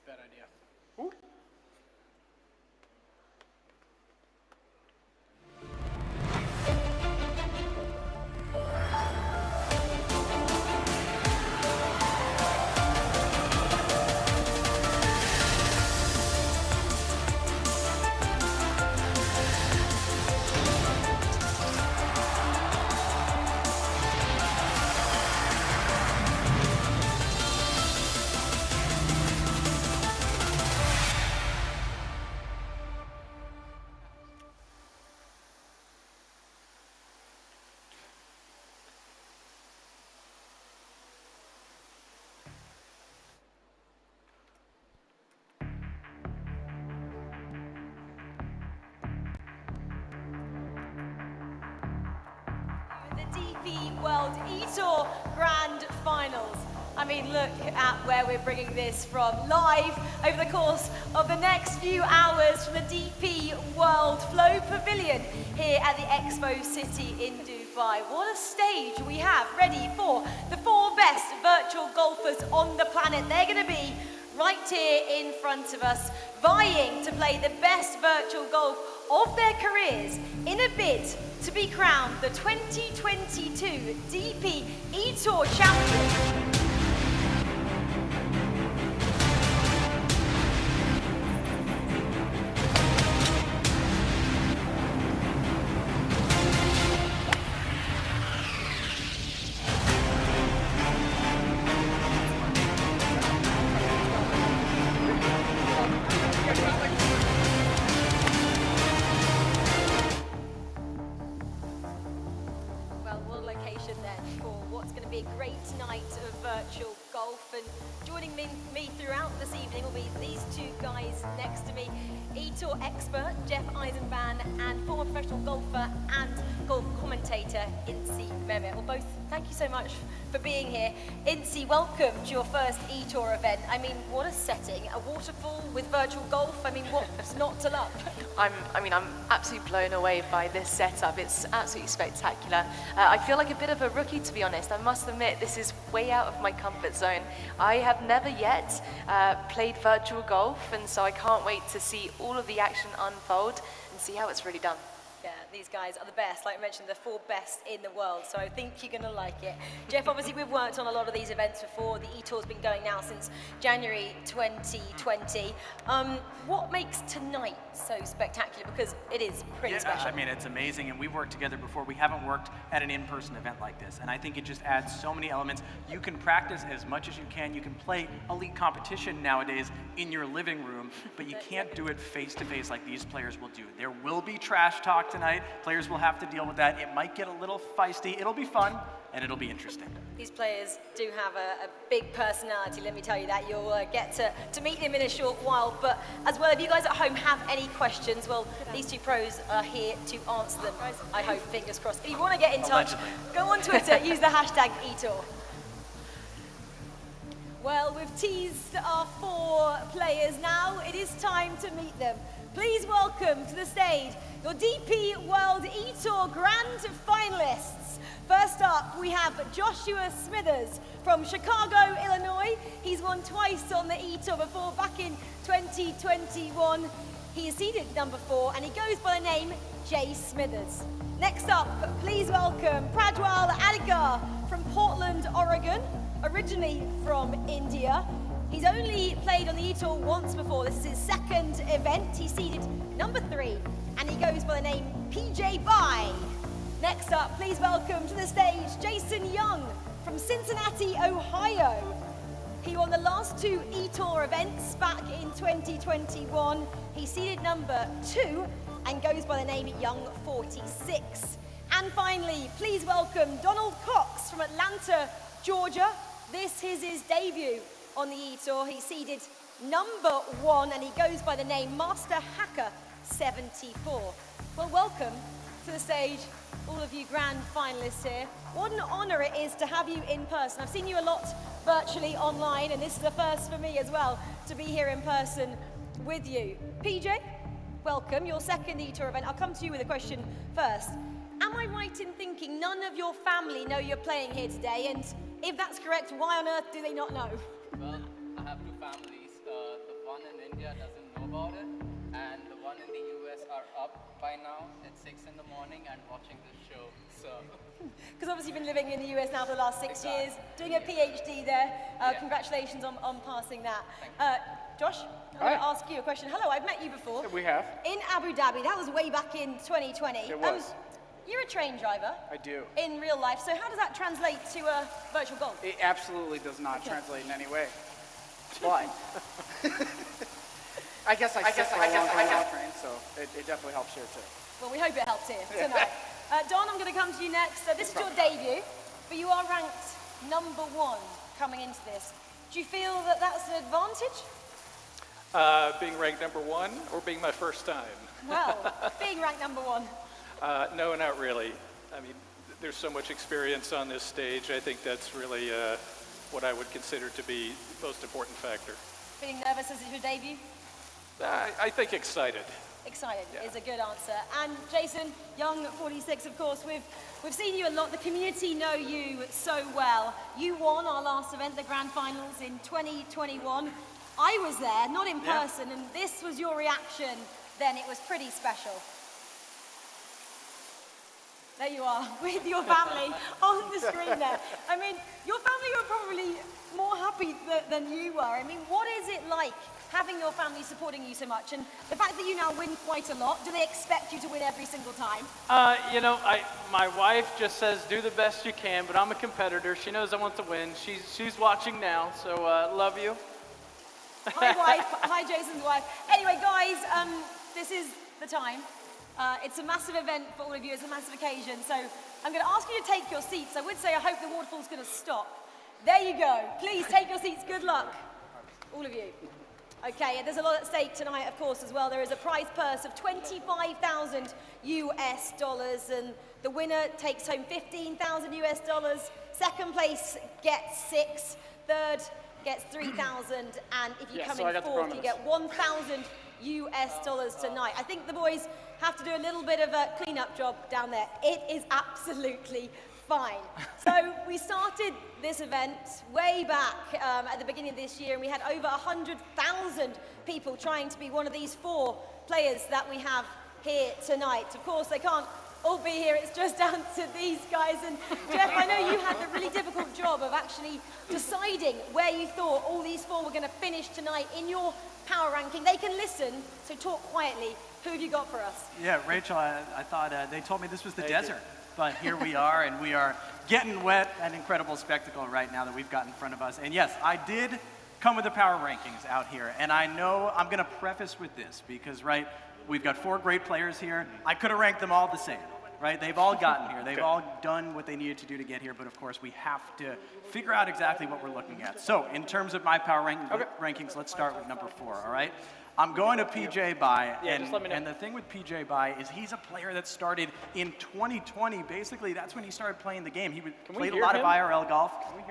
bad idea. Ooh. World eTour Grand Finals. I mean, look at where we're bringing this from, live over the course of the next few hours from the DP World Flow Pavilion here at the Expo City in Dubai. What a stage we have ready for the 4 best virtual golfers on the planet. They're going to be right here in front of us, vying to play the best virtual golf of their careers in a bid to be crowned the 2022 DP eTour champion. Virtual golf, and joining me throughout this evening will be these 2 guys next to me, eTour expert Jeff Eisenbahn and former professional golfer and golf commentator Incy Mehmet. Well, both thank you so much for being here. Incy, welcome to your first eTour event. I mean, what a setting, a waterfall with virtual golf. I mean, what's not to love? I'm absolutely blown away by this setup. It's absolutely spectacular. I feel like a bit of a rookie, to be honest. I must admit, this is way out of my comfort zone. I have never yet played virtual golf, and so I can't wait to see all of the action unfold and see how it's really done. Yeah, these guys are the best. Like I mentioned, the 4 best in the world, so I think you're going to like it. Jeff, obviously we've worked on a lot of these events before. The eTour's been going now since January 2020. What makes tonight so spectacular? Because it is pretty special. I mean, it's amazing, and we've worked together before. We haven't worked at an in-person event like this, and I think it just adds so many elements. You can practice as much as you can. You can play elite competition nowadays in your living room, but you can't do it face-to-face like these players will do. There will be trash talk tonight. Players will have to deal with that. It might get a little feisty. It'll be fun, and it'll be interesting. These players do have a big personality, let me tell you that. You'll get to meet them in a short while. But as well, if you guys at home have any questions, well, these 2 pros are here to answer them. I hope, fingers crossed. If you want to get in touch, go on Twitter, use the hashtag eTour. Well, we've teased our 4 players now. It is time to meet them. Please welcome to the stage your DP World eTour Grand Finalists. First up, we have Joshua Smithers from Chicago, Illinois. He's won twice on the eTour before, back in 2021. He is seeded number 4, and he goes by the name Jay Smithers. Next up, please welcome Pradwal Adigar from Portland, Oregon, originally from India. He's only played on the eTour once before. This is his 2nd event. He seeded number 3, and he goes by the name PJ Bai. Next up, please welcome to the stage Jason Young from Cincinnati, Ohio. He won the last 2 eTour events back in 2021. He seeded number 2 and goes by the name Young46. And finally, please welcome Donald Cox from Atlanta, Georgia. This is his debut on the eTour. He seeded number 1, and he goes by the name Master Hacker 74. Well, welcome to the stage, all of you grand finalists here. What an honor it is to have you in person. I've seen you a lot virtually online, and this is the first for me as well to be here in person with you. PJ, welcome, your 2nd eTour event. I'll come to you with a question first. Am I right in thinking none of your family know you're playing here today? And if that's correct, why on earth do they not know? Well, I have 2 families. The one in India doesn't know about it, and the one in the US are up by now at 6 in the morning and watching this show. So, Because obviously you've been living in the US now for the last 6 Exactly. years, doing a PhD there. Congratulations on passing that. Josh, I'm going to ask you a question. Hello, I've met you before. We have. In Abu Dhabi, that was way back in 2020. It was. You're a train driver. I do. In real life, so how does that translate to virtual golf? It absolutely does not translate in any way. But I guess I sit for a long time on train, so it definitely helps here too. Well, we hope it helps here tonight. Don, I'm going to come to you next. So this is your debut, but you are ranked #1 coming into this. Do you feel that that's an advantage? Being ranked #1 or being my first time? Well, being ranked #1. No, not really. I mean, there's so much experience on this stage. I think that's really what I would consider to be the most important factor. Feeling nervous as it's your debut? I think excited. Excited is a good answer. And Jason, young 46, of course, we've seen you a lot. The community know you so well. You won our last event, the Grand Finals in 2021. I was there, not in person, and this was your reaction then. It was pretty special. There you are, with your family on the screen there. I mean, your family were probably more happy than you were. I mean, what is it like having your family supporting you so much? And the fact that you now win quite a lot, do they expect you to win every single time? You know, my wife just says do the best you can, but I'm a competitor. She knows I want to win. She's watching now, so love you. Hi, wife. Hi, Jason's wife. Anyway, guys, this is the time. It's a massive event for all of you. It's a massive occasion. So I'm going to ask you to take your seats. I would say I hope the waterfall's going to stop. There you go. Please take your seats. Good luck, all of you. Okay, there's a lot at stake tonight, of course, as well. There is a prize purse of $25,000 US, and the winner takes home $15,000 US. Second place gets 6. Third gets 3,000, and if you come in fourth, you get 1,000 US tonight. I think the boys have to do a little bit of a cleanup job down there. It is absolutely fine. So we started this event way back at the beginning of this year, and we had over 100,000 people trying to be one of these 4 players that we have here tonight. Of course, they can't all be here. It's just down to these guys. And Jeff, I know you had the really difficult job of actually deciding where you thought all these 4 were going to finish tonight in your power ranking. They can listen, so talk quietly. Who have you got for us? Yeah, Rachel, I thought they told me this was the desert, but here we are, and we are getting wet. An incredible spectacle right now that we've got in front of us. And yes, I did come with the power rankings out here, and I know I'm going to preface with this because, right, we've got 4 great players here. I could have ranked them all the same, right? They've all gotten here. They've all done what they needed to do to get here, but of course we have to figure out exactly what we're looking at. So in terms of my power rankings, let's start with number 4, all right? I'm going to PJ Bai, and the thing with PJ Bai is he's a player that started in 2020. Basically, that's when he started playing the game. He played a lot of IRL golf.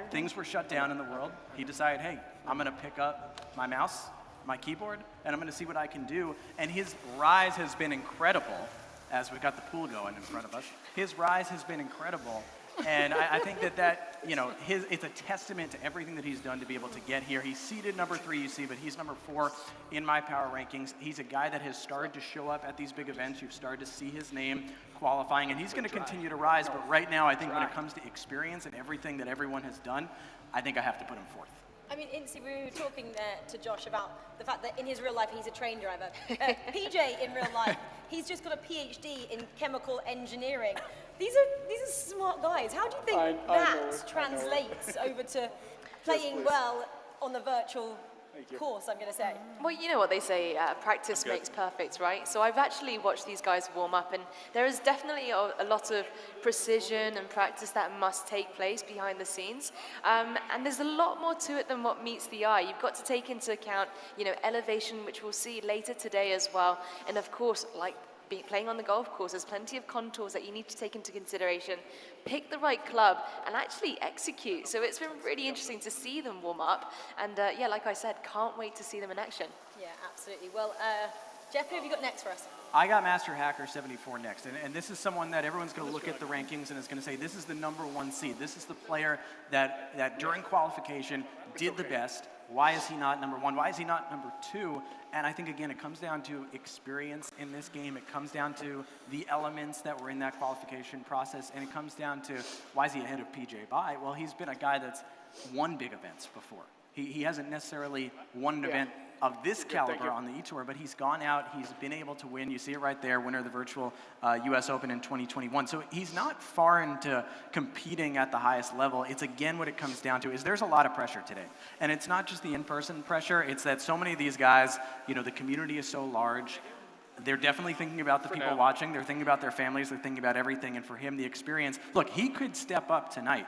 Things were shut down in the world. He decided, hey, I'm going to pick up my mouse, my keyboard, and I'm going to see what I can do. And his rise has been incredible, as we've got the pool going in front of us. His rise has been incredible. And I think that you know, it's a testament to everything that he's done to be able to get here. He's seeded number 3, you see, but he's number 4 in my power rankings. He's a guy that has started to show up at these big events. You've started to see his name qualifying, and he's going to continue to rise. But right now, I think when it comes to experience and everything that everyone has done, I think I have to put him 4th. I mean, we were talking there to Josh about the fact that in his real life, he's a train driver. PJ, in real life, he's just got a PhD in chemical engineering. These are smart guys. How do you think that translates over to playing well on the virtual course, I'm going to say? Well, you know what they say, practice makes perfect, right? So I've actually watched these guys warm up, and there is definitely a lot of precision and practice that must take place behind the scenes. And there's a lot more to it than what meets the eye. You've got to take into account, you know, elevation, which we'll see later today as well. And of course, like playing on the golf course, there's plenty of contours that you need to take into consideration. Pick the right club and actually execute. So it's been really interesting to see them warm up. And yeah, like I said, can't wait to see them in action. Yeah, absolutely. Well, Jeff, who have you got next for us? I got Master Hacker 74 next, and this is someone that everyone's going to look at the rankings and is going to say, this is the #1 seed. This is the player that during qualification did the best, Why is he not number one? Why is he not number two? And I think, again, it comes down to experience in this game. It comes down to the elements that were in that qualification process. And it comes down to, why is he ahead of PJ Bai? Well, he's been a guy that's won big events before. He hasn't necessarily won an event of this caliber on the eTour, but he's gone out, he's been able to win. You see it right there, winner of the virtual US Open in 2021. So he's not far into competing at the highest level. It's again what it comes down to is there's a lot of pressure today. And it's not just the in-person pressure, it's that so many of these guys, you know, the community is so large. They're definitely thinking about the people watching, they're thinking about their families, they're thinking about everything, and for him, the experience. Look, he could step up tonight.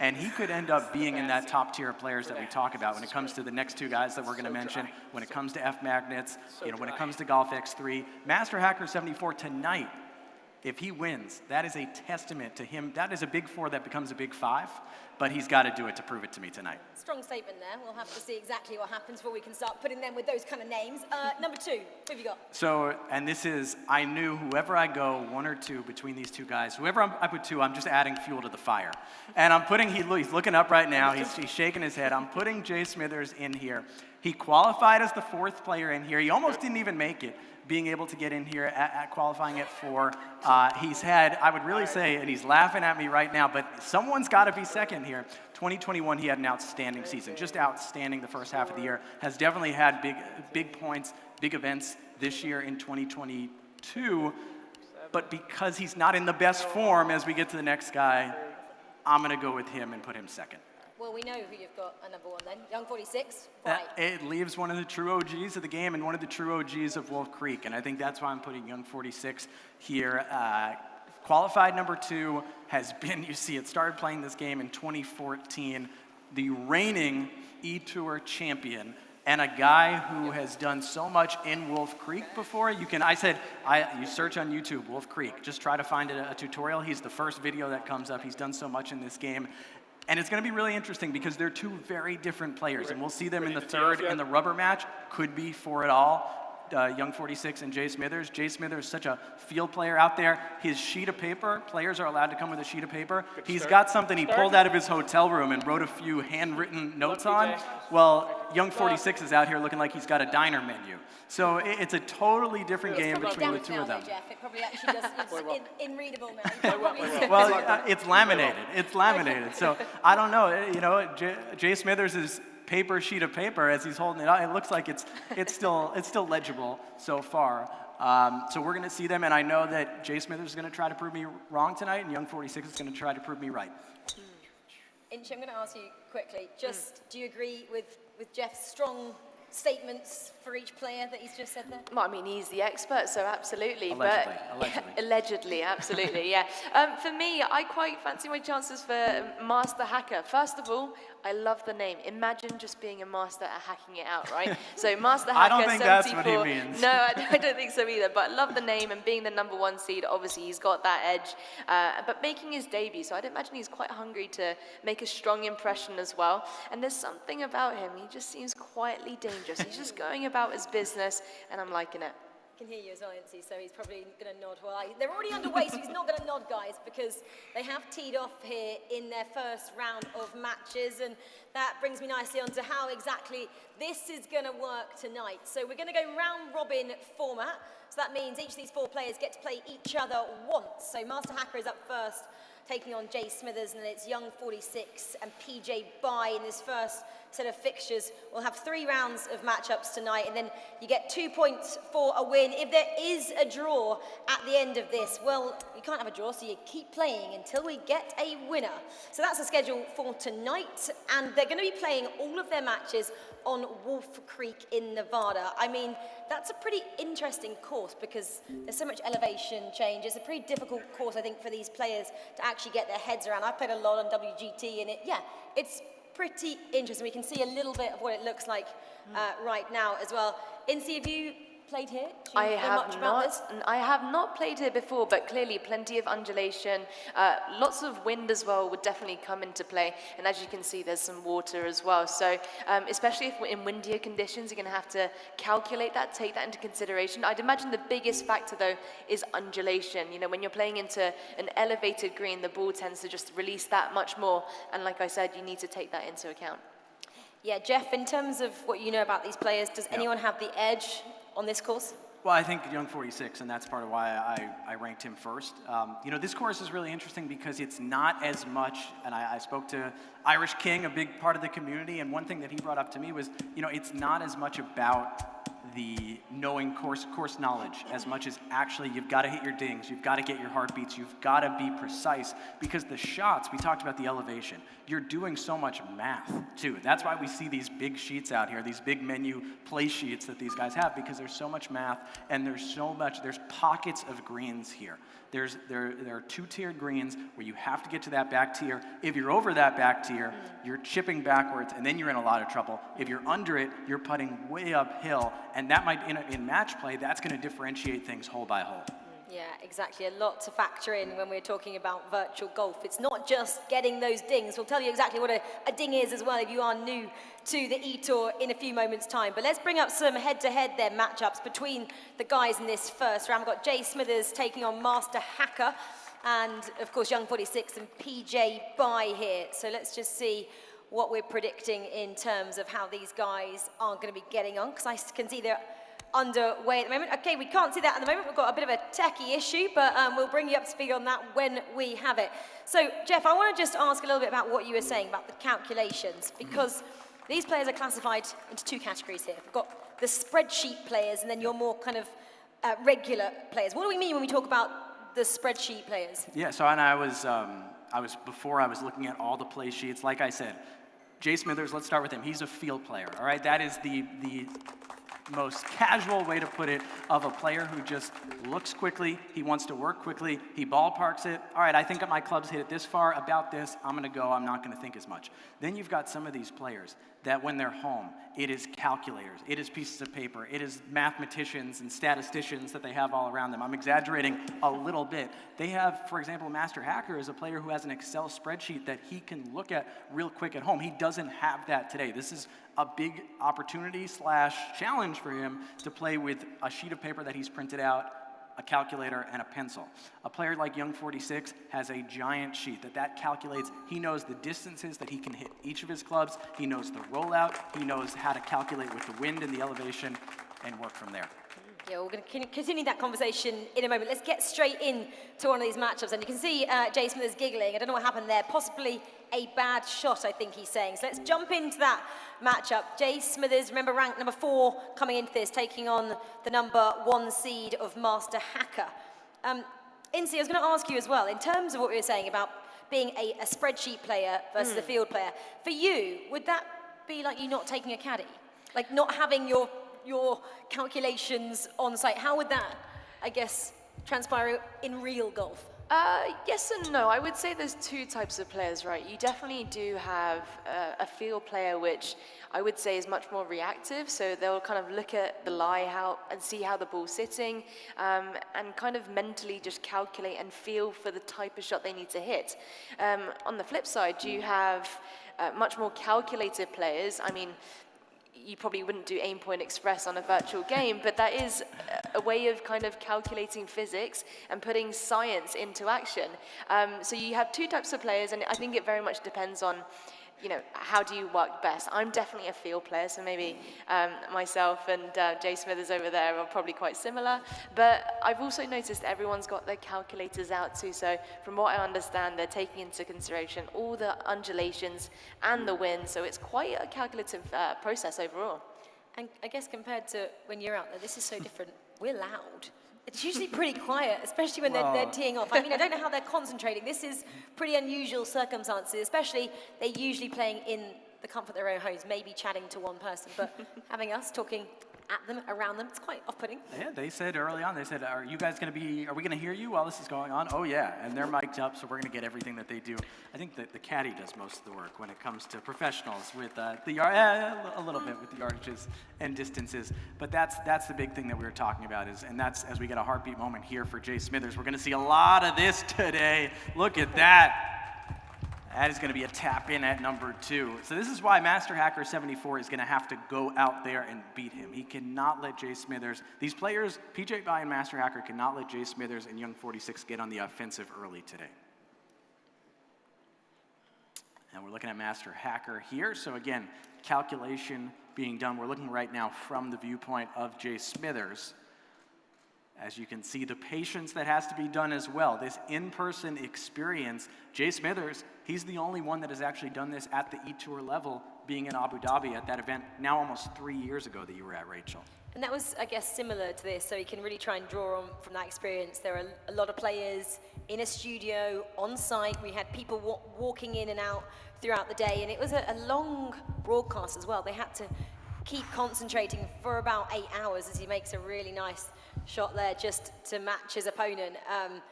And he could end up being in that top tier of players that we talk about when it comes to the next two guys that we're going to mention, when it comes to F Magnets, you know, when it comes to Golf X3. Master Hacker 74 tonight, if he wins, that is a testament to him. That is a big four that becomes a big five, but he's got to do it to prove it to me tonight. Strong statement there. We'll have to see exactly what happens before we can start putting them with those kind of names. Number two, who have you got? So, and this is, I knew whoever I go, one or two between these two guys, whoever I put two, I'm just adding fuel to the fire. And I'm putting, he's looking up right now, he's shaking his head. I'm putting Jay Smithers in here. He qualified as the fourth player in here. He almost didn't even make it, being able to get in here at qualifying at 4. He's had, I would really say, and he's laughing at me right now, but someone's got to be second here. 2021, he had an outstanding season, just outstanding the first half of the year. Has definitely had big points, big events this year in 2022, but because he's not in the best form as we get to the next guy, I'm going to go with him and put him second. Well, we know who you've got a number one then. Young 46, why? It leaves one of the true OGs of the game and one of the true OGs of Wolf Creek, and I think that's why I'm putting Young 46 here. Qualified number 2 has been, you see, it started playing this game in 2014, the reigning eTour champion, and a guy who has done so much in Wolf Creek before. You search on YouTube, Wolf Creek, just try to find a tutorial. He's the first video that comes up. He's done so much in this game. And it's going to be really interesting because they're two very different players, and we'll see them in the third in the rubber match. Could be for it all. Young 46 and Jay Smithers. Jay Smithers is such a field player out there. His sheet of paper, players are allowed to come with a sheet of paper. He's got something he pulled out of his hotel room and wrote a few handwritten notes on. Well, Young 46 is out here looking like he's got a diner menu. So it's a totally different game between the two of them. Jeff. It probably actually does, it's inreadable now. Well, it's laminated. It's laminated. So I don't know. You know, Jay Smithers is paper sheet of paper as he's holding it out. It looks like it's still legible so far. So we're going to see them, and I know that Jay Smithers is going to try to prove me wrong tonight, and Young 46 is going to try to prove me right. Inch, I'm going to ask you quickly, do you agree with Jeff's strong statements for each player that he's just said there? Well, I mean, he's the expert, so absolutely. Allegedly. Allegedly, absolutely, yeah. For me, I quite fancy my chances for Master Hacker. First of all, I love the name. Imagine just being a master at hacking it out, right? So Master Hacker 74. I don't think that's what he means. No, I don't think so either, but I love the name and being the #1 seed, obviously he's got that edge. But making his debut, so I'd imagine he's quite hungry to make a strong impression as well. And there's something about him, he just seems quietly dangerous. He's just going about his business, and I'm liking it. I can hear you as well, Incy, so he's probably going to nod. Well, they're already underway, so he's not going to nod, guys, because they have teed off here in their first round of matches, and that brings me nicely on to how exactly this is going to work tonight. So we're going to go round-robin format, so that means each of these 4 players get to play each other once. So Master Hacker is up first, taking on Jay Smithers, and then it's Young 46 and PJ Bai in this first set of fixtures. We'll have 3 rounds of matchups tonight, and then you get 2 points for a win. If there is a draw at the end of this, well, you can't have a draw, so you keep playing until we get a winner. So that's the schedule for tonight, and they're going to be playing all of their matches on Wolf Creek in Nevada. I mean, that's a pretty interesting course because there's so much elevation change. It's a pretty difficult course, I think, for these players to actually get their heads around. I've played a lot on WGT, and it's pretty interesting. We can see a little bit of what it looks like right now as well. Incy, have you played here? Do you know much about this? I have not played here before, but clearly plenty of undulation, lots of wind as well would definitely come into play, and as you can see there's some water as well, so especially if we're in windier conditions, you're going to have to calculate that, take that into consideration. I'd imagine the biggest factor though is undulation. You know, when you're playing into an elevated green, the ball tends to just release that much more, and like I said, you need to take that into account. Yeah, Jeff, in terms of what you know about these players, does anyone have the edge on this course? Well, I think Young 46, and that's part of why I ranked him first. You know, this course is really interesting because it's not as much, and I spoke to Irish King, a big part of the community, and one thing that he brought up to me was, you know, it's not as much about the knowing course knowledge as much as actually you've got to hit your dings, you've got to get your heartbeats, you've got to be precise, because the shots, we talked about the elevation, you're doing so much math too. That's why we see these big sheets out here, these big menu play sheets that these guys have, because there's so much math and there's pockets of greens here. There are two-tiered greens where you have to get to that back tier. If you're over that back tier, you're chipping backwards, and then you're in a lot of trouble. If you're under it, you're putting way uphill, and that might, in match play, that's going to differentiate things hole by hole. Yeah, exactly. A lot to factor in when we're talking about virtual golf. It's not just getting those dings. We'll tell you exactly what a ding is as well if you are new to the eTour in a few moments' time. But let's bring up some head-to-head there matchups between the guys in this first round. We've got Jay Smithers taking on Master Hacker, and of course Young 46 and PJ Bai here. So let's just see what we're predicting in terms of how these guys are going to be getting on, because I can see they're underway at the moment. Okay, we can't see that at the moment. We've got a bit of a techie issue, but we'll bring you up to speed on that when we have it. So, Jeff, I want to just ask a little bit about what you were saying about the calculations, because these players are classified into two categories here. We've got the spreadsheet players and then your more kind of regular players. What do we mean when we talk about the spreadsheet players? Yeah, so and I was looking at all the play sheets. Like I said, Jay Smithers, let's start with him. He's a field player, all right? That is the most casual way to put it of a player who just looks quickly, he wants to work quickly, he ballparks it. All right, I think my club's hit it this far, about this, I'm gonna go, I'm not gonna think as much. Then you've got some of these players that when they're home, it is calculators, it is pieces of paper, it is mathematicians and statisticians that they have all around them. I'm exaggerating a little bit. They have, for example, Master Hacker is a player who has an Excel spreadsheet that he can look at real quick at home. He doesn't have that today. This is a big opportunity / challenge for him to play with a sheet of paper that he's printed out, a calculator, and a pencil. A player like Young 46 has a giant sheet that calculates. He knows the distances that he can hit each of his clubs. He knows the rollout. He knows how to calculate with the wind and the elevation and work from there. Yeah, we're going to continue that conversation in a moment. Let's get straight in to one of these matchups. And you can see Jay Smithers giggling. I don't know what happened there. Possibly a bad shot, I think he's saying. So let's jump into that matchup. Jay Smithers, remember, ranked number 4 coming into this, taking on the number 1 seed of Master Hacker. Incy, I was going to ask you as well, in terms of what we were saying about being a spreadsheet player versus a field player, for you, would that be like you not taking a caddy? Like not having your calculations on site? How would that, I guess, transpire in real golf? Yes and no. I would say there's two types of players, right? You definitely do have a field player, which I would say is much more reactive. So they'll kind of look at the lie and see how the ball's sitting, and kind of mentally just calculate and feel for the type of shot they need to hit. On the flip side, you have much more calculated players. I mean, you probably wouldn't do aim point express on a virtual game, but that is a way of kind of calculating physics and putting science into action. So you have two types of players, and I think it very much depends on, you know, how do you work best? I'm definitely a field player, so maybe myself and Jay Smithers over there are probably quite similar. But I've also noticed everyone's got their calculators out too. So from what I understand, they're taking into consideration all the undulations and the wind. So it's quite a calculative process overall. And I guess compared to when you're out there, this is so different. We're loud. It's usually pretty quiet, especially when they're teeing off. I mean, I don't know how they're concentrating. This is pretty unusual circumstances, especially they're usually playing in the comfort of their own homes, maybe chatting to one person, but having us talking at them, around them, it's quite off-putting. Yeah, they said early on, they said, are we going to hear you while this is going on? Oh yeah, and they're mic'd up, so we're going to get everything that they do. I think that the caddy does most of the work when it comes to professionals with a little bit with the yardages and distances, but that's the big thing that we were talking about and that's, as we get a heartbeat moment here for Jay Smithers, we're going to see a lot of this today. Look at that. That is going to be a tap in at number 2. So this is why Master Hacker 74 is going to have to go out there and beat him. He cannot let Jay Smithers, these players, PJ Bai and Master Hacker, cannot let Jay Smithers and Young 46 get on the offensive early today. And we're looking at Master Hacker here. So again, calculation being done. We're looking right now from the viewpoint of Jay Smithers. As you can see, the patience that has to be done as well. This in-person experience, Jay Smithers, he's the only one that has actually done this at the eTour level, being in Abu Dhabi at that event now almost 3 years ago that you were at, Rachel. And that was, I guess, similar to this, so you can really try and draw on from that experience. There are a lot of players in a studio, on site. We had people walking in and out throughout the day, and it was a long broadcast as well. They had to keep concentrating for about 8 hours as he makes a really nice shot there just to match his opponent.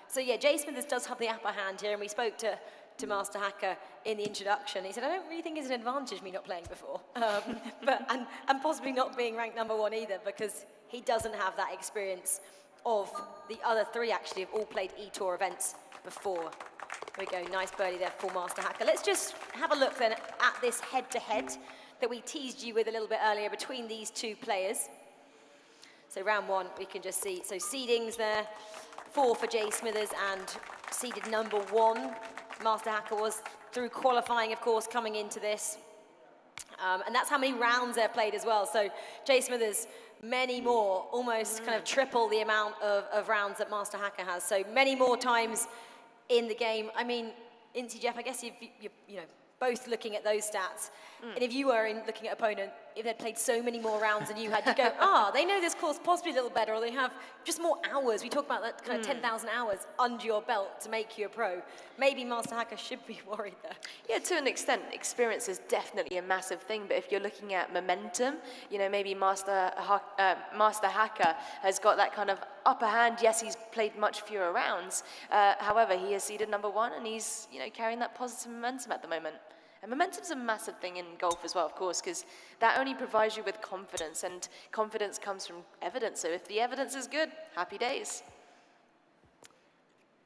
So yeah, Jay Smithers does have the upper hand here, and we spoke to Master Hacker in the introduction. He said, I don't really think it's an advantage me not playing before, and possibly not being ranked #1 either, because he doesn't have that experience of the other 3 actually have all played eTour events before. There we go, nice birdie there for Master Hacker. Let's just have a look then at this head-to-head that we teased you with a little bit earlier between these 2 players. So round 1, we can just see, so seedings there, 4 for Jay Smithers and seeded #1. Master Hacker was through qualifying, of course, coming into this. And that's how many rounds they've played as well. So Jay Smithers, many more, almost kind of triple the amount of rounds that Master Hacker has. So many more times in the game. I mean, Incy, Jeff, I guess you're both looking at those stats. And if you were looking at opponent, if they'd played so many more rounds than you had, you go, they know this course possibly a little better, or they have just more hours. We talk about that kind of 10,000 hours under your belt to make you a pro. Maybe Master Hacker should be worried there. Yeah, to an extent, experience is definitely a massive thing, but if you're looking at momentum, maybe Master Hacker has got that kind of upper hand. Yes, he's played much fewer rounds. However, he is seeded #1, and he's carrying that positive momentum at the moment. And momentum's a massive thing in golf as well, of course, because that only provides you with confidence, and confidence comes from evidence. So if the evidence is good, happy days.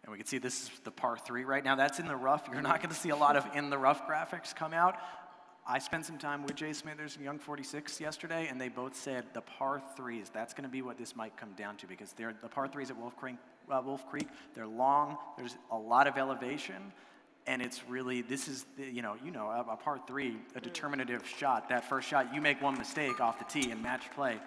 And we can see this is the par 3 right now. That's in the rough. You're not going to see a lot of in the rough graphics come out. I spent some time with Jay Smithers and Young 46 yesterday, and they both said the par 3s, that's going to be what this might come down to, because the par 3s at Wolf Creek, they're long, there's a lot of elevation. And it's really, this is, a par 3, a determinative shot. That first shot, you make one mistake off the tee in match play,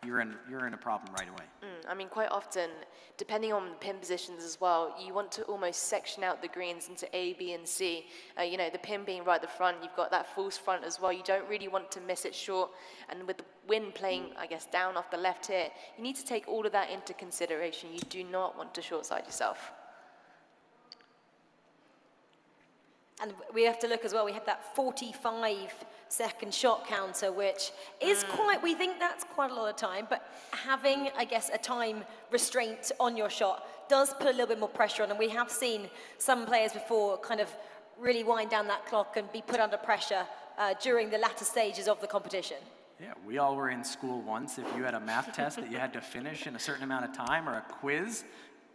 you're in a problem right away. I mean, quite often, depending on the pin positions as well, you want to almost section out the greens into A, B, and C. The pin being right at the front, you've got that false front as well. You don't really want to miss it short. And with the wind playing, I guess, down off the left here, you need to take all of that into consideration. You do not want to short side yourself. And we have to look as well, we had that 45-second shot counter, which is we think that's quite a lot of time, but having, I guess, a time restraint on your shot does put a little bit more pressure on, and we have seen some players before kind of really wind down that clock and be put under pressure during the latter stages of the competition. Yeah, we all were in school once. If you had a math test that you had to finish in a certain amount of time, or a quiz,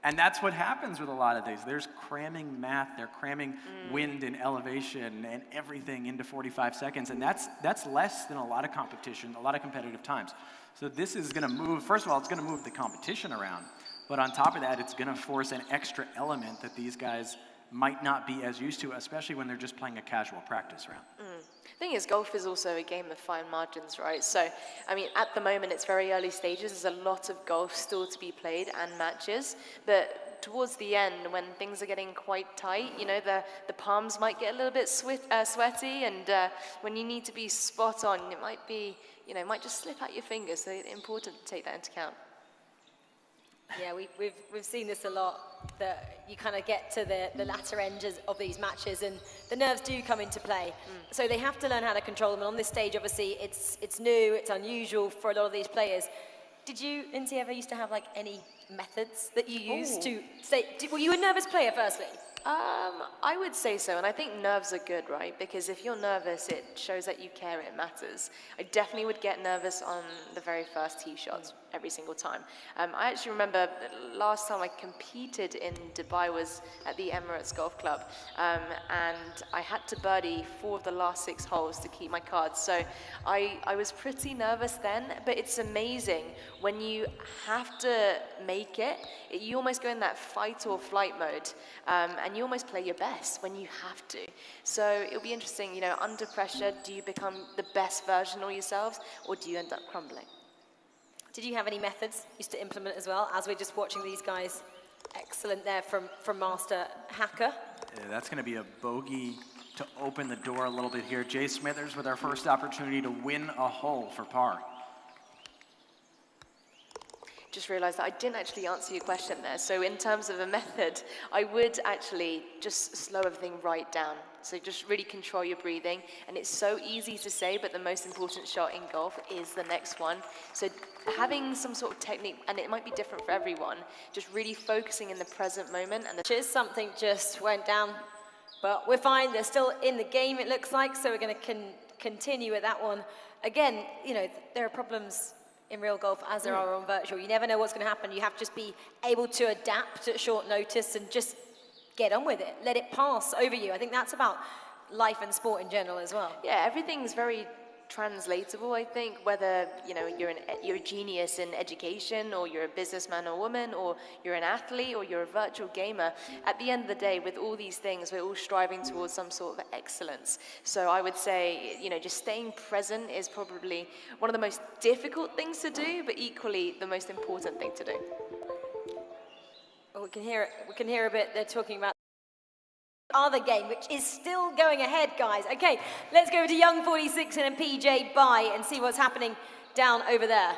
and that's what happens with a lot of these. There's cramming math, they're cramming wind and elevation and everything into 45 seconds, and that's less than a lot of competition, a lot of competitive times. So this is gonna move, first of all, it's gonna move the competition around, but on top of that, it's gonna force an extra element that these guys might not be as used to, especially when they're just playing a casual practice round. The thing is, golf is also a game of fine margins, right? So, I mean, at the moment, it's very early stages. There's a lot of golf still to be played and matches. But towards the end, when things are getting quite tight, the palms might get a little bit sweaty. And when you need to be spot on, it might be, it might just slip out your fingers. So it's important to take that into account. Yeah, we've seen this a lot, that you kind of get to the latter end of these matches and the nerves do come into play. So they have to learn how to control them. And on this stage, obviously, it's new, it's unusual for a lot of these players. Did you, Incy, ever used to have like any methods that you used to say, were you a nervous player firstly? I would say so, and I think nerves are good, right? Because if you're nervous, it shows that you care, it matters. I definitely would get nervous on the very first tee shots every single time. I actually remember last time I competed in Dubai was at the Emirates Golf Club, and I had to birdie 4 of the last 6 holes to keep my cards. So I was pretty nervous then, but it's amazing when you have to make fake it. You almost go in that fight or flight mode, and you almost play your best when you have to. So it'll be interesting, you know, under pressure, do you become the best version of yourselves, or do you end up crumbling? Did you have any methods you used to implement as well, as we're just watching these guys? Excellent there from Master Hacker. Yeah, that's going to be a bogey to open the door a little bit here. Jay Smithers with our first opportunity to win a hole for par. Just realized that I didn't actually answer your question there. So in terms of a method, I would actually just slow everything right down. So just really control your breathing. And it's so easy to say, but the most important shot in golf is the next one. So having some sort of technique, and it might be different for everyone, just really focusing in the present moment. And Something just went down, but we're fine. They're still in the game, it looks like, so we're going to continue with that one. Again, you know, there are problems in real golf as there are on virtual. You never know what's going to happen. You have to just be able to adapt at short notice and just get on with it. Let it pass over you. I think that's about life and sport in general as well. Yeah, everything's very translatable, I think, whether, you know, you're a genius in education, or you're a businessman or woman, or you're an athlete, or you're a virtual gamer. At the end of the day, with all these things, we're all striving towards some sort of excellence. So I would say, you know, just staying present is probably one of the most difficult things to do, but equally the most important thing to do. Well, we can hear a bit. They're talking about other game, which is still going ahead, guys. Okay, let's go to Young 46 and PJ Bye and see what's happening down over there.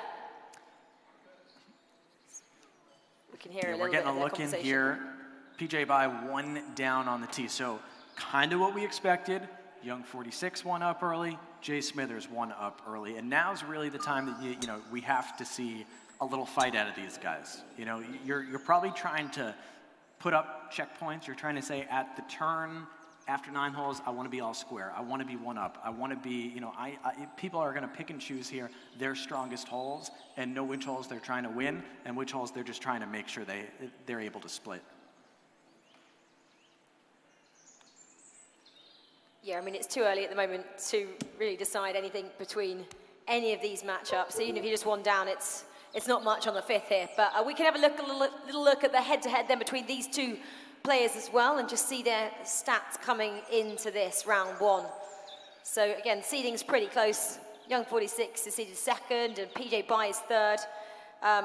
We can hear a little bit of their We're getting a look in conversation. here. PJ Bye 1 down on the tee, so kind of what we expected. Young 46 1 up early, Jay Smithers 1 up early, and now's really the time that you know we have to see a little fight out of these guys. You know, you're probably trying to put up checkpoints. You're trying to say at the turn after 9 holes, I want to be all square. I want to be 1 up. I want to be, you know, people are going to pick and choose here their strongest holes and know which holes they're trying to win and which holes they're just trying to make sure they're able to split. Yeah, I mean, it's too early at the moment to really decide anything between any of these matchups. Even if you just 1 down, it's not much on the 5th here. But we can have a little look at the head-to-head then between these two players as well, and just see their stats coming into this round 1. So again, seeding's pretty close. Young 46 is seeded 2nd, and PJ Bye is 3rd.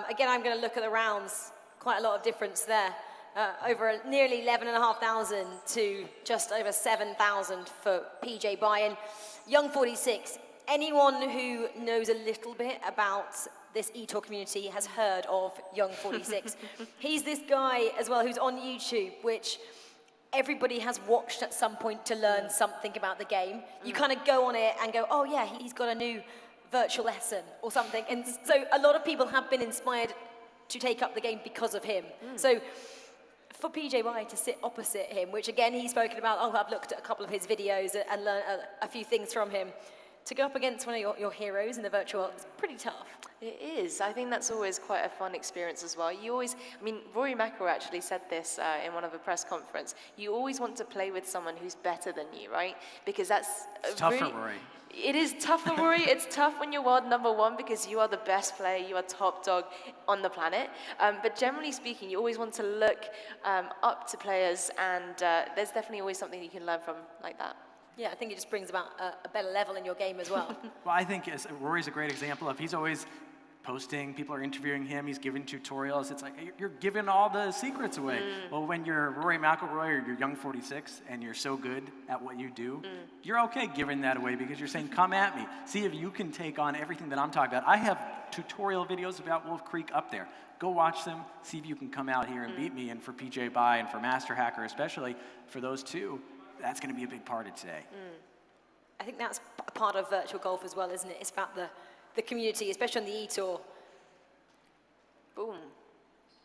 Again, I'm going to look at the rounds. Quite a lot of difference there. Over nearly 11,500 to just over 7,000 for PJ Bye. And Young 46, anyone who knows a little bit about this eTour community has heard of Young 46. He's this guy as well who's on YouTube, which everybody has watched at some point to learn something about the game. You kind of go on it and go, oh yeah, he's got a new virtual lesson or something. And so a lot of people have been inspired to take up the game because of him. So for PJ Bye to sit opposite him, which again he's spoken about, oh, I've looked at a couple of his videos and learned a few things from him. To go up against one of your heroes in the virtual world, it's pretty tough. It is. I think that's always quite a fun experience as well. You always, I mean, Rory McIlroy actually said this in one of the press conference. You always want to play with someone who's better than you, right? Because that's Tough for Rory. It is tough for Rory. It's tough when you're world #1 because you are the best player, you are top dog on the planet. But generally speaking, you always want to look up to players, and there's definitely always something you can learn from like that. Yeah, I think it just brings about a better level in your game as well. Well, I think Rory's a great example of, he's always posting, people are interviewing him, he's giving tutorials. It's like, you're giving all the secrets away. Well, when you're Rory McIlroy or you're Young 46 and you're so good at what you do, you're okay giving that away because you're saying, come at me. See if you can take on everything that I'm talking about. I have tutorial videos about Wolf Creek up there. Go watch them, see if you can come out here and beat me. And for PJ Bye and for Master Hacker especially, for those two, that's going to be a big part of today. I think that's a part of virtual golf as well, isn't it? It's about the community, especially on the eTour. Boom.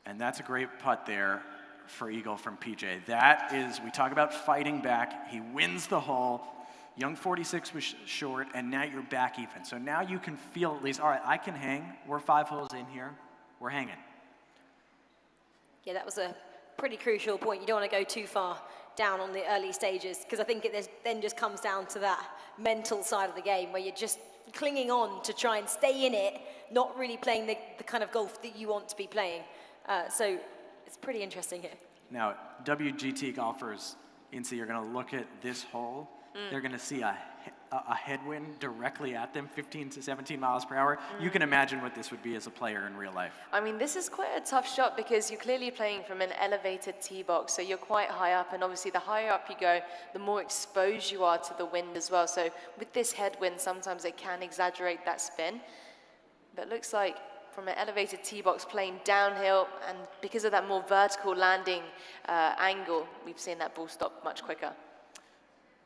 And that's a great putt there for Eagle from PJ. That is, we talk about fighting back. He wins the hole. Young 46 was short, and now you're back even. So now you can feel at least, all right, I can hang. We're 5 holes in here. We're hanging. Yeah, that was a pretty crucial point. You don't want to go too far down on the early stages, because I think it then just comes down to that mental side of the game where you're just clinging on to try and stay in it, not really playing the kind of golf that you want to be playing. So it's pretty interesting here. Now, WGT golfers, Incy, are going to look at this hole. They're going to see a headwind directly at them, 15 to 17 miles per hour. You can imagine what this would be as a player in real life. I mean, this is quite a tough shot because you're clearly playing from an elevated tee box, so you're quite high up, and obviously the higher up you go, the more exposed you are to the wind as well. So with this headwind, sometimes it can exaggerate that spin. But it looks like from an elevated tee box playing downhill, and because of that more vertical landing angle, we've seen that ball stop much quicker.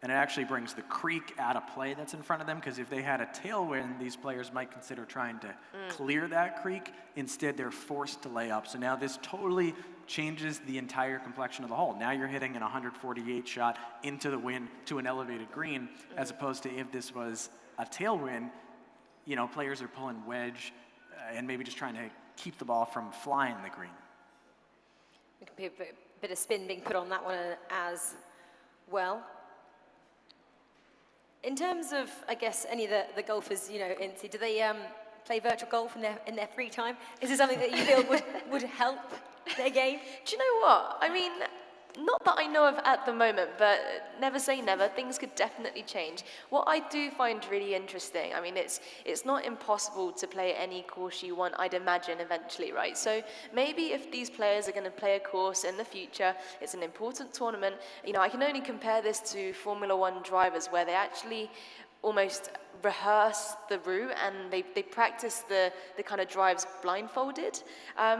And it actually brings the creek out of play that's in front of them, because if they had a tailwind, these players might consider trying to clear that creek. Instead, they're forced to lay up. So now this totally changes the entire complexion of the hole. Now you're hitting an 148 shot into the wind to an elevated green, as opposed to if this was a tailwind, you know, players are pulling wedge and maybe just trying to keep the ball from flying the green. There could be a bit of spin being put on that one as well. In terms of, I guess, any of the golfers, you know, Incy, do they play virtual golf in their free time? Is it something that you feel would help their game? Do you know what? I mean, not that I know of at the moment, but never say never. Things could definitely change. What I do find really interesting, I mean, it's not impossible to play any course you want, I'd imagine, eventually, right? So maybe if these players are going to play a course in the future, it's an important tournament. You know, I can only compare this to Formula One drivers, where they actually almost rehearse the route and they practice the kind of drives blindfolded.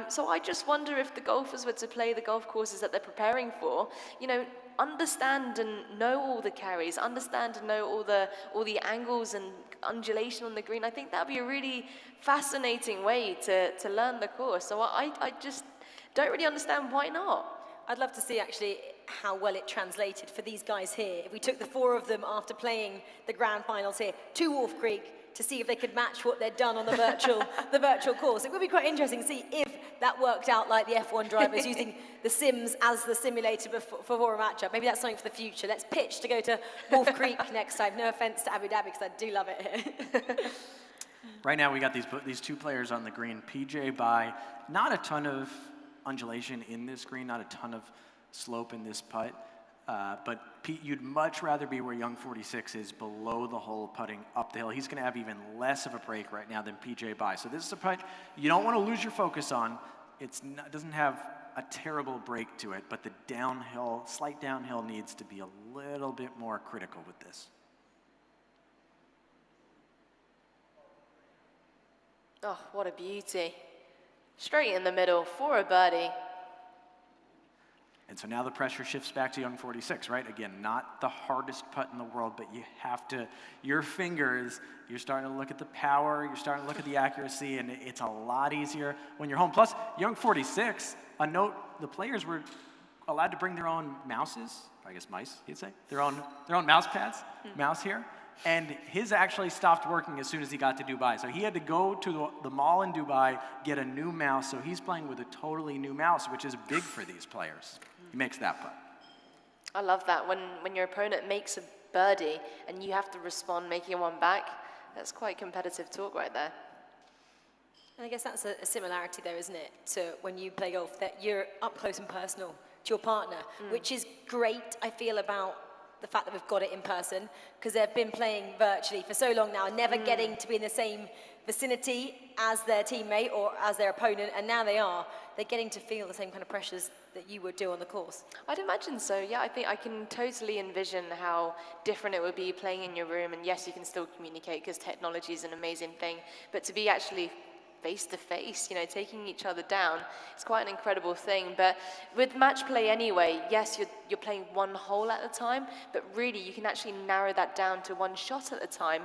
So I just wonder if the golfers were to play the golf courses that they're preparing for, you know, understand and know all the carries, understand and know all the angles and undulation on the green. I think that would be a really fascinating way to learn the course. So I just don't really understand why not. I'd love to see actually how well it translated for these guys here. If we took the four of them after playing the grand finals here to Wolf Creek to see if they could match what they'd done on the virtual course. It would be quite interesting to see if that worked out like the F1 drivers using the sims as the simulator for a matchup. Maybe that's something for the future. Let's pitch to go to Wolf Creek next time. No offense to Abu Dhabi, because I do love it here. Right now we got these two players on the green. PJ by not a ton of undulation in this green, not a ton of slope in this putt, but Pete, you'd much rather be where young 46 is, below the hole, putting up the hill. He's going to have even less of a break right now than PJ by. So this is a putt you don't want to lose your focus on. It doesn't have a terrible break to it, but the downhill, slight downhill needs to be a little bit more critical with this. Oh, what a beauty. Straight in the middle for a birdie. And so now the pressure shifts back to young 46, right? Again, not the hardest putt in the world, but you have to, your fingers, you're starting to look at the power, you're starting to look at the accuracy, and it's a lot easier when you're home. Plus, young 46, a note, the players were allowed to bring their own mouses, I guess mice, you'd say, their own mouse pads, mouse here. And his actually stopped working as soon as he got to Dubai. So he had to go to the mall in Dubai, get a new mouse. So he's playing with a totally new mouse, which is big for these players. He makes that putt. I love that. When your opponent makes a birdie and you have to respond making one back, that's quite competitive talk right there. And I guess that's a similarity there, isn't it, to when you play golf, that you're up close and personal to your partner, which is great, I feel, about the fact that we've got it in person, because they've been playing virtually for so long now, never getting to be in the same vicinity as their teammate or as their opponent, and now they're getting to feel the same kind of pressures that you would do on the course. I'd imagine so, yeah. I think I can totally envision how different it would be playing in your room, and yes, you can still communicate because technology is an amazing thing, but to be actually face to face, you know, taking each other down, it's quite an incredible thing. But with match play anyway, yes, you're playing one hole at a time, but really you can actually narrow that down to one shot at a time.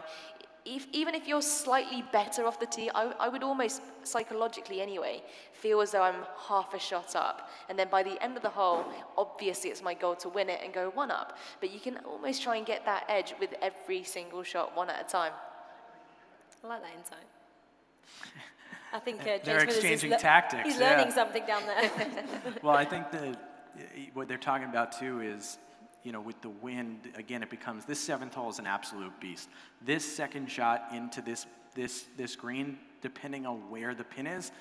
Even if you're slightly better off the tee, I would almost psychologically anyway feel as though I'm half a shot up, and then by the end of the hole, obviously it's my goal to win it and go one up, but you can almost try and get that edge with every single shot, one at a time. I like that insight. I think they're exchanging tactics. He's learning something down there. Well, I think what they're talking about too is, you know, with the wind, again, it becomes, this seventh hole is an absolute beast. This second shot into this green, depending on where the pin is,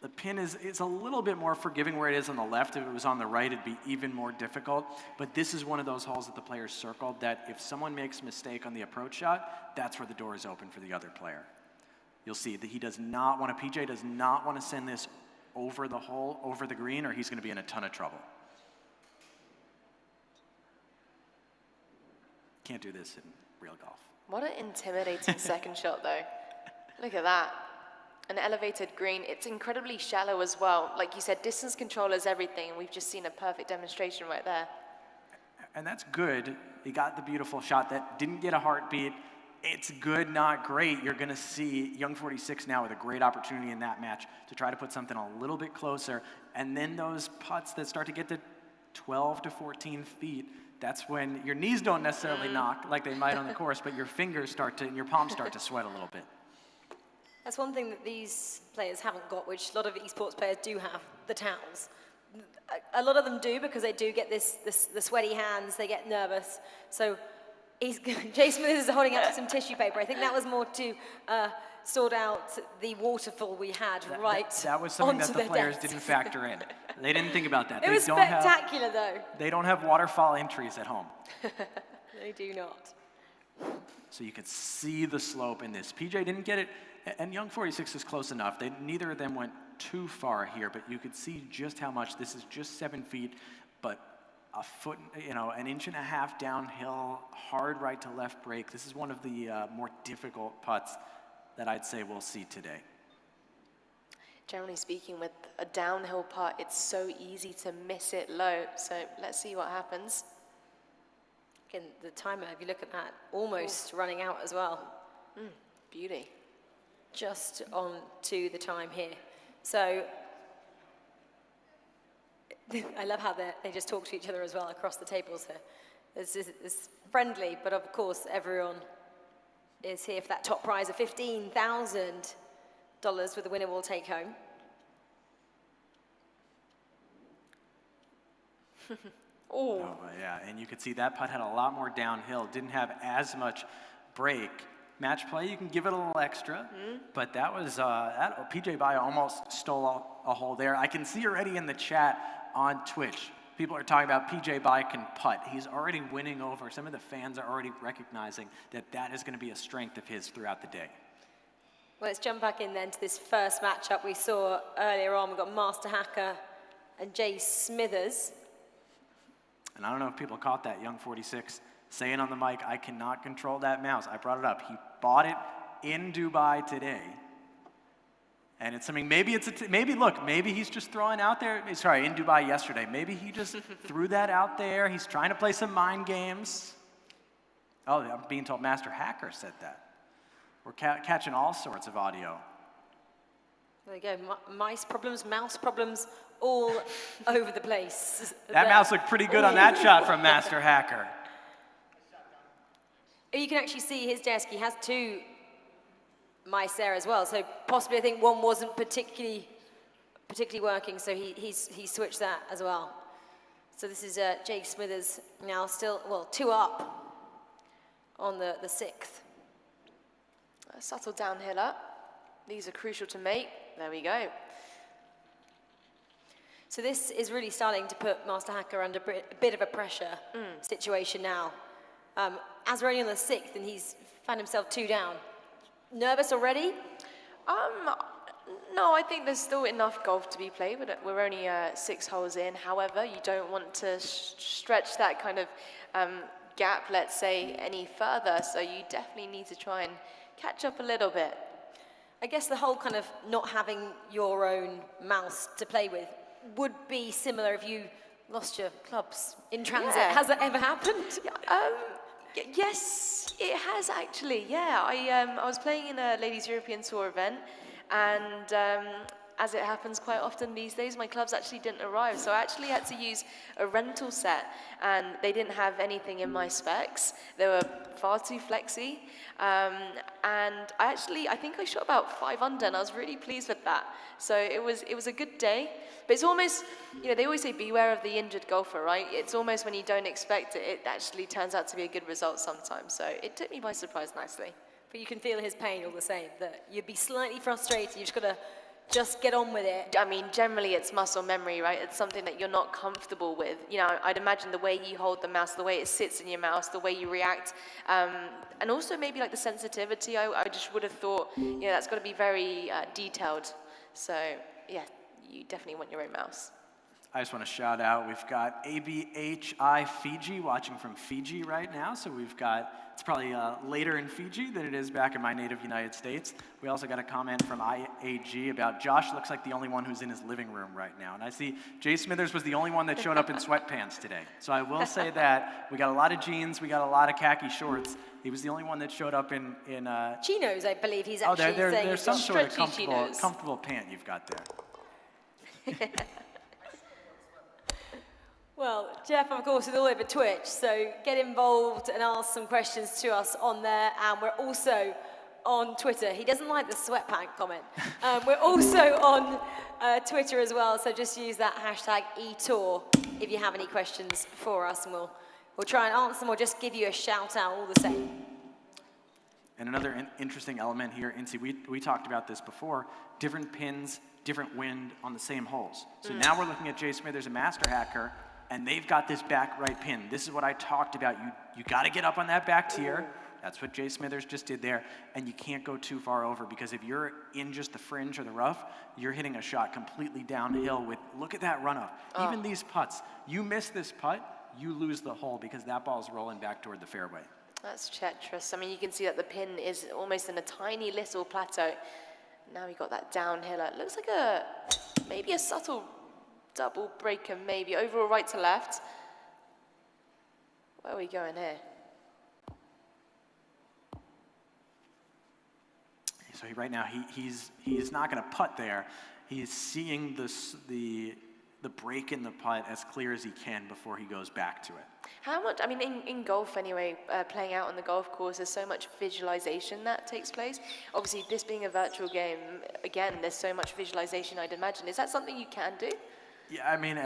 The pin is a little bit more forgiving where it is on the left. If it was on the right, it'd be even more difficult. But this is one of those holes that the players circled that if someone makes a mistake on the approach shot, that's where the door is open for the other player. You'll see that he does not want to, PJ does not want to send this over the hole, over the green, or he's going to be in a ton of trouble. Can't do this in real golf. What an intimidating second shot, though. Look at that. An elevated green. It's incredibly shallow as well. Like you said, distance control is everything, and we've just seen a perfect demonstration right there. And that's good. He got the beautiful shot that didn't get a heartbeat. It's good, not great. You're going to see Young 46 now with a great opportunity in that match to try to put something a little bit closer. And then those putts that start to get to 12 to 14 feet, that's when your knees don't necessarily knock like they might on the course, but your fingers start to, and your palms start to sweat a little bit. That's one thing that these players haven't got, which a lot of esports players do have, the towels. A lot of them do because they do get the sweaty hands, they get nervous. So Jay Smith is holding up some tissue paper. I think that was more to sort out the waterfall we had that was something that the players didn't factor in. They didn't think about that. It was spectacular, though. They don't have waterfall entries at home. They do not. So you can see the slope in this. PJ didn't get it, and Young 46 is close enough. Neither of them went too far here, but you could see just how much. This is just 7 feet, but a foot, an inch and a half downhill, hard right to left break. This is one of the more difficult putts that I'd say we'll see today. Generally speaking, with a downhill putt, it's so easy to miss it low. So let's see what happens. Again, the timer, if you look at that, almost running out as well. Beauty. Just on to the time here. So I love how they just talk to each other as well across the tables here. It's friendly, but of course everyone is here for that top prize of $15,000 with the winner will take home. Oh, yeah, and you could see that putt had a lot more downhill, didn't have as much break. Match play, you can give it a little extra, but that was, PJ Baya almost stole a hole there. I can see already in the chat on Twitch, people are talking about PJ Baya can putt. He's already winning over. Some of the fans are already recognizing that that is going to be a strength of his throughout the day. Well, let's jump back in then to this first matchup we saw earlier on. We've got Master Hacker and Jay Smithers. And I don't know if people caught that, Young 46 saying on the mic, I cannot control that mouse. I brought it up. He bought it in Dubai today. And it's something, maybe maybe he's just throwing out there, sorry, in Dubai yesterday. Maybe he just threw that out there. He's trying to play some mind games. Oh, I'm being told Master Hacker said that. We're catching all sorts of audio. There you go, mouse problems, all over the place. That mouse looked pretty good on that shot from Master Hacker. You can actually see his desk. He has two mice there as well. So possibly, I think one wasn't particularly working. So he switched that as well. So this is Jake Smithers now still, well, 2 up on the 6th. A subtle downhill up. These are crucial to make. There we go. So this is really starting to put Master Hacker under a bit of a pressure situation now. As we're only on the 6th and he's found himself 2 down. Nervous already? No, I think there's still enough golf to be played, but we're only 6 holes in. However, you don't want to stretch that kind of gap, let's say, any further. So you definitely need to try and catch up a little bit. I guess the whole kind of not having your own mouse to play with would be similar if you lost your clubs in transit. Yeah. Has that ever happened? Yes, it has actually. Yeah, I was playing in a Ladies European Tour event, and as it happens quite often these days, my clubs actually didn't arrive. So I actually had to use a rental set, and they didn't have anything in my specs. They were far too flexy, and I think I shot about 5 under, and I was really pleased with that. So it was a good day. But it's almost, they always say beware of the injured golfer, right? It's almost when you don't expect it, it actually turns out to be a good result sometimes. So it took me by surprise nicely. But you can feel his pain all the same, that you'd be slightly frustrated. You've just got to just get on with it? I mean, generally it's muscle memory, right? It's something that you're not comfortable with. You know, I'd imagine the way you hold the mouse, the way it sits in your mouse, the way you react, and also maybe like the sensitivity. I just would have thought, you know, that's got to be very detailed. So yeah, you definitely want your own mouse. I just want to shout out, we've got ABHI Fiji watching from Fiji right now. So we've got, it's probably later in Fiji than it is back in my native United States. We also got a comment from IAG about Josh looks like the only one who's in his living room right now. And I see Jay Smithers was the only one that showed up in sweatpants today. So I will say that we got a lot of jeans, we got a lot of khaki shorts. He was the only one that showed up in Chinos, I believe he's actually saying. There's some sort of stretchy comfortable pant you've got there. Well, Jeff, of course, is all over Twitch, so get involved and ask some questions to us on there. And we're also on Twitter. He doesn't like the sweatpant comment. We're also on Twitter as well, so just use that hashtag eTour if you have any questions for us, and we'll try and answer them or just give you a shout out all the same. And another interesting element here, Incy, we talked about this before, different pins, different wind on the same holes. So now we're looking at Jay Smithers, a master hacker, and they've got this back right pin. This is what I talked about. You got to get up on that back tier. That's what Jay Smithers just did there. And you can't go too far over, because if you're in just the fringe or the rough, you're hitting a shot completely downhill with, look at that runoff. Even these putts, you miss this putt, you lose the hole because that ball's rolling back toward the fairway. That's treacherous. I mean, you can see that the pin is almost in a tiny little plateau. Now we got that downhill. It looks like maybe a subtle double breaker, maybe overall right to left. Where are we going here? So right now he's not going to putt there. He's seeing the break in the putt as clear as he can before he goes back to it. How much, I mean, in golf anyway, playing out on the golf course, there's so much visualization that takes place. Obviously, this being a virtual game, again, there's so much visualization, I'd imagine. Is that something you can do? Yeah, I mean,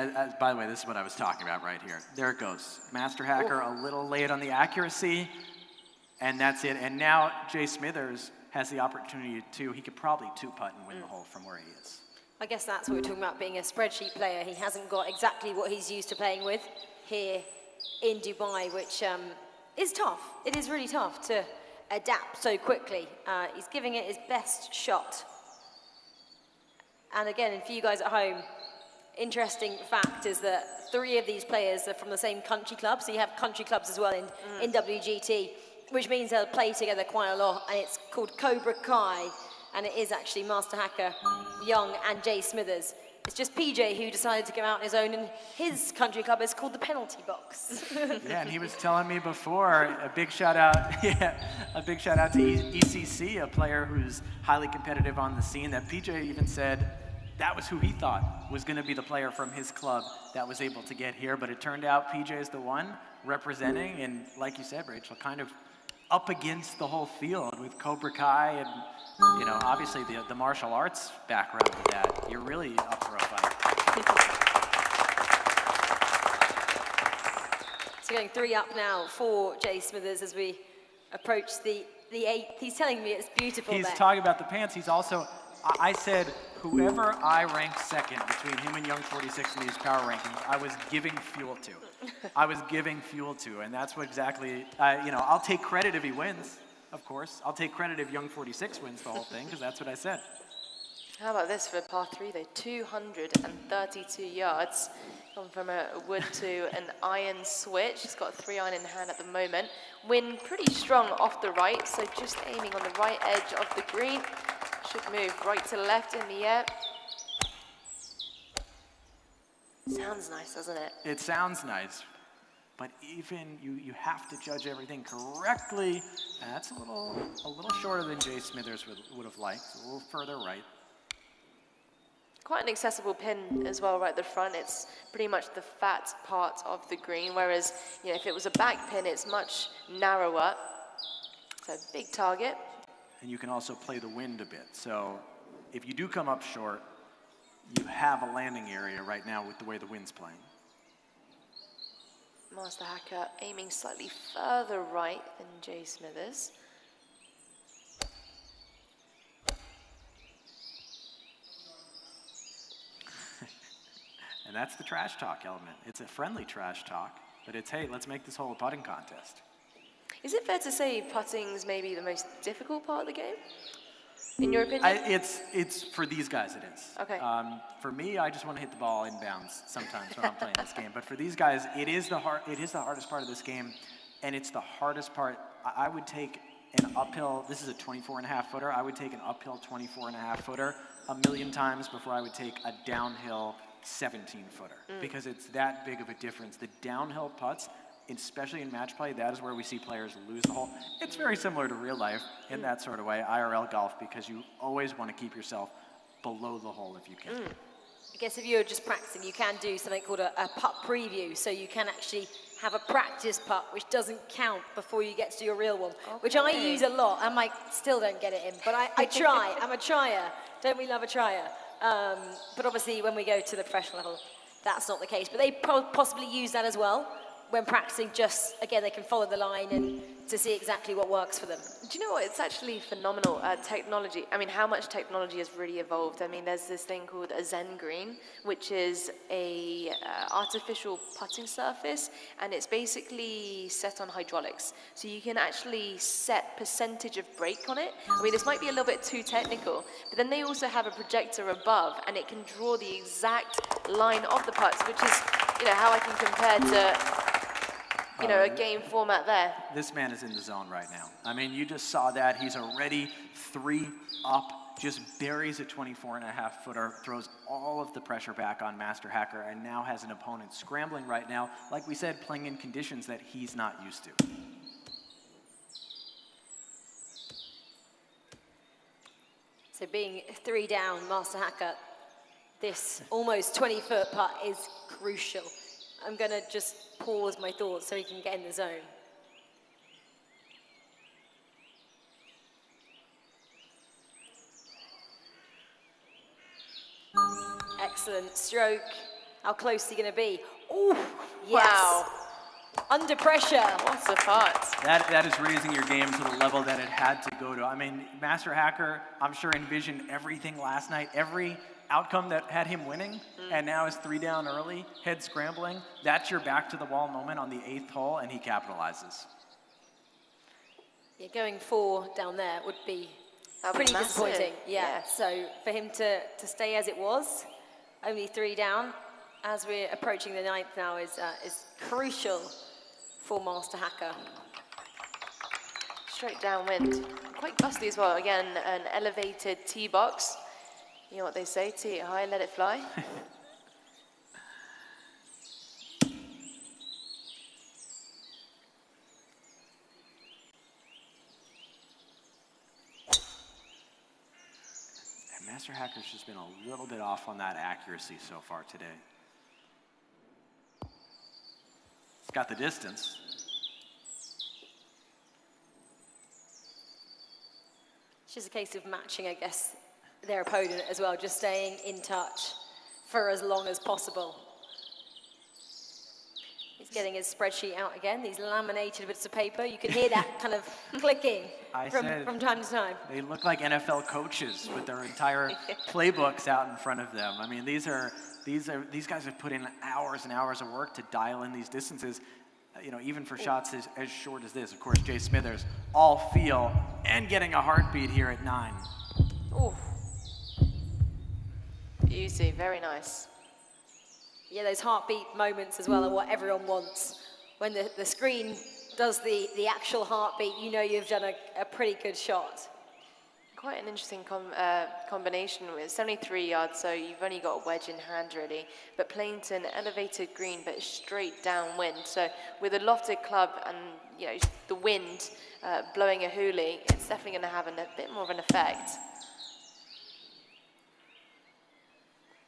by the way, this is what I was talking about right here. There it goes. Master Hacker a little late on the accuracy, and that's it. And now Jay Smithers has the opportunity he could probably two-putt and win the hole from where he is. I guess that's what we're talking about, being a spreadsheet player. He hasn't got exactly what he's used to playing with here in Dubai, which is tough. It is really tough to adapt so quickly. He's giving it his best shot. And again, for you guys at home, interesting fact is that 3 of these players are from the same country club, so you have country clubs as well in WGT, which means they'll play together quite a lot, and it's called Cobra Kai, and it is actually Master Hacker, Young, and Jay Smithers. It's just PJ who decided to go out on his own, and his country club is called the Penalty Box. Yeah, and he was telling me before, a big shout out to ECC, a player who's highly competitive on the scene, that PJ even said that was who he thought was going to be the player from his club that was able to get here, but it turned out PJ is the one representing, and like you said, Rachel, kind of up against the whole field with Cobra Kai and, you know, obviously the martial arts background with that. You're really up for a fight. So going 3 up now for Jay Smithers as we approach the 8th. He's telling me it's beautiful He's there. talking about the pants. He's also, I said, whoever I ranked second between him and Young 46 in these power rankings, I was giving fuel to. And that's what exactly, you know, I'll take credit if he wins, of course. I'll take credit if Young 46 wins the whole thing, because that's what I said. How about this for par 3 though? 232 yards. Gone from a wood to an iron switch. He's got a 3-iron in hand at the moment. Wind pretty strong off the right, so just aiming on the right edge of the green. Should move right to left in the air. Sounds nice, doesn't it? It sounds nice, but even you have to judge everything correctly. That's a little shorter than Jay Smithers would have liked. A little further right. Quite an accessible pin as well right at the front. It's pretty much the fat part of the green, whereas, you know, if it was a back pin, it's much narrower. So big target. And you can also play the wind a bit. So if you do come up short, you have a landing area right now with the way the wind's playing. Master Hacker aiming slightly further right than Jay Smithers. And that's the trash talk element. It's a friendly trash talk, but it's, hey, let's make this whole a putting contest. Is it fair to say putting's maybe the most difficult part of the game? In your opinion? It's for these guys it is. Okay. For me, I just want to hit the ball in bounds sometimes when I'm playing this game. But for these guys, it is the hardest part of this game, and it's the hardest part. I would take an uphill, this is a 24.5 footer, I would take an uphill 24.5 footer a million times before I would take a downhill 17 footer, because it's that big of a difference. The downhill putts, especially in match play, that is where we see players lose the hole. It's very similar to real life in that sort of way, IRL golf, because you always want to keep yourself below the hole if you can. I guess if you're just practicing, you can do something called a putt preview, so you can actually have a practice putt, which doesn't count before you get to your real one, which I use a lot. I might still don't get it in, but I try. I'm a trier. Don't we love a trier? But obviously, when we go to the professional level, that's not the case. But they possibly use that as well when practicing. Just again, they can follow the line and to see exactly what works for them. Do you know what? It's actually phenomenal. Technology. I mean, how much technology has really evolved. I mean, there's this thing called a Zen green, which is a artificial putting surface, and it's basically set on hydraulics. So you can actually set percentage of break on it. I mean, this might be a little bit too technical, but then they also have a projector above, and it can draw the exact line of the putts, which is, how I can compare to, a game format there. This man is in the zone right now. I mean, you just saw that. He's already 3 up, just buries a 24.5 footer, throws all of the pressure back on Master Hacker, and now has an opponent scrambling right now, like we said, playing in conditions that he's not used to. So being 3 down, Master Hacker, this almost 20-foot putt is crucial. I'm going to just pause my thoughts so he can get in the zone. Excellent stroke. How close is he going to be? Oh, yes. Wow. Under pressure. What's the putt? That is raising your game to the level that it had to go to. I mean, Master Hacker, I'm sure envisioned everything last night, every outcome that had him winning, and now is 3 down early, head scrambling. That's your back to the wall moment on the 8th hole, and he capitalizes. Yeah, going 4 down there would be That'd pretty be massive. disappointing. Yeah. Yeah. So for him to stay as it was, only 3 down, as we're approaching the 9th now, is crucial for Master Hacker. Straight downwind. Quite gusty as well. Again, an elevated tee box. You know what they say, tee it high, let it fly. And Master Hacker's just been a little bit off on that accuracy so far today. He's got the distance. It's just a case of matching, I guess, their opponent as well, just staying in touch for as long as possible. He's getting his spreadsheet out again, these laminated bits of paper. You can hear that kind of clicking from time to time. They look like NFL coaches with their entire playbooks out in front of them. I mean, these guys have put in hours and hours of work to dial in these distances, even for shots as short as this. Of course, Jay Smithers, all feel and getting a heartbeat here at 9. Ooh. Beauty, very nice. Yeah, those heartbeat moments as well are what everyone wants. When the screen does the actual heartbeat, you've done a pretty good shot. Quite an interesting combination with 73 yards, so you've only got a wedge in hand really, but playing to an elevated green but straight downwind. So with a lofted club and the wind blowing a hoolie, it's definitely going to have a bit more of an effect.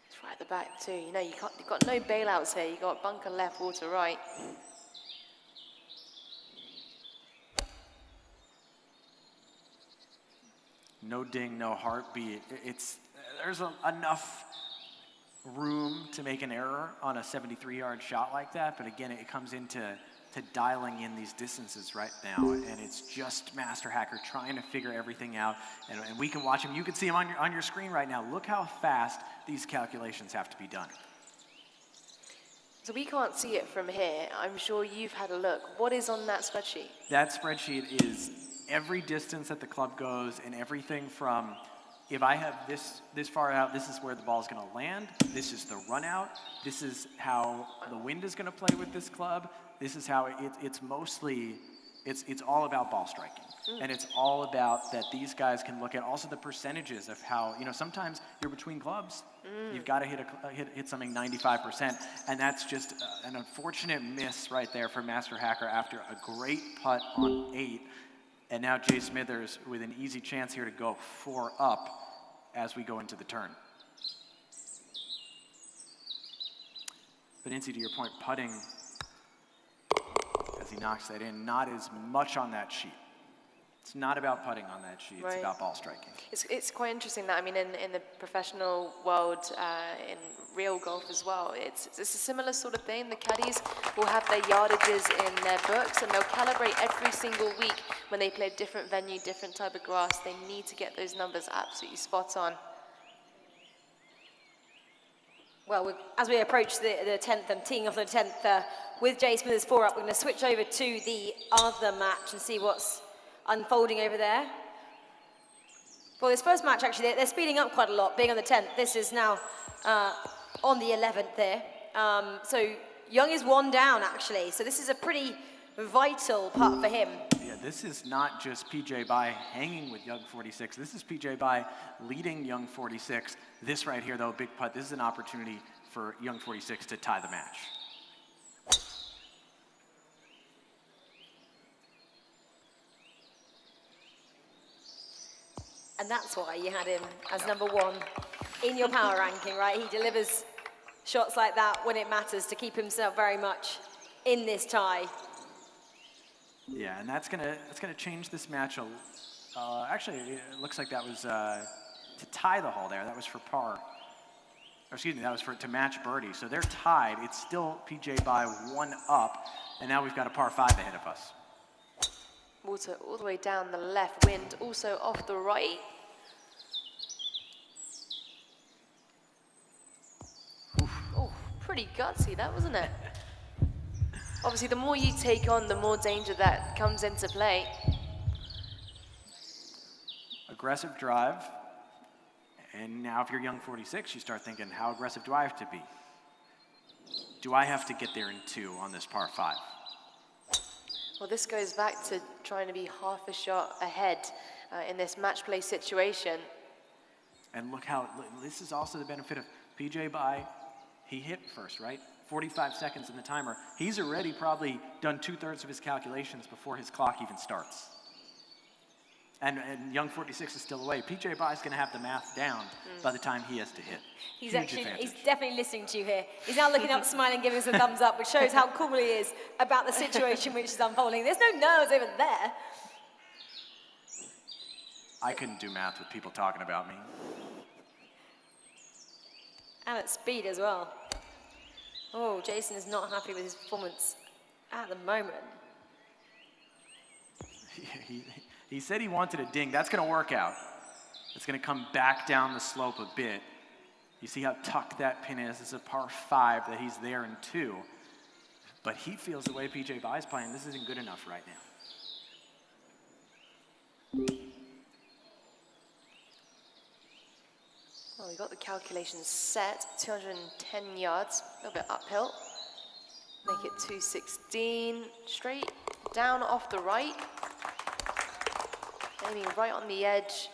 It's right at the back too. You've got no bailouts here. You've got bunker left, water right. No ding, no heartbeat. There's enough room to make an error on a 73-yard shot like that, but again, it comes into dialing in these distances right now, and it's just Master Hacker trying to figure everything out, and we can watch him. You can see him on your screen right now. Look how fast these calculations have to be done. So we can't see it from here. I'm sure you've had a look. What is on that spreadsheet? That spreadsheet is every distance that the club goes and everything from, if I have this far out, this is where the ball is going to land. This is the run out. This is how the wind is going to play with this club. This is how it's mostly, it's all about ball striking. And it's all about that these guys can look at also the percentages of how, sometimes you're between clubs. You've got to hit something 95%. And that's just an unfortunate miss right there for Master Hacker after a great putt on 8. And now Jay Smithers with an easy chance here to go 4 up as we go into the turn. But Incy, to your point, putting, as he knocks that in, not as much on that sheet. It's not about putting on that sheet, it's about ball striking. It's quite interesting that, in the professional world, in real golf as well, it's a similar sort of thing. The caddies will have their yardages in their books, and they'll calibrate every single week when they play a different venue, different type of grass. They need to get those numbers absolutely spot on. Well, as we approach the 10th, I'm teeing off the 10th with Jay Smithers 4 up. We're going to switch over to the other match and see what's unfolding over there. Well, this first match, actually, they're speeding up quite a lot, being on the 10th. This is now on the 11th there. So Young is 1 down, actually. So this is a pretty vital putt for him. Yeah, this is not just PJ Bai hanging with Young 46. This is PJ Bai leading Young 46. This right here, though, big putt. This is an opportunity for Young 46 to tie the match. And that's why you had him as number 1 in your power ranking, right? He delivers shots like that when it matters to keep himself very much in this tie. Yeah, and that's gonna change this match. Actually, it looks like that was to tie the hole there. That was for par. Or excuse me, that was to match birdie. So they're tied. It's still PJ Bai 1 up, and now we've got a par 5 ahead of us. Water all the way down the left, wind also off the right. Oh, pretty gutsy that, wasn't it? Obviously, the more you take on, the more danger that comes into play. Aggressive drive. And now if you're Young 46, you start thinking, how aggressive do I have to be? Do I have to get there in 2 on this par 5? Well, this goes back to trying to be half a shot ahead in this match play situation. And look how, this is also the benefit of PJ Bai. He hit first, right? 45 seconds in the timer. He's already probably done 2/3 of his calculations before his clock even starts. And Young 46 is still away. PJ Bai is going to have the math down by the time he has to hit. He's definitely listening to you here. He's now looking up, smiling, giving us a thumbs up, which shows how cool he is about the situation which is unfolding. There's no nerves over there. I couldn't do math with people talking about me. And at speed as well. Oh, Jason is not happy with his performance at the moment. He said he wanted a ding. That's going to work out. It's going to come back down the slope a bit. You see how tucked that pin is. It's a par 5 that he's there in 2. But he feels the way PJ Bai is playing, this isn't good enough right now. Well, we got the calculations set, 210 yards, a little bit uphill. Make it 216, straight down off the right. Aiming right on the edge.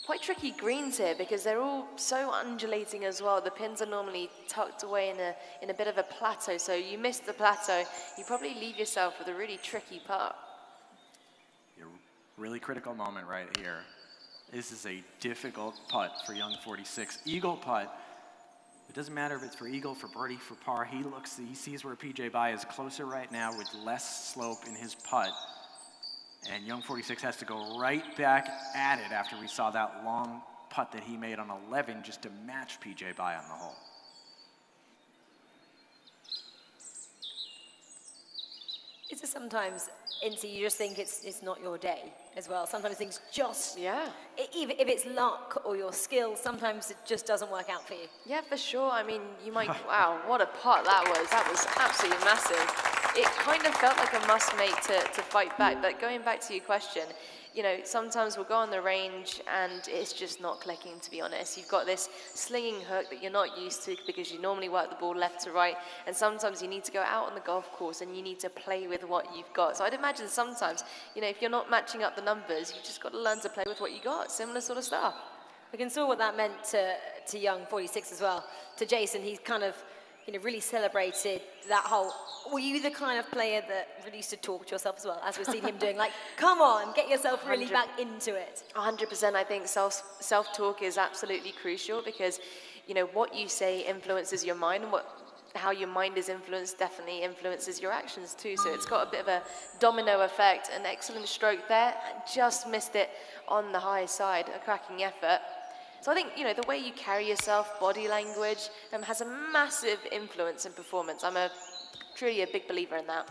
Quite tricky greens here because they're all so undulating as well. The pins are normally tucked away in a bit of a plateau, so you miss the plateau, you probably leave yourself with a really tricky putt. Really critical moment right here. This is a difficult putt for Young 46. Eagle putt. It doesn't matter if it's for eagle, for birdie, for par. He sees where PJ Bai is closer right now with less slope in his putt. And Young 46 has to go right back at it after we saw that long putt that he made on 11 just to match PJ Bai on the hole. Is it sometimes, Incy, you just think it's not your day? as well. Sometimes things just, Yeah. Even if it's luck or your skill, sometimes it just doesn't work out for you. Yeah, for sure. I mean, you might, wow, what a putt that was. That was absolutely massive. It kind of felt like a must-make to fight back. But going back to your question, you know, sometimes we'll go on the range and it's just not clicking, to be honest. You've got this slinging hook that you're not used to because you normally work the ball left to right. And sometimes you need to go out on the golf course and you need to play with what you've got. So I'd imagine sometimes, you know, if you're not matching up the numbers, you've just got to learn to play with what you got. Similar sort of stuff. We can saw what that meant to young 46 as well. To Jason, he's kind of, you know, really celebrated that whole. Were you the kind of player that really used to talk to yourself as well, as we've seen him doing? Like, come on, get yourself really 100 back into it. 100%. I think self-talk is absolutely crucial because, you know, what you say influences your mind, and how your mind is influenced definitely influences your actions too. So it's got a bit of a domino effect. An excellent stroke there, just missed it on the high side. A cracking effort. So I think, you know, the way you carry yourself, body language, has a massive influence in performance. I'm truly a big believer in that.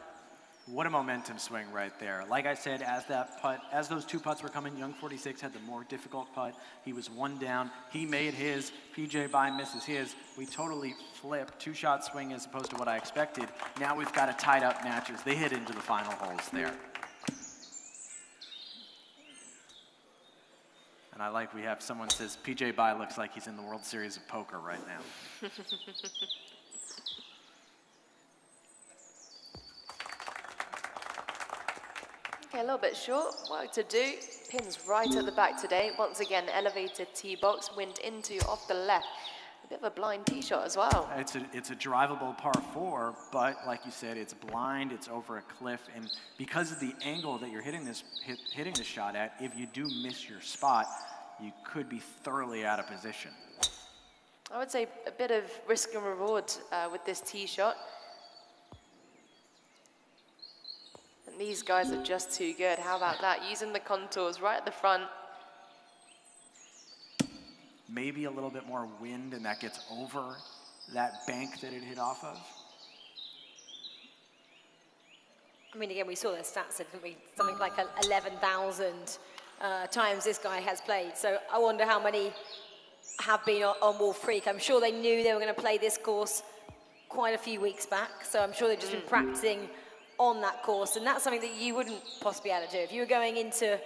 What a momentum swing right there. Like I said, as those two putts were coming, young 46 had the more difficult putt. He was one down. He made his. PJ Bye misses his. We totally flipped. Two-shot swing as opposed to what I expected. Now we've got a tied-up match as they hit into the final holes there. And I like we have someone says, PJ Bye looks like he's in the World Series of Poker right now. Okay, a little bit short, work to do. Pins right at the back today. Once again, elevated tee box, wind into off the left. A bit of a blind tee shot as well. It's a drivable par 4, but like you said, it's blind, it's over a cliff, and because of the angle that you're hitting this shot at, if you do miss your spot, you could be thoroughly out of position. I would say a bit of risk and reward with this tee shot. And these guys are just too good. How about that? Using the contours right at the front. Maybe a little bit more wind and that gets over that bank that it hit off of. I mean, again, we saw the stats, didn't we? Something like 11,000 times this guy has played. So I wonder how many have been on Wolf Creek. I'm sure they knew they were going to play this course quite a few weeks back. So I'm sure they've just been practicing on that course. And that's something that you wouldn't possibly be able to do. If you were going into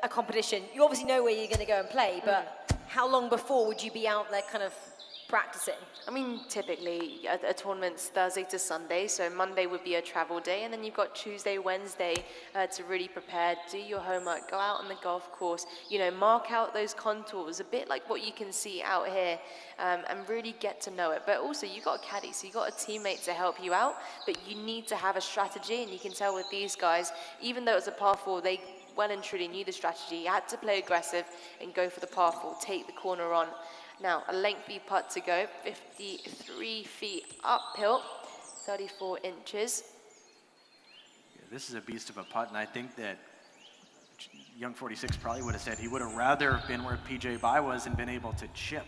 a competition, you obviously know where you're going to go and play, but how long before would you be out there kind of practicing? I mean, typically a tournament's Thursday to Sunday, so Monday would be a travel day, and then you've got Tuesday, Wednesday to really prepare, do your homework, go out on the golf course, you know, mark out those contours, a bit like what you can see out here, and really get to know it. But also, you've got a caddy, so you've got a teammate to help you out, but you need to have a strategy, and you can tell with these guys, even though it was a par 4, they well and truly knew the strategy. You had to play aggressive and go for the par 4, take the corner on. Now, a lengthy putt to go, 53 feet uphill, 34 inches. Yeah, this is a beast of a putt, and I think that young 46 probably would have said he would have rather been where PJ Bye was and been able to chip,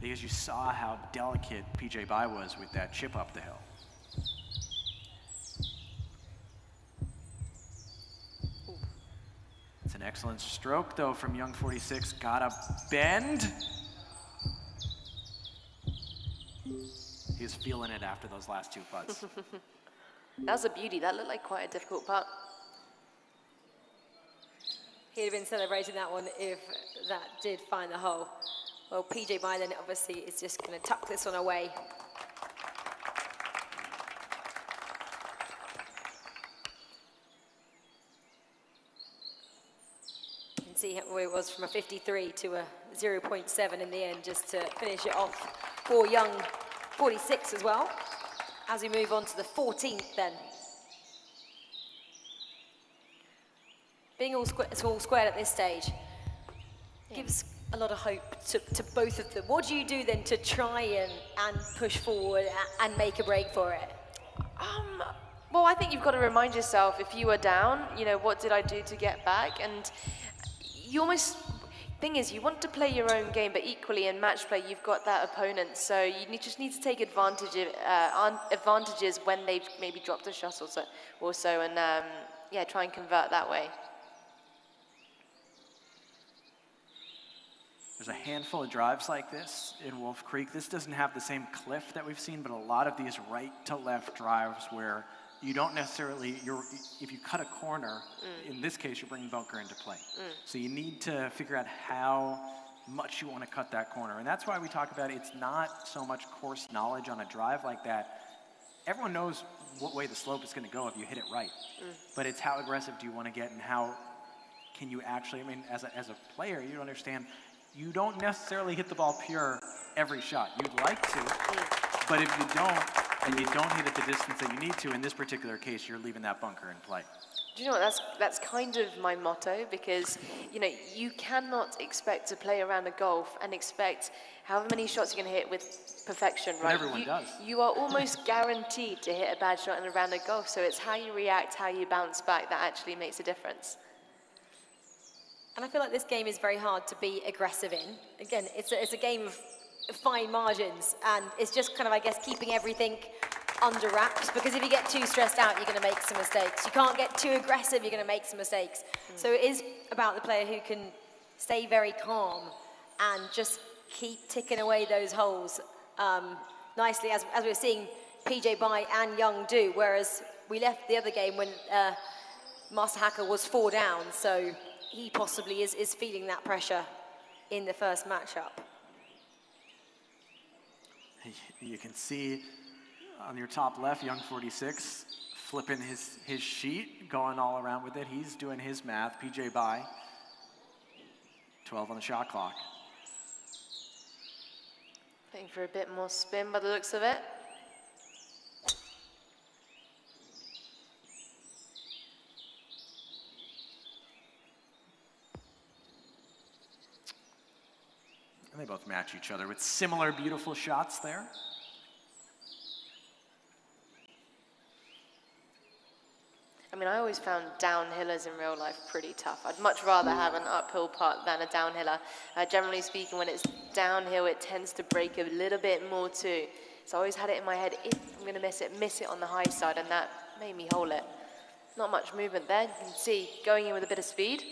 because you saw how delicate PJ Bye was with that chip up the hill. It's an excellent stroke, though, from young 46. Got a bend. He's feeling it after those last two putts. That was a beauty. That looked like quite a difficult putt. He'd have been celebrating that one if that did find the hole. Well, PJ Bye then obviously is just going to tuck this one away. You can see where it was from a 53 to a 0.7 in the end, just to finish it off for young 46 as well, as we move on to the 14th then. Being all squared at this stage gives a lot of hope to both of them. What do you do then to try and push forward and make a break for it? Well, I think you've got to remind yourself, if you were down, you know, what did I do to get back? And you almost... Thing is, you want to play your own game, but equally in match play, you've got that opponent. So you just need to take advantages when they've maybe dropped a shot or so, and yeah, try and convert that way. There's a handful of drives like this in Wolf Creek. This doesn't have the same cliff that we've seen, but a lot of these right to left drives where you don't necessarily, if you cut a corner, in this case, you're bringing bunker into play. So you need to figure out how much you want to cut that corner. And that's why we talk about it's not so much course knowledge on a drive like that. Everyone knows what way the slope is going to go if you hit it right. But it's how aggressive do you want to get and how can you actually, I mean, as a player, you understand, you don't necessarily hit the ball pure every shot. You'd like to, but if you don't, and you don't hit it the distance that you need to, in this particular case, you're leaving that bunker in play. Do you know what, that's kind of my motto, because, you know, you cannot expect to play around a golf and expect however many shots you're going to hit with perfection, right? But everyone does. You are almost guaranteed to hit a bad shot in a round of golf, so it's how you react, how you bounce back that actually makes a difference. And I feel like this game is very hard to be aggressive in. Again, it's a game of fine margins, and it's just kind of, I guess, keeping everything under wraps, because if you get too stressed out, you're going to make some mistakes. You can't get too aggressive, you're going to make some mistakes. So it is about the player who can stay very calm and just keep ticking away those holes nicely, as we're seeing PJ Bai and Young do, whereas we left the other game when Master Hacker was 4 down, so he possibly is feeling that pressure in the first matchup. You can see on your top left, Young 46 flipping his sheet, going all around with it. He's doing his math. PJ Bai, 12 on the shot clock. Looking for a bit more spin by the looks of it. And they both match each other with similar beautiful shots there. I mean, I always found downhillers in real life pretty tough. I'd much rather have an uphill putt than a downhiller. Generally speaking, when it's downhill, it tends to break a little bit more too. So I always had it in my head, if I'm going to miss it on the high side, and that made me hole it. Not much movement there. You can see going in with a bit of speed.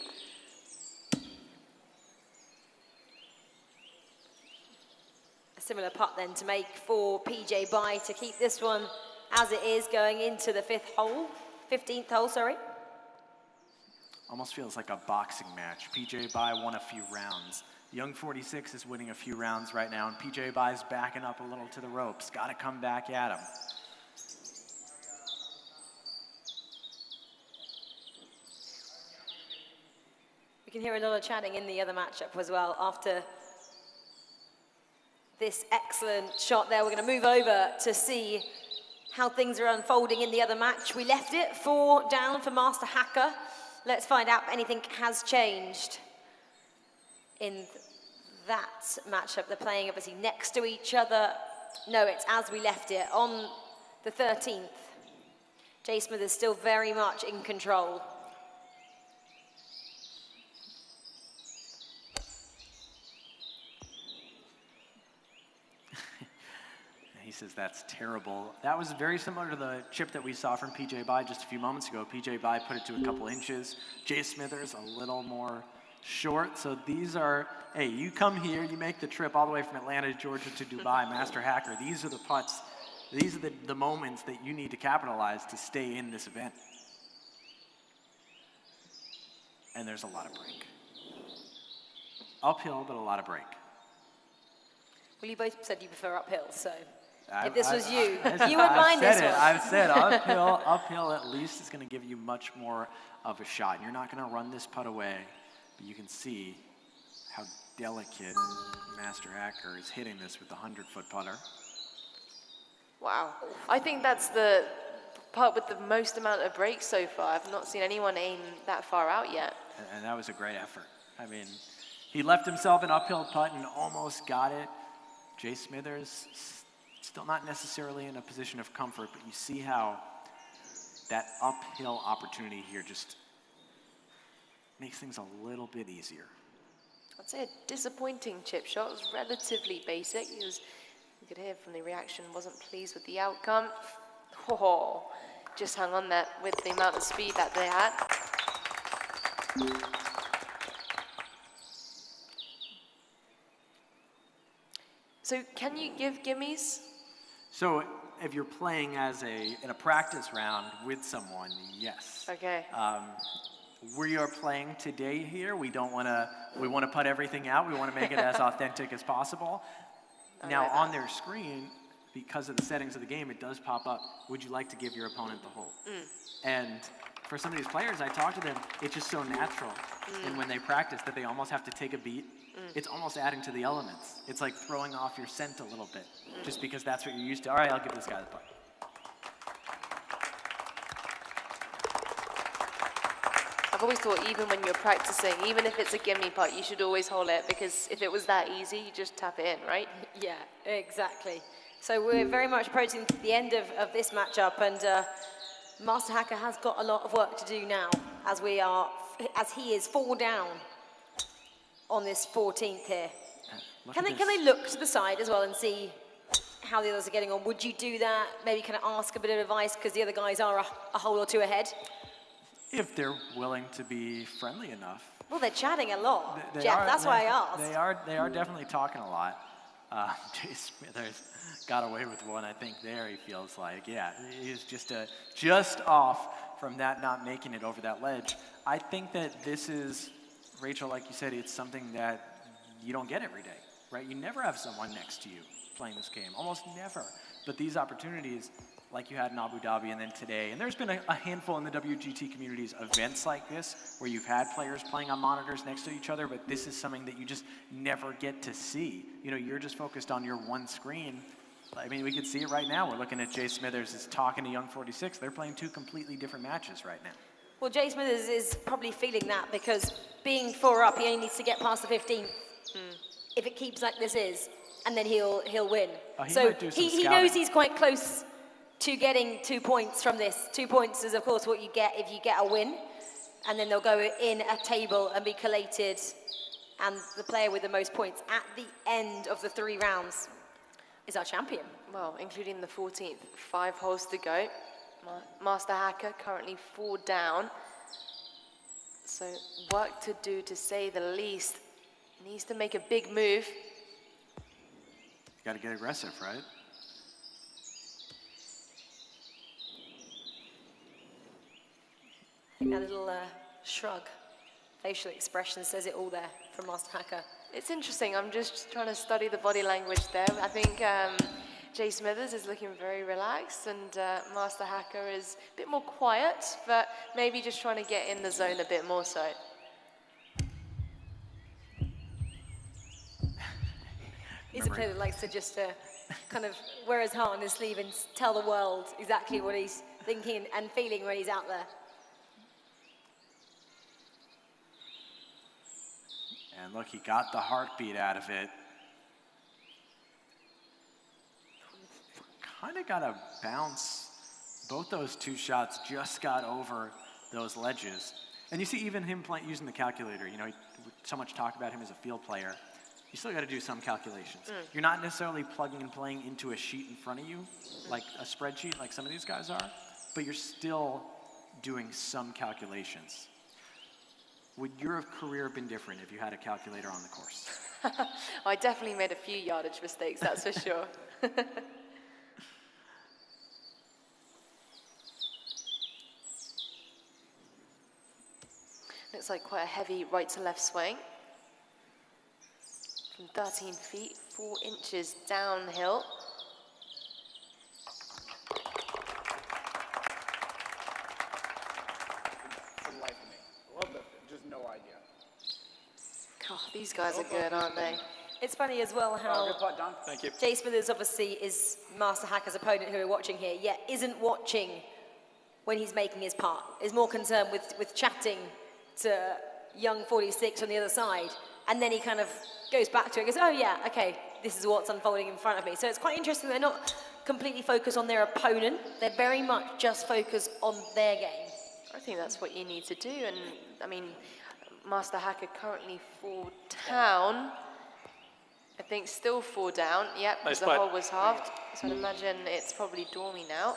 A similar putt then to make for PJ Bai to keep this one as it is going into the 15th hole, sorry. Almost feels like a boxing match. PJ Bai won a few rounds. Young 46 is winning a few rounds right now, and PJ Bai's backing up a little to the ropes. Got to come back at him. We can hear a lot of chatting in the other matchup as well after this excellent shot there. We're going to move over to see how things are unfolding in the other match. We left it 4 down for Master Hacker. Let's find out if anything has changed in that matchup. They're playing obviously next to each other. No, it's as we left it on the 13th. Jay Smith is still very much in control. He says that's terrible. That was very similar to the chip that we saw from PJ Bai just a few moments ago. PJ Bai put it to a couple inches. Jay Smithers a little more short. So these are, hey, you come here, you make the trip all the way from Atlanta, Georgia to Dubai, Master Hacker. These are the putts, these are the moments that you need to capitalize to stay in this event. And there's a lot of break. Uphill, but a lot of break. Well, you both said you prefer uphill, so if this was you, you would I've mind this said it. one. I've said uphill at least is going to give you much more of a shot. You're not going to run this putt away, but you can see how delicate Master Hacker is hitting this with the 100-foot putter. Wow. I think that's the putt with the most amount of breaks so far. I've not seen anyone aim that far out yet. And that was a great effort. I mean, he left himself an uphill putt and almost got it. Jay Smithers, still not necessarily in a position of comfort, but you see how that uphill opportunity here just makes things a little bit easier. I'd say a disappointing chip shot. It was relatively basic. You could hear from the reaction, wasn't pleased with the outcome. Oh, just hung on that with the amount of speed that they had. So can you give gimmies? So if you're playing in a practice round with someone, yes. Okay. We are playing today here. We want to put everything out. We want to make it as authentic as possible. Now like on their screen, because of the settings of the game, it does pop up, would you like to give your opponent the hole? And for some of these players, I talk to them, it's just so natural. And when they practice that they almost have to take a beat, it's almost adding to the elements. It's like throwing off your scent a little bit, just because that's what you're used to. All right, I'll give this guy the putt. I've always thought even when you're practicing, even if it's a gimme putt, you should always hold it, because if it was that easy, you just tap it in, right? Yeah, exactly. So we're very much approaching the end of this matchup, and Master Hacker has got a lot of work to do now, as he is 4 down on this 14th here. Can they look to the side as well and see how the others are getting on? Would you do that? Maybe kind of ask a bit of advice because the other guys are a hole or two ahead? If they're willing to be friendly enough. Well, they're chatting a lot, Jeff. That's why I asked. They are definitely talking a lot. Jay Smithers got away with one, I think, there, he feels like. Yeah, he's just off from that not making it over that ledge. I think that this is, Rachel, like you said, it's something that you don't get every day, right? You never have someone next to you playing this game, almost never. But these opportunities, like you had in Abu Dhabi and then today, and there's been a handful in the WGT communities, events like this, where you've had players playing on monitors next to each other, but this is something that you just never get to see. You know, you're just focused on your one screen. I mean, we can see it right now. We're looking at Jay Smithers is talking to Young 46. They're playing 2 completely different matches right now. Well, Jay Smithers is probably feeling that because being 4 up, he only needs to get past the 15th. If it keeps like this is, and then he'll win. So he knows he's quite close to getting 2 points from this. 2 points is, of course, what you get if you get a win. And then they'll go in a table and be collated. And the player with the most points at the end of the 3 rounds is our champion. Well, including the 14th, 5 holes to go. Master Hacker currently 4 down. So work to do, to say the least. Needs to make a big move. You got to get aggressive, right? I think that little shrug, facial expression says it all there from Master Hacker. It's interesting. I'm just trying to study the body language there. I think Jay Smithers is looking very relaxed, and Master Hacker is a bit more quiet, but maybe just trying to get in the zone a bit more so. He's a player that likes to just kind of wear his heart on his sleeve and tell the world exactly what he's thinking and feeling when he's out there. And look, he got the heartbeat out of it. Kind of got to bounce. Both those 2 shots just got over those ledges. And you see even him using the calculator. You know, so much talk about him as a field player. You still got to do some calculations. You're not necessarily plugging and playing into a sheet in front of you, like a spreadsheet like some of these guys are, but you're still doing some calculations. Would your career have been different if you had a calculator on the course? I definitely made a few yardage mistakes, that's for sure. Looks like quite a heavy right to left swing. From 13 feet, 4 inches downhill. For the life of me. Love it. Just no idea. God, these guys are good, aren't they? It's funny as well how Good putt, Don. Thank you. Jay Smithers obviously is Master Hacker's opponent who we're watching here, yet isn't watching when he's making his putt. Is more concerned with chatting to Young 46 on the other side. And then he kind of goes back to it and goes, oh yeah, okay, this is what's unfolding in front of me. So it's quite interesting. They're not completely focused on their opponent. They're very much just focused on their game. I think that's what you need to do. And I mean, Master Hacker currently 4 down. I think still 4 down. Yep, Nice the putt. hole was halved. So I'd imagine it's probably dormy now.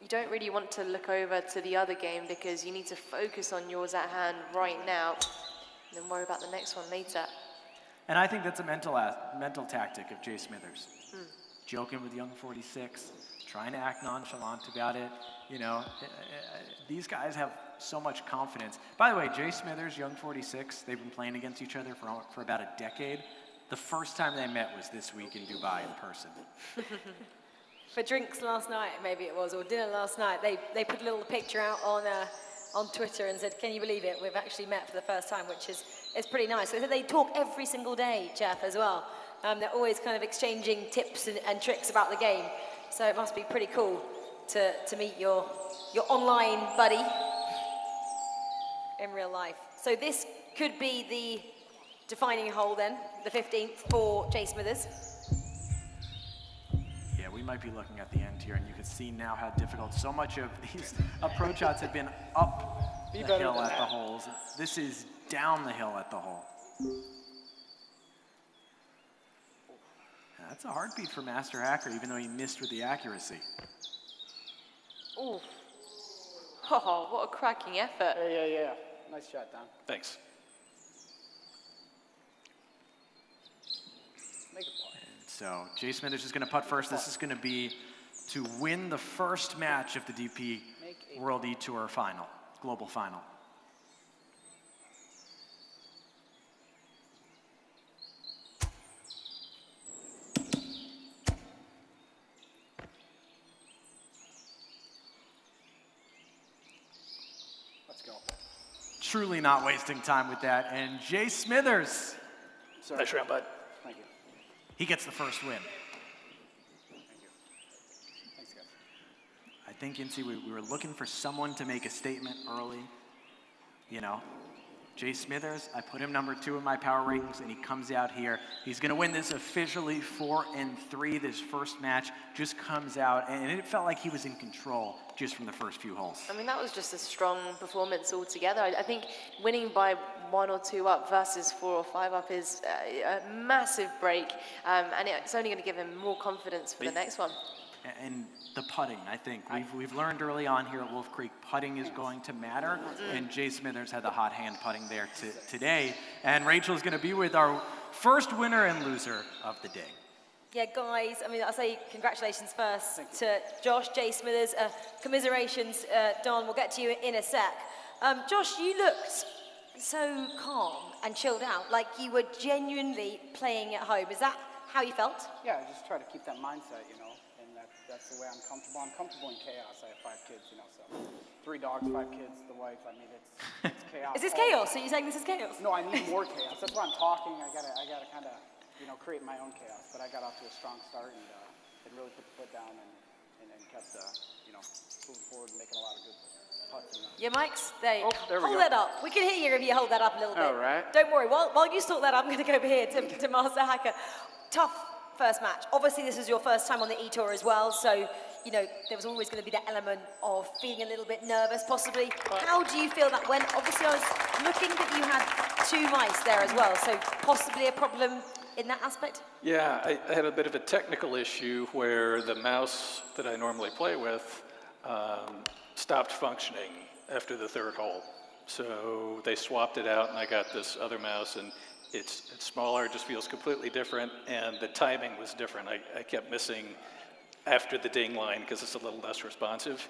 You don't really want to look over to the other game because you need to focus on yours at hand right now and then worry about the next one later. And I think that's a mental tactic of Jay Smithers. Joking with young 46, trying to act nonchalant about it. You know, these guys have so much confidence. By the way, Jay Smithers, young 46, they've been playing against each other for about a decade. The first time they met was this week in Dubai in person. For drinks last night, maybe it was, or dinner last night, they put a little picture out on Twitter and said, can you believe it? We've actually met for the first time, which is pretty nice. They said they talk every single day, Jeff, as well. They're always kind of exchanging tips and tricks about the game. So it must be pretty cool to meet your online buddy in real life. So this could be the defining hole then, the 15th for Jay Smithers. Yeah, we might be looking at the end here, and you can see now how difficult so much of these approach shots have been up the hill at the holes. This is down the hill at the hole. That's a heartbeat for Master Hacker, even though he missed with the accuracy. Ooh. Oh, what a cracking effort. Yeah. Nice shot, Don. Thanks. Make a putt. So Jay Smithers is going to putt first. This is going to be to win the first match of the DP World eTour final, global final. Let's go. Truly not wasting time with that. And Jay Smithers, Sorry. Nice round, bud. Thank you. he gets the first win. Thank you. Thanks, guys. I think, Incy, we were looking for someone to make a statement early. You know, Jay Smithers, I put him number 2 in my power rankings, and he comes out here. He's going to win this officially 4-3. This first match just comes out, and it felt like he was in control just from the first few holes. I mean, that was just a strong performance altogether. I think winning by 1 or 2 up versus 4 or 5 up is a massive break, and it's only going to give him more confidence for the next one. And the putting, I think. We've learned early on here at Wolf Creek, putting is going to matter, and Jay Smithers had the hot hand putting there today. And Rachel's going to be with our first winner and loser of the day. Yeah, guys, I mean, I'll say congratulations first to Josh, Jay Smithers. Commiserations, Don, we'll get to you in a sec. Josh, you looked so calm and chilled out, like you were genuinely playing at home. Is that how you felt? Yeah, I just try to keep that mindset, you know, and that's the way I'm comfortable. I'm comfortable in chaos. I have 5 kids, you know, so 3 dogs, 5 kids, the wife. I mean, it's chaos. Is this chaos? Are you saying this is chaos? No, I need more chaos. That's why I'm talking. I gotta kind of, you know, create my own chaos. But I got off to a strong start and really put the foot down and kept, you know, moving forward and making a lot of good putts. Your mics, there we hold go. that up. We can hear you if you hold that up a little bit. All right. Don't worry, while you sort that out, I'm going to go over here to Master Hacker. Tough first match. Obviously, this is your first time on the eTour as well, so, you know, there was always going to be that element of feeling a little bit nervous, possibly. How do you feel that went? Obviously, I was looking that you had 2 mice there as well, so possibly a problem in that aspect? Yeah, I had a bit of a technical issue where the mouse that I normally play with stopped functioning after the 3rd hole. So they swapped it out, and I got this other mouse, and it's smaller, it just feels completely different, and the timing was different. I kept missing after the ding line because it's a little less responsive.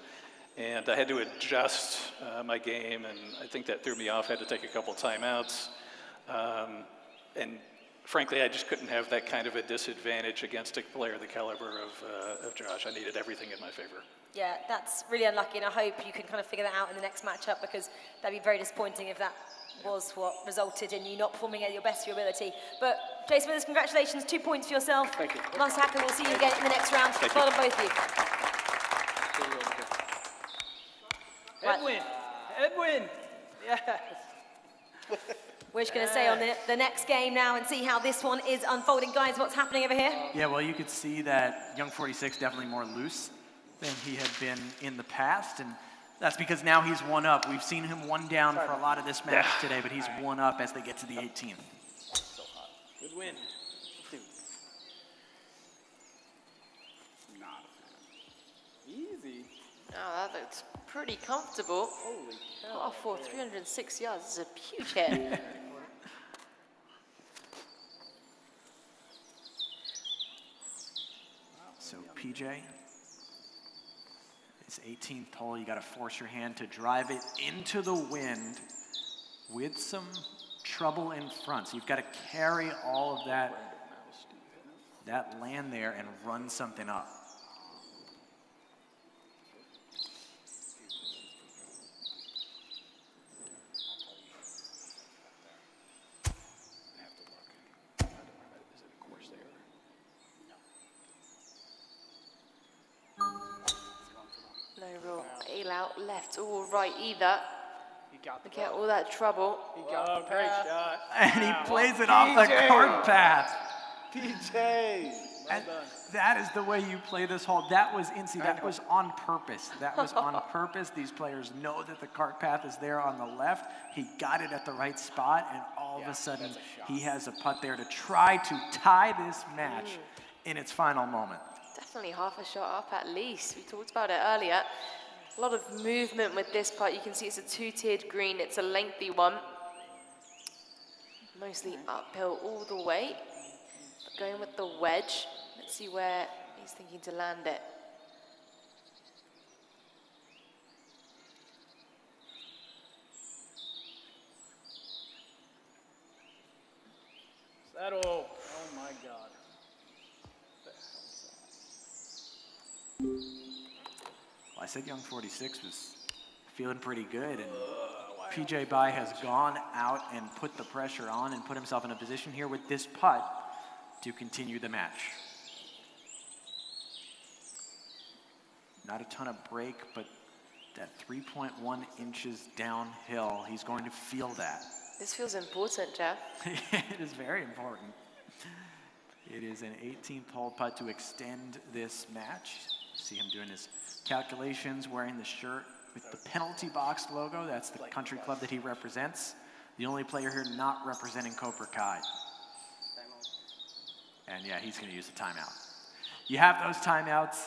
And I had to adjust my game, and I think that threw me off. I had to take a couple timeouts. And frankly, I just couldn't have that kind of a disadvantage against a player the caliber of Josh. I needed everything in my favor. Yeah, that's really unlucky, and I hope you can kind of figure that out in the next matchup, because that'd be very disappointing if that was what resulted in you not performing at your best of your ability. But Jay Smithers, congratulations, 2 points for yourself. Thank you. Master Hacker, we'll see you again in the next round. Well done, both of you. Edwin! Edwin! Yes! We're just going to stay on the next game now and see how this one is unfolding. Guys, what's happening over here? Yeah, well, you could see that young 46 definitely more loose than he had been in the past, and that's because now he's 1 up. We've seen him 1 down for a lot of this match today, but he's 1 up as they get to the 18th. So hot. Good win. Dude. Not a fan. Easy. Oh, that looks pretty comfortable. Holy cow. Oh, for 306 yards, this is a huge hit. PJ. It's 18th hole, you gotta force your hand to drive it into the wind with some trouble in front. So you've gotta carry all of that land there and run something up. No real bail out left or right either. He got the Look at all that trouble. He got the Great pass. shot. And he plays it off the cart path. PJ. And that is the way you play this hole. That was that was on purpose. That was on purpose. These players know that the cart path is there on the left. He got it at the right spot, and all of a sudden he has a putt there to try to tie this match in its final moment. Definitely half a shot up at least. We talked about it earlier. A lot of movement with this putt. You can see it's a two-tiered green. It's a lengthy one. Mostly uphill all the way. But going with the wedge. Let's see where he's thinking to land it. Settle. Oh my God. Well, I said young 46 was feeling pretty good, and PJ Bai has gone out and put the pressure on and put himself in a position here with this putt to continue the match. Not a ton of break, but that 3.1 inches downhill, he's going to feel that. This feels important, Jeff. It is very important. It is an 18th hole putt to extend this match. See him doing his calculations, wearing the shirt with the penalty box logo. That's the country club that he represents. The only player here not representing Cobra Kai. And yeah, he's gonna use the timeout. You have those timeouts,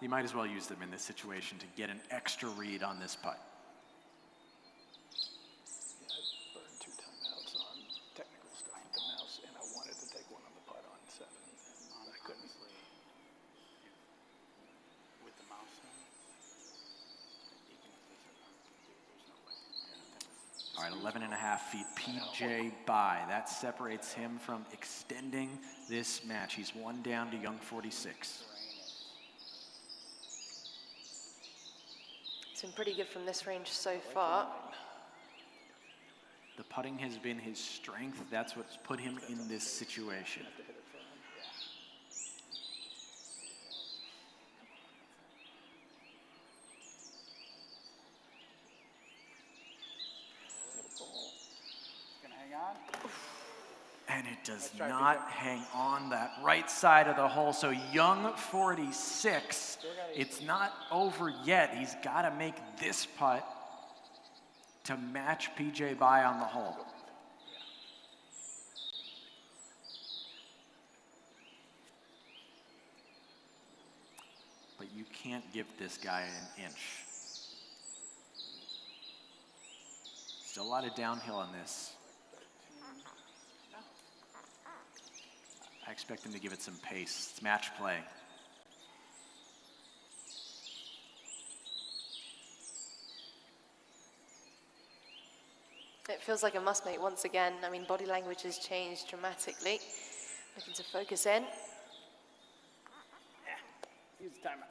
you might as well use them in this situation to get an extra read on this putt. I burned 2 timeouts on technical stuff with the mouse, and I wanted to take one on the putt on 7. I couldn't. With the mouse thing, even if there's no way. All right, 11 and a half feet, PJ Bai. That separates him from extending this match. He's one down to young 46. It's been pretty good from this range so far. The putting has been his strength. That's what's put him in this situation. Gonna hang on. And it does not hang on that right side of the hole. So young 46, it's not over yet. He's got to make this putt to match PJ Bai on the hole. But you can't give this guy an inch. Still a lot of downhill on this. I expect him to give it some pace. It's match play. It feels like a must-make once again. I mean, body language has changed dramatically. Looking to focus in. Use the timeout.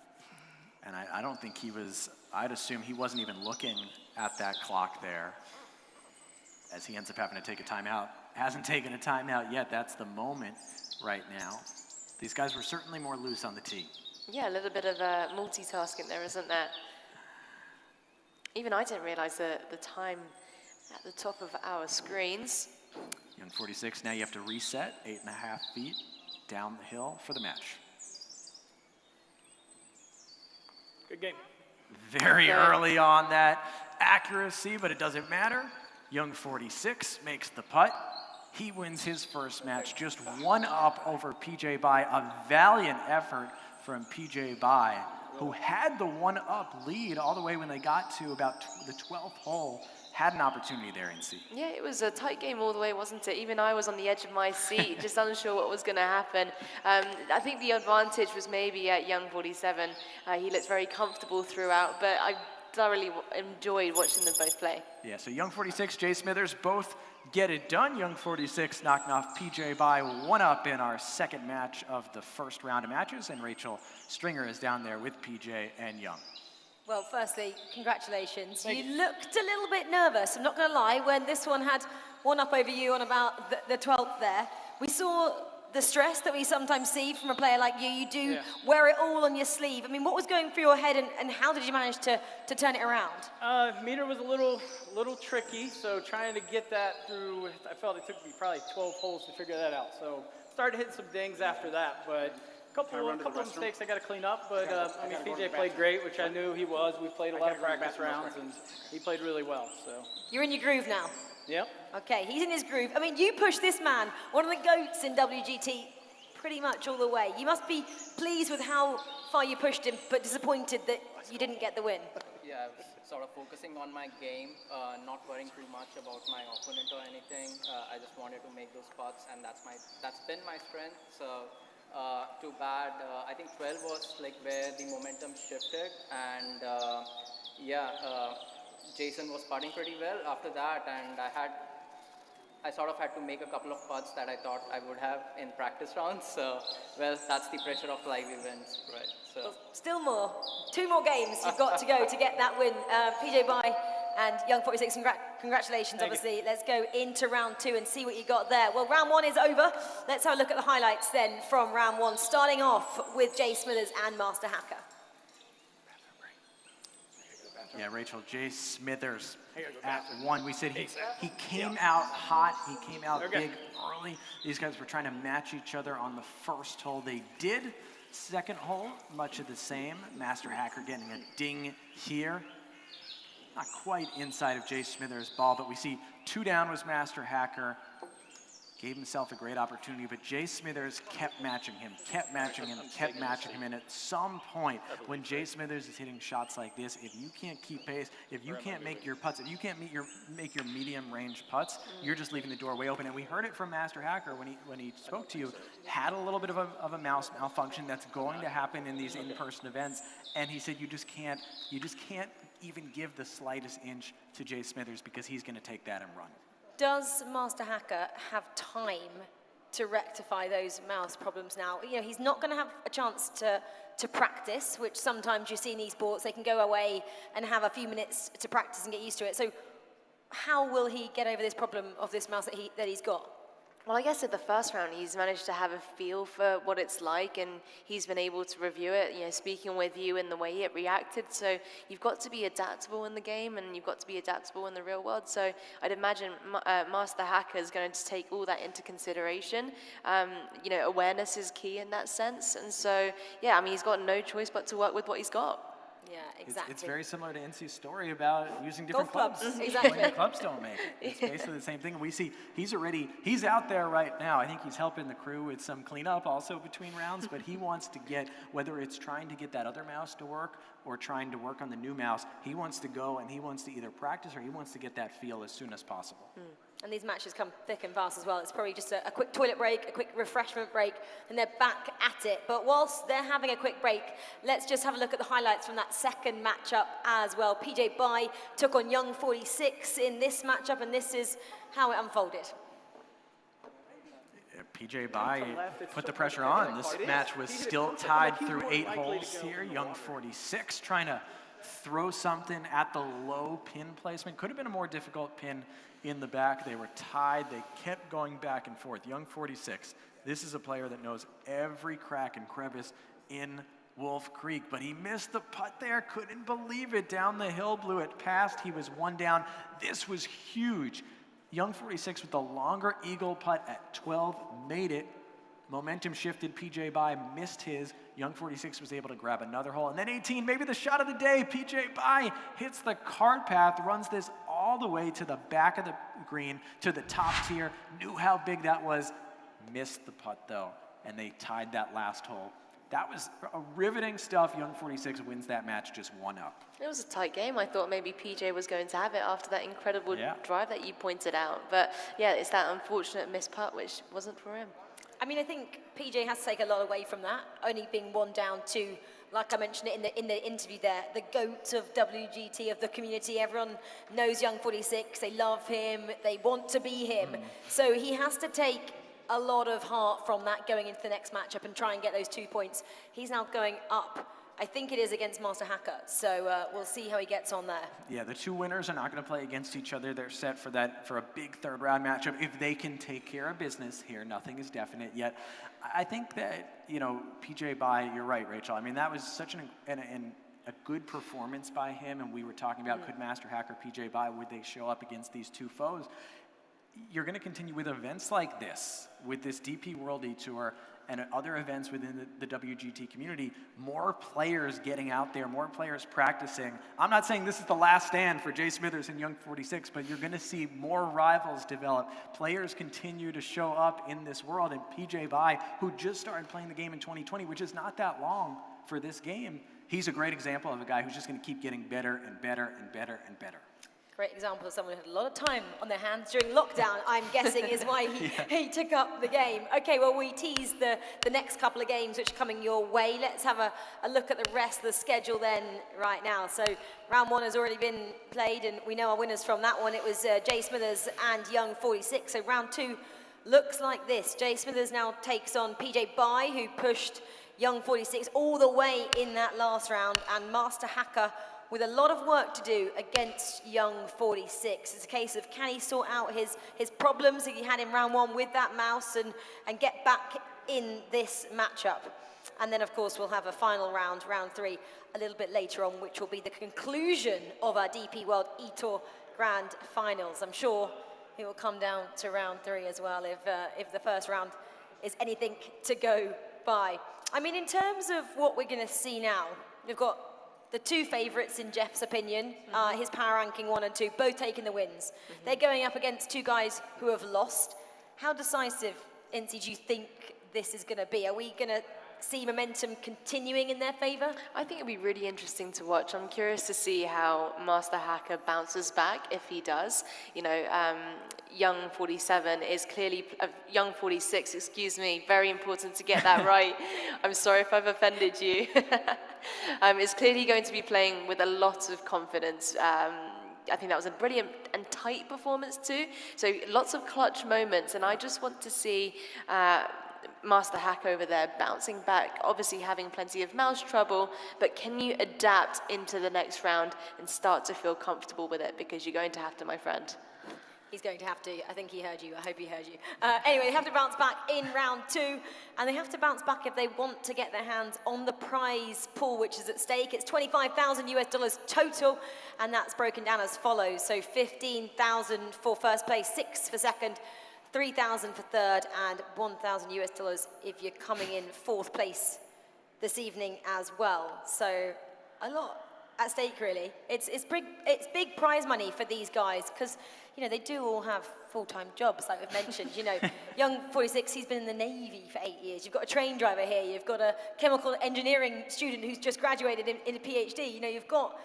And I don't think he was, I'd assume he wasn't even looking at that clock there as he ends up having to take a timeout. Hasn't taken a timeout yet. That's the moment right now. These guys were certainly more loose on the tee. Yeah, a little bit of multitasking there, isn't there? Even I didn't realize the time at the top of our screens. Young 46, now you have to reset 8.5 feet down the hill for the match. Good game. Very early on that accuracy, but it doesn't matter. Young 46 makes the putt. He wins his first match, just one up over PJ Bai. A valiant effort from PJ Bai, who had the one up lead all the way when they got to about the 12th hole had an opportunity there in C. Yeah, it was a tight game all the way, wasn't it? Even I was on the edge of my seat, just unsure what was going to happen. I think the advantage was maybe at Young 47. He looked very comfortable throughout, but I thoroughly enjoyed watching them both play. Yeah, so Young 46, Jay Smithers both get it done. Young 46 knocking off PJ by 1-up in our second match of the first round of matches, and Rachel Stringer is down there with PJ and Young. Well, firstly, congratulations. You looked a little bit nervous, I'm not going to lie, when this one had 1-up over you on about the 12th there. We saw the stress that we sometimes see from a player like you. You do wear it all on your sleeve. I mean, what was going through your head, and how did you manage to turn it around? Meter was a little tricky, so trying to get that through, I felt it took me probably 12 holes to figure that out. So started hitting some dings after that, but a couple of mistakes I got to clean up. But I mean, PJ played great, which I knew he was. We played a lot of practice rounds, and he played really well. So You're in your groove now. yep. Okay, he's in his groove. I mean, you pushed this man, one of the GOATs in WGT, pretty much all the way. You must be pleased with how far you pushed him, but disappointed that you didn't get the win. Yeah, I was sort of focusing on my game, not worrying too much about my opponent or anything. I just wanted to make those putts, and that's been my strength. So too bad. I think 12 was like where the momentum shifted, and Jason was putting pretty well after that, and I sort of had to make a couple of putts that I thought I would have in practice rounds. So, well, that's the pressure of live events, right? So. Still more. 2 more games you've got to go to get that win. PJ Bai and Young 46, congratulations, obviously. Let's go into round 2 and see what you got there. Well, round 1 is over. Let's have a look at the highlights then from round 1, starting off with Jay Smithers and Master Hacker. Yeah, Rachel, Jay Smithers at 1. We said he came out hot. He came out big early. These guys were trying to match each other on the first hole. They did. Second hole, much of the same. Master Hacker getting a ding here. Not quite inside of Jay Smithers' ball, but we see 2 down was Master Hacker. Gave himself a great opportunity, but Jay Smithers kept matching him, and at some point, when Jay Smithers is hitting shots like this, if you can't keep pace, if you can't make your putts, if you can't make your medium-range putts, you're just leaving the door way open. And we heard it from Master Hacker when he spoke to you, had a little bit of a mouse malfunction that's going to happen in these in-person events, and he said you just can't even give the slightest inch to Jay Smithers because he's going to take that and run. Does Master Hacker have time to rectify those mouse problems now? You know, he's not going to have a chance to practice, which sometimes you see in esports. They can go away and have a few minutes to practice and get used to it. So how will he get over this problem of this mouse that he's got? Well, I guess at the first round, he's managed to have a feel for what it's like, and he's been able to review it, you know, speaking with you and the way it reacted. So you've got to be adaptable in the game, and you've got to be adaptable in the real world. So I'd imagine Master Hacker is going to take all that into consideration. You know, awareness is key in that sense. And so, yeah, I mean, he's got no choice but to work with what he's got. Yeah, exactly. It's very similar to NC's story about using different Golf clubs. exactly. When clubs don't make it. It's basically the same thing. And we see he's out there right now. I think he's helping the crew with some cleanup also between rounds, but he wants to get, whether it's trying to get that other mouse to work or trying to work on the new mouse, he wants to go and he wants to either practice or he wants to get that feel as soon as possible. And these matches come thick and fast as well. It's probably just a quick toilet break, a quick refreshment break, and they're back at it. But whilst they're having a quick break, let's just have a look at the highlights from that second matchup as well. PJ Bai took on Young 46 in this matchup, and this is how it unfolded. PJ Bai put the pressure on. This match was still tied through 8 holes here. Young 46 trying to throw something at the low pin placement. Could have been a more difficult pin in the back. They were tied. They kept going back and forth. Young 46, this is a player that knows every crack and crevice in Wolf Creek, but he missed the putt there. Couldn't believe it. Down the hill, blew it past. He was 1 down. This was huge. Young 46 with the longer eagle putt at 12 made it. Momentum shifted. PJ Bai missed his. Young 46 was able to grab another hole. And then 18, maybe the shot of the day. PJ Bai hits the cart path, runs this all the way to the back of the green, to the top tier. Knew how big that was. Missed the putt, though. And they tied that last hole That was riveting stuff. Young 46 wins that match just 1-up. It was a tight game. I thought maybe PJ was going to have it after that incredible drive that you pointed out. But yeah, it's that unfortunate missed putt, which wasn't for him. I mean, I think PJ has to take a lot away from that, only being 1 down to, like I mentioned it in the interview there, the GOAT of WGT, of the community. Everyone knows Young 46, they love him, they want to be him. So he has to take a lot of heart from that going into the next matchup and try and get those 2 points. He's now going up. I think it is against Master Hacker, so we'll see how he gets on there. Yeah, the 2 winners are not going to play against each other. They're set for a big third-round matchup. If they can take care of business here, nothing is definite yet. I think that, you know, PJ Bai, you're right, Rachel. I mean, that was such a good performance by him, and we were talking about could Master Hacker, PJ Bai, would they show up against these 2 foes? You're going to continue with events like this, with this DP World eTour and other events within the WGT community, more players getting out there, more players practicing. I'm not saying this is the last stand for Jay Smithers and Young 46, but you're going to see more rivals develop. Players continue to show up in this world, and PJ Bai, who just started playing the game in 2020, which is not that long for this game, he's a great example of a guy who's just going to keep getting better and better and better and better. Great example of someone who had a lot of time on their hands during lockdown, I'm guessing is why he took up the game. Okay, well, we teased the next couple of games which are coming your way. Let's have a look at the rest of the schedule then right now. So round 1 has already been played, and we know our winners from that one. It was Jay Smithers and Young 46. So round 2 looks like this. Jay Smithers now takes on PJ Bai, who pushed Young 46 all the way in that last round, and Master Hacker with a lot of work to do against Young 46. It's a case of, can he sort out his problems that he had in round 1 with that mouse and get back in this matchup. And then, of course, we'll have a final round, round 3, a little bit later on, which will be the conclusion of our DP World eTour Grand Finals. I'm sure it will come down to round 3 as well if the first round is anything to go by. I mean, in terms of what we're going to see now, we've got the 2 favourites in Jeff's opinion, his power ranking 1 and 2, both taking the wins. They're going up against 2 guys who have lost. How decisive, Incy, do you think this is going to be? Are we going to see momentum continuing in their favour? I think it'll be really interesting to watch. I'm curious to see how Master Hacker bounces back, if he does. You know, Young 47 is clearly, Young 46, excuse me, very important to get that right. I'm sorry if I've offended you. Is clearly going to be playing with a lot of confidence. I think that was a brilliant and tight performance too. So lots of clutch moments, and I just want to see Master Hack over there bouncing back, obviously having plenty of mouse trouble, but can you adapt into the next round and start to feel comfortable with it? Because you're going to have to, my friend. He's going to have to. I think he heard you. I hope he heard you. Anyway, they have to bounce back in round 2, and they have to bounce back if they want to get their hands on the prize pool, which is at stake. It's $25,000 US total, and that's broken down as follows. So 15,000 for first place, 6 for second, 3,000 for third, and $1,000 US if you're coming in 4th place this evening as well. So a lot at stake, really. It's big prize money for these guys, because you know, they do all have full-time jobs, like we've mentioned. You know, Young 46, he's been in the Navy for 8 years. You've got a train driver here. You've got a chemical engineering student who's just graduated in a PhD. You know, you've got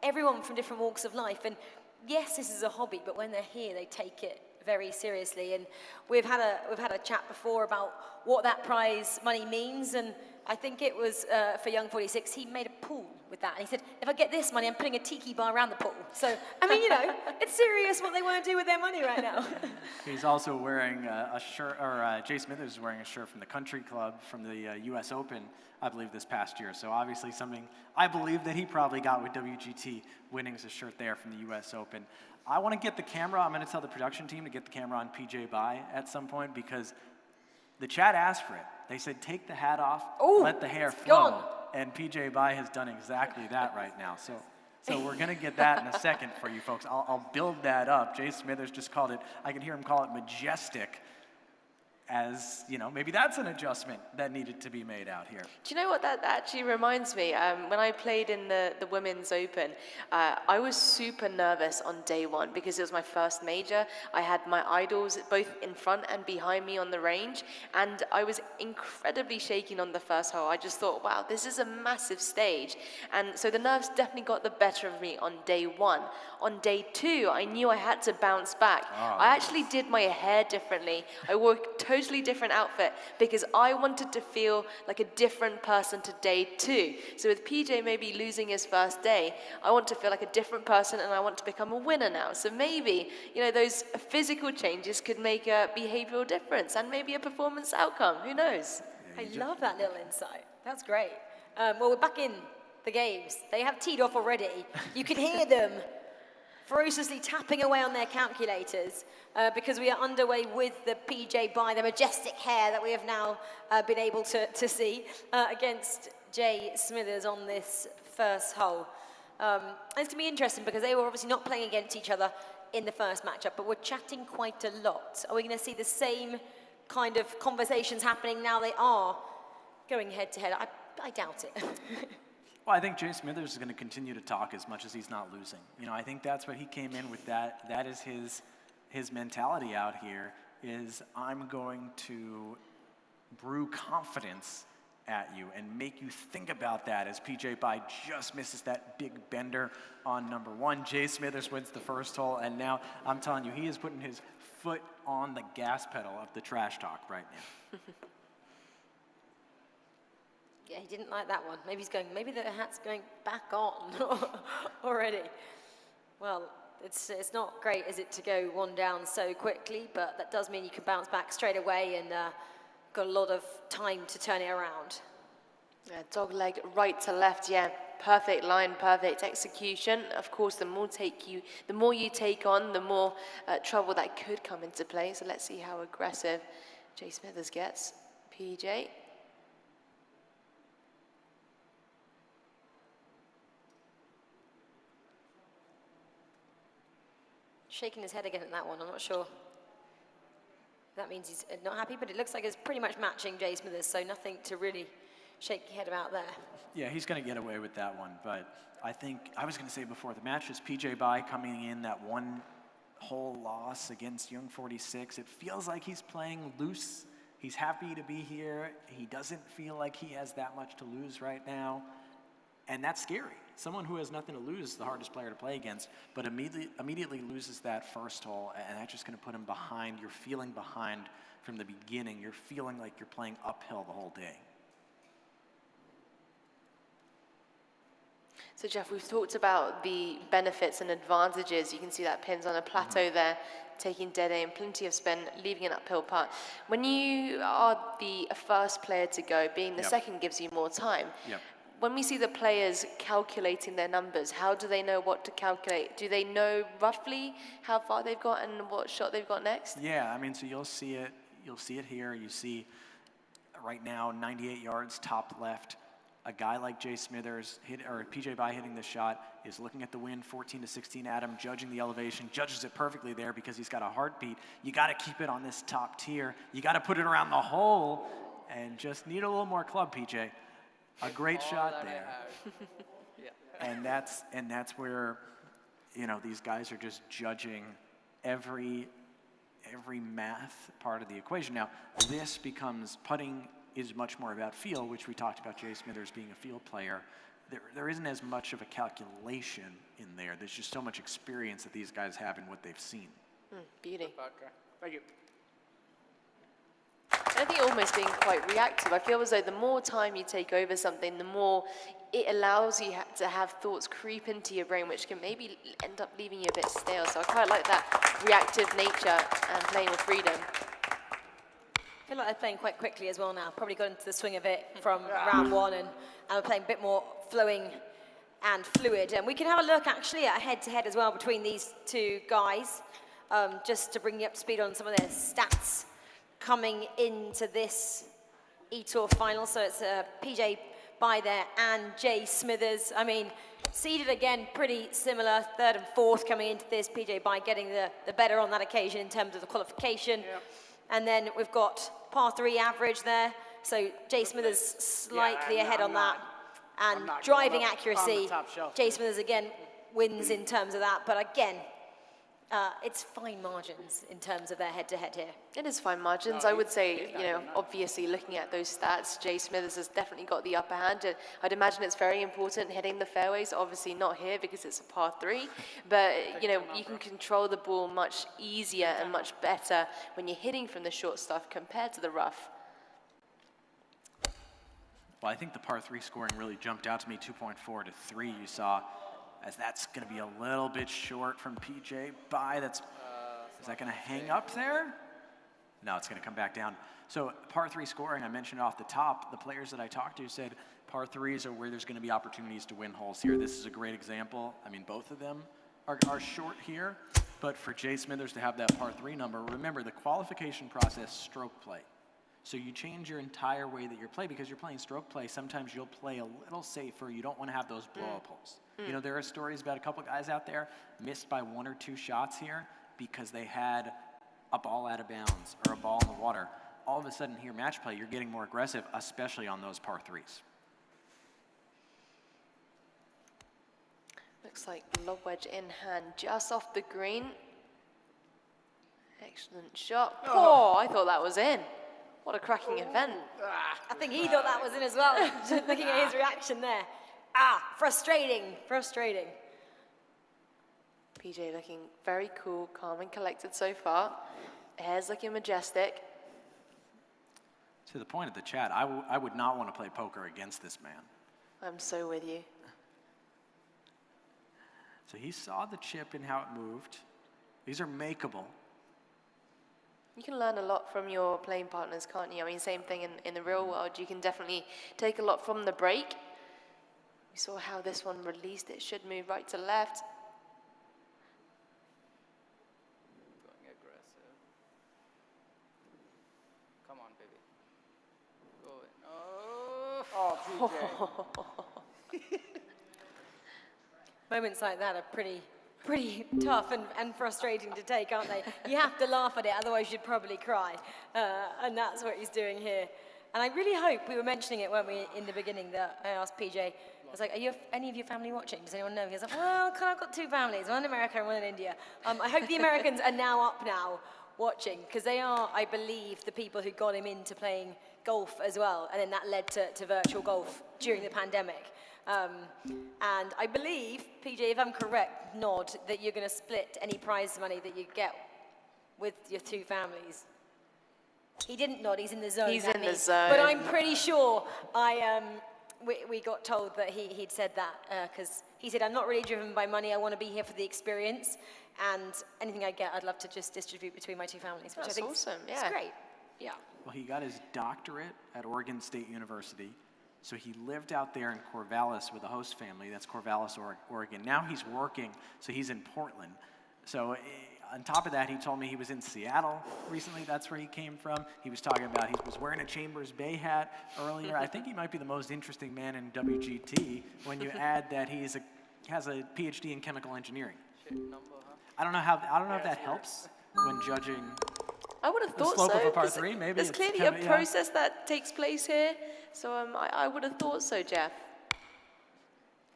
everyone from different walks of life. And yes, this is a hobby, but when they're here, they take it very seriously. And we've had a chat before about what that prize money means. And I think it was for Young 46, he made a pool with that. And he said, if I get this money, I'm putting a tiki bar around the pool. So, I mean, you know, it's serious what they want to do with their money right now. He's also wearing a shirt, or Jay Smithers is wearing a shirt from the Country Club from the US Open, I believe, this past year. So obviously something I believe that he probably got with WGT, winning his shirt there from the US Open. I want to get the camera, I'm going to tell the production team to get the camera on PJ Bai at some point, because the chat asked for it. They said, take the hat off, let the hair flow. Gone. And PJ Bai has done exactly that right now. So we're going to get that in a second for you folks. I'll build that up. Jay Smithers just called it, I can hear him call it majestic. as, you know, maybe that's an adjustment that needed to be made out here. Do you know what that actually reminds me? When I played in the Women's Open, I was super nervous on day one because it was my first major. I had my idols both in front and behind me on the range, and I was incredibly shaking on the first hole. I just thought, wow, this is a massive stage. And so the nerves definitely got the better of me on day one. On day two, I knew I had to bounce back. I actually did my hair differently. I wore a totally different outfit because I wanted to feel like a different person to day two. So with PJ maybe losing his first day, I want to feel like a different person and I want to become a winner now. So maybe, you know, those physical changes could make a behavioral difference and maybe a performance outcome. Who knows? I love that little insight. That's great. Well, we're back in the games. They have teed off already. You can hear them ferociously tapping away on their calculators because we are underway with the PJ by the majestic hair that we have now been able to see against Jay Smithers on this first hole. And it's going to be interesting because they were obviously not playing against each other in the first matchup, but we're chatting quite a lot. Are we going to see the same kind of conversations happening now they are going head to head? I doubt it. Well, I think Jay Smithers is going to continue to talk as much as he's not losing. You know, I think that's what he came in with. That is his mentality out here, is I'm going to brew confidence at you and make you think about that as PJ Bai just misses that big bender on number one. Jay Smithers wins the first hole, and now I'm telling you, he is putting his foot on the gas pedal of the trash talk right now. Yeah, he didn't like that one. Maybe he's going, maybe the hat's going back on already. Well, it's not great, is it, to go one down so quickly, but that does mean you can bounce back straight away and got a lot of time to turn it around. Yeah, dog leg right to left, yeah. Perfect line, perfect execution. Of course, the more you take on, the more trouble that could come into play. So let's see how aggressive Jay Smithers gets. PJ. Shaking his head again at that one. I'm not sure. That means he's not happy, but it looks like it's pretty much matching Jay Smithers, so nothing to really shake your head about there. Yeah, he's going to get away with that one, but I think, I was going to say before the match, is PJ Bai coming in that one hole loss against Young 46. It feels like he's playing loose. He's happy to be here. He doesn't feel like he has that much to lose right now, and that's scary. Someone who has nothing to lose is the hardest player to play against, but immediately loses that first hole, and that's just going to put him behind. You're feeling behind from the beginning. You're feeling like you're playing uphill the whole day. So Jeff, we've talked about the benefits and advantages. You can see that pin's on a plateau there, taking dead aim, plenty of spin, leaving an uphill putt. When you are the first player to go, being the second gives you more time. When we see the players calculating their numbers, how do they know what to calculate? Do they know roughly how far they've got and what shot they've got next? Yeah, I mean, so you'll see it here. You see right now 98 yards top left. A guy like Jay Smithers or PJ Bai hitting this shot is looking at the wind 14 to 16 at him, judging the elevation, judges it perfectly there because he's got a heartbeat. You got to keep it on this top tier. You got to put it around the hole and just need a little more club, PJ. A great shot there. And that's where, you know, these guys are just judging every math part of the equation. Now, this becomes, putting is much more about feel, which we talked about Jay Smithers being a field player. There isn't as much of a calculation in there. There's just so much experience that these guys have in what they've seen. Beauty. Thank you. I think almost being quite reactive. I feel as though the more time you take over something, the more it allows you to have thoughts creep into your brain, which can maybe end up leaving you a bit stale. So I quite like that reactive nature and playing with freedom. I feel like they're playing quite quickly as well now. Probably got into the swing of it from round one, and we're playing a bit more flowing and fluid. And we can have a look actually at head-to-head as well between these two guys, just to bring you up to speed on some of their stats coming into this eTour final. So it's PJ Bai there and Jay Smithers. I mean, seeded again, pretty similar, third and fourth coming into this. PJ Bai getting the better on that occasion in terms of the qualification. And then we've got par 3 average there. So Jay Smithers slightly ahead on that. And driving accuracy, Jay Smithers again wins in terms of that. But again, it's fine margins in terms of their head-to-head here. It is fine margins. I would say, you know, obviously looking at those stats, Jay Smithers has definitely got the upper hand. I'd imagine it's very important hitting the fairways. Obviously not here because it's a par 3, but you know, you can control the ball much easier and much better when you're hitting from the short stuff compared to the rough. Well, I think the par 3 scoring really jumped out to me, 2.4 to 3 you saw, as that's going to be a little bit short from PJ by. Is that going to hang up there? No, it's going to come back down. So par 3 scoring, I mentioned off the top, the players that I talked to said par 3s are where there's going to be opportunities to win holes here. This is a great example. I mean, both of them are short here, but for Jay Smithers to have that par 3 number, remember the qualification process, stroke play. So you change your entire way that you're playing because you're playing stroke play. Sometimes you'll play a little safer. You don't want to have those blow-up holes. You know, there are stories about a couple guys out there missed by 1 or 2 shots here because they had a ball out of bounds or a ball in the water. All of a sudden here, match play, you're getting more aggressive, especially on those par 3s. Looks like lob wedge in hand, just off the green. Excellent shot. Oh, I thought that was in. What a cracking event. I think he thought that was in as well, looking at his reaction there. Frustrating, frustrating. PJ looking very cool, calm and collected so far. Hair's looking majestic. To the point of the chat, I would not want to play poker against this man. I'm so with you. So he saw the chip and how it moved. These are makeable. You can learn a lot from your playing partners, can't you? I mean, same thing in the real world. You can definitely take a lot from the break. We saw how this one released. It should move right to left. Going aggressive. Come on, baby. Go in. Oh. PJ. Moments like that are pretty tough and frustrating to take, aren't they? You have to laugh at it, otherwise you'd probably cry. And that's what he's doing here. And I really hope, we were mentioning it, weren't we, in the beginning, that I asked PJ, I was like, are any of your family watching? Does anyone know? He was like, well, I've got 2 families, one in America and one in India. I hope the Americans are now up now watching, because they are, I believe, the people who got him into playing golf as well, and then that led to virtual golf during the pandemic. And I believe, PJ, if I'm correct, nod that you're going to split any prize money that you get with your 2 families. He didn't nod, he's in the zone. He's in the zone. But I'm pretty sure we got told that he'd said that, because he said, I'm not really driven by money, I want to be here for the experience, and anything I get, I'd love to just distribute between my 2 families, which That's I think awesome, is yeah. great. Yeah. Well, he got his doctorate at Oregon State University. So he lived out there in Corvallis with a host family. That's Corvallis, Oregon. Now he's working, so he's in Portland. So on top of that, he told me he was in Seattle recently. That's where he came from. He was talking about he was wearing a Chambers Bay hat earlier. I think he might be the most interesting man in WGT when you add that he has a PhD in chemical engineering. I don't know if that helps when judging. I would have thought slope so. of a par 3, maybe. There's clearly a process that takes place here, so I would have thought so, Jeff.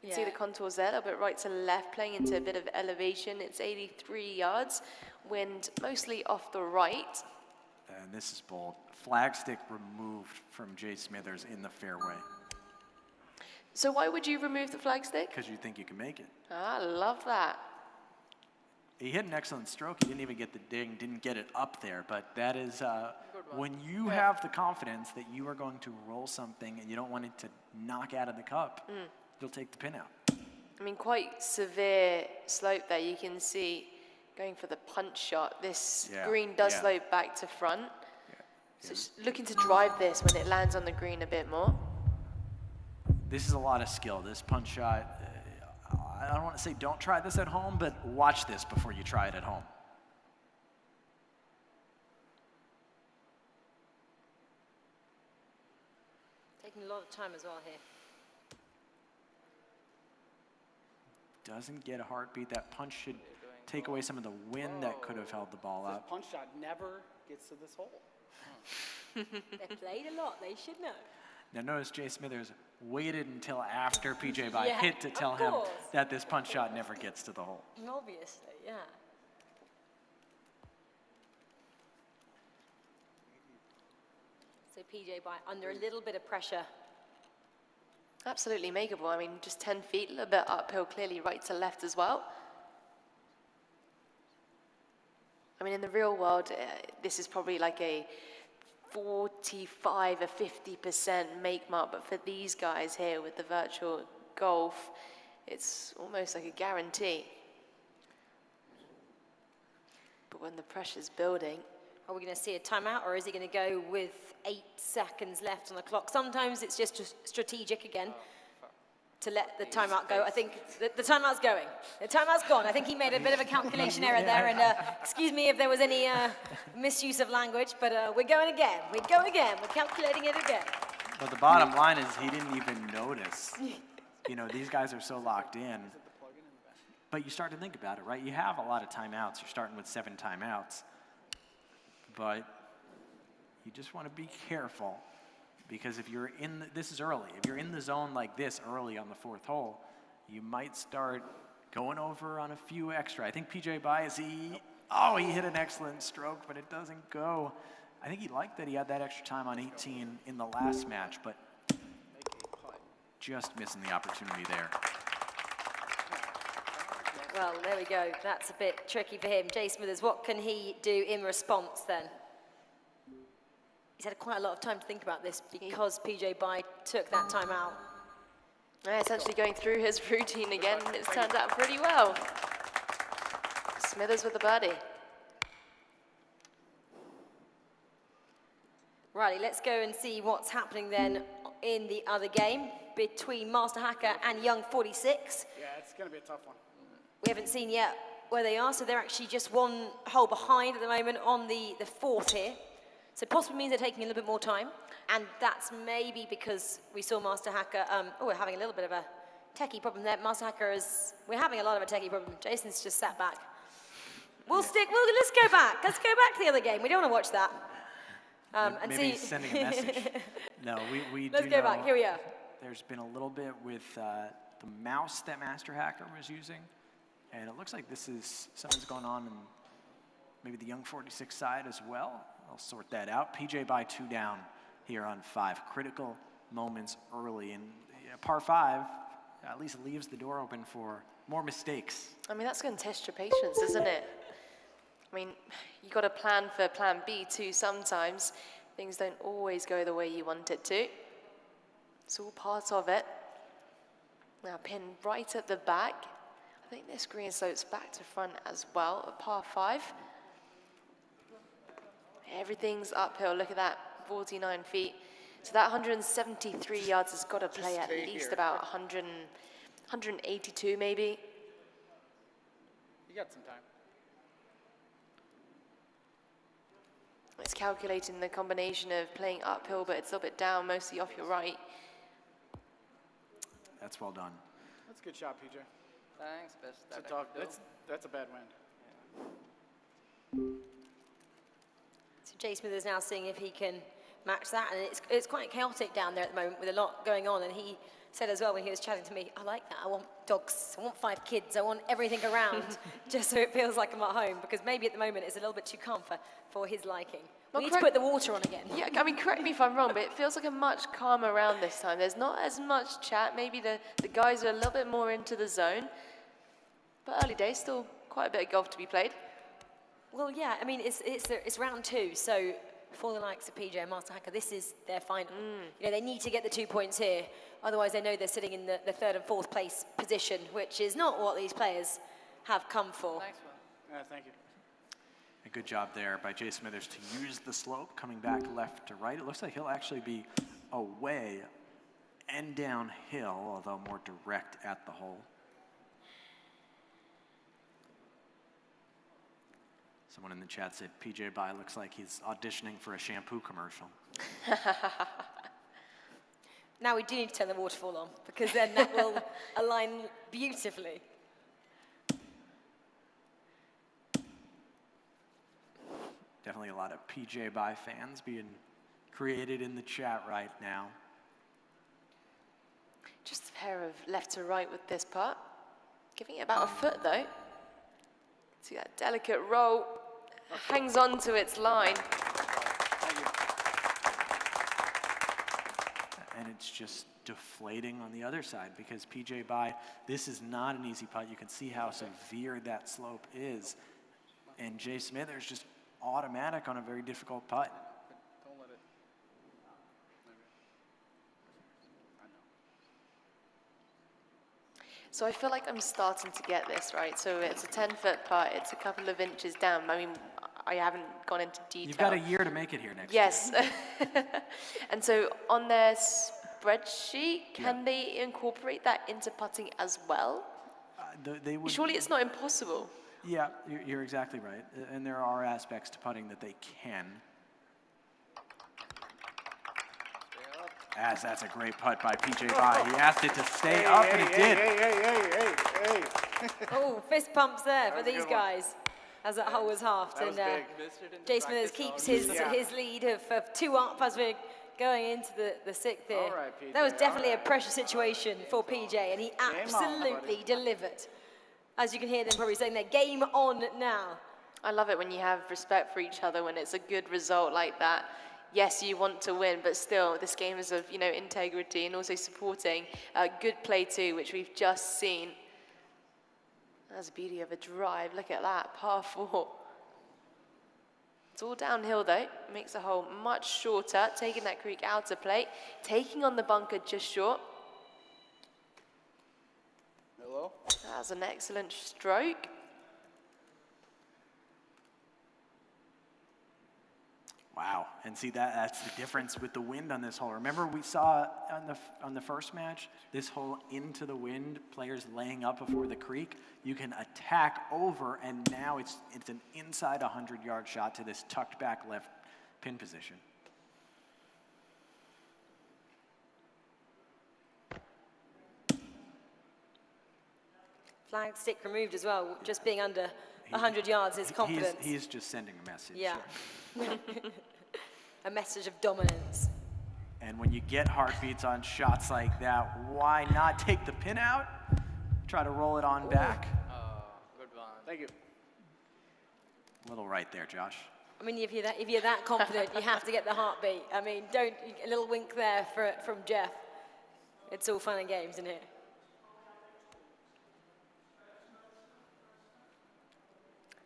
You can see the contours there, a little bit right to left, playing into a bit of elevation. It's 83 yards, wind mostly off the right. And this is bold. Flagstick removed from Jay Smithers in the fairway. So why would you remove the flagstick? Because you think you can make it. Ah, I love that. He hit an excellent stroke. He didn't even get the ding, didn't get it up there. But that is, when you have the confidence that you are going to roll something and you don't want it to knock out of the cup, you'll take the pin out. I mean, quite severe slope there. You can see going for the punch shot. This green does slope back to front. So just looking to drive this when it lands on the green a bit more. This is a lot of skill. This punch shot, I don't want to say don't try this at home, but watch this before you try it at home. Taking a lot of time as well here. Doesn't get a heartbeat. That punch should take away some of the wind that could have held the ball This up. punch shot never gets to this hole. They've played a lot, they should know. Now notice Jay Smithers waited until after PJ Bai Yeah, hit to of tell him course. that this punch shot never gets to the hole. Obviously, yeah. So PJ Bai under a little bit of pressure. Absolutely makeable. I mean, just 10 feet, a little bit uphill, clearly right to left as well. I mean, in the real world, this is probably like a 45 or 50% make mark, but for these guys here with the virtual golf, it's almost like a guarantee. But when the pressure's building, Are we going to see a timeout, or is he going to go with 8 seconds left on the clock? Sometimes it's just strategic again to let the timeout go. I think the timeout's going. The timeout's gone. I think he made a bit of a calculation error there, and excuse me if there was any misuse of language, but we're going again. We're going again. We're calculating it again. But the bottom line is he didn't even notice. You know, these guys are so locked in. But you start to think about it, right? You have a lot of timeouts. You're starting with 7 timeouts. But you just want to be careful, because if you're in, this is early, if you're in the zone like this early on the 4th hole, you might start going over on a few extra. I think PJ Bai, he hit an excellent stroke, but it doesn't go. I think he liked that he had that extra time on 18 in the last match, but just missing the opportunity there. Well, there we go. That's a bit tricky for him. Jay Smithers, what can he do in response then? He's had quite a lot of time to think about this because PJ Bai took that time out. yeah, essentially going through his routine again, and it's turned out pretty well. Smithers with the birdie. Righty, let's go and see what's happening then in the other game between Master Hacker and Young 46. Yeah, it's going to be a tough one. We haven't seen yet where they are, so they're actually just 1 hole behind at the moment on the 4th here. So possibly means they're taking a little bit more time, and that's maybe because we saw Master Hacker, we're having a little bit of a techie problem there. Master Hacker we're having a lot of a techie problem. Jason's just sat back. Let's go back. Let's go back to the other game. We don't want to watch that. And Maybe see. he's sending a message. No, we Let's do go know back. Here we are. There's been a little bit with the mouse that Master Hacker was using. And it looks like something's going on in maybe the Young 46 side as well. I'll sort that out. PJ Bai 2 down here on 5. Critical moments early. And par 5 at least leaves the door open for more mistakes. I mean, that's going to test your patience, isn't it? I mean, you got to plan for plan B too sometimes. Things don't always go the way you want it to. It's all part of it. Now, pin right at the back. I think this green slopes back to front as well, a par 5. Everything's uphill, look at that, 49 feet. So that 173 yards has got to play at least about 182 maybe. You got some time. It's calculating the combination of playing uphill, but it's a little bit down, mostly off your right. That's well done. That's a good shot, PJ. Thanks, best that I could do. That's a bad wind. So Jay Smithers now seeing if he can match that, and it's quite chaotic down there at the moment with a lot going on, and he said as well when he was chatting to me, I like that, I want dogs, I want 5 kids, I want everything around, just so it feels like I'm at home, because maybe at the moment it's a little bit too calm for his liking. We need to put the water on again. Yeah, I mean, correct me if I'm wrong, but it feels like a much calmer round this time. There's not as much chat. Maybe the guys are a little bit more into the zone. But early days, still quite a bit of golf to be played. Well, yeah, I mean, it's round 2, so for the likes of PJ and Master Hacker, this is their final. You know, they need to get the 2 points here. Otherwise, they know they're sitting in the 3rd and 4th place position, which is not what these players have come for. Thanks, man. Thank you. A good job there by Jay Smithers to use the slope, coming back left to right. It looks like he'll actually be away and downhill, although more direct at the hole. Someone in the chat said PJ Bai looks like he's auditioning for a shampoo commercial. Now we do need to turn the waterfall on, because then that will align beautifully. Definitely a lot of PJ Bye fans being created in the chat right now. Just a pair of left to right with this putt. Giving it about a foot though. See that delicate roll. Hangs on to its line. And it's just deflating on the other side because PJ Bye, this is not an easy putt. You can see how severe that slope is. And Jay Smithers just automatic on a very difficult putt. Don't let it. So I feel like I'm starting to get this, right? So it's a 10-foot putt, it's a couple of inches down. I mean, I haven't gone into detail. You've got a year to make it here next yes. year. Yes. And so on their spreadsheet, can they incorporate that into putting as well? They would, surely it's not impossible. Yeah, you're exactly right. And there are aspects to putting that they can. As that's a great putt by PJ Bye. He asked it to stay up, and it did. Hey. Oh, fist pumps there for these guys as that hole was halved. That was and big. Jay Smithers keeps his lead of 2 up as we're going into the 6th here. All right, PJ, that was definitely a pressure situation for PJ, and he absolutely delivered. As you can hear them probably saying they're game on now. I love it when you have respect for each other, when it's a good result like that. Yes, you want to win, but still, this game is of, integrity and also supporting good play too, which we've just seen. That's the beauty of a drive. Look at that, par 4. It's all downhill though. Makes the hole much shorter, taking that creek out to play, taking on the bunker just short. Hello? That's an excellent stroke. Wow, and see that's the difference with the wind on this hole. Remember we saw on the first match, this hole into the wind, players laying up before the creek. You can attack over, and now it's an inside 100-yard shot to this tucked back left pin position. Flag stick removed as well, just being under 100 yards is confidence. He's just sending a message. Yeah. A message of dominance. And when you get heartbeats on shots like that, why not take the pin out? Try to roll it on back. Good one. Thank you. A little right there, Josh. I mean, if you're that confident, you have to get the heartbeat. I mean, a little wink there from Jeff. It's all fun and games in here.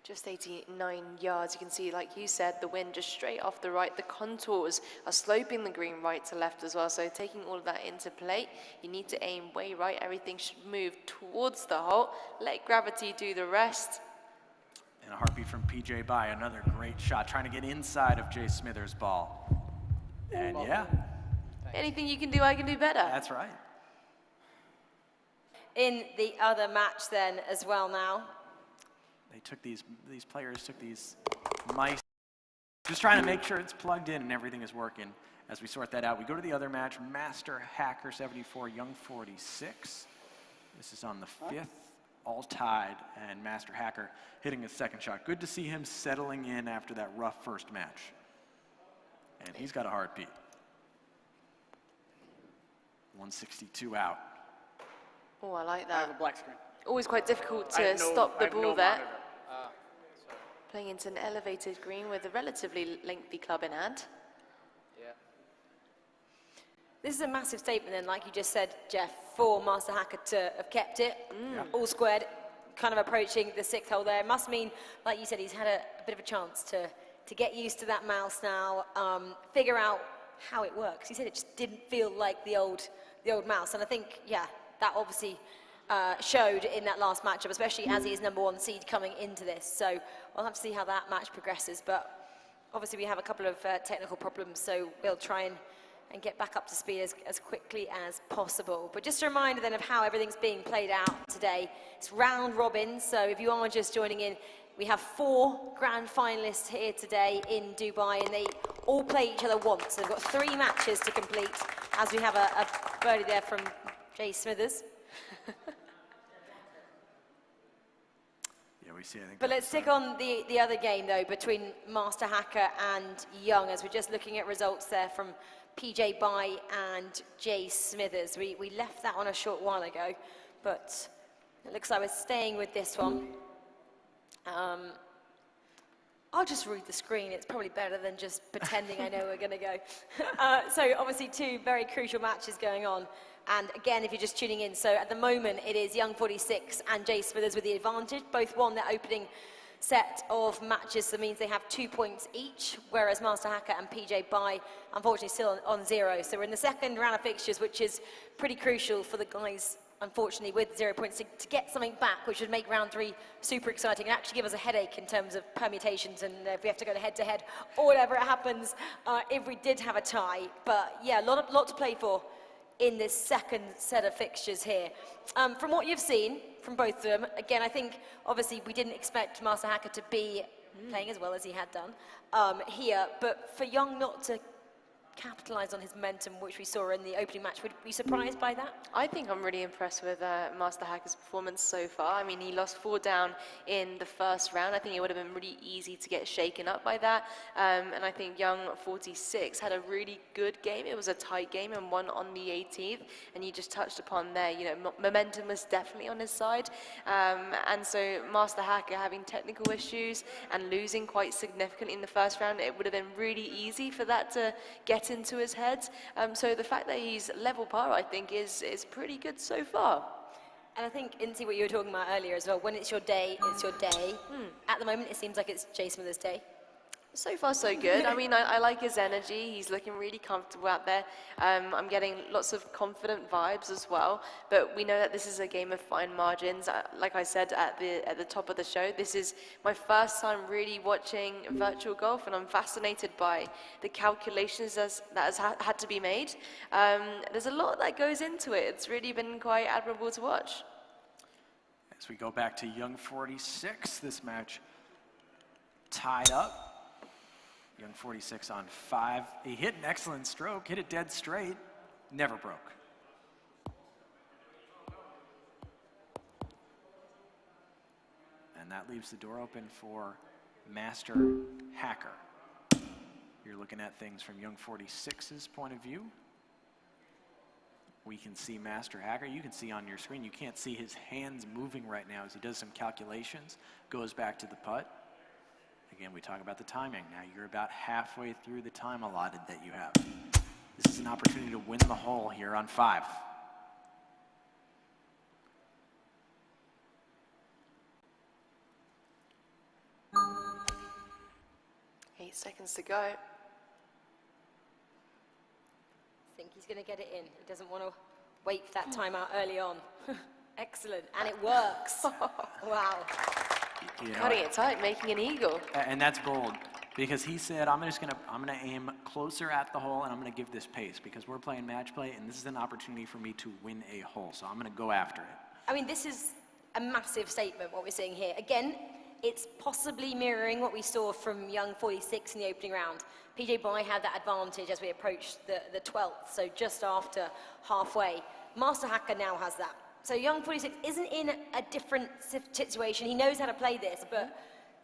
Just 89 yards. You can see, like you said, the wind just straight off the right. The contours are sloping the green right to left as well. So taking all of that into play, you need to aim way right. Everything should move towards the hole. Let gravity do the rest. And a heartbeat from PJ Bye. Another great shot, trying to get inside of Jay Smithers' ball. And yeah. Anything you can do, I can do better. That's right. In the other match then as well now. They took these players took these mice, just trying to make sure it's plugged in and everything is working. As we sort that out, we go to the other match, Master Hacker 74, Young 46. This is on the 5th, all tied, and Master Hacker hitting his second shot. Good to see him settling in after that rough first match. And he's got a heartbeat. 162 out. Oh, I like I have that. a black screen. Always quite difficult to stop the ball there. Playing into an elevated green with a relatively lengthy club in hand. Yeah. This is a massive statement then, like you just said, Jeff, for Master Hacker to have kept it all squared, kind of approaching the 6th hole there. It must mean, like you said, he's had a bit of a chance to get used to that mouse now, figure out how it works. He said it just didn't feel like the old mouse, and I think, yeah, that obviously showed in that last matchup, especially as he's #1 seed coming into this. So we'll have to see how that match progresses. But obviously we have a couple of technical problems, so we'll try and get back up to speed as quickly as possible. But just a reminder then of how everything's being played out today. It's round robin, so if you are just joining in, we have 4 grand finalists here today in Dubai, and they all play each other once. So they've got 3 matches to complete, as we have a birdie there from Jay Smithers. Yeah, we see. I think. But let's stick on the other game, though, between Master Hacker and Young, as we're just looking at results there from PJ Bai and Jay Smithers. We left that on a short while ago, but it looks like we're staying with this one. I'll just read the screen. It's probably better than just pretending I know we're going to go. So obviously 2 very crucial matches going on. And again, if you're just tuning in, so at the moment it is Young 46 and Jay Smithers with the advantage. Both won their opening set of matches, so that means they have 2 points each, whereas Master Hacker and PJ Bai, unfortunately, still on 0. So we're in the second round of fixtures, which is pretty crucial for the guys, unfortunately, with 0 points to get something back, which would make round 3 super exciting and actually give us a headache in terms of permutations and if we have to go head-to-head or whatever it happens if we did have a tie. But yeah, a lot to play for in this second set of fixtures here. From what you've seen from both of them, again, I think obviously we didn't expect Master Hacker to be playing as well as he had done here, but for Young not to capitalize on his momentum, which we saw in the opening match, would you be surprised by that? I think I'm really impressed with Master Hacker's performance so far. I mean, he lost 4 down in the first round. I think it would have been really easy to get shaken up by that. And I think Young 46 had a really good game. It was a tight game and won on the 18th. And you just touched upon there, you know, momentum was definitely on his side. And so Master Hacker having technical issues and losing quite significantly in the first round, it would have been really easy for that to get into his head. So the fact that he's level par, I think, is pretty good so far. And I think, Inti, what you were talking about earlier as well, when it's your day, it's your day. At the moment, it seems like it's Jay Smithers' day. So far, so good. I mean, I like his energy. He's looking really comfortable out there. I'm getting lots of confident vibes as well. But we know that this is a game of fine margins. Like I said at the top of the show, this is my first time really watching virtual golf, and I'm fascinated by the calculations that has had to be made. There's a lot that goes into it. It's really been quite admirable to watch. As we go back to Young 46, this match tied up. Young 46 on 5. He hit an excellent stroke, hit it dead straight, never broke. And that leaves the door open for Master Hacker. You're looking at things from Young 46's point of view. We can see Master Hacker. You can see on your screen, you can't see his hands moving right now as he does some calculations, goes back to the putt. Again, we talk about the timing. Now you're about halfway through the time allotted that you have. This is an opportunity to win the hole here on 5. 8 seconds to go. I think he's going to get it in. He doesn't want to wait for that timeout early on. Excellent. And it works. Wow. You know, Cutting it tight, making an eagle. and that's bold, because he said, I'm gonna aim closer at the hole, and I'm gonna give this pace, because we're playing match play, and this is an opportunity for me to win a hole, so I'm gonna go after it. I mean, this is a massive statement, what we're seeing here. Again, it's possibly mirroring what we saw from Young 46 in the opening round. PJ Bai had that advantage as we approached the 12th, so just after halfway. Master Hacker now has that. So Young 46 isn't in a different situation. He knows how to play this, but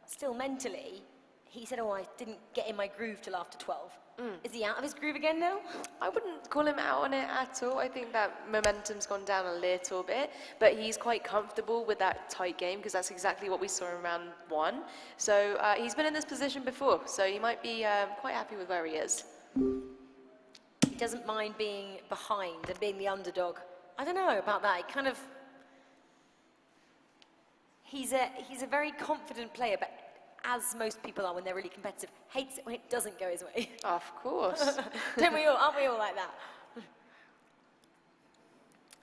still mentally, he said, oh, I didn't get in my groove till after 12. Is he out of his groove again now? I wouldn't call him out on it at all. I think that momentum's gone down a little bit, but he's quite comfortable with that tight game, because that's exactly what we saw in round 1. So he's been in this position before, so he might be quite happy with where he is. He doesn't mind being behind and being the underdog. I don't know about that. Kind of, he's a very confident player, but as most people are when they're really competitive, hates it when it doesn't go his way. Of course. Don't we all? Aren't we all like that?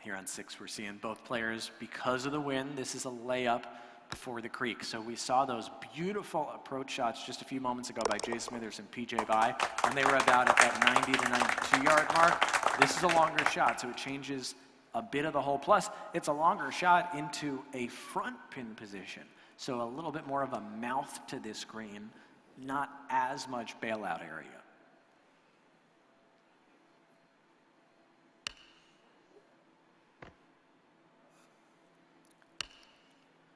Here on 6, we're seeing both players, because of the wind, this is a layup before the creek. So we saw those beautiful approach shots just a few moments ago by Jay Smithers and PJ Bai, when they were about at that 90 to 92 yard mark. This is a longer shot, so it changes a bit of the hole. Plus, it's a longer shot into a front pin position. So a little bit more of a mouth to this green, not as much bailout area.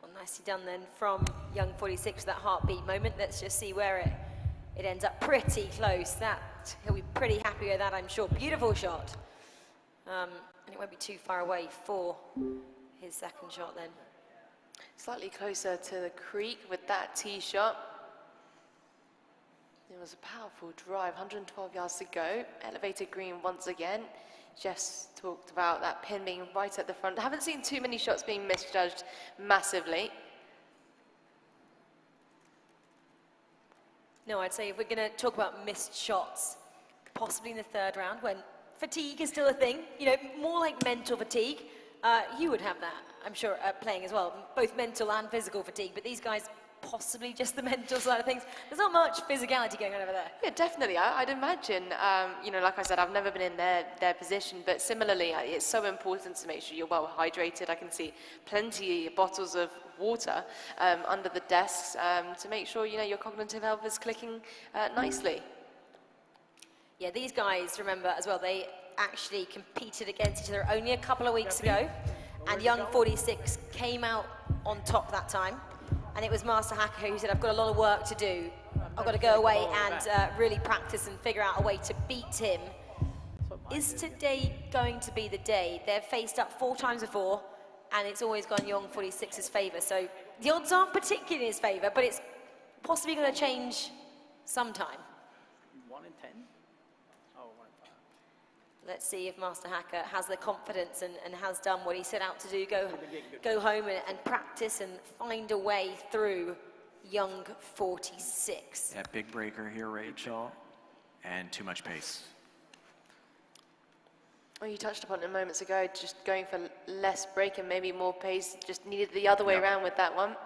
Well, nicely done then from Young 46 for that heartbeat moment. Let's just see where it ends up. Pretty close. That he'll be pretty happy with that, I'm sure. Beautiful shot. And it won't be too far away for his second shot then. Slightly closer to the creek with that tee shot. It was a powerful drive, 112 yards to go. Elevated green once again. Jeff's talked about that pin being right at the front. I haven't seen too many shots being misjudged massively. No, I'd say if we're going to talk about missed shots, possibly in the third round when fatigue is still a thing, you know, more like mental fatigue. You would have that, I'm sure, playing as well, both mental and physical fatigue, but these guys, possibly just the mental side of things. There's not much physicality going on over there. Yeah, definitely. I'd imagine, you know, like I said, I've never been in their position, but similarly, it's so important to make sure you're well hydrated. I can see plenty of bottles of water under the desks to make sure, you know, your cognitive health is clicking nicely. Yeah, these guys, remember as well, they actually competed against each other only a couple of weeks ago, and Young 46 came out on top that time, and it was Master Hacker who said, I've got a lot of work to do. I've got to go away and really practice and figure out a way to beat him. Is today going to be the day? They've faced up 4 times before, and it's always gone Young 46's favour. So the odds aren't particularly in his favour, but it's possibly going to change sometime. 1 in 10? Oh, 1 in 5. Let's see if Master Hacker has the confidence and has done what he set out to do, go home and practice and find a way through Young 46. Yeah, big breaker here, Rachel, and too much pace. Well, you touched upon it moments ago, just going for less break and maybe more pace, just needed the other way around with that one.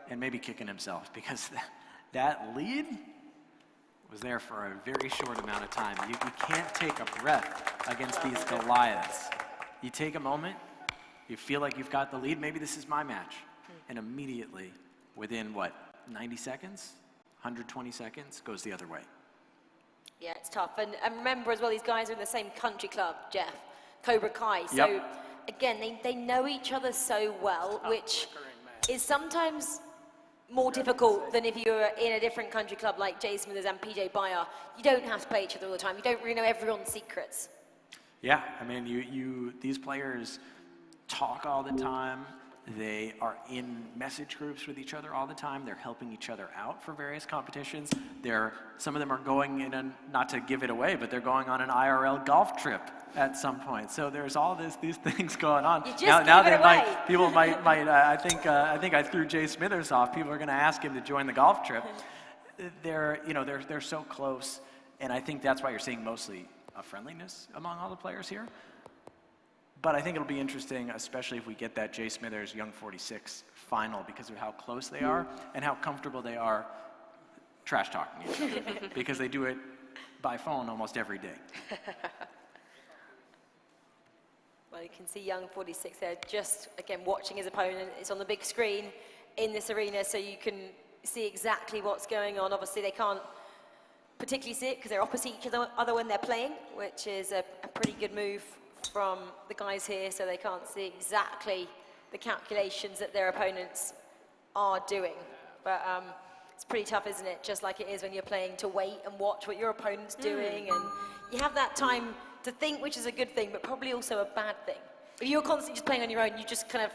And maybe kicking himself, because that lead was there for a very short amount of time. You can't take a breath against these Goliaths. You take a moment, you feel like you've got the lead, maybe this is my match. And immediately, within what, 90 seconds, 120 seconds, goes the other way. Yeah, it's tough. And remember as well, these guys are in the same country club, Jeff, Cobra Kai. So again, they know each other so well, which is sometimes more difficult than if you're in a different country club like Jay Smithers and PJ Bayer. You don't have to play each other all the time. You don't really know everyone's secrets. Yeah, I mean, these players talk all the time. They are in message groups with each other all the time. They're helping each other out for various competitions. Some of them are going in, not to give it away, but they're going on an IRL golf trip at some point. So there's all these things going on. People might. I think I threw Jay Smithers off. People are going to ask him to join the golf trip. They're so close, and I think that's why you're seeing mostly a friendliness among all the players here. But I think it'll be interesting, especially if we get that Jay Smithers Young 46 final, because of how close they are and how comfortable they are trash talking each other, because they do it by phone almost every day. Well, you can see Young 46 there, just again watching his opponent. It's on the big screen in this arena, so you can see exactly what's going on. Obviously, they can't particularly see it because they're opposite each other when they're playing, which is a pretty good move from the guys here, so they can't see exactly the calculations that their opponents are doing. But it's pretty tough, isn't it? Just like it is when you're playing, to wait and watch what your opponent's doing, and you have that time to think, which is a good thing, but probably also a bad thing. If you're constantly just playing on your own, you just kind of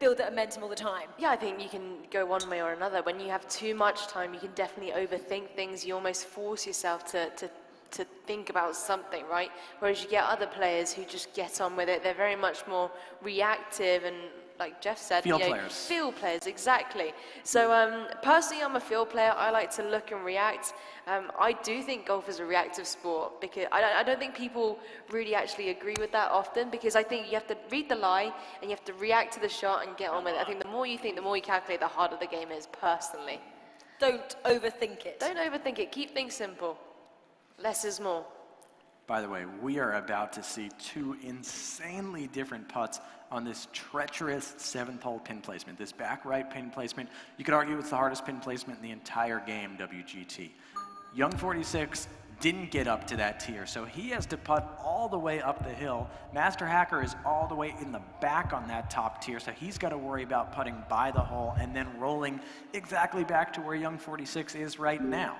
build that momentum all the time. Yeah, I think you can go one way or another. When you have too much time, you can definitely overthink things. You almost force yourself to think about something, right? Whereas you get other players who just get on with it. They're very much more reactive and, like Jeff said, field players. Field players, exactly. So personally, I'm a field player. I like to look and react. I do think golf is a reactive sport, because I don't think people really actually agree with that often, because I think you have to read the lie and you have to react to the shot and get on with it. I think the more you think, the more you calculate, the harder the game is, personally. Don't overthink it. Don't overthink it. Keep things simple. Less is more. By the way, we are about to see 2 insanely different putts on this treacherous 7th-hole pin placement. This back right pin placement, you could argue it's the hardest pin placement in the entire game, WGT. Young 46 didn't get up to that tier, so he has to putt all the way up the hill. Master Hacker is all the way in the back on that top tier, so he's got to worry about putting by the hole and then rolling exactly back to where young 46 is right now.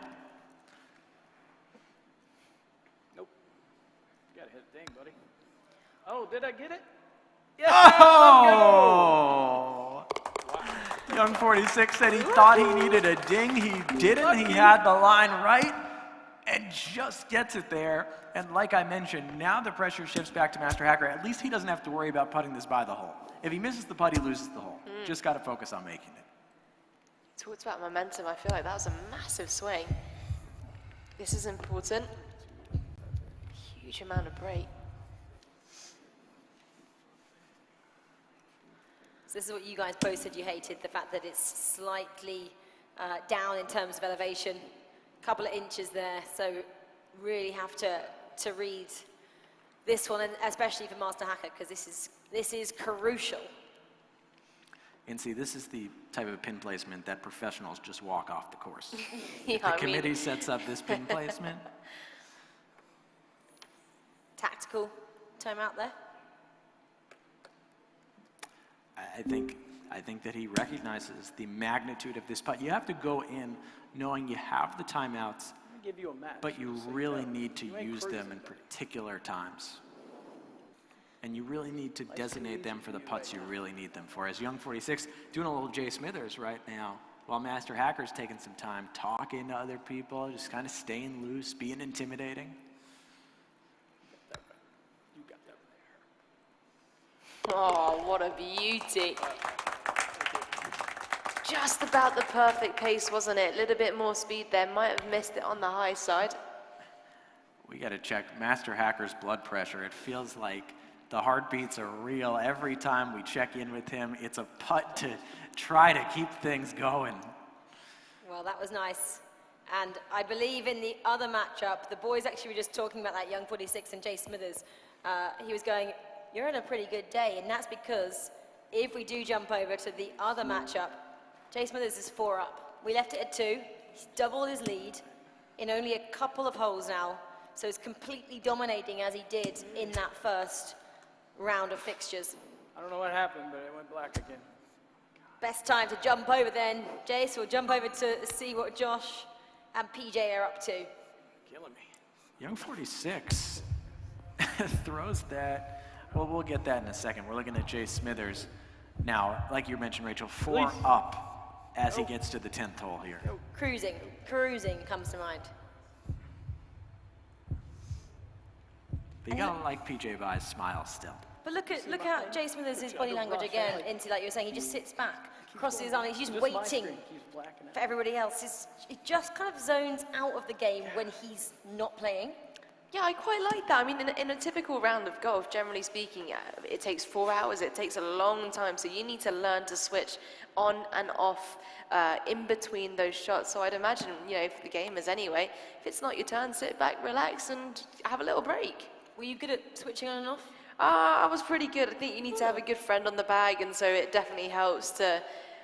Nope. You gotta hit a ding, buddy. Oh, did I get it? Oh! Young 46 said he thought he needed a ding. He didn't. He had the line right and just gets it there. And like I mentioned, now the pressure shifts back to Master Hacker. At least he doesn't have to worry about putting this by the hole. If he misses the putt, he loses the hole. Just got to focus on making it. Talked about momentum. I feel like that was a massive swing. This is important. Huge amount of break. So this is what you guys both said you hated, the fact that it's slightly down in terms of elevation. A couple of inches there, so really have to read this one, and especially for Master Hacker, because this is crucial. And see, this is the type of pin placement that professionals just walk off the course. Yeah, If the committee sets up this pin placement. Tactical timeout there. I think that he recognizes the magnitude of this putt. You have to go in knowing you have the timeouts, Give you a match. but you really need to You ain't use them cruising, in buddy. particular times. And you really need to designate them for the putts you really need them for. As young 46 doing a little Jay Smithers right now, while Master Hacker's taking some time talking to other people, just kind of staying loose, being intimidating. You got that right. Oh, what a beauty. Just about the perfect pace, wasn't it? A little bit more speed there. Might have missed it on the high side. We got to check Master Hacker's blood pressure. It feels like the heartbeats are real. Every time we check in with him, it's a putt to try to keep things going. Well, that was nice. And I believe in the other matchup, the boys actually were just talking about that young 46 and Jay Smithers. He was going, you're in a pretty good day, and that's because if we do jump over to the other matchup, Jay Smithers is 4 up. We left it at 2. He's doubled his lead in only a couple of holes now, so he's completely dominating as he did in that first round of fixtures. I don't know what happened, but it went black again. Best time to jump over then, Jace. We'll jump over to see what Josh and PJ are up to. Killing me. Young 46 throws that. Well, we'll get that in a second. We're looking at Jay Smithers. Now, like you mentioned, Rachel, 4 Please. up as he gets to the 10th hole here. Cruising comes to mind. But you gotta like PJ Bye's smile still. But look how Jay Smithers' body language again, into like you were saying, he just sits back, crosses his arms, he's just waiting Keeps blacking out. for everybody else. He just kind of zones out of the game when he's not playing. Yeah, I quite like that. I mean, in a typical round of golf, generally speaking, it takes 4 hours. It takes a long time. So you need to learn to switch on and off in between those shots. So I'd imagine, for the gamers anyway, if it's not your turn, sit back, relax, and have a little break. Were you good at switching on and off? I was pretty good. I think you need to have a good friend on the bag, and so it definitely helps to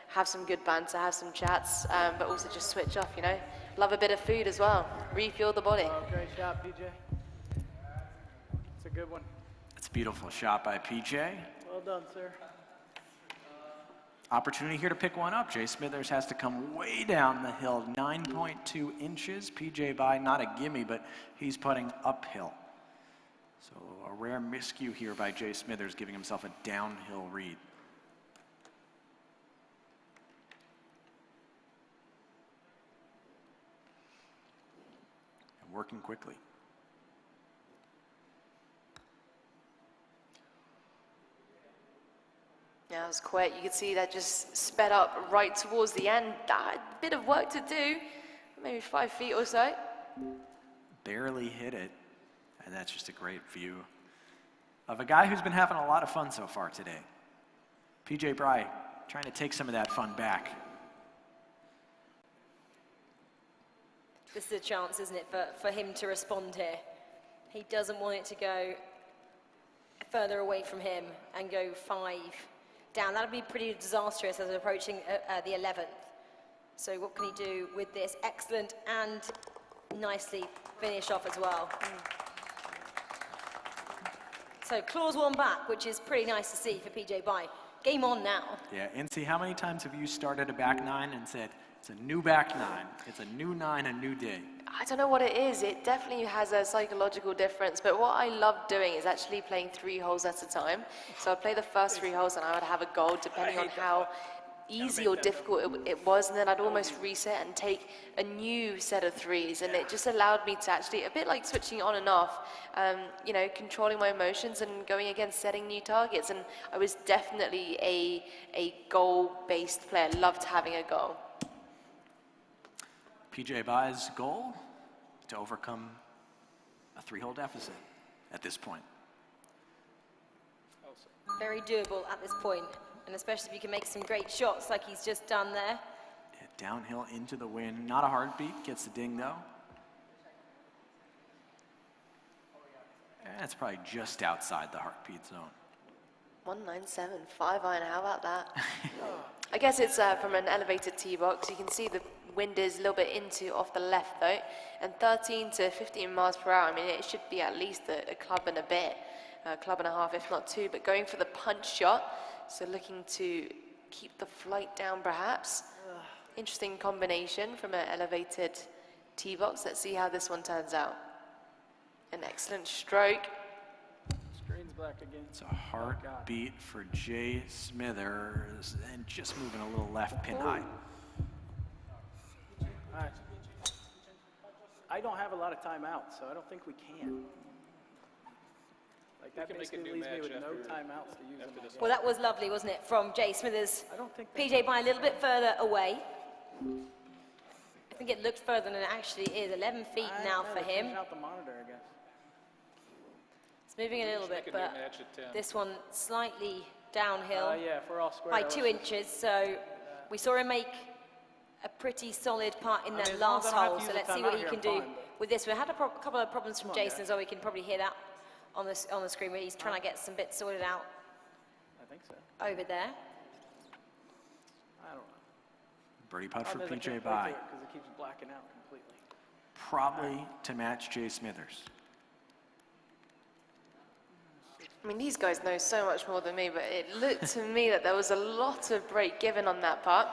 have some good banter, have some chats, but also just switch off, Love a bit of food as well. Refuel the body. Oh, great shot, PJ. It's a good one. It's a beautiful shot by PJ. Well done, sir. Opportunity here to pick one up. Jay Smithers has to come way down the hill, 9.2 inches. PJ Bye, not a gimme, but he's putting uphill. So a rare miscue here by Jay Smithers, giving himself a downhill read. And working quickly. Yeah, it was quick. You could see that just sped up right towards the end. A bit of work to do, maybe 5 feet or so. Barely hit it. And that's just a great view of a guy who's been having a lot of fun so far today. PJ Bye trying to take some of that fun back. This is a chance, isn't it, for him to respond here. He doesn't want it to go further away from him and go 5 down. That would be pretty disastrous as we're approaching the 11th. So what can he do with this? Excellent and nicely finish off as well. So claws one back, which is pretty nice to see for PJ Bai. Game on now. Yeah, Incy, how many times have you started a back nine and said, it's a new back nine, it's a new nine, a new day? I don't know what it is. It definitely has a psychological difference, but what I love doing is actually playing 3 holes at a time. So I'd play the first 3 holes and I would have a goal depending on how easy or difficult it was, and then I'd almost reset and take a new set of 3s, and it just allowed me to actually, a bit like switching on and off, you know, controlling my emotions and going against setting new targets. And I was definitely a goal-based player, loved having a goal. PJ Bai's goal, to overcome a 3-hole deficit at this point. Very doable at this point, and especially if you can make some great shots like he's just done there. Yeah, downhill into the wind, not a heartbeat, gets the ding though. That's probably just outside the heartbeat zone. 197, 5 iron, how about that? I guess it's from an elevated tee box. You can see the wind is a little bit off the left though, and 13 to 15 miles per hour. I mean, it should be at least a club and a bit, a club and a half, if not 2, but going for the punch shot, so looking to keep the flight down perhaps. Interesting combination from an elevated tee box. Let's see how this one turns out. An excellent stroke. Screen's black again. It's a heartbeat for Jay Smithers, and just moving a little left pin high. All right. I don't have a lot of timeouts, so I don't think we can. Like, that basically leaves me with no timeouts to use in my game. Well, that was lovely, wasn't it, from Jay Smithers. I don't think PJ Bai a little bit further away. I think it looked further than it actually is. 11 feet now for him. Out the monitor, I guess. It's moving a little bit, but this one slightly downhill Yeah, if we're all square. by 2 inches. So we saw him make a pretty solid putt in I mean, that as long as last I don't have hole. to So use let's a see what timeout he here, can I'm do fine, with this. We had a couple of problems from Jason as well. We can probably hear that on the screen where he's trying to get some bits sorted out I think so. over there. I don't know. Birdie putt for Because PJ Bai, it keeps blacking out completely. probably to match Jay Smithers. I mean, these guys know so much more than me, but it looked to me that there was a lot of break given on that putt.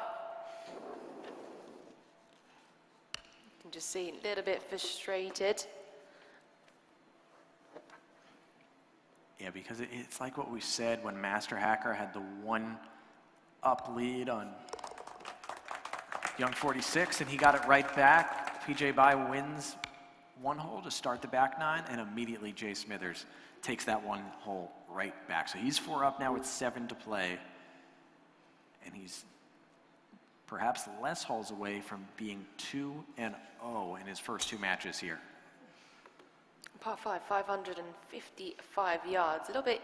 You can just see a little bit frustrated. Yeah, because it's like what we said when Master Hacker had the 1-up lead on Young 46, and he got it right back. PJ Bai wins 1 hole to start the back 9, and immediately Jay Smithers takes that 1 hole right back. So he's 4 up now with 7 to play, and he's perhaps less holes away from being 2-0 in his first 2 matches here. Par 5, 555 yards, a little bit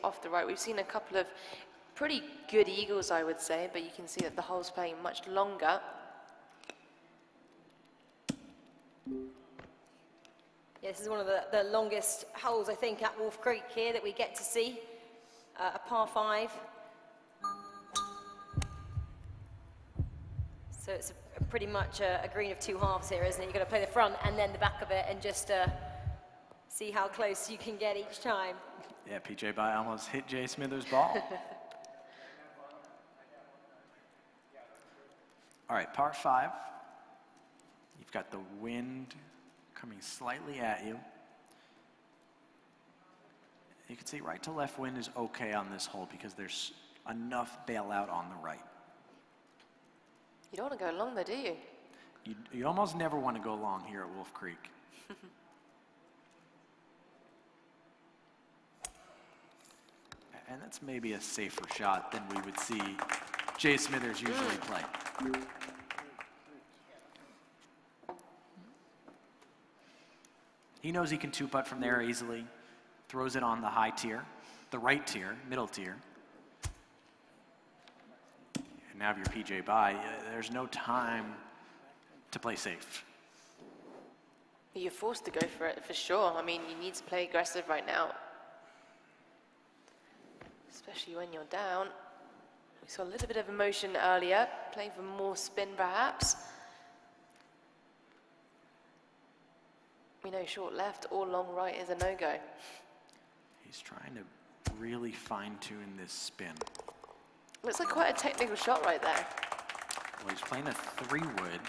off the right. We've seen a couple of pretty good eagles, I would say, but you can see that the hole's playing much longer. Yeah, this is one of the longest holes, I think, at Wolf Creek here that we get to see. A par 5. So it's pretty much a green of 2 halves here, isn't it? You've got to play the front and then the back of it and just see how close you can get each time. Yeah, PJ Bai almost hit Jay Smithers' ball. All right, par 5. You've got the wind coming slightly at you. You can see right to left wind is okay on this hole because there's enough bailout on the right. You don't want to go long though, do you? You almost never want to go long here at Wolf Creek. And that's maybe a safer shot than we would see Jay Smithers usually play. He knows he can 2-putt from there easily, throws it on the high tier, the right tier, middle tier. And now if you're PJ Bai, there's no time to play safe. You're forced to go for it, for sure. I mean, you need to play aggressive right now. Especially when you're down. We saw a little bit of emotion earlier, playing for more spin perhaps. know, short left or long right is a no-go. He's trying to really fine-tune this spin. Looks like quite a technical shot right there. Well, he's playing a 3-wood.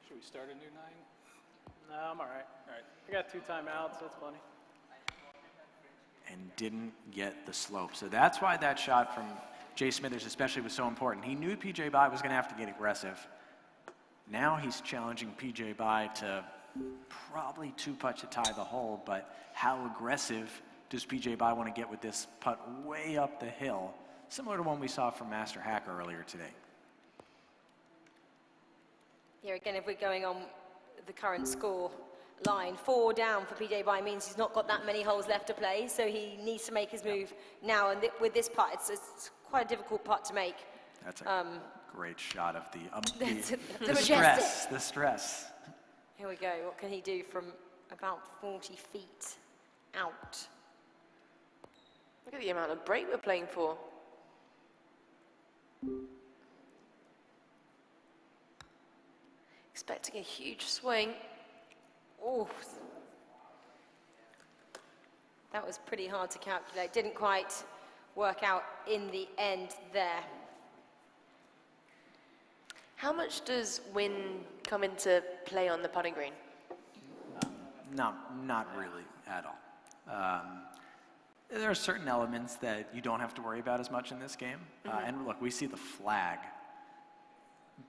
Should we start a new 9? No, I'm all right. All right. I got 2 timeouts. That's funny. And didn't get the slope. So that's why that shot from Jay Smithers especially was so important. He knew PJ Bai was going to have to get aggressive. Now he's challenging PJ Bai to probably 2-putt to tie the hole, but how aggressive does PJ Bai want to get with this putt way up the hill, similar to one we saw from Master Hacker earlier today. Here again, if we're going on the current score line, 4 down for PJ Bai means he's not got that many holes left to play, so he needs to make his move now. And with this putt, it's quite a difficult putt to make. That's a great shot of the stress. The stress. Here we go. What can he do from about 40 feet out? Look at the amount of break we're playing for. Expecting a huge swing. Oh, that was pretty hard to calculate. Didn't quite work out in the end there. How much does wind come into play on the putting green? Not really at all. There are certain elements that you don't have to worry about as much in this game. And look, we see the flag,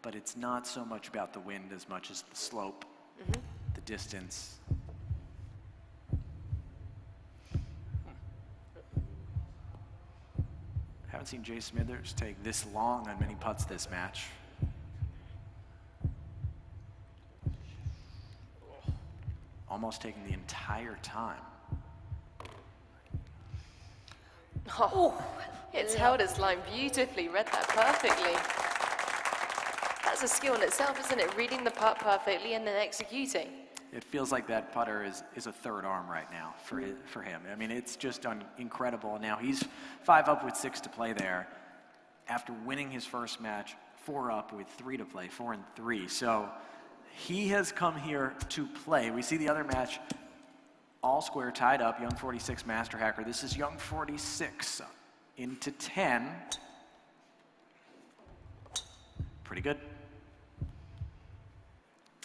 but it's not so much about the wind as much as the slope, the distance. Haven't seen Jay Smithers take this long on many putts this match. Almost taking the entire time. Oh, it's held his line beautifully, read that perfectly. That's a skill in itself, isn't it? Reading the putt perfectly and then executing. It feels like that putter is a third arm right now for him. I mean, it's just incredible. Now he's 5 up with 6 to play there. After winning his first match, 4 up with 3 to play, 4 and 3. So he has come here to play. We see the other match all square, tied up, Young 46, Master Hacker. This is Young 46 into 10. Pretty good.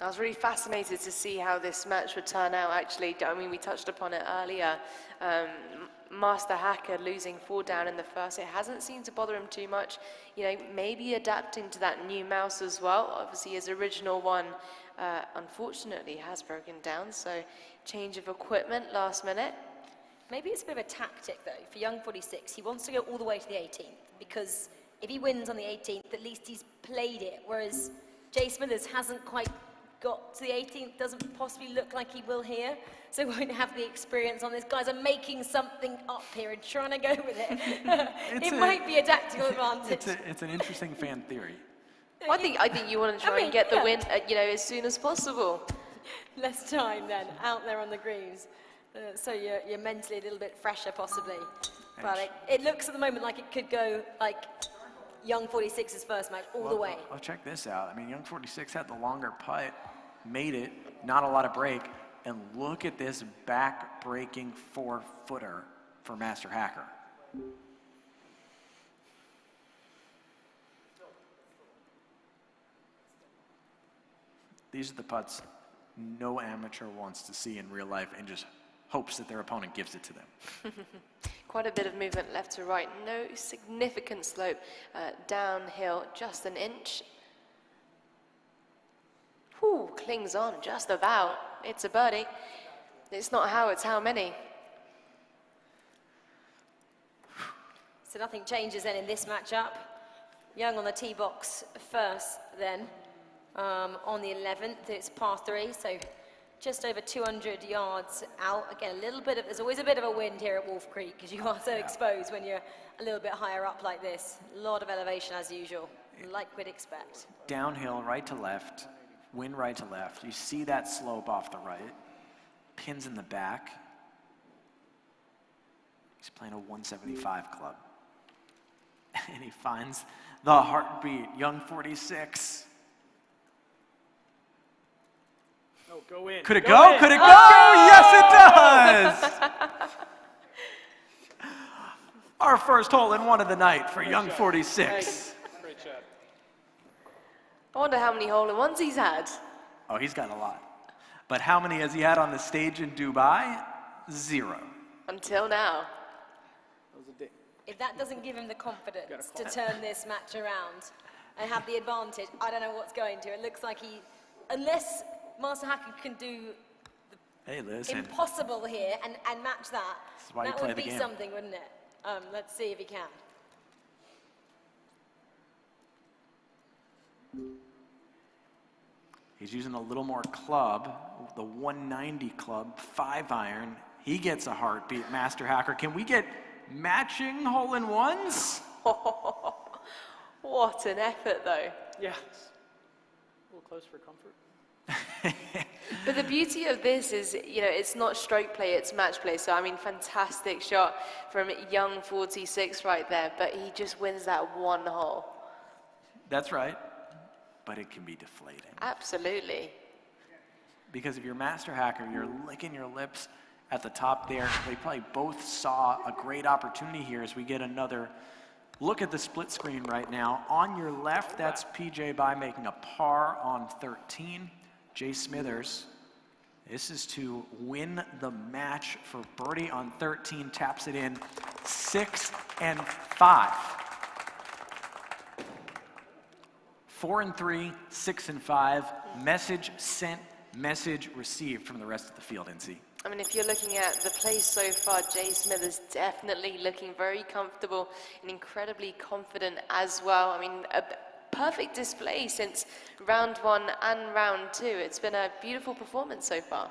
I was really fascinated to see how this match would turn out, actually. I mean, we touched upon it earlier. Master Hacker losing 4 down in the first. It hasn't seemed to bother him too much. You know, maybe adapting to that new mouse as well. Obviously, his original one, unfortunately, has broken down. So, change of equipment last minute. Maybe it's a bit of a tactic, though, for Young 46. He wants to go all the way to the 18th, because if he wins on the 18th, at least he's played it, whereas Jay Smithers hasn't quite got to the 18th, doesn't possibly look like he will here, so won't have the experience on this. Guys are making something up here and trying to go with it. It might be a tactical advantage. It's an interesting fan theory. I think you want to try and get the win, you know, as soon as possible. Less time then, out there on the greens. So you're mentally a little bit fresher, possibly. But it looks at the moment like it could go like Young 46's first match all the way. Well, check this out. I mean, Young 46 had the longer putt, made it, not a lot of break, and look at this back-breaking 4-footer for Master Hacker. These are the putts no amateur wants to see in real life and just hopes that their opponent gives it to them. Quite a bit of movement left to right. No significant slope. Downhill, just an inch. Whew, clings on just about. It's a birdie. It's not how, it's how many. So nothing changes then in this matchup. Young on the tee box first then. On the 11th, it's par 3, so just over 200 yards out. Again, there's always a bit of a wind here at Wolf Creek because you are so exposed when you're a little bit higher up like this. A lot of elevation as usual, like we'd expect. Downhill, right to left, wind right to left. You see that slope off the right. Pins in the back. He's playing a 175 club. And he finds the heartbeat, Young 46. Oh, go in. Could it go? Could it go? Yes, it does! Our first hole in one of the night for Young 46. Great shot. I wonder how many hole-in-ones he's had. Oh, he's got a lot. But how many has he had on the stage in Dubai? 0. Until now. That was a dig. If that doesn't give him the confidence to turn this match around and have the advantage, I don't know what's going to. It looks like he, unless Master Hacker can do Hey, listen. impossible here and match that, This is why you that play would the be game. something, wouldn't it? Let's see if he can. He's using a little more club, the 190 club, 5-iron. He gets a heartbeat, Master Hacker. Can we get matching hole-in-ones? What an effort, though. Yeah. A little close for comfort. But the beauty of this is, you know, it's not stroke play, it's match play. So, I mean, fantastic shot from Young 46 right there, but he just wins that one hole. That's right. But it can be deflating. Absolutely. Because if you're Master Hacker, you're licking your lips at the top there. They probably both saw a great opportunity here as we get another look at the split screen right now. On your left, that's PJ Bai making a par on 13. Jay Smithers, this is to win the match for birdie on 13, taps it in 6 and 5. 4 and 3, 6 and 5. Message sent, message received from the rest of the field, NC. I mean, if you're looking at the play so far, Jay Smithers definitely looking very comfortable and incredibly confident as well. I mean, a perfect display since round 1 and round 2. It's been a beautiful performance so far.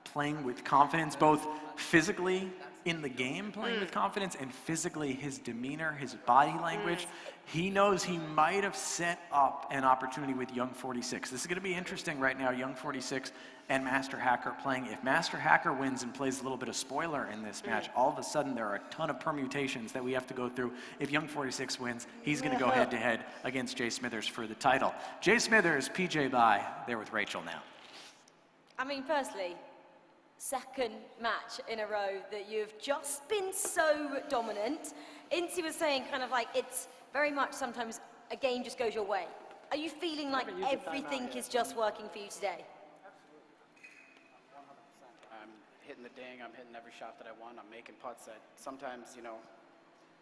Playing with confidence, both physically in the game, playing with confidence, and physically his demeanor, his body language. He knows he might have set up an opportunity with Young 46. This is going to be interesting right now, Young 46 and Master Hacker playing. If Master Hacker wins and plays a little bit of spoiler in this match, all of a sudden there are a ton of permutations that we have to go through. If Young 46 wins, he's going to go head-to-head against Jay Smithers for the title. Jay Smithers, PJ Bai, there with Rachel now. I mean, firstly, second match in a row that you've just been so dominant. Incy was saying kind of like it's very much sometimes a game just goes your way. Are you feeling like everything is just working for you today? I'm hitting the ding, I'm hitting every shot that I want, I'm making putts that sometimes, you know,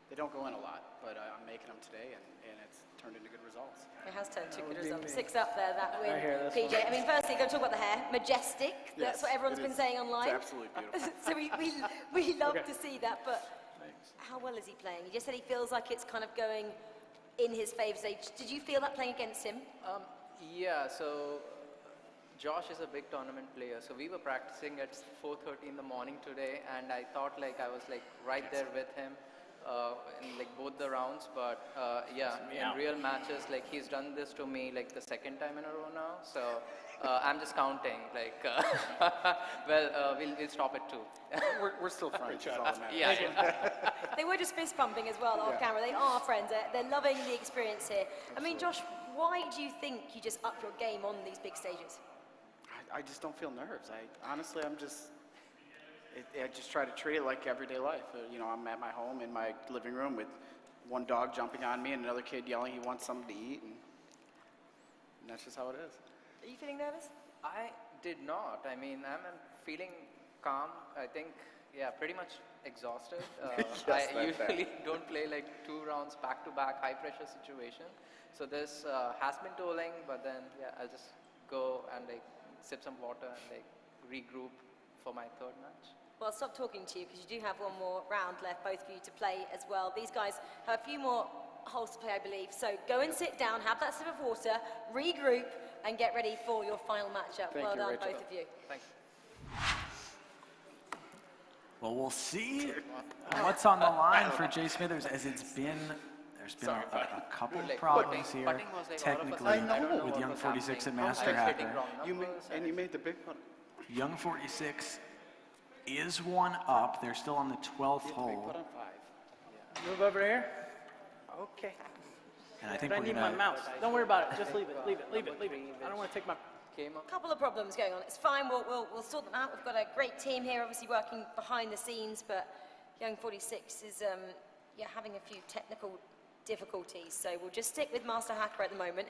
they don't go in a lot, but I'm making them today and it's turned into good results. It has turned to good results. 6 up there, that win, that's PJ. I mean, firstly, go talk about the hair. Majestic. That's Yes, what everyone's it been is. saying online. It's absolutely beautiful. So we love to see that, but how well is he playing? He just said he feels like it's kind of going in his favour. Did you feel that playing against him? Yeah, so Josh is a big tournament player. So we were practicing at 4:30 in the morning today, and I thought like I was like right there with him in like both the rounds. But yeah, in real matches, like he's done this to me like the second time in a row now. So I'm just counting. Like, we'll stop at 2. We're still friends, is all that matters. Yeah. They were just fist pumping as well off camera. They are friends. They're loving the experience here. I mean, Josh, why do you think you just up your game on these big stages? I just don't feel nerves. Honestly, I just try to treat it like everyday life. You know, I'm at my home in my living room with one dog jumping on me and another kid yelling he wants something to eat, and that's just how it is. Are you feeling nervous? I did not. I mean, I'm feeling calm. I think, yeah, pretty much exhausted. I usually don't play like 2 rounds back-to-back high-pressure situation. So this has been tolling, but then, yeah, I'll just go and like sip some water and like regroup for my 3rd match. Well, I'll stop talking to you because you do have one more round left, both of you to play as well. These guys have a few more holes to play, I believe. So go and sit down, have that sip of water, regroup, and get ready for your final matchup. Well done, Rachel. Both of you. Thanks. Well, we'll see what's on the line for Jay Smithers as there's been a couple problems here technically with Young 46 and Master Hacker. You made the big one. Young 46 is 1 up. They're still on the 12th hole. Put on 5. Move over here. Okay. And I think But I we're need gonna my mouse. Don't worry about it. Just leave it. Leave it. Leave it. Leave it. I don't want to take my came up. A couple of problems going on. It's fine, we'll sort them out. We've got a great team here, obviously working behind the scenes, but Young 46 is having a few technical difficulties. So we'll just stick with Master Hacker at the moment.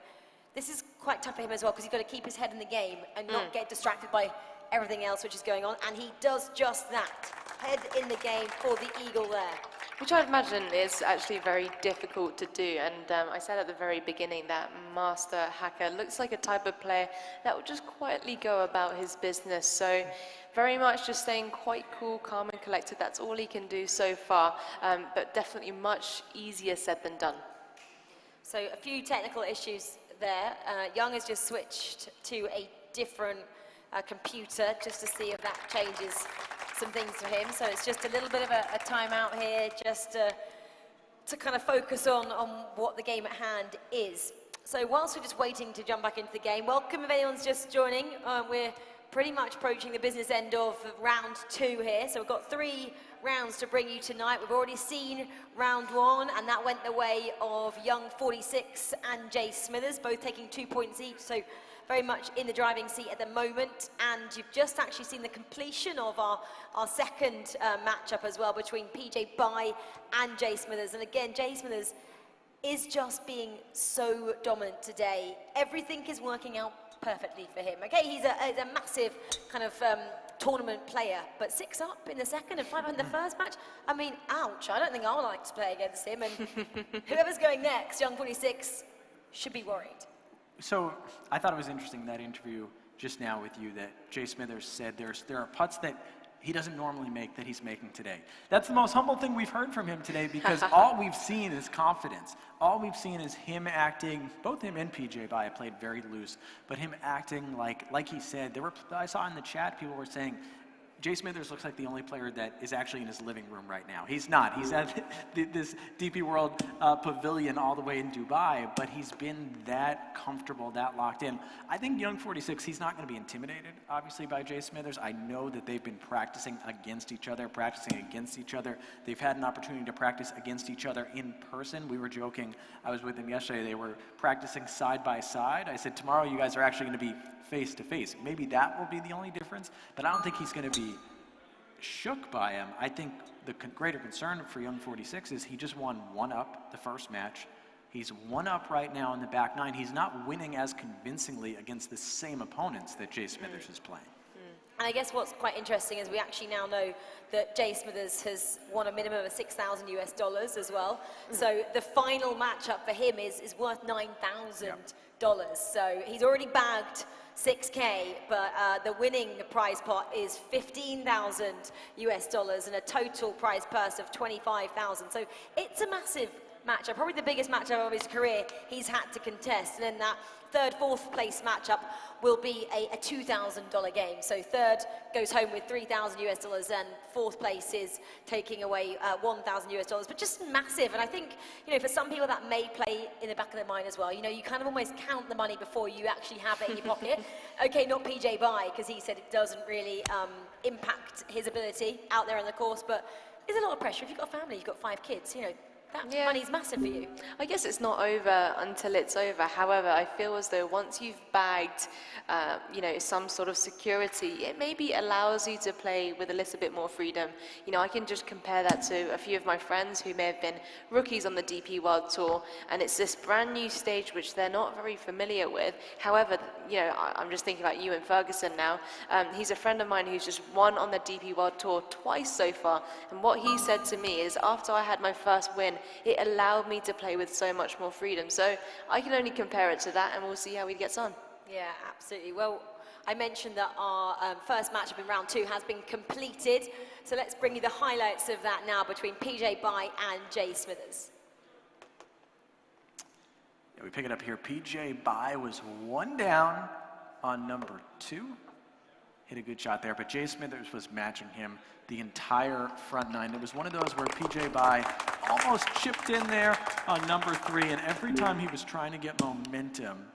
This is quite tough for him as well, because he's got to keep his head in the game and not get distracted by everything else which is going on. And he does just that. Head in the game for the Eagle there. Which I'd imagine is actually very difficult to do. And I said at the very beginning that Master Hacker looks like a type of player that will just quietly go about his business. So very much just staying quite cool, calm and collected. That's all he can do so far, but definitely much easier said than done. So a few technical issues there. Young has just switched to a different computer just to see if that changes some things for him. So it's just a little bit of a timeout here, just to kind of focus on what the game at hand is. So whilst we're just waiting to jump back into the game, welcome if anyone's just joining. We're pretty much approaching the business end of round 2 here. So we've got 3 rounds to bring you tonight. We've already seen round 1, and that went the way of Young 46 and Jay Smithers, both taking 2 points each. So very much in the driving seat at the moment. And you've just actually seen the completion of our second matchup as well between PJ Bai and Jay Smithers. And again, Jay Smithers is just being so dominant today. Everything is working out perfectly for him. Okay, he's a massive kind of tournament player, but 6 up in the second and 5 up in the first match. I mean, ouch, I don't think I would like to play against him. And whoever's going next, Young 46, should be worried. So I thought it was interesting, that interview just now with you, that Jay Smithers said there are putts that he doesn't normally make that he's making today. That's the most humble thing we've heard from him today, because all we've seen is confidence. All we've seen is him acting, both him and PJ Bai played very loose, but him acting like he said, I saw in the chat people were saying, Jay Smithers looks like the only player that is actually in his living room right now. He's not. He's at this DP World pavilion all the way in Dubai, but he's been that comfortable, that locked in. I think Young 46, he's not going to be intimidated, obviously, by Jay Smithers. I know that they've been practicing against each other. They've had an opportunity to practice against each other in person. We were joking. I was with them yesterday. They were practicing side by side. I said, tomorrow you guys are actually going to be face to face. Maybe that will be the only difference, but I don't think he's going to be shook by him. I think the greater concern for Young 46 is he just won 1 up the first match. He's 1 up right now in the back 9. He's not winning as convincingly against the same opponents that Jay Smithers is playing. And I guess what's quite interesting is we actually now know that Jay Smithers has won a minimum of $6,000 US as well. So the final matchup for him is worth $9,000. So he's already bagged $6K, but the winning prize pot is $15,000 US and a total prize purse of $25,000. So it's a massive matchup, probably the biggest matchup of his career he's had to contest. And then that third, fourth place matchup will be a $2,000 game. So third goes home with $3,000 US, and fourth place is taking away $1,000 US, but just massive. And I think, for some people that may play in the back of their mind as well, you kind of almost count the money before you actually have it in your pocket. Okay, not PJ Bai, because he said it doesn't really impact his ability out there on the course, but there's a lot of pressure. If you've got a family, you've got 5 kids, that money's massive for you. I guess it's not over until it's over. However, I feel as though once you've bagged, some sort of security, it maybe allows you to play with a little bit more freedom. I can just compare that to a few of my friends who may have been rookies on the DP World Tour, and it's this brand new stage which they're not very familiar with. However, I'm just thinking about you and Ferguson now. He's a friend of mine who's just won on the DP World Tour twice so far, and what he said to me is, after I had my first win, it allowed me to play with so much more freedom. So I can only compare it to that, and we'll see how he gets on. Yeah, absolutely. Well, I mentioned that our first matchup in round 2 has been completed. So let's bring you the highlights of that now between PJ Bai and Jay Smithers. Yeah, we pick it up here. PJ Bai was 1 down on number 2. Hit a good shot there, but Jay Smithers was matching him the entire front 9. It was one of those where PJ Bai almost chipped in there on number 3, and every time he was trying to get momentum,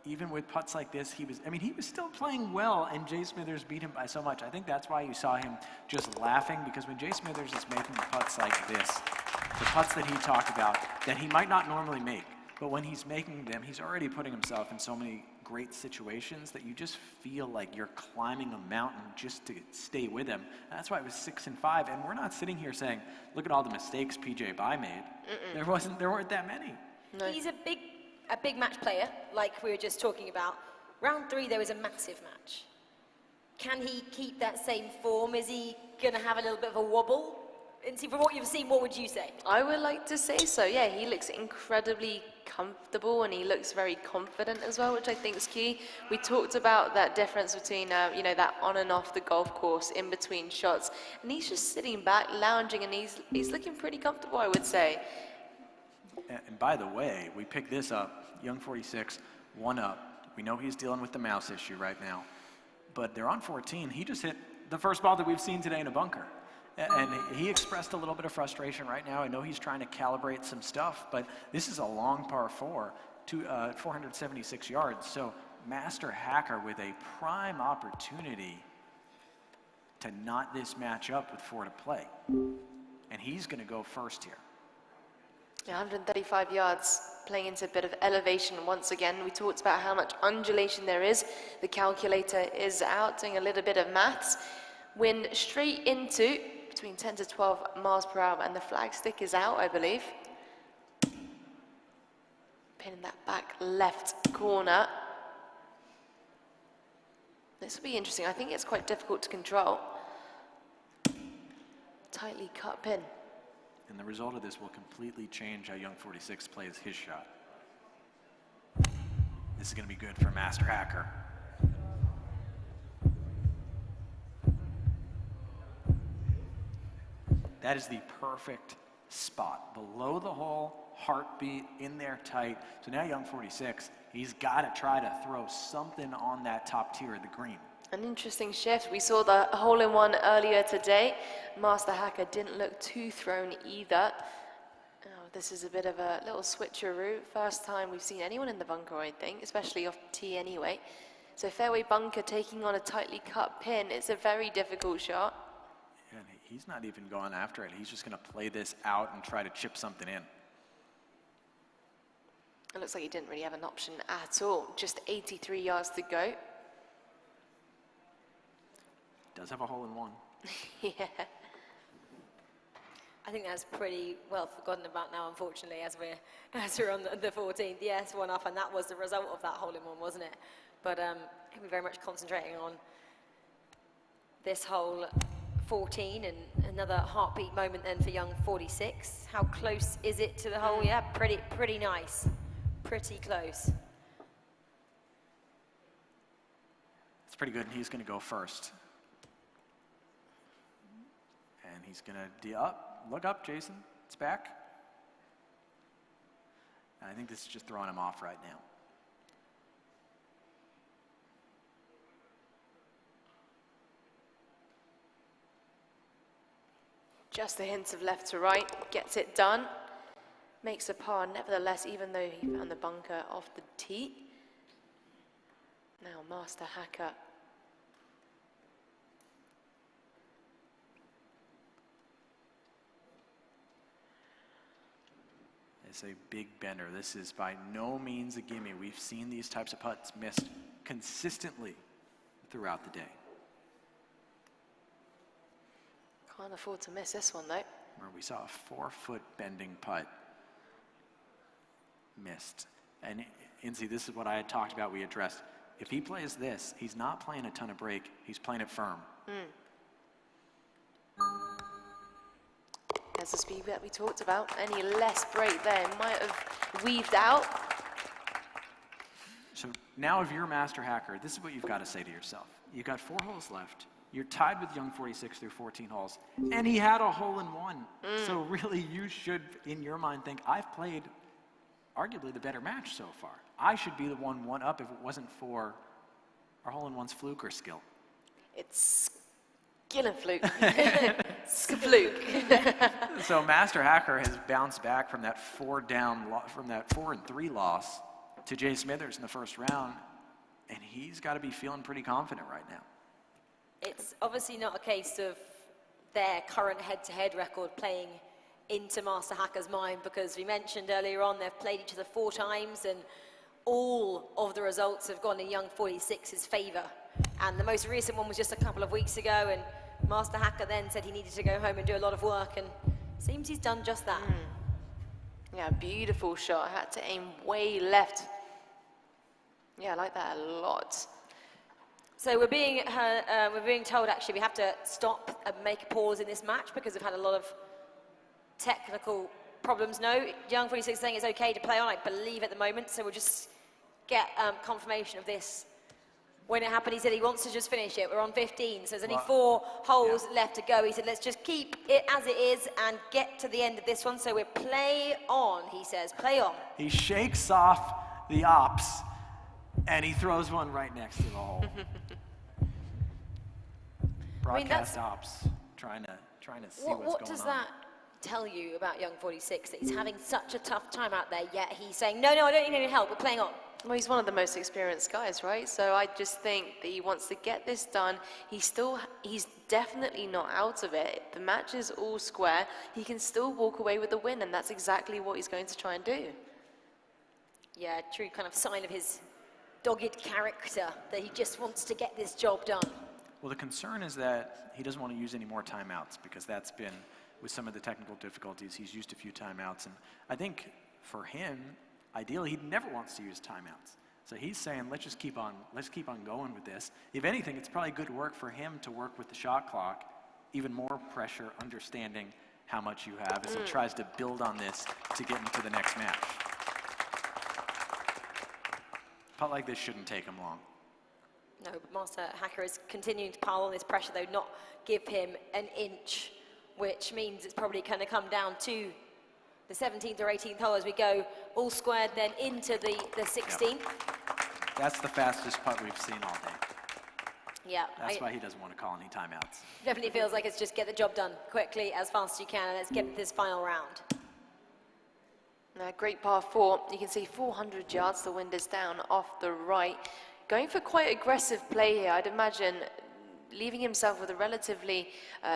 even with putts like this, he was still playing well, and Jay Smithers beat him by so much. I think that's why you saw him just laughing, because when Jay Smithers is making putts like this, the putts that he talked about, that he might not normally make, but when he's making them, he's already putting himself in so many great situations that you just feel like you're climbing a mountain just to stay with him. And that's why it was 6 and 5. And we're not sitting here saying, look at all the mistakes PJ Bai made. There weren't that many. No. He's a big match player, like we were just talking about. Round 3, there was a massive match. Can he keep that same form? Is he going to have a little bit of a wobble? And see, from what you've seen, what would you say? I would like to say so, yeah. He looks incredibly comfortable and he looks very confident as well, which I think is key. We talked about that difference between, you know, that on and off the golf course, in between shots. And he's just sitting back, lounging, and he's looking pretty comfortable, I would say. And by the way, we picked this up, Young 46, 1 up. We know he's dealing with the mouse issue right now. But they're on 14. He just hit the first ball that we've seen today in a bunker. And he expressed a little bit of frustration right now. I know he's trying to calibrate some stuff, but this is a long par 4 to 476 yards. So Master Hacker with a prime opportunity to knot this match up with 4 to play. And he's going to go first here. Yeah, 135 yards, playing into a bit of elevation once again. We talked about how much undulation there is. The calculator is out, doing a little bit of maths. Wind straight into between 10 to 12 miles per hour, and the flag stick is out, I believe. Pin in that back left corner. This will be interesting. I think it's quite difficult to control. Tightly cut pin. And the result of this will completely change how Young 46 plays his shot. This is going to be good for Master Hacker. That is the perfect spot. Below the hole, heartbeat, in there tight. So now Young 46, he's got to try to throw something on that top tier of the green. An interesting shift. We saw the hole-in-one earlier today. Master Hacker didn't look too thrown either. Oh, this is a bit of a little switcheroo. First time we've seen anyone in the bunker, I think, especially off the tee anyway. So fairway bunker taking on a tightly cut pin. It's a very difficult shot. And he's not even going after it. He's just going to play this out and try to chip something in. It looks like he didn't really have an option at all. Just 83 yards to go. Does have a hole-in-one. Yeah. I think that's pretty well forgotten about now, unfortunately, as we're on the 14th. Yes, 1 up, and that was the result of that hole-in-one, wasn't it? But we're very much concentrating on this hole 14 and another heartbeat moment then for Young 46. How close is it to the hole? Yeah, pretty nice. Pretty close. It's pretty good, and he's going to go first. And he's going to look up, Jason. It's back. And I think this is just throwing him off right now. Just a hint of left to right, gets it done. Makes a par, nevertheless, even though he found the bunker off the tee. Now Master Hacker. It's a big bender. This is by no means a gimme. We've seen these types of putts missed consistently throughout the day. Can't afford to miss this one though. Where we saw a 4-foot bending putt missed. And Inzi, this is what I had talked about, we addressed. If he plays this, he's not playing a ton of break, he's playing it firm. There's the speed that we talked about. Any less break there might have weaved out. So now if you're a Master Hacker, this is what you've got to say to yourself. You've got 4 holes left. You're tied with Young 46 through 14 holes. And he had a hole-in-one. So really you should, in your mind, think, I've played arguably the better match so far. I should be the one up if it wasn't for our hole-in-one's fluke or skill. It's skill and fluke. Fluke. So Master Hacker has bounced back from that 4-3 loss to Jay Smithers in the first round, and he's got to be feeling pretty confident right now. It's obviously not a case of their current head-to-head record playing into Master Hacker's mind, because we mentioned earlier on they've played each other 4 times, and all of the results have gone in Young 46's favour. And the most recent one was just a couple of weeks ago, and Master Hacker then said he needed to go home and do a lot of work, and seems he's done just that. Yeah, beautiful shot. Had to aim way left. Yeah, I like that a lot. So we're being told actually we have to stop and make a pause in this match because we've had a lot of technical problems. No, Young 46 saying it's okay to play on, I believe at the moment, so we'll just get confirmation of this. When it happened, he said he wants to just finish it. We're on 15, so there's only 4 holes left to go. He said, let's just keep it as it is and get to the end of this one. So we're play on, he says, play on. He shakes off the ops, and he throws one right next to the hole. Broadcast ops, trying to see what's going on. What does that tell you about Young 46, that he's having such a tough time out there, yet he's saying, no, I don't need any help, we're playing on? Well, he's one of the most experienced guys, right? So I just think that he wants to get this done. He's definitely not out of it. The match is all square. He can still walk away with the win, and that's exactly what he's going to try and do. Yeah, true kind of sign of his dogged character, that he just wants to get this job done. Well, the concern is that he doesn't want to use any more timeouts, because that's been, with some of the technical difficulties, he's used a few timeouts. And I think for him, ideally, he never wants to use timeouts. So he's saying, let's keep on going with this. If anything, it's probably good work for him to work with the shot clock, even more pressure, understanding how much you have as he tries to build on this to get into the next match. Putt like this shouldn't take him long. No, but Master Hacker is continuing to pile on this pressure, though, not give him an inch, which means it's probably going to come down to the 17th or 18th hole as we go all squared then into the 16th. Yep. That's the fastest putt we've seen all day. Yeah. That's why he doesn't want to call any timeouts. Definitely feels like it's just get the job done quickly, as fast as you can, and let's get this final round. Great par 4. You can see 400 yards, the wind is down off the right. Going for quite aggressive play here, I'd imagine leaving himself with a relatively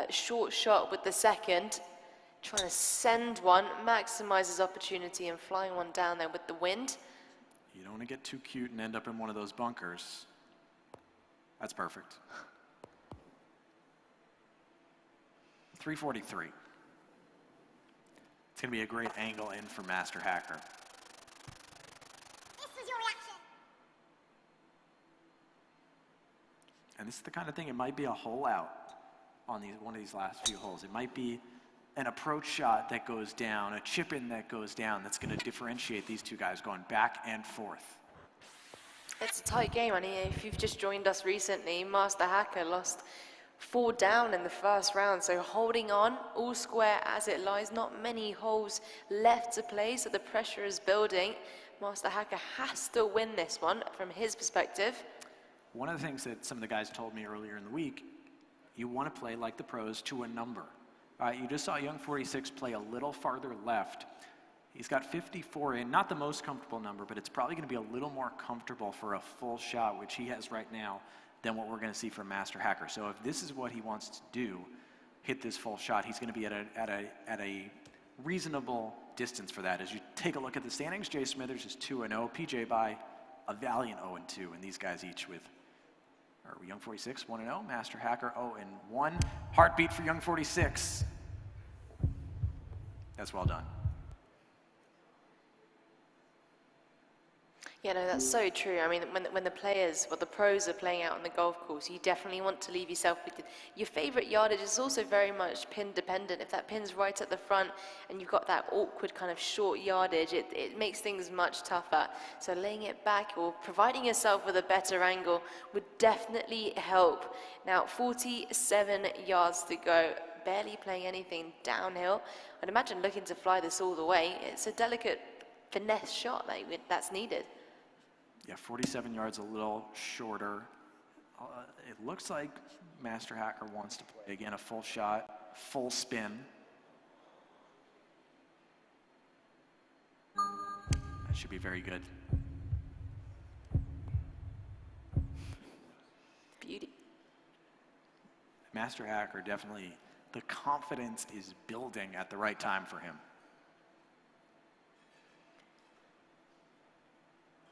short shot with the second. Trying to send one, maximize his opportunity and flying one down there with the wind. You don't want to get too cute and end up in one of those bunkers. That's perfect. 343. It's going to be a great angle in for Master Hacker. This was your reaction. And this is the kind of thing, it might be a hole out on one of these last few holes. It might be an approach shot that goes down, a chip in that goes down, that's going to differentiate these two guys going back and forth. It's a tight game, and if you've just joined us recently, Master Hacker lost 4 down in the first round, so holding on, all square as it lies, not many holes left to play, so the pressure is building. Master Hacker has to win this one from his perspective. One of the things that some of the guys told me earlier in the week, you want to play like the pros to a number. All right, you just saw Young 46 play a little farther left. He's got 54 in, not the most comfortable number, but it's probably going to be a little more comfortable for a full shot, which he has right now, than what we're going to see from Master Hacker. So if this is what he wants to do, hit this full shot, he's going to be at a reasonable distance for that. As you take a look at the standings, Jay Smithers is 2-0, PJ by a valiant 0-2, and these guys each with, or Young 46 1-0, Master Hacker 0-1. Heartbeat for Young 46. That's well done. Yeah, no, that's so true. I mean, when the players, well, the pros are playing out on the golf course, you definitely want to leave yourself with your favorite yardage. Is also very much pin dependent. If that pin's right at the front and you've got that awkward kind of short yardage, it makes things much tougher. So laying it back or providing yourself with a better angle would definitely help. Now, 47 yards to go, barely playing anything downhill. I'd imagine looking to fly this all the way. It's a delicate finesse shot that's needed. Yeah, 47 yards, a little shorter. It looks like Master Hacker wants to play, again, a full shot, full spin. That should be very good. Beauty. Master Hacker, definitely, the confidence is building at the right time for him.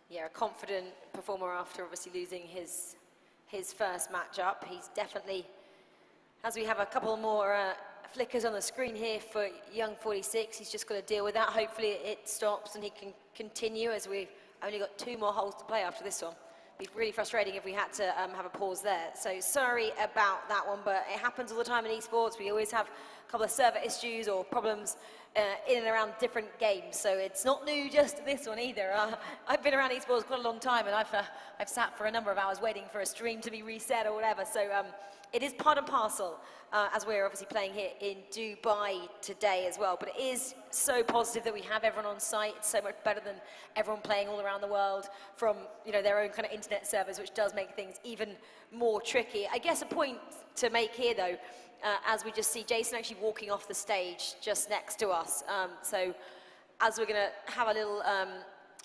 Yeah, a confident performer after obviously losing his first matchup. He's definitely, as we have a couple more flickers on the screen here for young 46, he's just got to deal with that. Hopefully it stops and he can continue, as we've only got 2 more holes to play after this one. Be really frustrating if we had to have a pause there. So sorry about that one, but it happens all the time in esports. We always have a couple of server issues or problems in and around different games. So it's not new just to this one either. I've been around esports quite a long time, and I've sat for a number of hours waiting for a stream to be reset or whatever. So it is part and parcel, as we're obviously playing here in Dubai today as well. But it is so positive that we have everyone on site. It's so much better than everyone playing all around the world from, you know, their own kind of internet servers, which does make things even more tricky. I guess a point to make here, though, as we just see Jason actually walking off the stage just next to us. So as we're going to have a little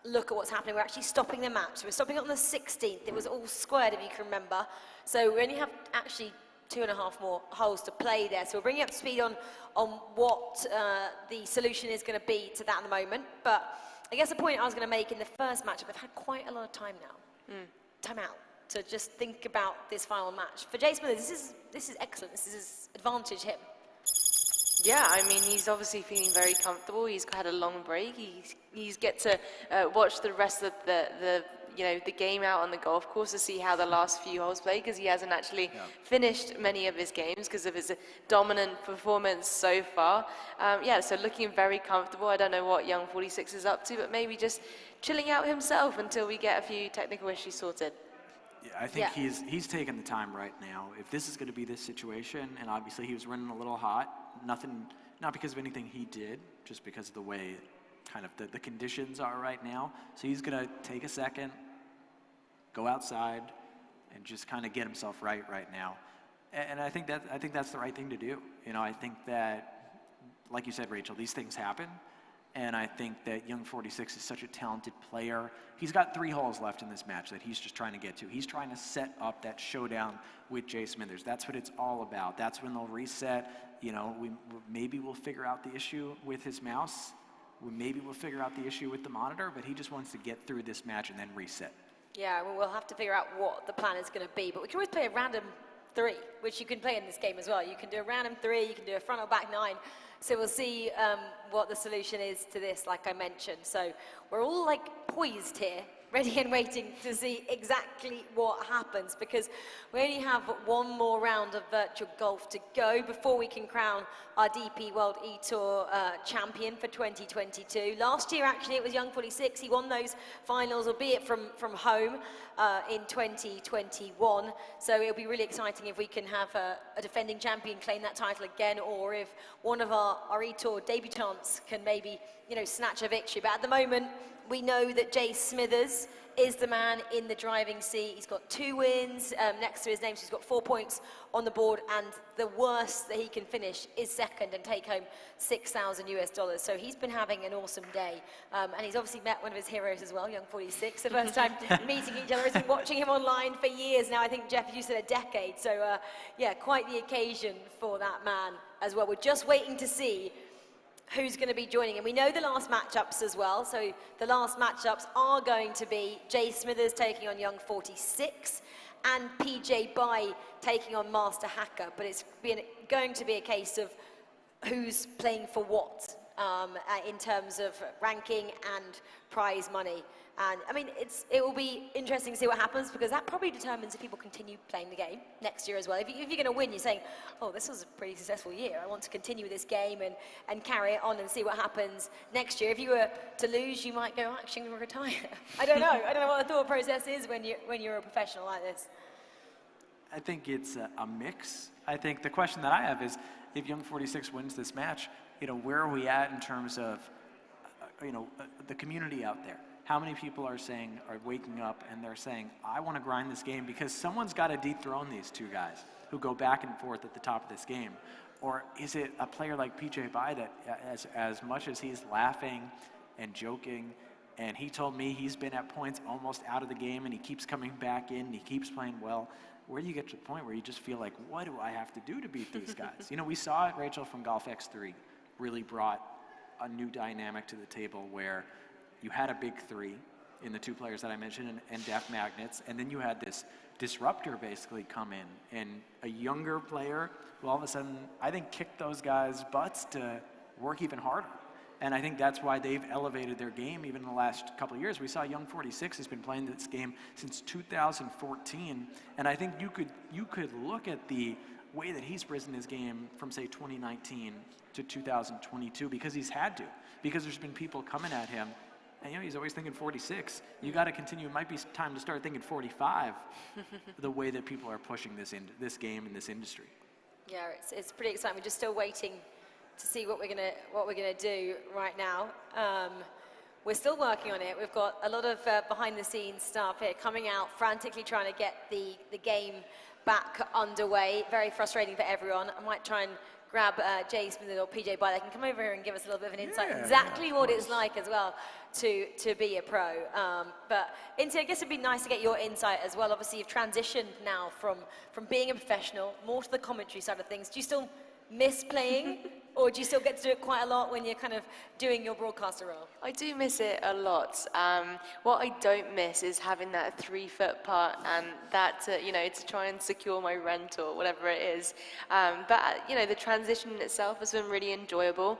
look at what's happening, we're actually stopping the match. We're stopping it on the 16th. It was all squared, if you can remember. So we only have actually 2.5 more holes to play there. So we're bringing up to speed on what the solution is going to be to that in the moment. But I guess the point I was going to make in the first matchup, they've had quite a lot of time now. Time out to just think about this final match. For Jay Smithers, this is excellent. This is advantage him. Yeah, I mean, he's obviously feeling very comfortable. He's had a long break. He's get to watch the rest of the game out on the golf course to see how the last few holes play, because he hasn't actually finished many of his games because of his dominant performance so far. So looking very comfortable. I don't know what young 46 is up to, but maybe just chilling out himself until we get a few technical issues sorted. Yeah, I think he's taking the time right now. If this is going to be this situation, and obviously he was running a little hot, not because of anything he did, just because of the way kind of the conditions are right now. So he's going to take a second, go outside, and just kind of get himself right now. And I think that's the right thing to do. You know, I think that, like you said, Rachel, these things happen. And I think that young 46 is such a talented player. He's got 3 holes left in this match that he's just trying to get to. He's trying to set up that showdown with Jay Smithers. That's what it's all about. That's when they'll reset. You know, maybe we'll figure out the issue with his mouse. Maybe we'll figure out the issue with the monitor, but he just wants to get through this match and then reset. Yeah, well, we'll have to figure out what the plan is going to be, but we can always play a random 3, which you can play in this game as well. You can do a random 3, you can do a front or back 9. So we'll see what the solution is to this, like I mentioned. So we're all like poised here, ready and waiting to see exactly what happens, because we only have 1 more round of virtual golf to go before we can crown our DP World eTour champion for 2022. Last year, actually, it was young 46. He won those finals, albeit from home in 2021. So it'll be really exciting if we can have a defending champion claim that title again, or if one of our eTour debutants can maybe, you know, snatch a victory. But at the moment, we know that Jay Smithers is the man in the driving seat. He's got 2 wins next to his name, so he's got 4 points on the board, and the worst that he can finish is second and take home $6,000 US. So he's been having an awesome day, and he's obviously met one of his heroes as well, young 46, the first time meeting each other. He's been watching him online for years now. I think, Jeff, you said a decade. So yeah, quite the occasion for that man as well. We're just waiting to see who's going to be joining. And we know the last matchups as well. So the last matchups are going to be Jay Smithers taking on young 46 and PJ Bai taking on Master Hacker. But it's going to be a case of who's playing for what in terms of ranking and prize money. And I mean, it will be interesting to see what happens, because that probably determines if people continue playing the game next year as well. If you're going to win, you're saying, oh, this was a pretty successful year. I want to continue this game and carry it on and see what happens next year. If you were to lose, you might go, actually, I'm going to retire. I don't know. I don't know what the thought process is when you're a professional like this. I think it's a mix. I think the question that I have is, if young 46 wins this match, you know, where are we at in terms of, the community out there? How many people are waking up and they're saying, I want to grind this game because someone's got to dethrone these 2 guys who go back and forth at the top of this game? Or is it a player like PJ Bai that, as much as he's laughing and joking, and he told me he's been at points almost out of the game and he keeps coming back in and he keeps playing well, where do you get to the point where you just feel like, what do I have to do to beat these guys? You know, we saw it, Rachel, from Golf X3, really brought a new dynamic to the table where you had a big 3, in the two players that I mentioned, and Def Magnets, and then you had this disruptor basically come in, and a younger player who all of a sudden, I think, kicked those guys' butts to work even harder. And I think that's why they've elevated their game even in the last couple of years. We saw Young 46 has been playing this game since 2014, and I think you could look at the way that he's risen his game from, say, 2019 to 2022 because he's had to, because there's been people coming at him. And, you know, he's always thinking 46. You got to continue. It might be time to start thinking 45. The way that people are pushing this game in this industry. Yeah, it's pretty exciting. We're just still waiting to see what we're gonna do right now. We're still working on it. We've got a lot of behind-the-scenes stuff here coming out, frantically trying to get the game back underway. Very frustrating for everyone. I might try and grab Jay Smith or PJ By. They can come over here and give us a little bit of an insight exactly what it's like as well to be a pro. But Inti, I guess it'd be nice to get your insight as well. Obviously, you've transitioned now from being a professional more to the commentary side of things. Do you still miss playing? Or do you still get to do it quite a lot when you're kind of doing your broadcaster role? I do miss it a lot. What I don't miss is having that 3-foot putt and that, you know, to try and secure my rent or whatever it is. But, you know, the transition in itself has been really enjoyable,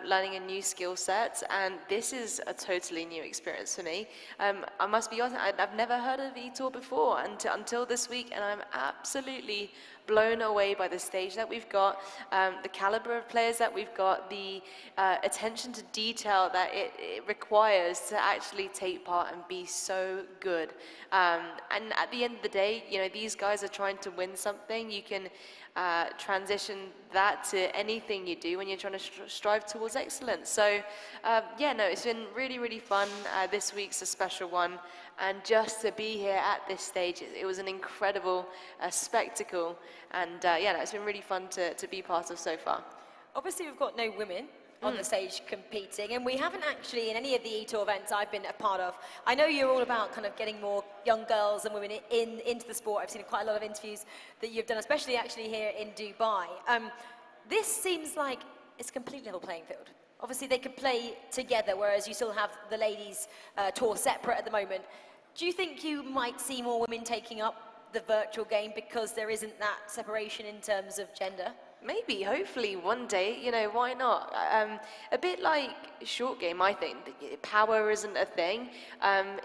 learning a new skill set, and this is a totally new experience for me. I must be honest, I've never heard of eTour before until this week, and I'm absolutely blown away by the stage that we've got, the caliber of players that we've got, the attention to detail that it requires to actually take part and be so good. And at the end of the day, you know, these guys are trying to win something. You can transition that to anything you do when you're trying to strive towards excellence. So, yeah, no, it's been really, really fun. This week's a special one. And just to be here at this stage, it was an incredible spectacle. And yeah, no, it's been really fun to be part of so far. Obviously, we've got no women on the stage competing, and we haven't actually in any of the eTour events I've been a part of. I know you're all about kind of getting more young girls and women into the sport. I've seen quite a lot of interviews that you've done, especially actually here in Dubai. This seems like it's a complete level playing field. Obviously, they could play together, whereas you still have the ladies' tour separate at the moment. Do you think you might see more women taking up the virtual game because there isn't that separation in terms of gender? Maybe, hopefully, one day, you know, why not? A bit like short game, I think. Power isn't a thing.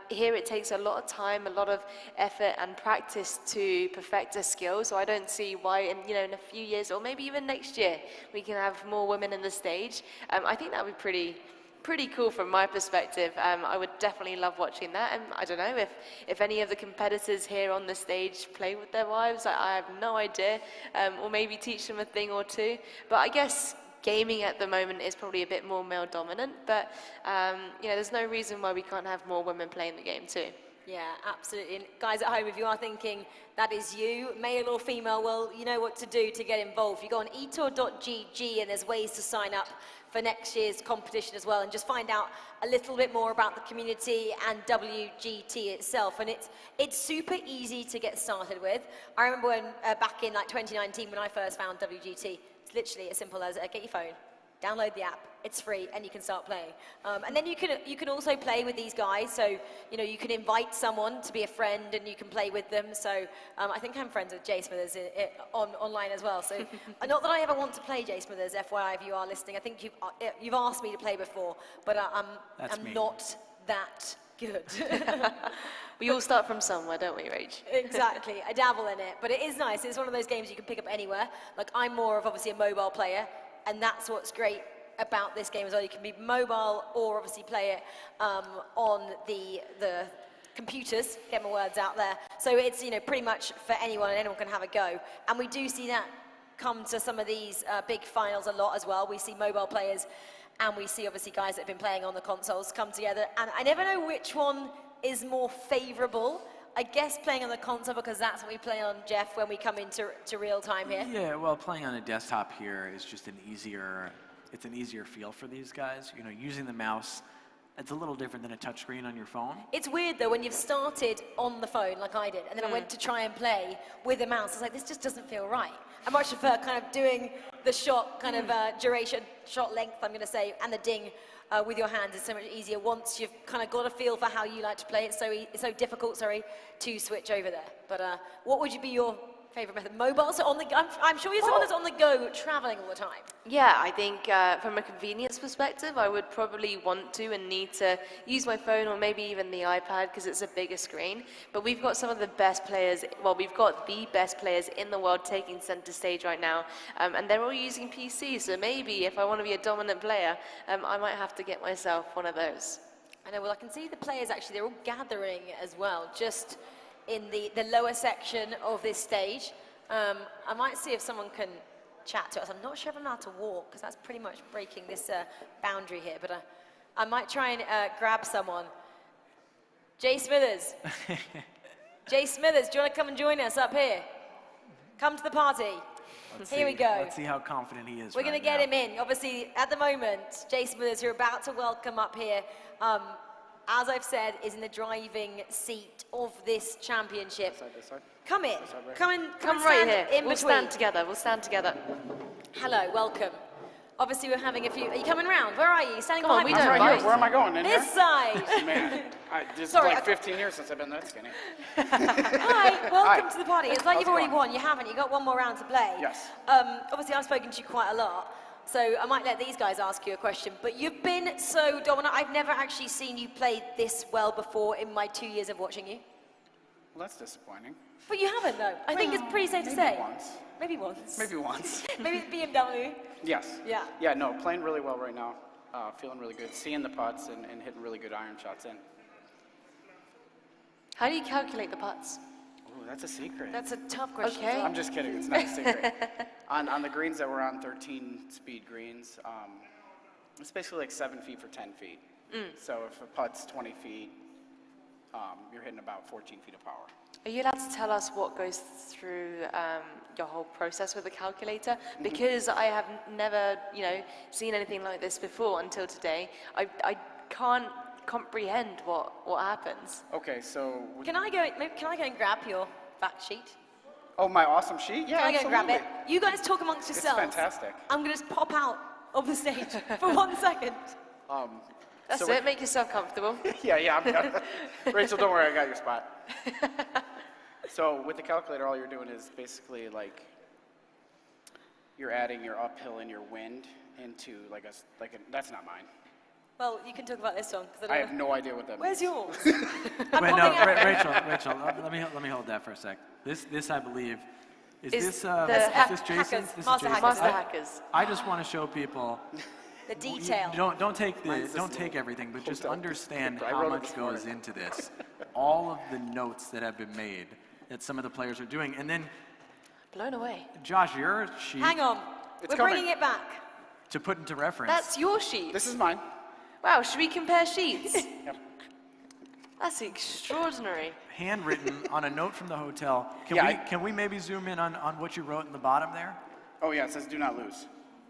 Here it takes a lot of time, a lot of effort and practice to perfect a skill, so I don't see why in a few years, or maybe even next year, we can have more women in the stage. I think that would be pretty cool from my perspective. I would definitely love watching that, and I don't know if any of the competitors here on the stage play with their wives. I have no idea, or maybe teach them a thing or two. But I guess gaming at the moment is probably a bit more male dominant, but there's no reason why we can't have more women playing the game too. Yeah, absolutely. And guys at home, if you are thinking that is you, male or female, well, you know what to do to get involved. You go on eTour.gg and there's ways to sign up for next year's competition as well, and just find out a little bit more about the community and WGT itself. And it's super easy to get started with. I remember when back in like 2019 when I first found WGT, it's literally as simple as get your phone, download the app, it's free, and you can start playing. And then you can also play with these guys, so you can invite someone to be a friend and you can play with them. So I think I'm friends with Jay Smithers online as well. So not that I ever want to play Jay Smithers, FYI, if you are listening. I think you've asked me to play before, but I'm not that good. We all start from somewhere, don't we, Rach? Exactly. I dabble in it, but it is nice. It's one of those games you can pick up anywhere. Like, I'm more of obviously a mobile player, and that's what's great about this game as well. You can be mobile or obviously play it on the computers, get my words out there. So it's pretty much for anyone, and anyone can have a go. And we do see that come to some of these big finals a lot as well. We see mobile players, and we see obviously guys that have been playing on the consoles come together. And I never know which one is more favorable. I guess playing on the console, because that's what we play on, Jeff, when we come into real time here. Yeah, well, playing on a desktop here is just an easier feel for these guys. Using the mouse, it's a little different than a touchscreen on your phone. It's weird though when you've started on the phone like I did, and then I went to try and play with a mouse. I was like, this just doesn't feel right. I much prefer kind of doing the shot kind of duration, shot length, I'm going to say, and the ding with your hands is so much easier once you've kind of got a feel for how you like to play. It's so difficult, to switch over there. But what would be your favorite method? Mobile? So I'm sure you're someone that's on the go, traveling all the time. Yeah, I think from a convenience perspective, I would probably want to and need to use my phone or maybe even the iPad because it's a bigger screen. But we've got some of the best players, well, we've got the best players in the world taking center stage right now, and they're all using PCs. So maybe if I want to be a dominant player, I might have to get myself one of those. I know, well, I can see the players actually, they're all gathering as well, just in the lower section of this stage. I might see if someone can chat to us. I'm not sure if I'm allowed to walk, because that's pretty much breaking this boundary here, but I might try and grab someone. Jay Smithers. Jay Smithers, do you want to come and join us up here? Come to the party. Here we go. Let's see how confident he is. We're going to get him in. Obviously, at the moment, Jay Smithers, who we're about to welcome up here, as I've said, is in the driving seat of this championship. This side. Come in. Come right stand here. in We'll between. stand together. We'll stand together. Hello, welcome. Obviously, we're having a few. Are you coming round? Where are you? Standing Come on, behind we me? don't Right mind. here. Where am I going? In This here? side. Man, this Sorry, is I- like 15 years since I've been that skinny. Hi, welcome Hi. to the party. It's like How's you've it already going? won. You haven't. You've got one more round to play. Yes. Obviously, I've spoken to you quite a lot, so I might let these guys ask you a question. But you've been so dominant. I've never actually seen you play this well before in my 2 years of watching you. Well, that's disappointing. But you haven't, though. I think it's pretty safe to Maybe say. once. Maybe once. Maybe once. Maybe it's BMW. Yes. Yeah. Yeah, no, playing really well right now. Feeling really good. Seeing the putts and hitting really good iron shots in. How do you calculate the putts? Ooh, that's a secret. That's a tough question. Okay. I'm just kidding. It's not a secret. on the greens that we're on, 13-speed greens, it's basically like 7 feet for 10 feet. So if a putt's 20 feet, you're hitting about 14 feet of power. Are you allowed to tell us what goes through your whole process with the calculator? Because I have never, seen anything like this before until today. I can't comprehend what happens. Okay, so... Can I go and grab your fact sheet? Oh, my awesome sheet? Yeah, Can I go and grab absolutely. it? You guys talk amongst It's yourselves. fantastic. I'm going to just pop out of the stage for 1 second. That's So it, make yourself comfortable. Yeah, I'm Rachel, don't worry, I got your spot. So with the calculator, all you're doing is basically like, you're adding your uphill and your wind into that's not mine. Well, you can talk about this one. 'Cause I don't have no idea what that Where's means. yours? Wait, no, Rachel, let me hold that for a sec. This I believe, is this Jason's? hackers, This is master Jason's? Master I- hackers. I just want to show people. The detail. Don't take Mine's don't this take everything, but just hotel understand I how wrote it much this goes morning. into this. All of the notes that have been made that some of the players are doing, and then Blown away. Josh, your sheet Hang on. It's We're coming. bringing it back. to put into reference. That's your sheet. This is mine. Wow, should we compare sheets? Yep. That's extraordinary. handwritten on a note from the hotel. Can we maybe zoom in on what you wrote in the bottom there? Oh yeah, it says do not lose.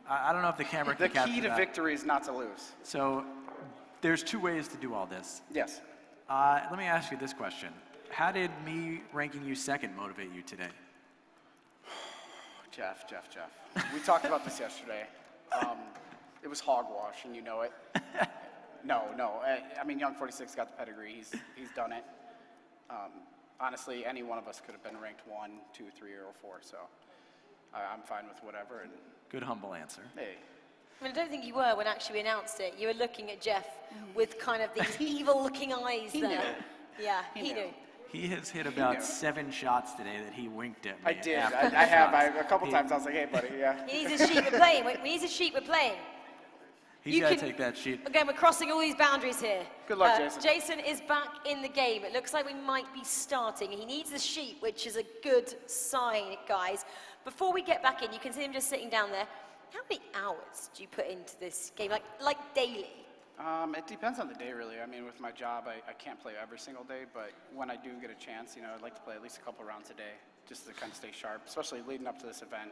I don't know if the camera The can capture key to that. victory is not to lose. So there's 2 ways to do all this. Yes. Let me ask you this question. How did me ranking you second motivate you today? Jeff. We talked about this yesterday. It was hogwash, and you know it. No. I mean, Young 46 got the pedigree. He's done it. Honestly, any one of us could have been ranked 1, 2, 3, or 4. So I'm fine with whatever. And Good, humble answer. hey, I mean, I don't think you were when actually we announced it. You were looking at Jeff with kind of these evil-looking eyes there. knew. Yeah, he knew. knew. He has hit about 7 shots today that he winked at me. I did. after I the have. shots. A couple times I was like, hey, buddy, yeah. He needs a sheet. We're playing. We need a sheet. We're playing. He's You got to can- take that sheet. Again, we're crossing all these boundaries here. Good luck, Jason. Jason is back in the game. It looks like we might be starting. He needs a sheet, which is a good sign, guys. Before we get back in, you can see him just sitting down there. How many hours do you put into this game, like daily? It depends on the day, really. I mean, with my job, I can't play every single day, but when I do get a chance, I'd like to play at least a couple rounds a day, just to kind of stay sharp, especially leading up to this event.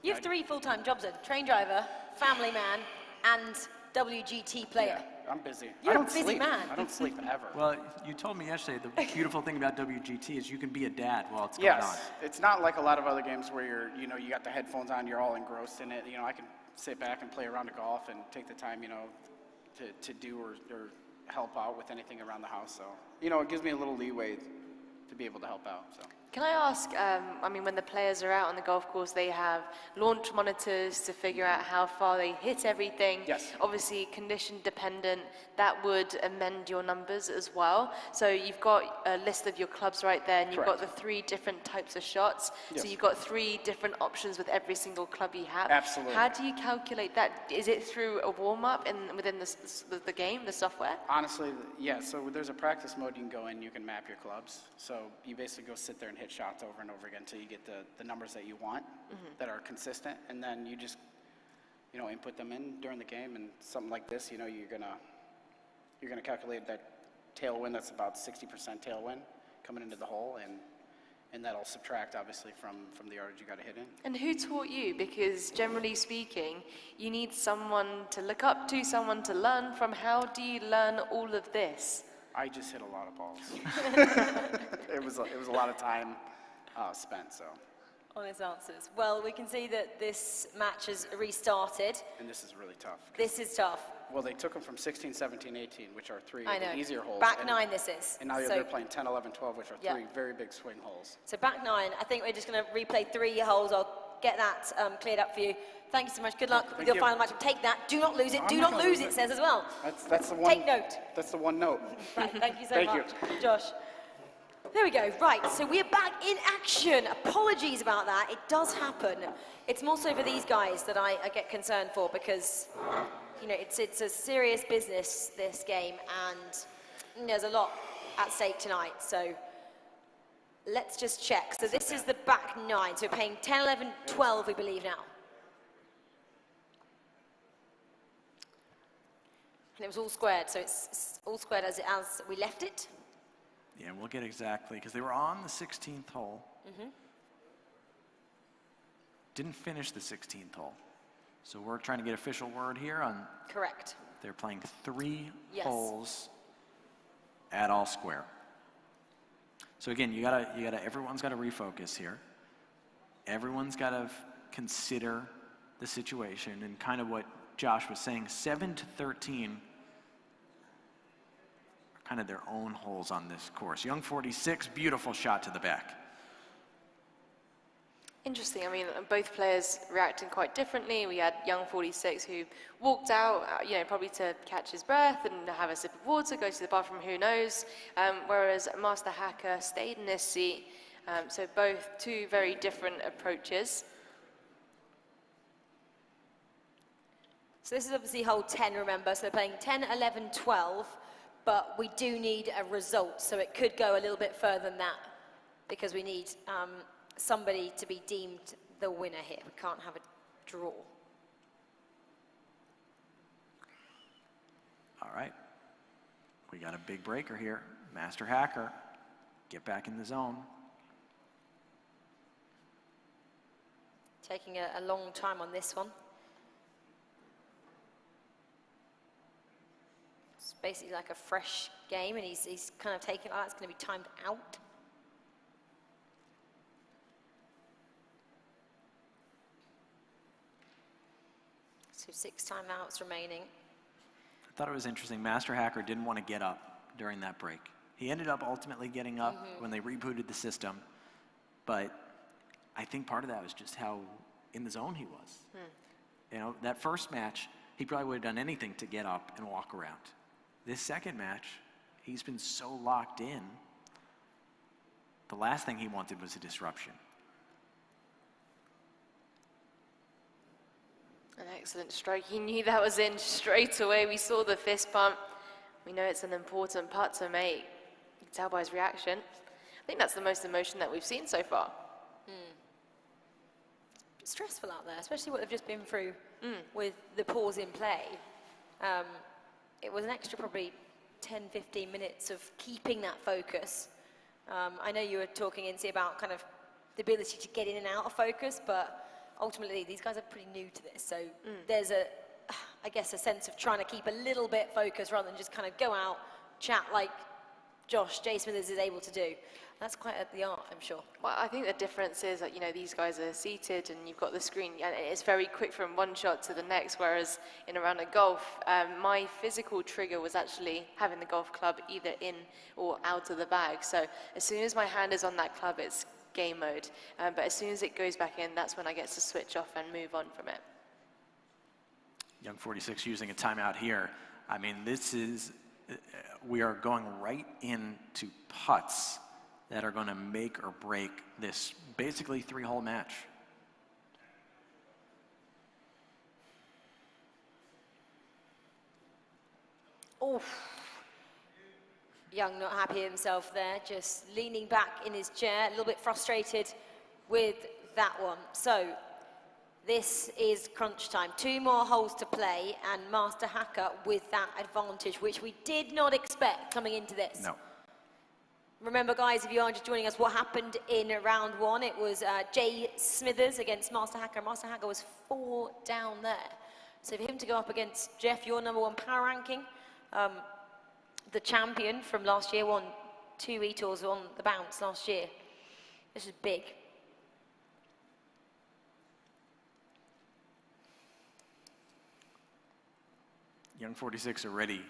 You have 3 full-time jobs then. Train driver, family man, and WGT player. Yeah. I'm busy. You're I don't a busy sleep. man. I don't sleep ever. Well, you told me yesterday the beautiful thing about WGT is you can be a dad while it's going on. Yes, it's not like a lot of other games where you got the headphones on, you're all engrossed in it. I can sit back and play a round of golf and take the time, to do or help out with anything around the house. So, it gives me a little leeway to be able to help out. So. Can I ask, when the players are out on the golf course, they have launch monitors to figure out how far they hit everything. Yes. Obviously, condition dependent, that would amend your numbers as well. So you've got a list of your clubs right there, and you've got the 3 different types of shots. Yes. So you've got 3 different options with every single club you have. Absolutely. How do you calculate that? Is it through a warm-up within the game, the software? Honestly, yeah, so there's a practice mode you can go in, you can map your clubs. So you basically go sit there and hit shots over and over again until you get the numbers that you want that are consistent, and then you just input them in during the game. And something like this, you're gonna calculate that tailwind. That's about 60% tailwind coming into the hole, and that'll subtract obviously from the yardage you got to hit in. And who taught you? Because generally speaking, you need someone to look up to, someone to learn from. How do you learn all of this? I just hit a lot of balls. It was a lot of time spent. So. Honest answers. Well, we can see that this match has restarted. And this is really tough. This is tough. Well, they took them from 16, 17, 18, which are 3 I of know. the easier holes. Back 9 this is. And now they're playing 10, 11, 12, which are 3 Yeah. very big swing holes. So back 9, I think we're just going to replay 3 holes. I'll get that cleared up for you. Thank you so much. Good luck with your you. final match. Take that. Do not lose it. I'm Do not not gonna lose lose it, it. says as well. That's the one. Take note. That's the one note. Right, thank you so Thank you. much, Josh. There we go. Right, so we're back in action. Apologies about that. It does happen. It's more so for these guys that I get concerned for, because it's a serious business, this game, and there's a lot at stake tonight. So let's just check. So this is the back 9. So we're playing 10, 11, 12, we believe now. And it was all squared, so it's all squared as we left it. Yeah, we'll get exactly, because they were on the 16th hole. Didn't finish the 16th hole. So we're trying to get official word here on. Correct. They're playing 3 Yes. holes at all square. So again, everyone's gotta refocus here. Everyone's gotta consider the situation, and kind of what Josh was saying, 7 to 13 are kind of their own holes on this course. Young 46, beautiful shot to the back. Interesting. Both players reacting quite differently. We had young 46 who walked out, probably to catch his breath and have a sip of water, go to the bathroom, who knows. Whereas Master Hacker stayed in his seat. So both 2 very different approaches. So this is obviously hole 10, remember. So they're playing 10, 11, 12, but we do need a result. So it could go a little bit further than that, because we need somebody to be deemed the winner here. We can't have a draw. All right, we got a big breaker here. Master Hacker, get back in the zone. Taking a long time on this one. It's basically like a fresh game, and he's kind of taking it like it's going to be timed out. So 6 timeouts remaining. I thought it was interesting. Master Hacker didn't want to get up during that break. He ended up ultimately getting up when they rebooted the system, but I think part of that was just how in the zone he was. That first match, he probably would have done anything to get up and walk around. This second match, he's been so locked in. The last thing he wanted was a disruption. An excellent stroke. He knew that was in straight away. We saw the fist bump. We know it's an important putt to make. You can tell by his reaction. I think that's the most emotion that we've seen so far. It's stressful out there, especially what they've just been through with the pause in play. It was an extra probably 10, 15 minutes of keeping that focus. I know you were talking, Incy, about kind of the ability to get in and out of focus, but ultimately these guys are pretty new to this, so there's I guess, a sense of trying to keep a little bit focused rather than just kind of go out, chat like Jay Smithers is able to do. That's quite the art, I'm sure. Well, I think the difference is that, you know, these guys are seated and you've got the screen, and it's very quick from one shot to the next, whereas in a round of golf, my physical trigger was actually having the golf club either in or out of the bag. So as soon as my hand is on that club, it's game mode. But as soon as it goes back in, that's when I get to switch off and move on from it. Young 46 using a timeout here. I mean, this is, we are going right into putts that are going to make or break this basically 3-hole match. Oof. Young not happy himself there, just leaning back in his chair, a little bit frustrated with that one. So this is crunch time. 2 more holes to play, and Master Hacker with that advantage, which we did not expect coming into this. No. Remember, guys, if you are just joining us, what happened in round 1? It was Jay Smithers against Master Hacker. Master Hacker was 4 down there. So for him to go up against Jeff, your #1 power ranking, the champion from last year, won 2 eTours on the bounce last year. This is big. Young 46 are ready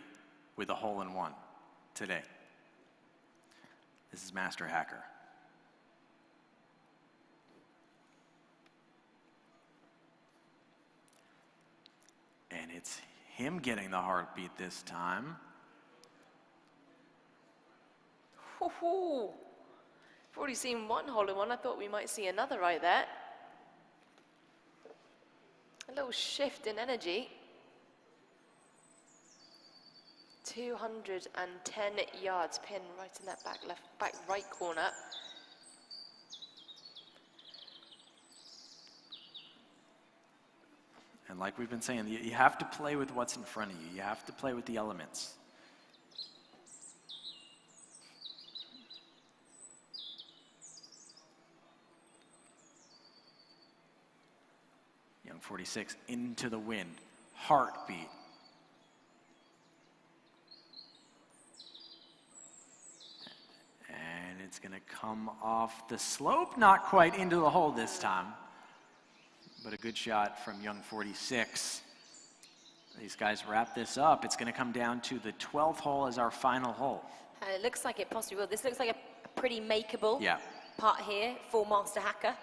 with a hole-in-one today. This is Master Hacker. And it's him getting the heartbeat this time. Woohoo! I've already seen 1 hole-in-one. I thought we might see another right there. A little shift in energy. 210 yards, pin right in that back right corner. And like we've been saying, you have to play with what's in front of you. You have to play with the elements. Young 46 into the wind, heartbeat. And it's going to come off the slope, not quite into the hole this time, but a good shot from Young 46. These guys wrap this up. It's going to come down to the 12th hole as our final hole. And it looks like it possibly will. This looks like a pretty makeable putt here for Master Hacker.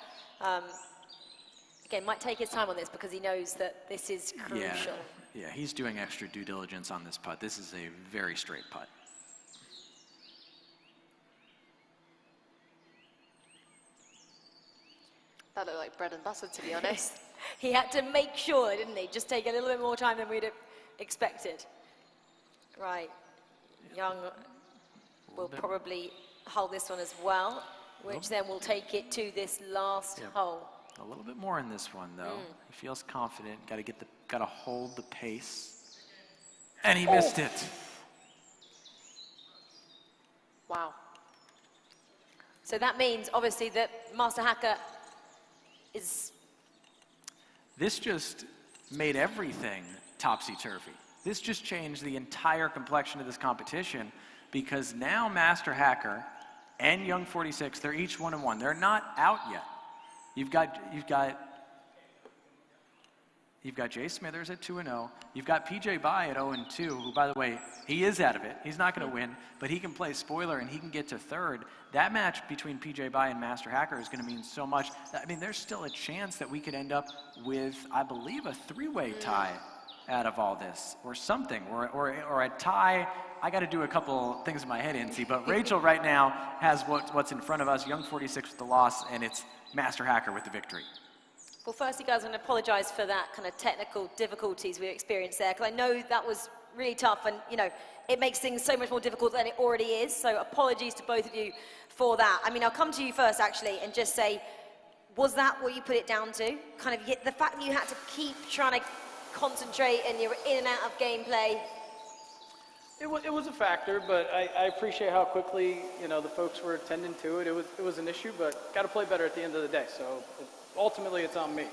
Again, might take his time on this because he knows that this is crucial. Yeah, he's doing extra due diligence on this putt. This is a very straight putt. That looked like bread and butter, to be honest. He had to make sure, didn't he? Just take a little bit more time than we'd have expected. Right. Young will probably hold this one as well, which then will take it to this last hole. A little bit more in this one, though. He feels confident. Got to hold the pace, and he missed it. Wow. So that means, obviously, that Master Hacker is... This just made everything topsy-turvy. This just changed the entire complexion of this competition because now Master Hacker and Young 46, they're each 1-1. They're not out yet. You've got Jay Smithers at 2-0. You've got PJ Bai at 0-2, who, by the way, he is out of it. He's not going to win, but he can play spoiler and he can get to 3rd. That match between PJ Bai and Master Hacker is going to mean so much. I mean, there's still a chance that we could end up with, I believe, a 3-way tie out of all this, or something, or a tie. I got to do a couple things in my head, Incy, but Rachel right now has what's in front of us. Young 46 with the loss, and it's Master Hacker with the victory. Well, firstly, guys, I'm going to apologize for that kind of technical difficulties we experienced there, because I know that was really tough, and, you know, it makes things so much more difficult than it already is, so apologies to both of you for that. I mean, I'll come to you first, actually, and just say, was that what you put it down to? Kind of the fact that you had to keep trying to concentrate and you were in and out of gameplay? It was a factor, but I appreciate how quickly, you know, the folks were attending to it. It was an issue, but got to play better at the end of the day, so ultimately it's on me.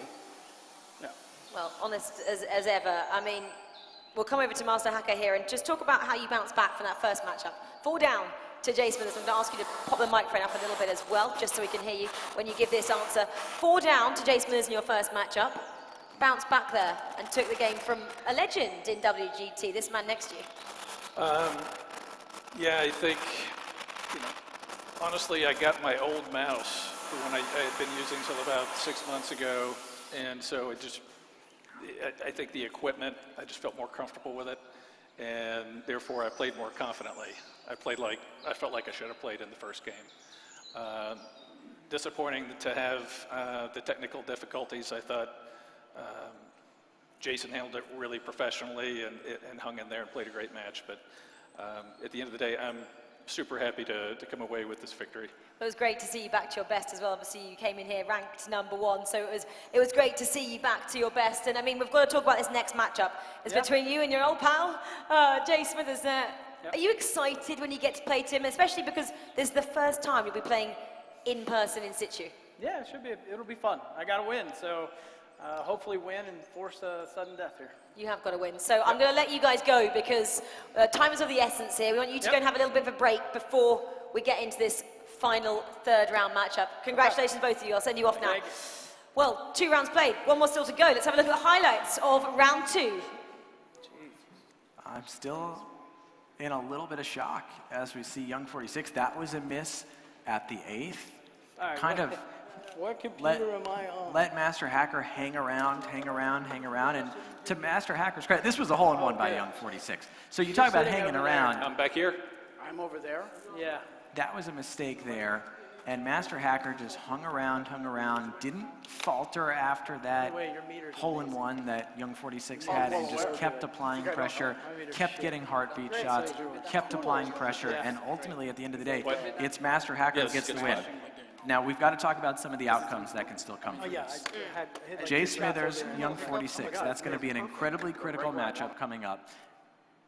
Yeah. Well, honest as ever. I mean, we'll come over to Master Hacker here and just talk about how you bounced back from that first matchup. 4 down to Jay Smithers. I'm going to ask you to pop the microphone up a little bit as well, just so we can hear you when you give this answer. 4 down to Jay Smithers in your first matchup. Bounced back there and took the game from a legend in WGT, this man next to you. Yeah, I think, honestly, I got my old mouse, the one I had been using till about 6 months ago, and so I think the equipment, I just felt more comfortable with it, and therefore I played more confidently. I felt like I should have played in the first game. Disappointing to have the technical difficulties. I thought Jason handled it really professionally and hung in there and played a great match, but at the end of the day, I'm super happy to come away with this victory. It was great to see you back to your best as well. Obviously, you came in here ranked #1, so it was great to see you back to your best. And I mean, we've got to talk about this next matchup. It's between you and your old pal, Jay Smithers there. Are you excited when you get to play Tim, especially because this is the first time you'll be playing in person in situ? Yeah, it should be. It'll be fun. I got to win, so hopefully win and force a sudden death here. You have got to win. So I'm going to let you guys go because time is of the essence here. We want you to go and have a little bit of a break before we get into this final 3rd round matchup. Congratulations, both of you. I'll send you off now. Well, 2 rounds played. 1 more still to go. Let's have a look at the highlights of round 2. I'm still in a little bit of shock as we see Young 46. That was a miss at the 8th. Right, kind of what computer am I on? Let Master Hacker hang around, and to Master Hacker's credit, this was a hole-in-one by Young 46. So you talk about hanging around. I'm back here. I'm over there. Yeah. That was a mistake there, and Master Hacker just hung around, didn't falter after that hole-in-one that Young 46 had, and just kept applying pressure, kept getting heartbeat shots, kept applying pressure, and ultimately, at the end of the day, it's Master Hacker who gets the win. Now, we've got to talk about some of the outcomes that can still come from this. Jay Smithers, Young 46, that's going to be an incredibly critical matchup coming up.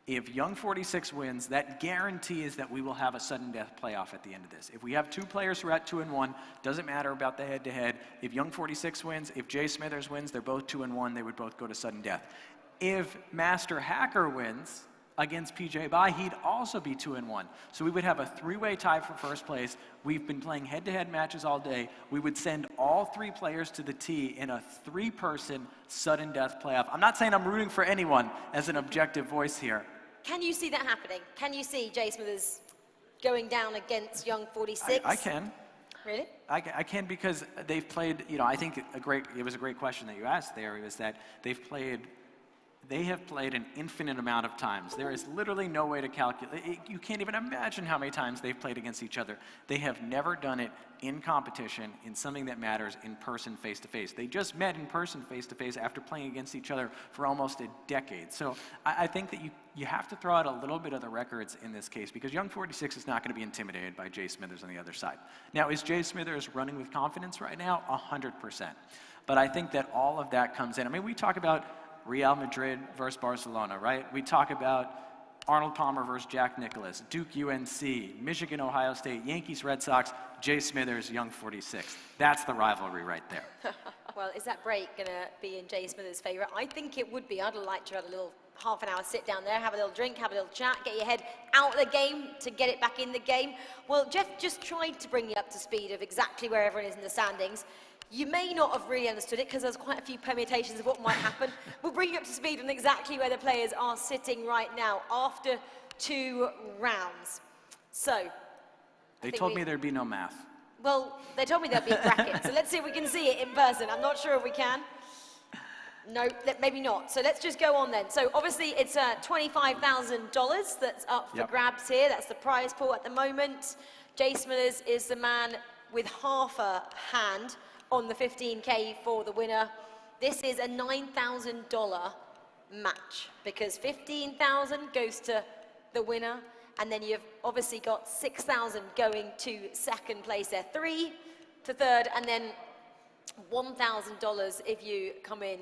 If Young 46 wins, that guarantees that we will have a sudden death playoff at the end of this. If we have 2 players who are at 2-1, doesn't matter about the head-to-head. If Young 46 wins, if Jay Smithers wins, they're both 2-1, they would both go to sudden death. If Master Hacker wins against PJ Bai, he'd also be 2-1. So we would have a 3-way tie for first place. We've been playing head-to-head matches all day. We would send all 3 players to the tee in a 3-person sudden death playoff. I'm not saying I'm rooting for anyone as an objective voice here. Can you see that happening? Can you see Jay Smithers going down against Young 46? I can. Really? I can, because they've played, I think it was a great question that you asked there, is that they have played an infinite amount of times. There is literally no way to calculate. You can't even imagine how many times they've played against each other. They have never done it in competition, in something that matters, in person, face-to-face. They just met in person, face-to-face, after playing against each other for almost a decade. So I think that you have to throw out a little bit of the records in this case, because Young 46 is not going to be intimidated by Jay Smithers on the other side. Now, is Jay Smithers running with confidence right now? 100%. But I think that all of that comes in. I mean, we talk about Real Madrid versus Barcelona, right? We talk about Arnold Palmer versus Jack Nicklaus, Duke UNC, Michigan Ohio State, Yankees Red Sox, Jay Smithers, Young 46. That's the rivalry right there. Well, is that break going to be in Jay Smithers' favour? I think it would be. I'd like to have a little half an hour sit down there, have a little drink, have a little chat, get your head out of the game to get it back in the game. Well, Jeff just tried to bring you up to speed of exactly where everyone is in the standings. You may not have really understood it because there's quite a few permutations of what might happen. We'll bring you up to speed on exactly where the players are sitting right now after 2 rounds. So, they told me there'd be no math. Well, they told me there'd be a bracket, so let's see if we can see it in person. I'm not sure if we can. No, maybe not. So let's just go on then. So obviously it's $25,000 that's up for grabs here. That's the prize pool at the moment. Jay Smithers is the man with half a hand on the 15K for the winner. This is a $9,000 match because $15,000 goes to the winner, and then you've obviously got $6,000 going to second place there, 3 to third, and then $1,000 if you come in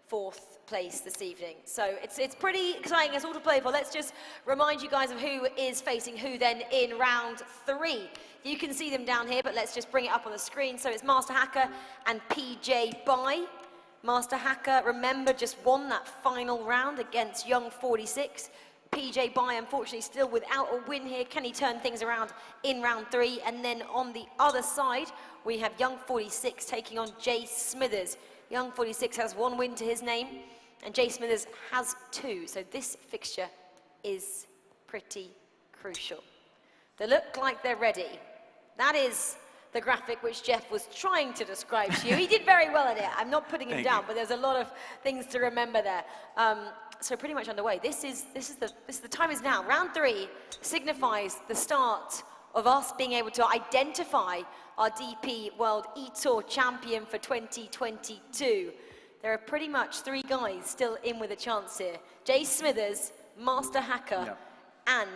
4th place this evening. So it's pretty exciting. It's all to play for. Let's just remind you guys of who is facing who then in round 3. You can see them down here, but let's just bring it up on the screen. So it's Master Hacker and PJ Bai Master Hacker, remember, just won that final round against Young 46. PJ Bai, unfortunately, still without a win here. Can he turn things around in round 3? And then on the other side, we have Young 46 taking on Jay Smithers. Young 46 has 1 win to his name, and Jay Smithers has 2. So this fixture is pretty crucial. They look like they're ready. That is the graphic which Jeff was trying to describe to you. He did very well at it. I'm not putting him down, but there's a lot of things to remember there. So pretty much underway. The time is now. Round 3 signifies the start of us being able to identify our DP World eTour champion for 2022. There are pretty much 3 guys still in with a chance here. Jay Smithers, Master Hacker, and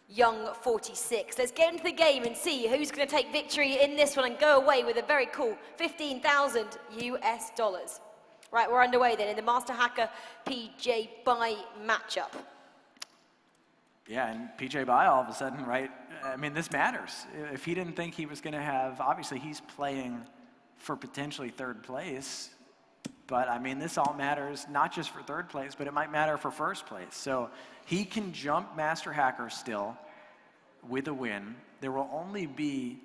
Young 46. Let's get into the game and see who's going to take victory in this one and go away with a very cool 15,000 US dollars. Right, we're underway then in the Master Hacker PJ Bai matchup. Yeah, and PJ Bai all of a sudden, right? I mean, this matters. If he didn't think he was going to have, obviously he's playing for potentially 3rd place. But I mean, this all matters not just for 3rd place, but it might matter for 1st place. So he can jump Master Hacker still with a win. There will only be,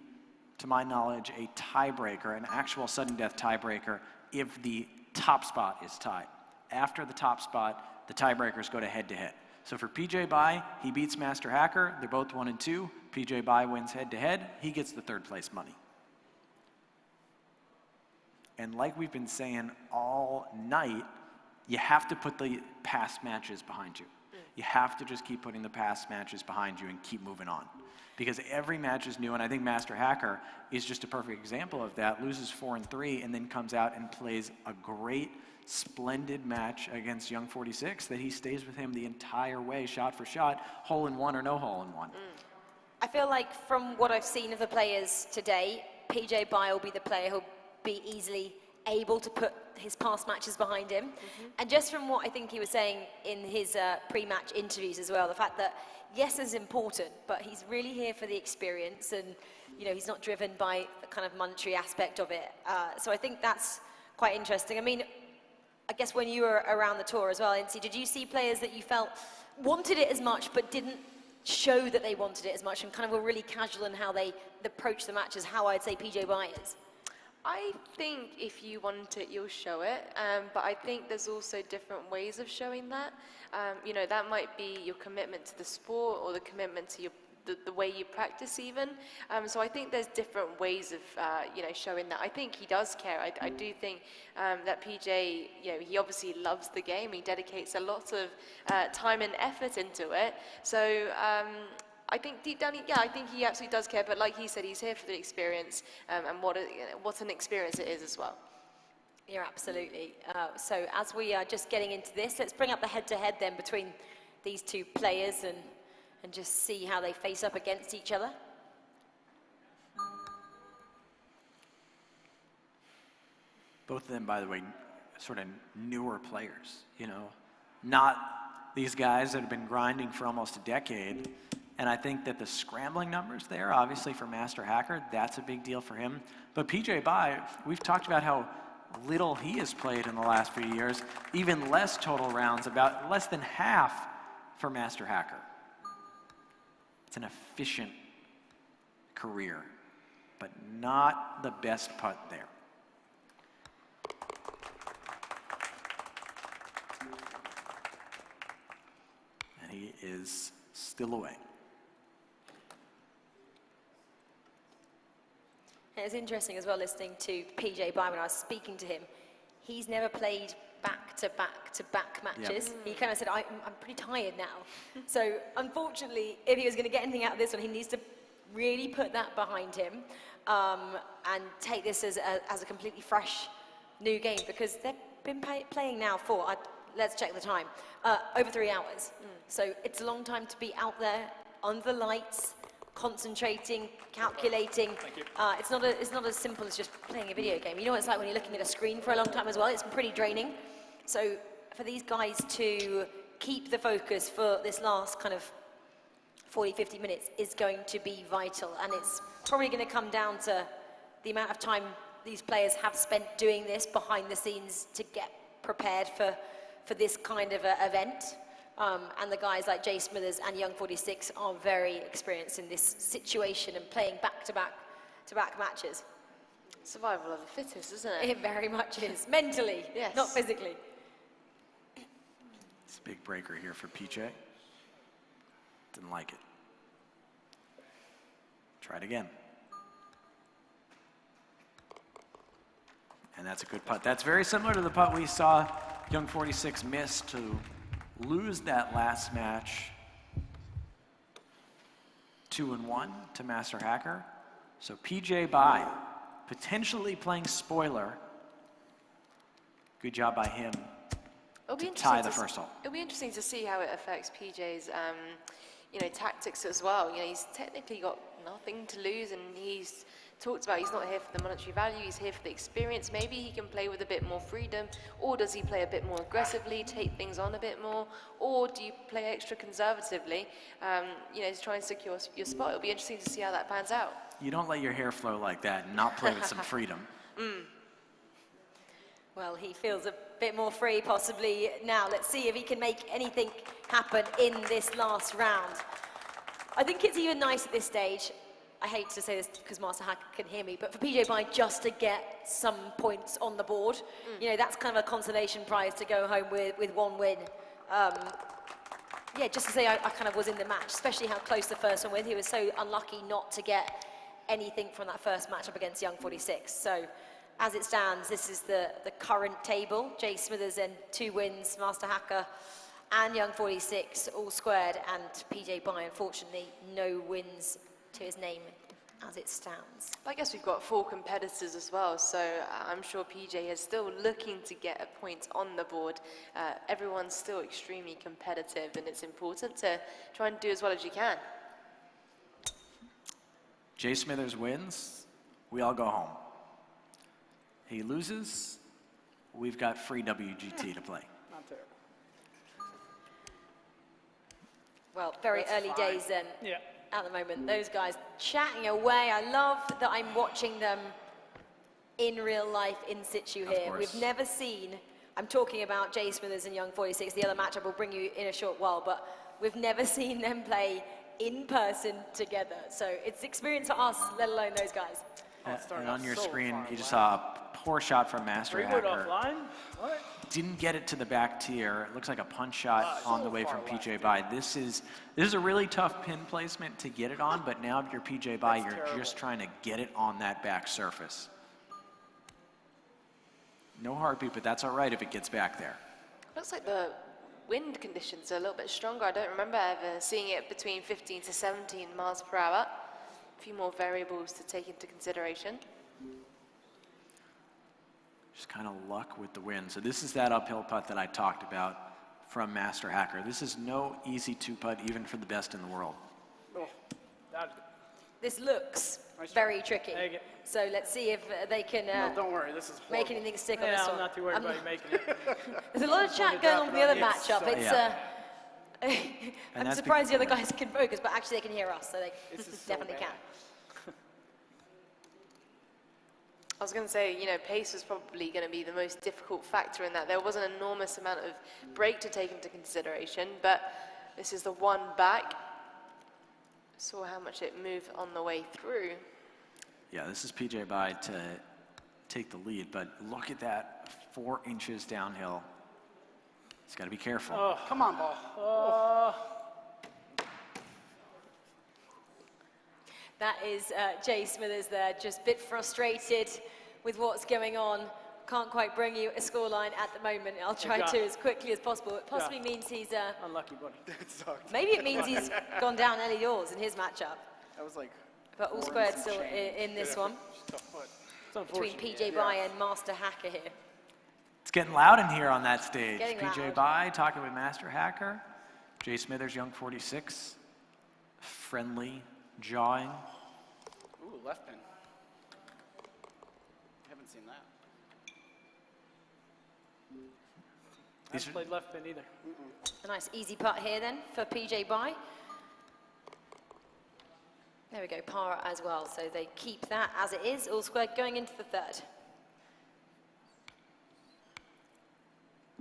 to my knowledge, a tiebreaker, an actual sudden death tiebreaker, if the top spot is tied. After the top spot, the tiebreakers go to head-to-head. So for PJ Bai, he beats Master Hacker. They're both 1 and 2. PJ Bai wins head-to-head. He gets the 3rd place money. And like we've been saying all night, you have to put the past matches behind you. You have to just keep putting the past matches behind you and keep moving on. Because every match is new, and I think Master Hacker is just a perfect example of that. Loses 4 and 3, and then comes out and plays a great, splendid match against Young 46 that he stays with him the entire way, shot for shot, hole-in-one or no hole-in-one. I feel like from what I've seen of the players today, PJ Bai will be the player who'll be easily able to put his past matches behind him. And just from what I think he was saying in his pre-match interviews as well, the fact that yes is important, but he's really here for the experience, and you know, he's not driven by the kind of monetary aspect of it. So I think that's quite interesting. I mean, I guess when you were around the tour as well, Incy, did you see players that you felt wanted it as much but didn't show that they wanted it as much, and kind of were really casual in how they approach the matches, how I'd say PJ Bai is? I think if you want it, you'll show it, but I think there's also different ways of showing that. You know, that might be your commitment to the sport or the commitment to the way you practice even. So I think there's different ways of, you know, showing that. I think he does care. I do think that PJ, you know, he obviously loves the game. He dedicates a lot of time and effort into it. So I think deep down, yeah, I think he absolutely does care. But like he said, he's here for the experience, and what an experience it is as well. Yeah, absolutely. So as we are just getting into this, let's bring up the head-to-head then between these 2 players and just see how they face up against each other. Both of them, by the way, sort of newer players, you know, not these guys that have been grinding for almost a decade. And I think that the scrambling numbers there, obviously for Master Hacker, that's a big deal for him. But PJ Bai, we've talked about how little he has played in the last few years, even less total rounds, about less than half for Master Hacker. It's an efficient career, but not the best putt there. And he is still away. And it's interesting as well listening to PJ Bai when I was speaking to him. He's never played back-to-back-to-back matches. He kind of said, I'm pretty tired now. So unfortunately, if he was going to get anything out of this one, he needs to really put that behind him and take this as a completely fresh new game, because they've been playing now for, let's check the time, over 3 hours. So it's a long time to be out there under the lights, concentrating, calculating. It's not as simple as just playing a video game. You know what it's like when you're looking at a screen for a long time as well? It's pretty draining. So for these guys to keep the focus for this last kind of 40, 50 minutes is going to be vital. And it's probably going to come down to the amount of time these players have spent doing this behind the scenes to get prepared for this kind of event. And the guys like Jay Smithers and Young 46 are very experienced in this situation and playing back-to-back matches. Survival of the fittest, isn't it? It very much is. Mentally, Yes. not physically. It's a big breaker here for PJ. Didn't like it. Try it again. And that's a good putt. That's very similar to the putt we saw Young 46 miss to lose that last match 2-1 to Master Hacker. So PJ Bai potentially playing spoiler. Good job by him to tie the first hole. It'll be interesting to see how it affects PJ's tactics as well. He's technically got nothing to lose, and he's talked about he's not here for the monetary value, he's here for the experience. Maybe he can play with a bit more freedom, or does he play a bit more aggressively, take things on a bit more, or do you play extra conservatively, to try and secure your spot? It'll be interesting to see how that pans out. You don't let your hair flow like that and not play with some freedom. Well, he feels a bit more free possibly now. Let's see if he can make anything happen in this last round. I think it's even nice at this stage. I hate to say this because Master Hacker can hear me, but for PJ Bai just to get some points on the board, that's kind of a consolation prize to go home with one win. Just to say I kind of was in the match, especially how close the first one was. He was so unlucky not to get anything from that first match up against Young 46. So as it stands, this is the current table. Jay Smithers and 2 wins, Master Hacker and Young 46 all squared, and PJ Bai, unfortunately, no wins to his name as it stands. I guess we've got 4 competitors as well, so I'm sure PJ is still looking to get a point on the board. Everyone's still extremely competitive, and it's important to try and do as well as you can. Jay Smithers wins, we all go home. He loses, we've got free WGT to play. Not terrible. Well, very early days then. Yeah. At the moment, those guys chatting away. I love that I'm watching them in real life, in situ here. We've never seen, I'm talking about Jay Smithers and Young 46, the other matchup will bring you in a short while, but we've never seen them play in person together. So it's experience for us, let alone those guys. And on your screen, you just saw a poor shot from Master Hacker. Offline? What? Didn't get it to the back tier. It looks like a punch shot on the way from PJ Bai. This is a really tough pin placement to get it on, but now if you're PJ Bai, you're just trying to get it on that back surface. No heartbeat, but that's all right if it gets back there. Looks like the wind conditions are a little bit stronger. I don't remember ever seeing it between 15 to 17 miles per hour. A few more variables to take into consideration. Just kind of luck with the wind. So this is that uphill putt that I talked about from Master Hacker. This is no easy 2-putt, even for the best in the world. Oh, that, This looks very tricky. So let's see if they can No, don't worry, this is make anything stick on yeah, this I'm one. not too worried about you making it. There's a lot of chat going on with the other matchup. It's, Yeah. I'm that's surprised the other guys can focus, but actually they can hear us, so they definitely can. I was going to say, pace was probably going to be the most difficult factor in that. There was an enormous amount of break to take into consideration, but this is the one back. Saw how much it moved on the way through. Yeah, this is PJ Bai to take the lead, but look at that, 4 inches downhill. He's got to be careful. Oh, come on, ball. That is Jay Smithers there, just a bit frustrated with what's going on. Can't quite bring you a scoreline at the moment. I'll try to as quickly as possible. It possibly means he's... Unlucky, buddy. maybe it means he's gone down early doors in his matchup. That was like... But all squared still in this one. Between PJ Bai and Master Hacker here. It's getting loud in here on that stage. Getting PJ loud. Bai talking with Master Hacker. Jay Smithers, Young 46. Friendly, jawing. Ooh, left pin. Haven't seen that. I haven't played left pin either. A nice easy putt here then for PJ Bai. There we go, par as well. So they keep that as it is, all squared going into the third.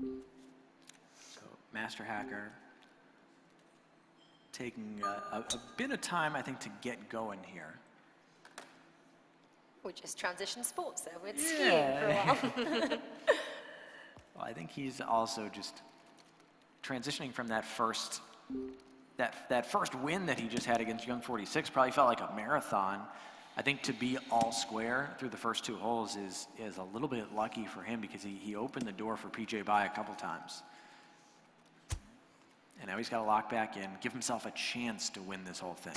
So Master Hacker taking a bit of time, I think, to get going here. We just transitioned sports there. We're skiing for a while. Well, I think he's also just transitioning from that first win that he just had against Young 46. Probably felt like a marathon. I think to be all square through the first 2 holes is a little bit lucky for him, because he opened the door for PJ by a couple times. And now he's got to lock back in, give himself a chance to win this whole thing.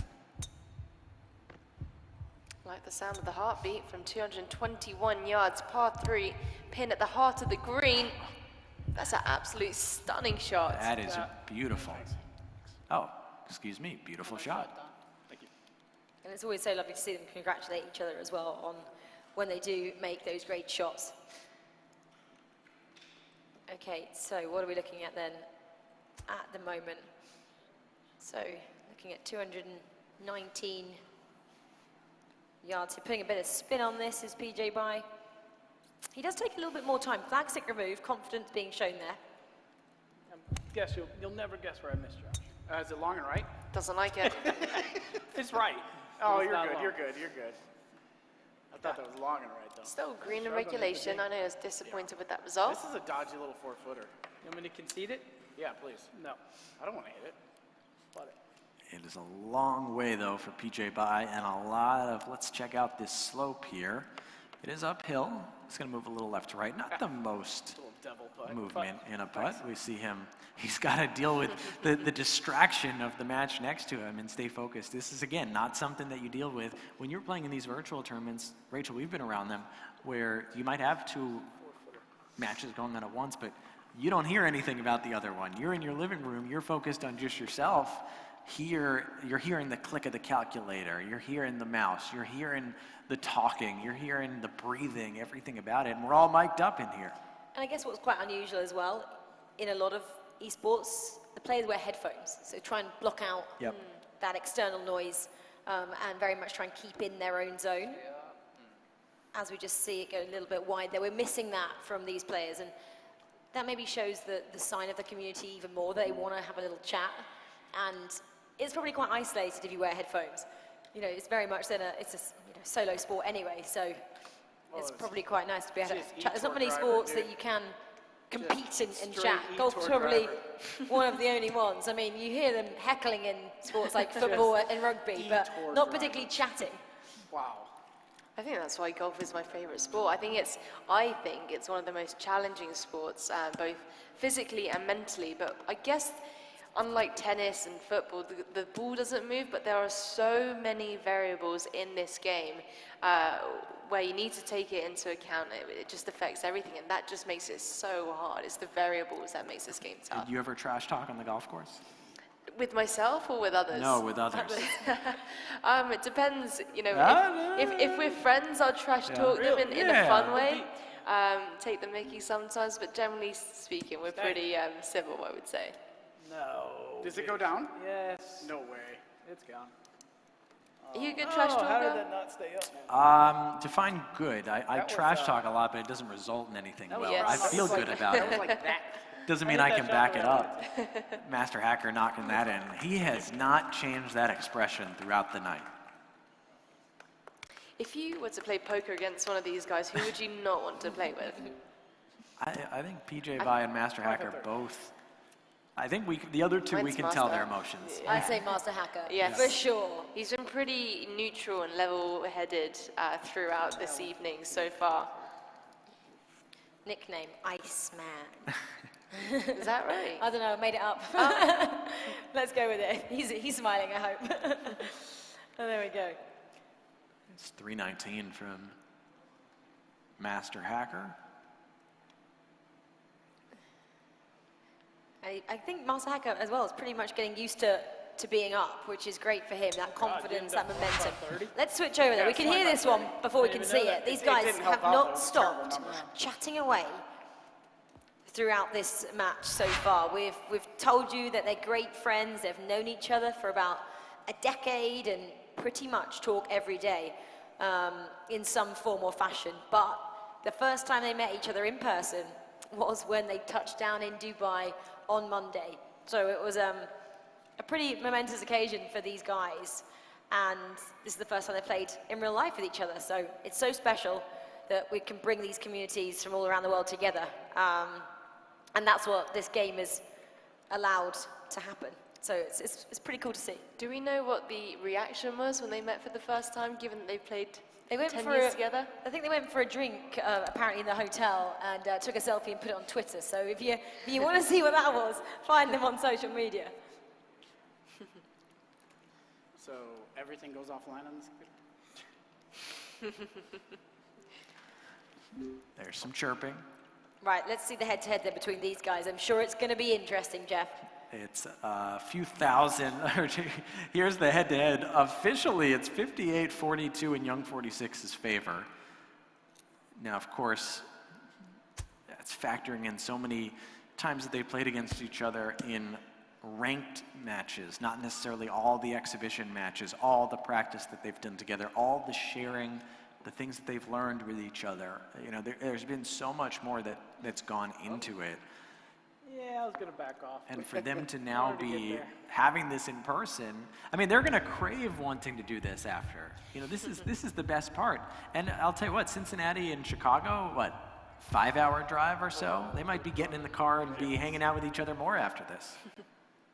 Like the sound of the heartbeat from 221 yards, par 3, pin at the heart of the green. That's an absolute stunning shot. That is beautiful. Oh, excuse me, beautiful shot. Thank you. And it's always so lovely to see them congratulate each other as well on when they do make those great shots. Okay, so what are we looking at then at the moment? So looking at 219 yards. So putting a bit of spin on this is PJ by. He does take a little bit more time. Flag stick removed, confidence being shown there. Guess you'll never guess where I missed, Josh. Is it long and right? Doesn't like it. It's right. Oh, It's you're not good, long. you're good, you're good. I thought that was long and right, though. Still green in regulation. I know I was disappointed with that result. This is a dodgy little 4-footer. You want me to concede it? Yeah, please. No. I don't want to hit it. But It is a long way, though, for PJ by, and a lot of, let's check out this slope here. It is uphill. It's going to move a little left to right. Not the most Little devil putt. movement in a putt. We see him, he's got to deal with the distraction of the match next to him and stay focused. This is, again, not something that you deal with when you're playing in these virtual tournaments. Rachel, we've been around them, where you might have 2 matches going on at once, but you don't hear anything about the other one. You're in your living room, you're focused on just yourself. Here, you're hearing the click of the calculator, you're hearing the mouse, you're hearing the talking, you're hearing the breathing, everything about it, and we're all mic'd up in here. And I guess what's quite unusual as well, in a lot of esports, the players wear headphones. So try and block out that external noise and very much try and keep in their own zone. As we just see it go a little bit wide there, we're missing that from these players. And that maybe shows the sign of the community even more. They want to have a little chat. And it's probably quite isolated if you wear headphones. You know, it's very much it's a solo sport anyway, so it's probably quite nice to be able to chat. There's not many sports that you can compete and chat. Golf's probably one of the only ones. I mean, you hear them heckling in sports like football and rugby, but not particularly chatting. Wow. I think that's why golf is my favorite sport. I think it's one of the most challenging sports, both physically and mentally. But I guess, unlike tennis and football, the ball doesn't move, but there are so many variables in this game where you need to take it into account. It just affects everything, and that just makes it so hard. It's the variables that makes this game tough. Did you ever trash talk on the golf course? With myself or with others? No, with others. It depends, you know, if we're friends, I'll trash talk them in a fun way. Take the mickey sometimes, but generally speaking, we're pretty civil, I would say. No. Does it go down? Yes. No way. It's gone. Are you a good trash How talker? did that not stay up? Define good. I That was, trash talk a lot, but it doesn't result in anything well. Yes. I feel good about That was it. like that. Doesn't mean I can back it up. Master Hacker knocking that in. He has not changed that expression throughout the night. If you were to play poker against one of these guys, who would you not want to play with? I think PJ Bai and Master Hacker both. I think the other two, we When's can tell Master? their emotions. I'd say Master Hacker, Yes. for sure. He's been pretty neutral and level-headed throughout this evening so far. Nickname, Iceman. Is that right? I don't know, I made it up. Let's go with it. He's smiling, I hope. Oh, there we go. It's 319 from Master Hacker. I think Master Hacker as well is pretty much getting used to being up, which is great for him, that confidence, that momentum. Let's switch over there. We can hear this one before we can see it. These guys have not stopped chatting away throughout this match so far. We've told you that they're great friends. They've known each other for about a decade and pretty much talk every day in some form or fashion. But the first time they met each other in person, was when they touched down in Dubai on Monday. So it was a pretty momentous occasion for these guys. And this is the first time they played in real life with each other. So it's so special that we can bring these communities from all around the world together. And that's what this game has allowed to happen. So it's pretty cool to see. Do we know what the reaction was when they met for the first time, given that they played They went 10 for years together? I think they went for a drink, apparently in the hotel, and took a selfie and put it on Twitter. So if you want to see what that was, find them on social media. So everything goes offline on this computer? There's some chirping. Right, let's see the head-to-head there between these guys. I'm sure it's going to be interesting, Jeff. It's a few thousand. Here's the head-to-head. Officially, it's 58-42 in Young 46's favor. Now, of course, that's factoring in so many times that they played against each other in ranked matches, not necessarily all the exhibition matches, all the practice that they've done together, all the sharing, the things that they've learned with each other. You know, there's been so much more that's gone into it. Yeah, I was going to back off. And for them to now Wanted to get be there. having this in person, I mean, they're going to crave wanting to do this after. You know, this is the best part. And I'll tell you what, Cincinnati and Chicago, what, 5-hour drive or so? They might be getting in the car and be hanging out with each other more after this.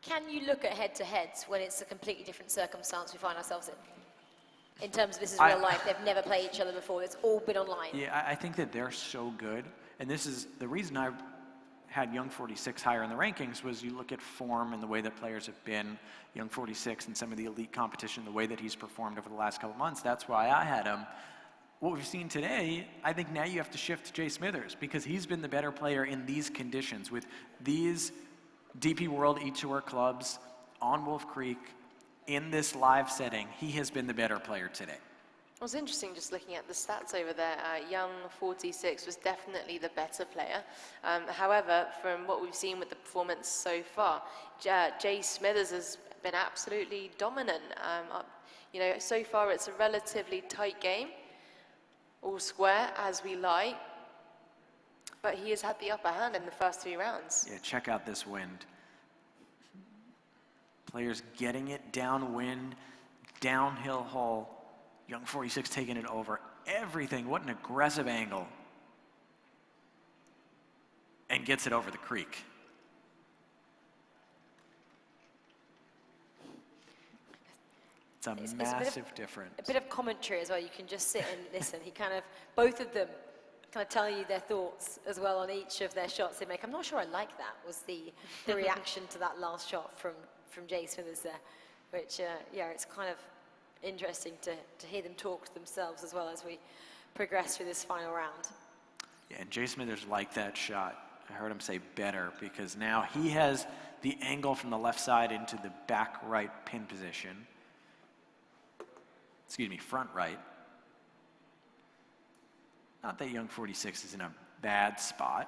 Can you look at head-to-heads when it's a completely different circumstance we find ourselves in terms of this is real life, they've never played each other before, it's all been online? Yeah, I think that they're so good. And this is the reason I had Young 46 higher in the rankings was you look at form and the way that players have been, Young 46 and some of the elite competition, the way that he's performed over the last couple months, that's why I had him. What we've seen today, I think now you have to shift to Jay Smithers because he's been the better player in these conditions with these DP World eTour clubs on Wolf Creek in this live setting. He has been the better player today. It was interesting just looking at the stats over there. Young 46 was definitely the better player. However, from what we've seen with the performance so far, Jay Smithers has been absolutely dominant. You know, so far it's a relatively tight game, all square as we like, but he has had the upper hand in the first 3 rounds. Yeah, check out this wind. Players getting it downwind, downhill hole. Young 46 taking it over everything. What an aggressive angle. And gets it over the creek. It's a massive difference. A bit of commentary as well. You can just sit and listen. He kind of, both of them kind of tell you their thoughts as well on each of their shots they make. I'm not sure I like that, was the reaction to that last shot from Jay Smithers there. Which, yeah, it's kind of interesting to hear them talk to themselves as well as we progress through this final round. Yeah, and Jay Smithers liked that shot. I heard him say better because now he has the angle from the left side into the back right pin position. Excuse me, front right. Not that Young 46 is in a bad spot.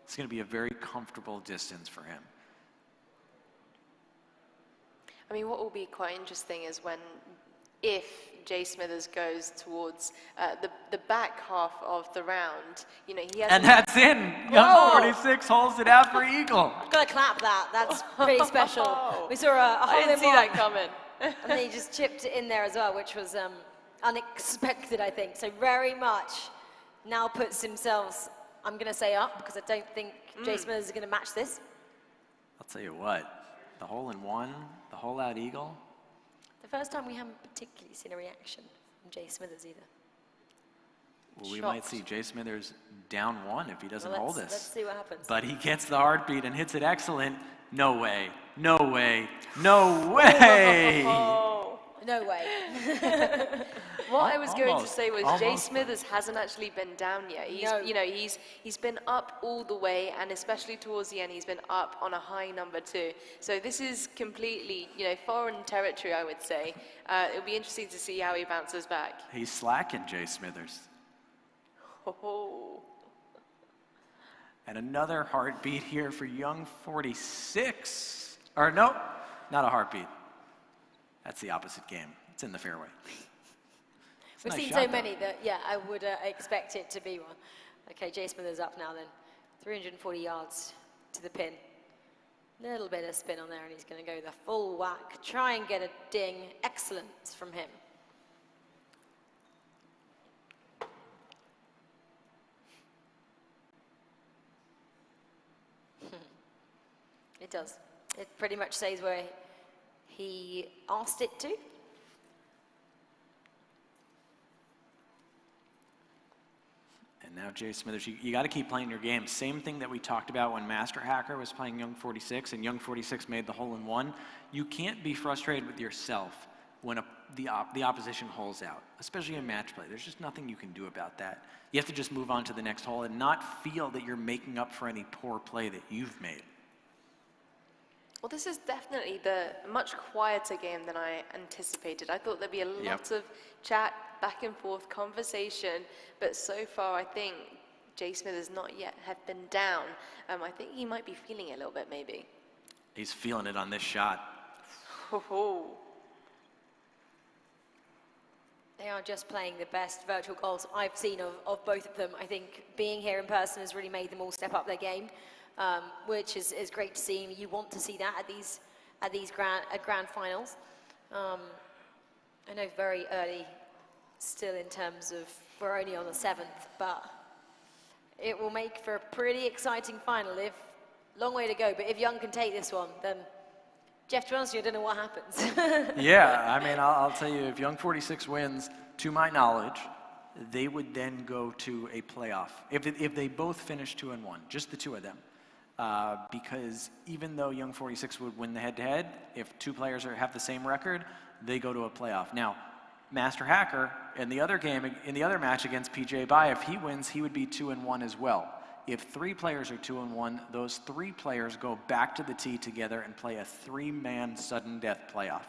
It's going to be a very comfortable distance for him. I mean, what will be quite interesting is if Jay Smithers goes towards the back half of the round, you know, he has... And that's in! Young 46 holds it out for eagle. I've got to clap that. That's pretty special. We saw a hole I didn't see that coming. And then he just chipped it in there as well, which was unexpected, I think. So very much now puts himself, I'm going to say up, because I don't think Jay Smithers is going to match this. I'll tell you what, the hole in one, the hole out eagle. The first time we haven't particularly seen a reaction from Jay Smithers either. Well, we might see Jay Smithers down one if he doesn't hold this. Let's see what happens. But he gets the heartbeat and hits it excellent. No way, no way, no way! No way. What I was going to say was Jay Almost. Smithers hasn't actually been down yet. You know, he's been up all the way, and especially towards the end, he's been up on a high number 2. So this is completely, you know, foreign territory, I would say. It'll be interesting to see how he bounces back. He's slacking, Jay Smithers. Oh. And another heartbeat here for Young 46. Or no, not a heartbeat. That's the opposite game. It's in the fairway. We've Nice seen shot, so many that, yeah, I would expect it to be one. Okay, Jay Smithers up now then. 340 yards to the pin. Little bit of spin on there, and he's going to go the full whack. Try and get a ding. Excellent from him. It does. It pretty much stays where he asked it to. And now Jay Smithers, you got to keep playing your game. Same thing that we talked about when Master Hacker was playing Young 46 and Young 46 made the hole-in-one. You can't be frustrated with yourself when the opposition holes out, especially in match play. There's just nothing you can do about that. You have to just move on to the next hole and not feel that you're making up for any poor play that you've made. Well, this is definitely the much quieter game than I anticipated. I thought there'd be a lot of chat, back and forth, conversation, but so far I think Jay Smithers not yet have been down. I think he might be feeling it a little bit, maybe. He's feeling it on this shot. They are just playing the best virtual goals I've seen of both of them. I think being here in person has really made them all step up their game. Which is great to see. You want to see that at these grand finals. I know very early still in terms of we're only on the 7th, but it will make for a pretty exciting final. Long way to go, but if Young can take this one, then Jeff, to be honest with you, I don't know what happens. Yeah, I mean, I'll tell you, if Young 46 wins, to my knowledge, they would then go to a playoff. If they both finish 2-1, just the two of them. Because even though Young 46 would win the head-to-head, if two players have the same record, they go to a playoff. Now, Master Hacker, in the other match against PJ Bai, if he wins, he would be 2-1 as well. If three players are 2-1, those three players go back to the tee together and play a three-man sudden death playoff.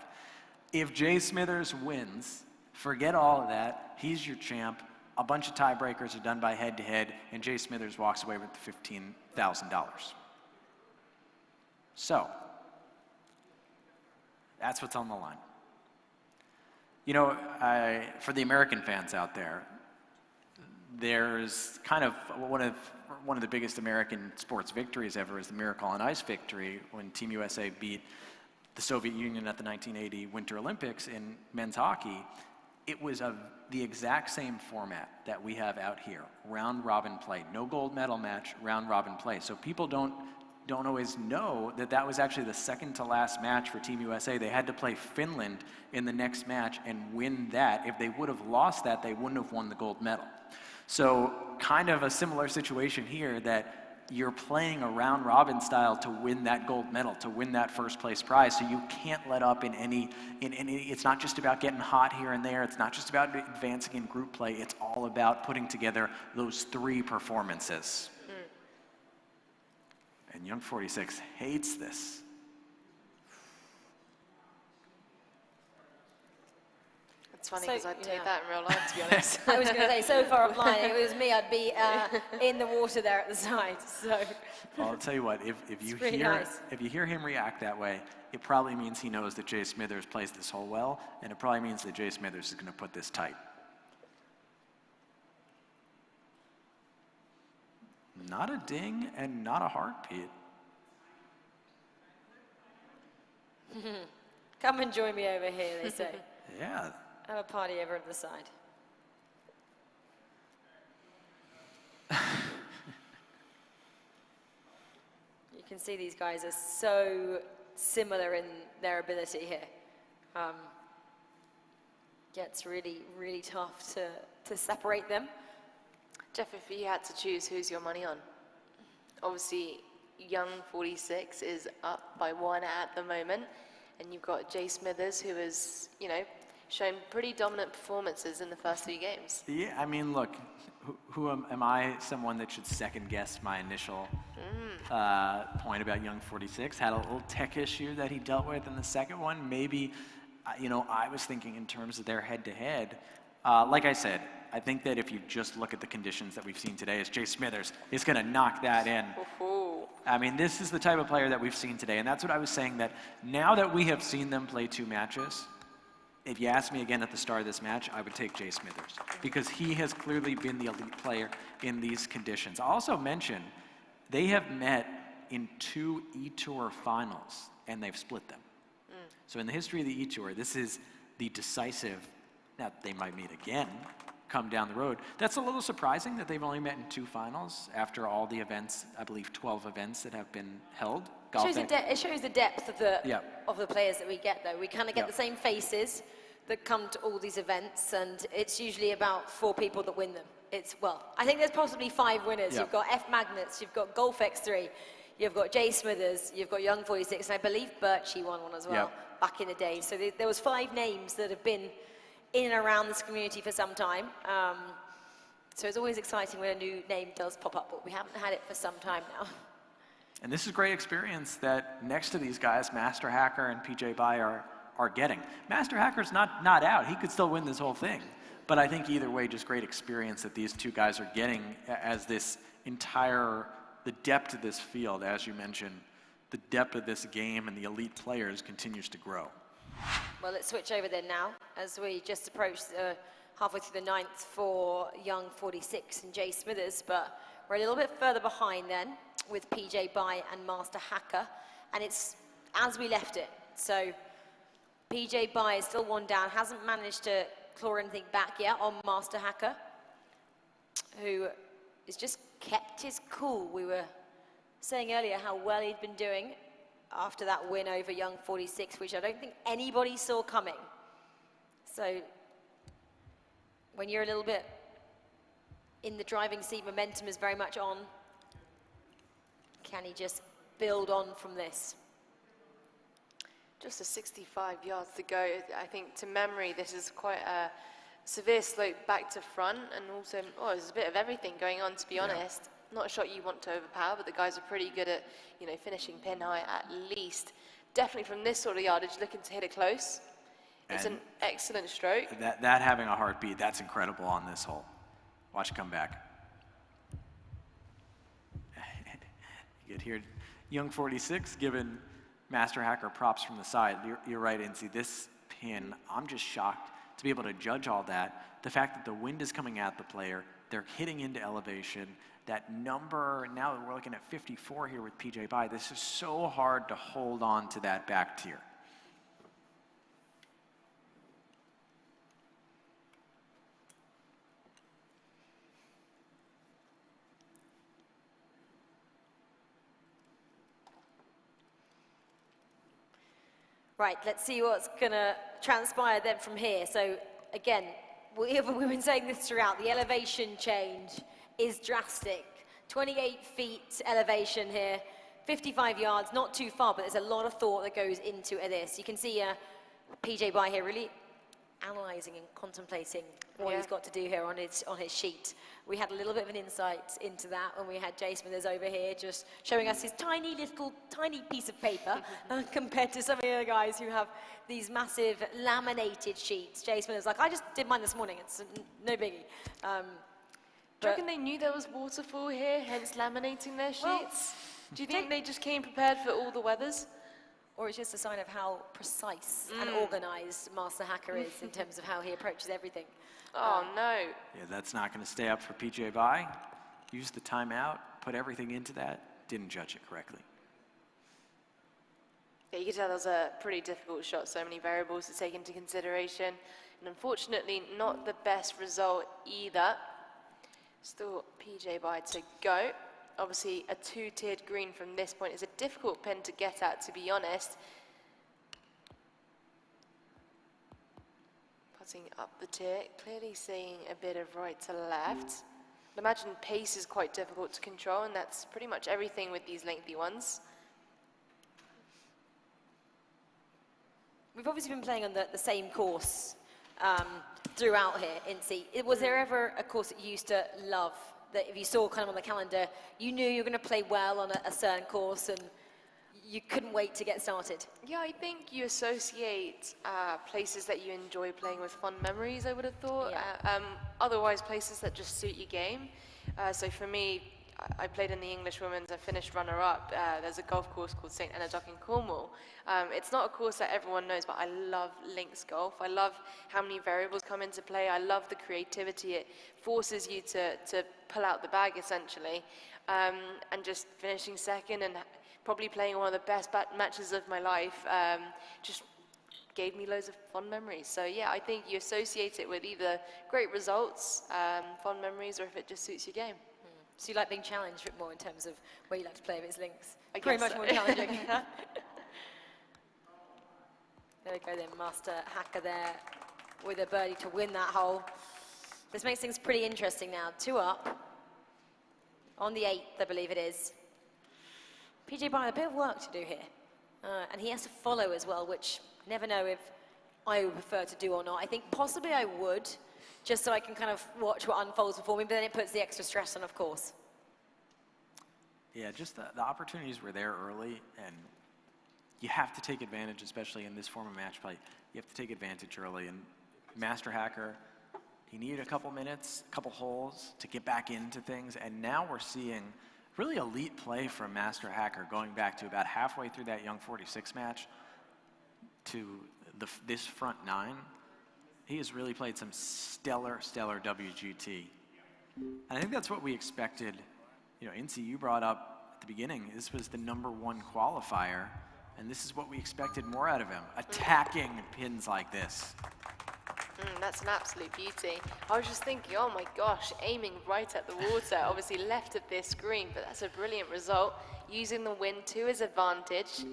If Jay Smithers wins, forget all of that. He's your champ. A bunch of tiebreakers are done by head-to-head, and Jay Smithers walks away with $15,000. So, that's what's on the line. You know, for the American fans out there, there's kind of one of the biggest American sports victories ever is the Miracle on Ice victory when Team USA beat the Soviet Union at the 1980 Winter Olympics in men's hockey. It was the exact same format that we have out here, round robin play, no gold medal match, round robin play. So people don't always know that was actually the second to last match for Team USA. They had to play Finland in the next match and win that. If they would have lost that, they wouldn't have won the gold medal. So kind of a similar situation here that you're playing a round robin style to win that gold medal, to win that first place prize. So you can't let up in any, it's not just about getting hot here and there. It's not just about advancing in group play. It's all about putting together those three performances. And Young 46 hates this. It's funny because I'd take that in real life, to be honest. I was going to say, so far offline, if it was me, I'd be in the water there at the side. So. Well, I'll tell you what, if you hear him react that way, it probably means he knows that Jay Smithers plays this hole well, and it probably means that Jay Smithers is going to put this tight. Not a ding and not a heartbeat. Come and join me over here, they say. Yeah. Have a party over at the side. You can see these guys are so similar in their ability here. Gets really, really tough to separate them. Jeff, if you had to choose, who's your money on? Obviously, Young 46 is up by 1 at the moment, and you've got Jay Smithers, who is, shown pretty dominant performances in the first 3 games. Yeah, I mean, look, who am I someone that should second guess my initial point about Young 46? Had a little tech issue that he dealt with in the second one. Maybe, I was thinking in terms of their head-to-head. Like I said, I think that if you just look at the conditions that we've seen today, as Jay Smithers is going to knock that in. I mean, this is the type of player that we've seen today, and that's what I was saying, that now that we have seen them play 2 matches, if you asked me again at the start of this match, I would take Jay Smithers because he has clearly been the elite player in these conditions. I'll also mention, They have met in 2 eTour finals, and they've split them. So in the history of the eTour, this is the decisive, now they might meet again, come down the road. That's a little surprising that they've only met in 2 finals after all the events, I believe 12 events that have been held. It shows the depth of the players that we get, though. We kind of get the same faces that come to all these events, and it's usually about 4 people that win them. I think there's possibly 5 winners. You've got F Magnets, you've got Golf X3, you've got Jay Smithers, you've got Young 46, and I believe Birchie won one as well back in the day. So there was 5 names that have been in and around this community for some time. So it's always exciting when a new name does pop up, but we haven't had it for some time now. And this is great experience that next to these guys, Master Hacker and PJ Bai are getting. Master Hacker's not out. He could still win this whole thing. But I think either way, just great experience that these 2 guys are getting as this the depth of this field, as you mentioned, the depth of this game and the elite players continues to grow. Well, let's switch over then now, as we just approach halfway through the 9th for Young 46 and Jay Smithers, but we're a little bit further behind then with PJ Bai and Master Hacker, and it's as we left it. So PJ Bai is still 1 down, hasn't managed to claw anything back yet on Master Hacker, who has just kept his cool. We were saying earlier how well he'd been doing after that win over Young 46, which I don't think anybody saw coming. So when you're a little bit in the driving seat, momentum is very much on. Can he just build on from this? Just a 65 yards to go. I think to memory, this is quite a severe slope back to front, and also, there's a bit of everything going on, to be honest. Not a shot you want to overpower, but the guys are pretty good at, finishing pin high at least. Definitely from this sort of yardage, looking to hit it close. It's an excellent stroke. That having a heartbeat, that's incredible on this hole. Watch it come back. You get here, Young 46 giving Master Hacker props from the side. You're right, Incy. This pin, I'm just shocked to be able to judge all that. The fact that the wind is coming at the player, they're hitting into elevation. That number, now we're looking at 54 here with PJ Bai. This is so hard to hold on to that back tier. Right, let's see what's going to transpire then from here. So again, we've been saying this throughout, the elevation change is drastic. 28 feet elevation here, 55 yards, not too far, but there's a lot of thought that goes into this. You can see PJ Bai here really analysing and contemplating what he's got to do here on his sheet. We had a little bit of an insight into that when we had Jay Smithers over here just showing us his tiny piece of paper compared to some of the other guys who have these massive laminated sheets. Jay Smithers like, I just did mine this morning, it's no biggie. Do you reckon they knew there was waterfall here, hence laminating their sheets? Do you think they just came prepared for all the weathers? Or it's just a sign of how precise and organised Master Hacker is in terms of how he approaches everything. Oh, no. Yeah, that's not going to stay up for PJ Bai. Used the timeout, put everything into that, didn't judge it correctly. Yeah, you could tell that was a pretty difficult shot, so many variables to take into consideration. And unfortunately, not the best result either. Still PJ Bai to go. Obviously, a 2-tiered green from this point is a difficult pin to get at, to be honest. Putting up the tier, clearly seeing a bit of right to left. I imagine pace is quite difficult to control, and that's pretty much everything with these lengthy ones. We've obviously been playing on the same course throughout here, Incy. Was there ever a course that you used to love, that if you saw kind of on the calendar, you knew you were going to play well on a certain course and you couldn't wait to get started? Yeah, I think you associate places that you enjoy playing with fond memories, I would have thought. Yeah. Otherwise, places that just suit your game. So for me, I played in the English Women's, I finished runner-up. There's a golf course called St. Anna Dock in Cornwall. It's not a course that everyone knows, but I love links golf. I love how many variables come into play. I love the creativity. It forces you to pull out the bag, essentially. and just finishing second and probably playing one of the best matches of my life. Just gave me loads of fond memories. So yeah, I think you associate it with either great results, fond memories, or if it just suits your game. So you like being challenged a bit more in terms of where you like to play with its links? I Pretty guess much so. more challenging. There we go then, Master Hacker there with a birdie to win that hole. This makes things pretty interesting now. 2 up on the 8th, I believe it is. PJ Byer, a bit of work to do here. And he has to follow as well, which I never know if I would prefer to do or not. I think possibly I would, just so I can kind of watch what unfolds before me, but then it puts the extra stress on, of course. Yeah, just the opportunities were there early, and you have to take advantage, especially in this form of match play. You have to take advantage early, and Master Hacker, he needed a couple minutes, a couple holes to get back into things, and now we're seeing really elite play from Master Hacker going back to about halfway through that Young 46 match to this front 9. He has really played some stellar WGT. And I think that's what we expected. You know, Incy, you brought up at the beginning, this was the #1 qualifier, and this is what we expected more out of him, attacking pins like this. That's an absolute beauty. I was just thinking, oh my gosh, aiming right at the water, obviously left of this green, but that's a brilliant result. Using the wind to his advantage.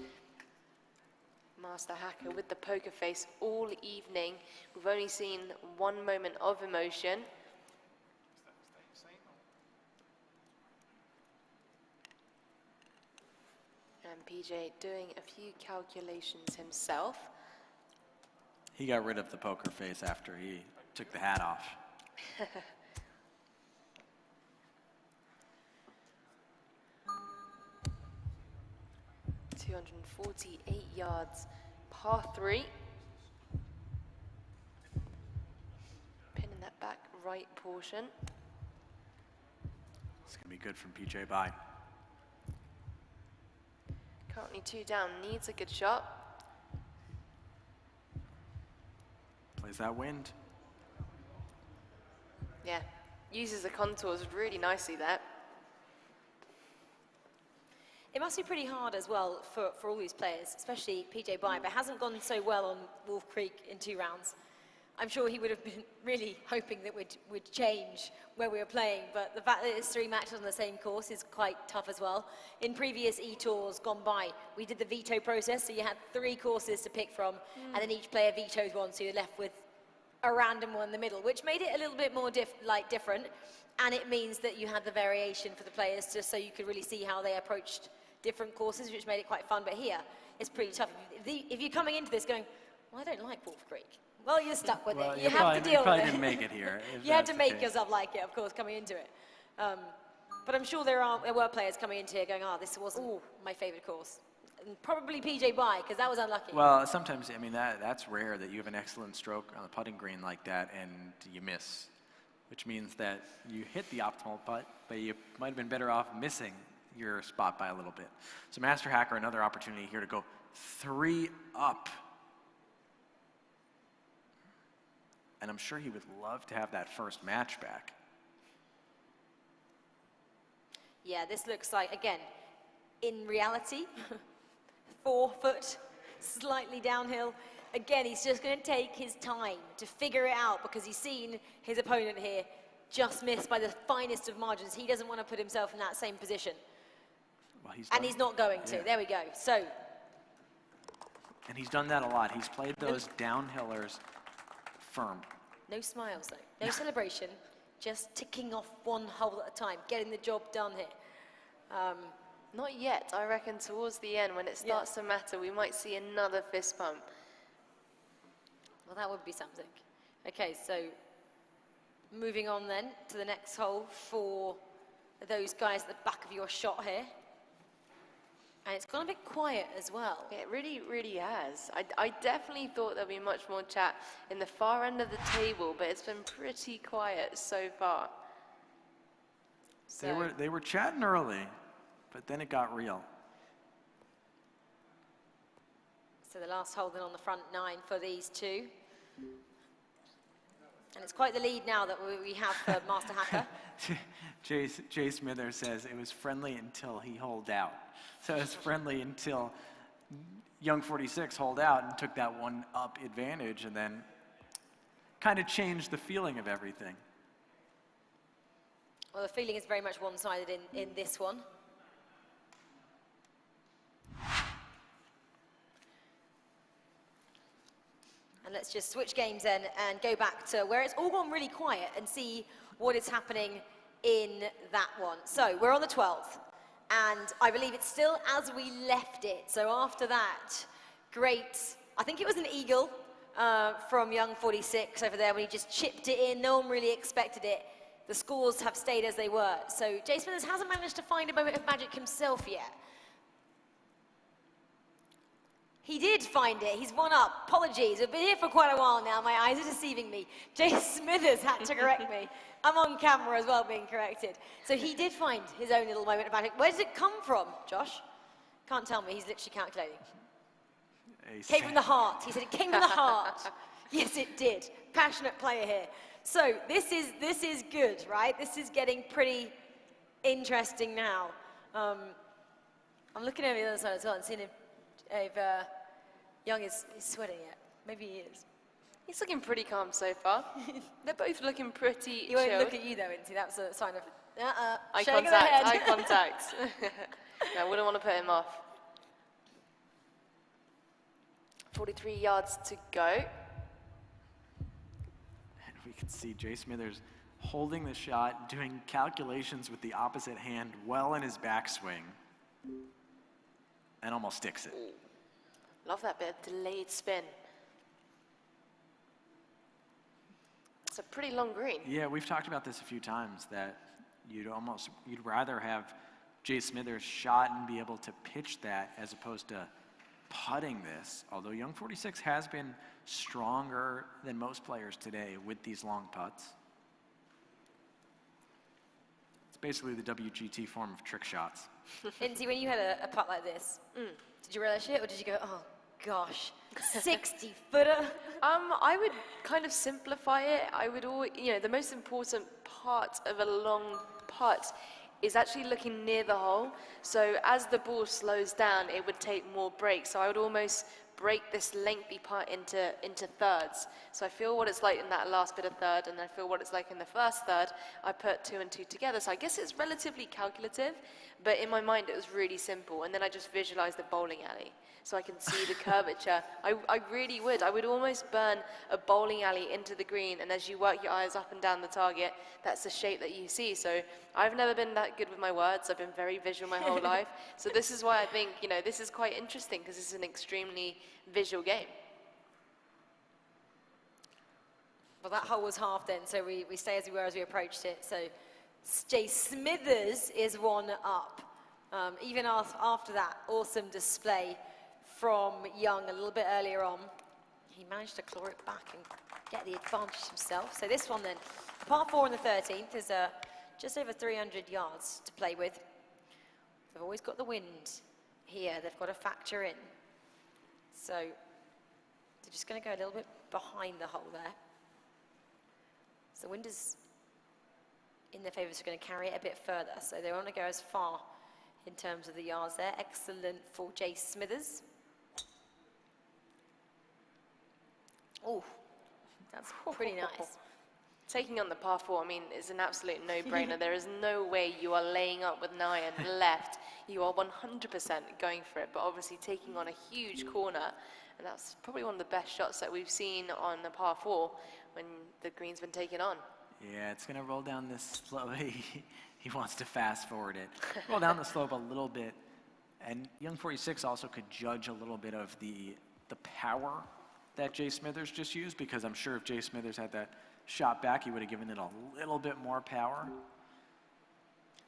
Master Hacker with the poker face all evening. We've only seen one moment of emotion. And PJ doing a few calculations himself. He got rid of the poker face after he took the hat off. 248 yards, par 3. Pin in that back right portion. It's going to be good from PJ Bye. Currently 2 down, needs a good shot. Plays that wind. Yeah, uses the contours really nicely there. It must be pretty hard as well for all these players, especially PJ Bye, but hasn't gone so well on Wolf Creek in 2 rounds. I'm sure he would have been really hoping that we'd change where we were playing, but the fact that it's 3 matches on the same course is quite tough as well. In previous eTours gone by, we did the veto process, so you had 3 courses to pick from, and then each player vetoed one, so you're left with a random one in the middle, which made it a little bit more different, and it means that you had the variation for the players just so you could really see how they approached different courses, which made it quite fun. But here, it's pretty tough. If you're coming into this going, well, I don't like Wolf Creek, well, you're stuck with it. You have to deal with it. You probably didn't make it here. You had to make yourself like it, of course, coming into it. But I'm sure there were players coming into here going, oh, this wasn't my favorite course. And probably PJ Bye, because that was unlucky. Well, sometimes, I mean, that's rare that you have an excellent stroke on a putting green like that and you miss, which means that you hit the optimal putt, but you might have been better off missing your spot by a little bit. So Master Hacker, another opportunity here to go 3 up. And I'm sure he would love to have that first match back. Yeah, this looks like, again, in reality, 4 foot, slightly downhill. Again, he's just going to take his time to figure it out because he's seen his opponent here just miss by the finest of margins. He doesn't want to put himself in that same position. Well, he's not going to. There we go. So. And he's done that a lot. He's played those downhillers firm. No smiles, though. No celebration. Just ticking off 1 hole at a time, getting the job done here. Not yet. I reckon towards the end, when it starts to matter, we might see another fist pump. Well, that would be something. Okay, so moving on then to the next hole for those guys at the back of your shot here. And it's gone a bit quiet as well. It really, really has. I definitely thought there'd be much more chat in the far end of the table, but it's been pretty quiet so far. So they were chatting early, but then it got real. So the last hole then on the front 9 for these 2. And it's quite the lead now that we have for Master Hacker. Jay Smithers says it was friendly until he holed out. So it's friendly until young 46 holed out and took that one up advantage and then kind of changed the feeling of everything. Well, the feeling is very much one-sided in this one. And let's just switch games then and go back to where it's all gone really quiet and see what is happening in that one. So we're on the 12th, and I believe it's still as we left it. So after that, great, I think it was an eagle from young 46 over there when he just chipped it in. No one really expected it. The scores have stayed as they were. So Jay Smithers hasn't managed to find a moment of magic himself yet. He did find it. He's one up. Apologies. We've been here for quite a while now. My eyes are deceiving me. Jay Smithers had to correct me. I'm on camera as well being corrected. So he did find his own little moment of magic. Where does it come from, Josh? Can't tell me. He's literally calculating. Came from the heart. He said it came from the heart. Yes, it did. Passionate player here. So this is good, right? This is getting pretty interesting now. I'm looking over the other side as well and seeing if Young is sweating yet. Maybe he is. He's looking pretty calm so far. They're both looking pretty He won't chilled. look at you though, Inti. That's a sign of Eye shaking of the contact, head. eye contact. No, I wouldn't want to put him off. 43 yards to go. And we can see Jay Smithers holding the shot, doing calculations with the opposite hand well in his backswing, and almost sticks it. Love that bit of delayed spin. It's a pretty long green. Yeah, we've talked about this a few times, that you'd rather have Jay Smithers shot and be able to pitch that as opposed to putting this, although young 46 has been stronger than most players today with these long putts. It's basically the WGT form of trick shots. Inti, when you had a putt like this, did you relish it or did you go, oh gosh, 60-footer? I would kind of simplify it. I would the most important part of a long putt is actually looking near the hole. So as the ball slows down, it would take more breaks. So I would almost break this lengthy putt into thirds. So I feel what it's like in that last bit of third, and I feel what it's like in the first third. I put 2 and 2 together. So I guess it's relatively calculative, but in my mind it was really simple. And then I just visualized the bowling alley, so I can see the curvature. I really would. I would almost burn a bowling alley into the green, and as you work your eyes up and down the target, that's the shape that you see. So I've never been that good with my words. I've been very visual my whole life. So this is why I think, this is quite interesting, because it's an extremely visual game. Well, that hole was half then, so we stay as we were as we approached it. So Jay Smithers is one up. Even after that awesome display from Young a little bit earlier on, he managed to claw it back and get the advantage himself. So this one then, par 4 on the 13th is just over 300 yards to play with. They've always got the wind here. They've got to factor in. So they're just going to go a little bit behind the hole there. So the wind is in their favour, so going to carry it a bit further. So they want to go as far in terms of the yards there. Excellent for Jay Smithers. Oh, that's pretty nice. Taking on the par 4, is an absolute no-brainer. There is no way you are laying up with an iron left. You are 100% going for it, but obviously taking on a huge corner, and that's probably one of the best shots that we've seen on the par 4 when the green's been taken on. Yeah, it's going to roll down this slope. He wants to fast forward it. Roll down the slope a little bit, and young 46 also could judge a little bit of the power that Jay Smithers just used, because I'm sure if Jay Smithers had that shot back, he would have given it a little bit more power.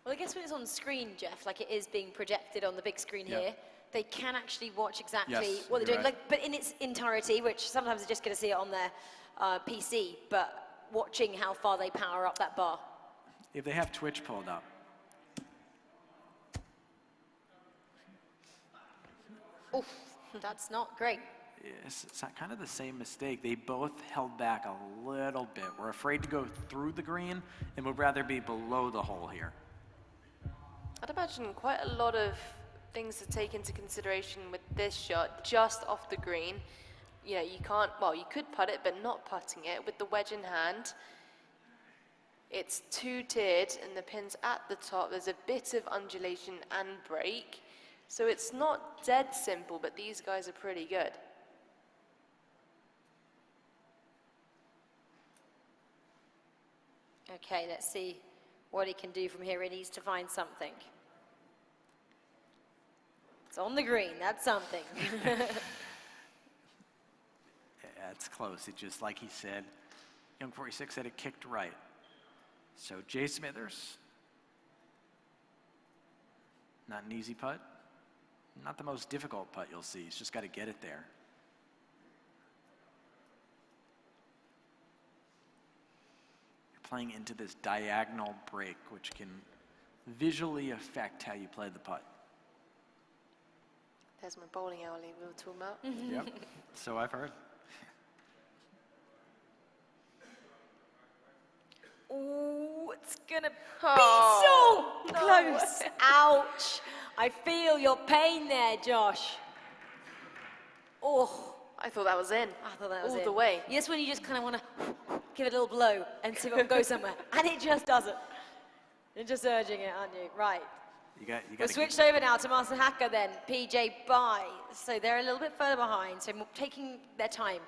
Well, I guess when it's on screen, Jeff, like it is being projected on the big screen here, they can actually watch exactly what they're doing, right. but in its entirety, which sometimes they're just going to see it on their PC, but watching how far they power up that bar. If they have Twitch pulled up. Oof, that's not great. it's kind of the same mistake. They both held back a little bit. We're afraid to go through the green and would rather be below the hole here. I'd imagine quite a lot of things to take into consideration with this shot, just off the green. You know, you can't, well, you could putt it, but not putting it. With the wedge in hand, it's two-tiered and the pin's at the top. There's a bit of undulation and break. So it's not dead simple, but these guys are pretty good. Okay, let's see what he can do from here. He needs to find something. It's on the green, that's something. Yeah, it's close. It just, like he said, young 46 said it kicked right. So Jay Smithers, not an easy putt. Not the most difficult putt you'll see. He's just got to get it there. You're playing into this diagonal break, which can visually affect how you play the putt. There's my bowling alley we were talking about. Yep, so I've heard. Oh, it's gonna be so close. Ouch. I feel your pain there, Josh. Oh, I thought that was in. I thought that was all it. the way. Yes, when you just kind of want to give it a little blow and see if it will go somewhere. And it just doesn't. You're just urging it, aren't you? Right. We're switched over now to Master Hacker then, PJ Bai. So they're a little bit further behind, so taking their time.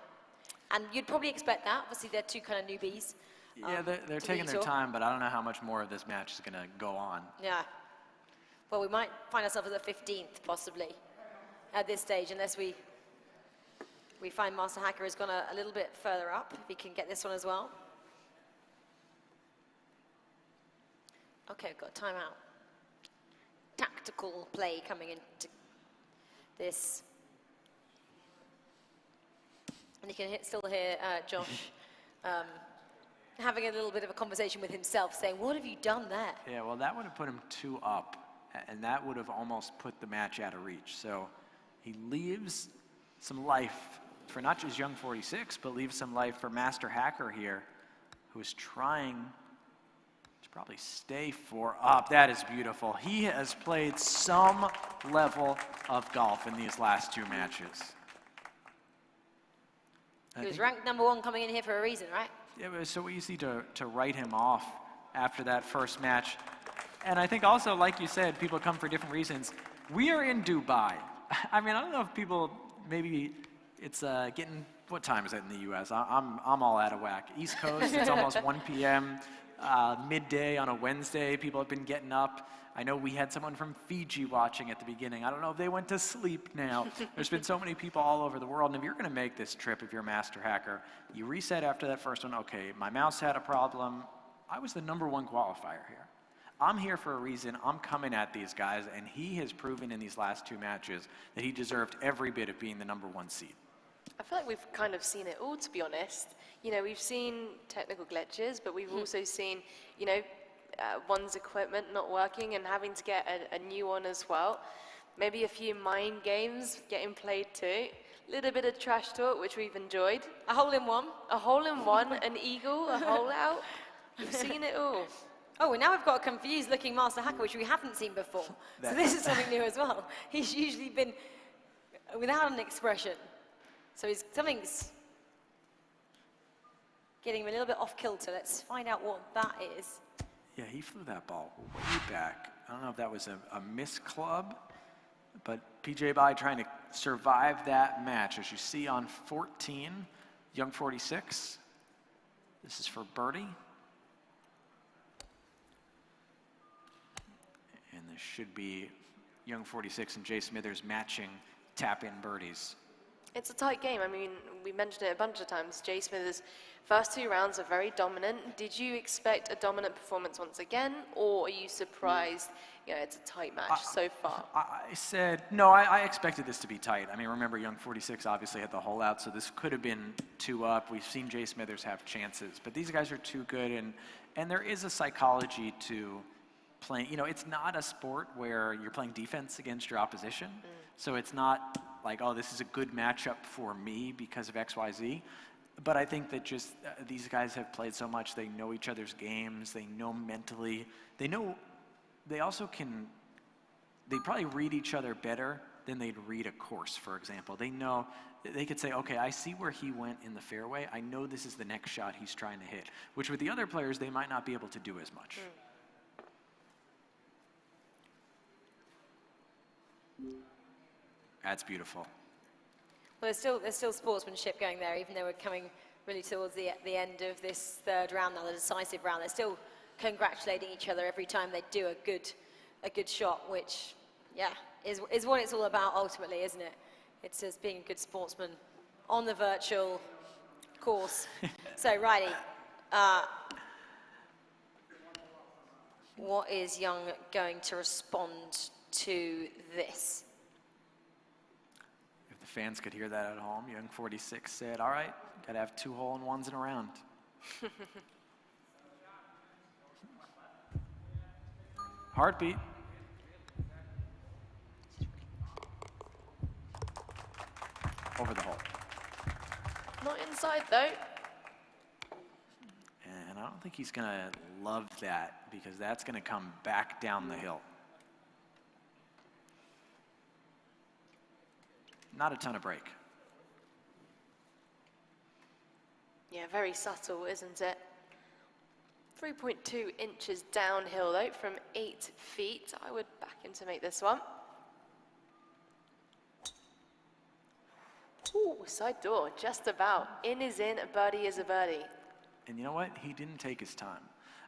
And you'd probably expect that. Obviously, they're two kind of newbies. Yeah, they're taking their time, but I don't know how much more of this match is going to go on. Yeah. Well, we might find ourselves at the 15th, possibly, at this stage, unless we find Master Hacker has gone a little bit further up, if he can get this one as well. Okay, we've got a timeout. Tactical play coming into this. And you can still hear Josh having a little bit of a conversation with himself, saying, what have you done there? Yeah, well, that would have put him 2 up, and that would have almost put the match out of reach. So he leaves some life for not just young 46, but leaves some life for Master Hacker here, who is trying to probably stay 4 up. That is beautiful. He has played some level of golf in these last 2 matches. He was ranked #1 coming in here for a reason, right? Yeah, it was so easy to write him off after that first match. And I think also, like you said, people come for different reasons. We are in Dubai. I mean, I don't know if people, maybe it's getting, what time is it in the U.S.? I'm all out of whack. East Coast, it's almost 1 p.m. Midday on a Wednesday, people have been getting up. I know we had someone from Fiji watching at the beginning. I don't know if they went to sleep now. There's been so many people all over the world, and if you're going to make this trip, if you're a Master Hacker, you reset after that first one. Okay, my mouse had a problem. I was the #1 qualifier here. I'm here for a reason. I'm coming at these guys, and he has proven in these last 2 matches that he deserved every bit of being the #1 seed. I feel like we've kind of seen it all, to be honest. You know, we've seen technical glitches, but we've also seen, you know, one's equipment not working and having to get a new one as well. Maybe a few mind games getting played too. A little bit of trash talk, which we've enjoyed. A hole-in-one. A hole-in-one, an eagle, a hole out. We've seen it all. Oh, and now we've got a confused-looking Master Hacker, which we haven't seen before. So this is something new as well. He's usually been without an expression. So something's getting him a little bit off kilter. Let's find out what that is. Yeah, he flew that ball way back. I don't know if that was a missed club, but PJ Bai trying to survive that match. As you see on 14, young 46. This is for birdie. And this should be young 46 and Jay Smithers matching tap-in birdies. It's a tight game. I mean, we mentioned it a bunch of times. Jay Smithers' first 2 rounds are very dominant. Did you expect a dominant performance once again, or are you surprised, you know, it's a tight match so far? I said, no, I expected this to be tight. I mean, remember, young 46 obviously had the hole out, so this could have been 2 up. We've seen Jay Smithers have chances, but these guys are too good, and there is a psychology to playing. You know, it's not a sport where you're playing defense against your opposition, so it's not like, oh, this is a good matchup for me because of XYZ. But I think that just these guys have played so much. They know each other's games. They know mentally. They also they probably read each other better than they'd read a course, for example. They could say, okay, I see where he went in the fairway. I know this is the next shot he's trying to hit, which with the other players, they might not be able to do as much. That's beautiful. Well, there's still sportsmanship going there, even though we're coming really towards the end of this third round now, the decisive round. They're still congratulating each other every time they do a good shot, which, yeah, is what it's all about ultimately, isn't it? It's just being a good sportsman on the virtual course. So, Riley, what is Young going to respond to this? If the fans could hear that at home, Young 46 said, all right, got to have 2 hole-in-ones in a round. Heartbeat. Over the hole. Not inside, though. And I don't think he's going to love that because that's going to come back down the hill. Not a ton of break. Yeah, very subtle, isn't it? 3.2 inches downhill, though, from 8 feet. I would back him to make this one. Ooh, side door, just about. In is in, a birdie is a birdie. And you know what? He didn't take his time.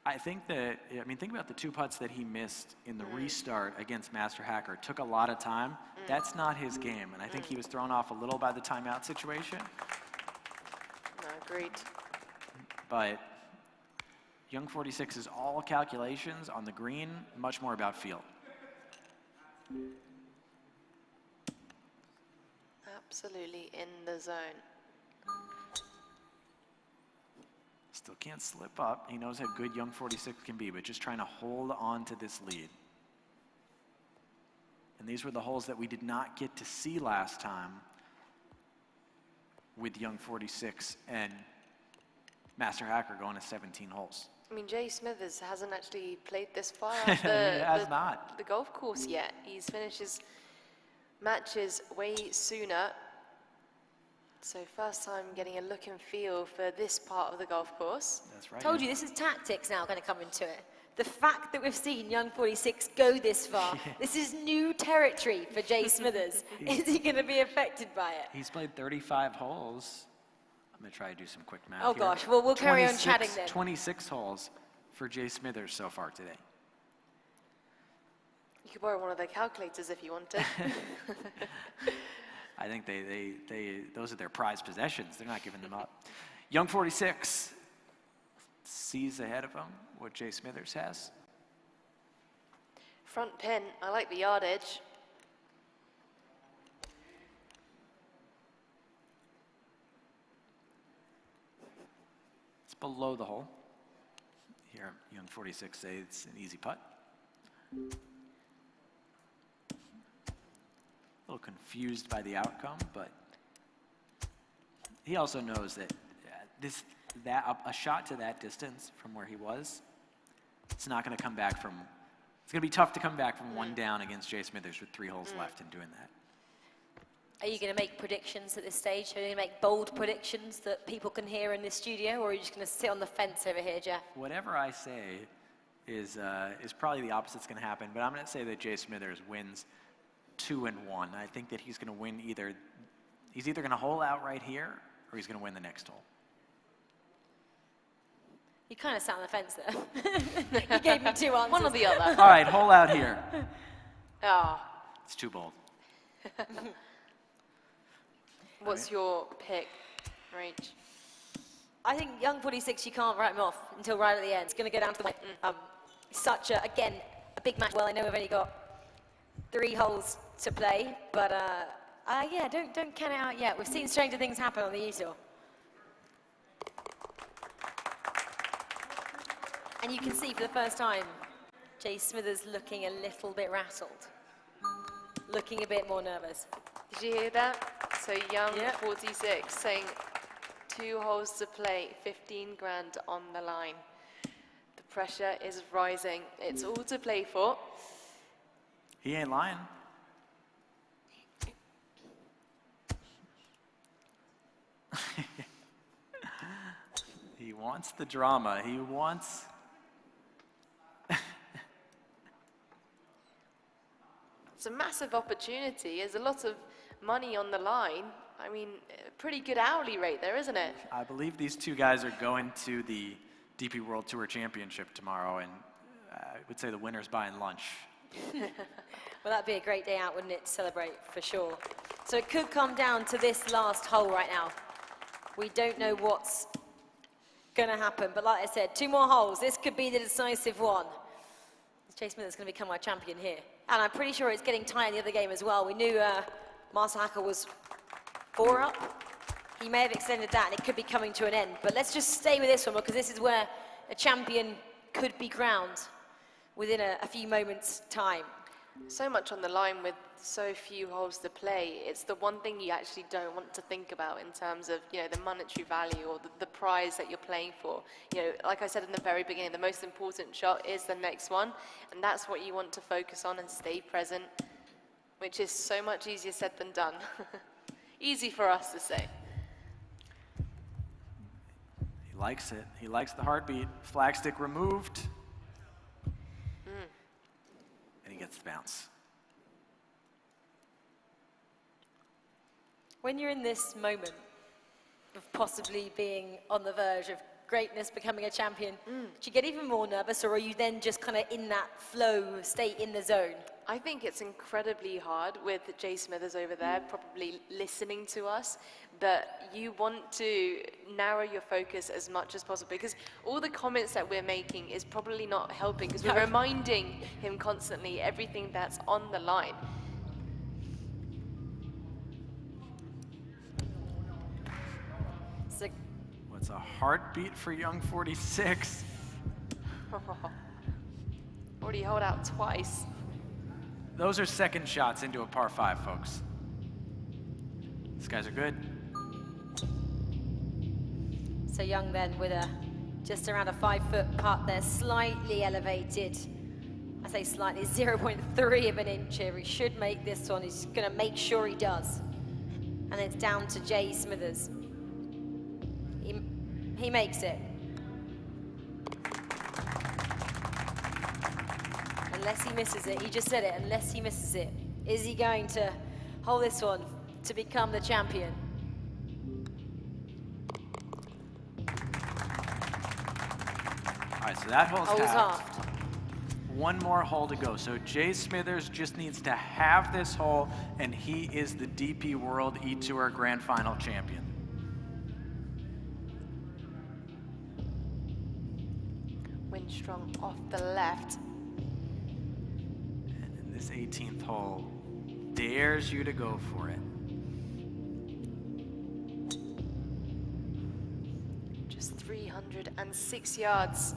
I think that, I mean, think about the 2 putts that he missed in the restart against Master Hacker. Took a lot of time. That's not his game. And I think he was thrown off a little by the timeout situation. No, agreed. But Young 46 is all calculations on the green, much more about feel. Absolutely in the zone. Still can't slip up. He knows how good Young 46 can be, but just trying to hold on to this lead. And these were the holes that we did not get to see last time with Young 46 and Master Hacker going to 17 holes. I mean, Jay Smithers hasn't actually played this far He has not. The golf course yet. He's finished his matches way sooner. So first time getting a look and feel for this part of the golf course. That's right. Told you, this is tactics now going to come into it. The fact that we've seen Young 46 go this far, this is new territory for Jay Smithers. Is he going to be affected by it? He's played 35 holes. I'm going to try to do some quick math Oh here. gosh, well, we'll carry on chatting then. 26 holes for Jay Smithers so far today. You could borrow one of their calculators if you wanted. I think those are their prized possessions. They're not giving them up. Young 46 sees ahead of him what Jay Smithers has. Front pin, I like the yardage. It's below the hole. Here, Young 46 say it's an easy putt. A little confused by the outcome, but he also knows that a shot to that distance from where he was, it's not going to come back from. It's going to be tough to come back from 1 down against Jay Smithers with 3 holes left and doing that. Are you going to make predictions at this stage? Are you going to make bold predictions that people can hear in this studio, or are you just going to sit on the fence over here, Jeff? Whatever I say is probably the opposite's going to happen, but I'm going to say that Jay Smithers wins 2 and 1. I think that he's going to win he's either going to hole out right here or he's going to win the next hole. You kind of sat on the fence there. You gave me 2 answers. One or the other. All right, hole out here. Oh. It's too bold. What's your pick, Rach? I think Young 46, you can't write him off until right at the end. It's going to go down to the such a big match. Well, I know we've only got 3 holes to play, but yeah, don't count it out yet. We've seen stranger things happen on the eTour. And you can see for the first time, Jay Smithers looking a little bit rattled, looking a bit more nervous. Did you hear that? So Young 46 saying 2 holes to play, 15 grand on the line. The pressure is rising. It's all to play for. He ain't lying. He wants the drama. He wants... It's a massive opportunity. There's a lot of money on the line. I mean, a pretty good hourly rate there, isn't it? I believe these two guys are going to the DP World Tour Championship tomorrow, and I would say the winner's buying lunch. Well, that'd be a great day out, wouldn't it, to celebrate, for sure. So it could come down to this last hole right now. We don't know what's going to happen, but like I said, 2 more holes. This could be the decisive one. Jay Smith is going to become our champion here. And I'm pretty sure it's getting tight in the other game as well. We knew Master Hacker was 4 up. He may have extended that, and it could be coming to an end. But let's just stay with this one, because this is where a champion could be crowned within a few moments' time. So much on the line with so few holes to play. It's the one thing you actually don't want to think about in terms of, you know, the monetary value or the prize that you're playing for. You know, like I said in the very beginning, the most important shot is the next one, and that's what you want to focus on and stay present, which is so much easier said than done. Easy for us to say. He likes it. He likes the heartbeat. Flag stick removed. And he gets the bounce. When you're in this moment of possibly being on the verge of greatness, becoming a champion, do you get even more nervous, or are you then just kind of in that flow state in the zone? I think it's incredibly hard with Jay Smithers over there, probably listening to us, but you want to narrow your focus as much as possible, because all the comments that we're making is probably not helping, because we're reminding him constantly everything that's on the line. So, What's a heartbeat for Young 46? Already hold out twice. Those are second shots into a par 5, folks. These guys are good. So Young then with just around a 5-foot putt there, slightly elevated. I say slightly, 0.3 of an inch here. He should make this one. He's going to make sure he does. And it's down to Jay Smithers. He makes it. Unless he misses it, he just said it, unless he misses it. Is he going to hold this one to become the champion? All right, so that hole's Hole's halved. halved. One more hole to go. So Jay Smithers just needs to have this hole, and he is the DP World eTour Grand Final champion. Strong off the left. And this 18th hole dares you to go for it. Just 306 yards.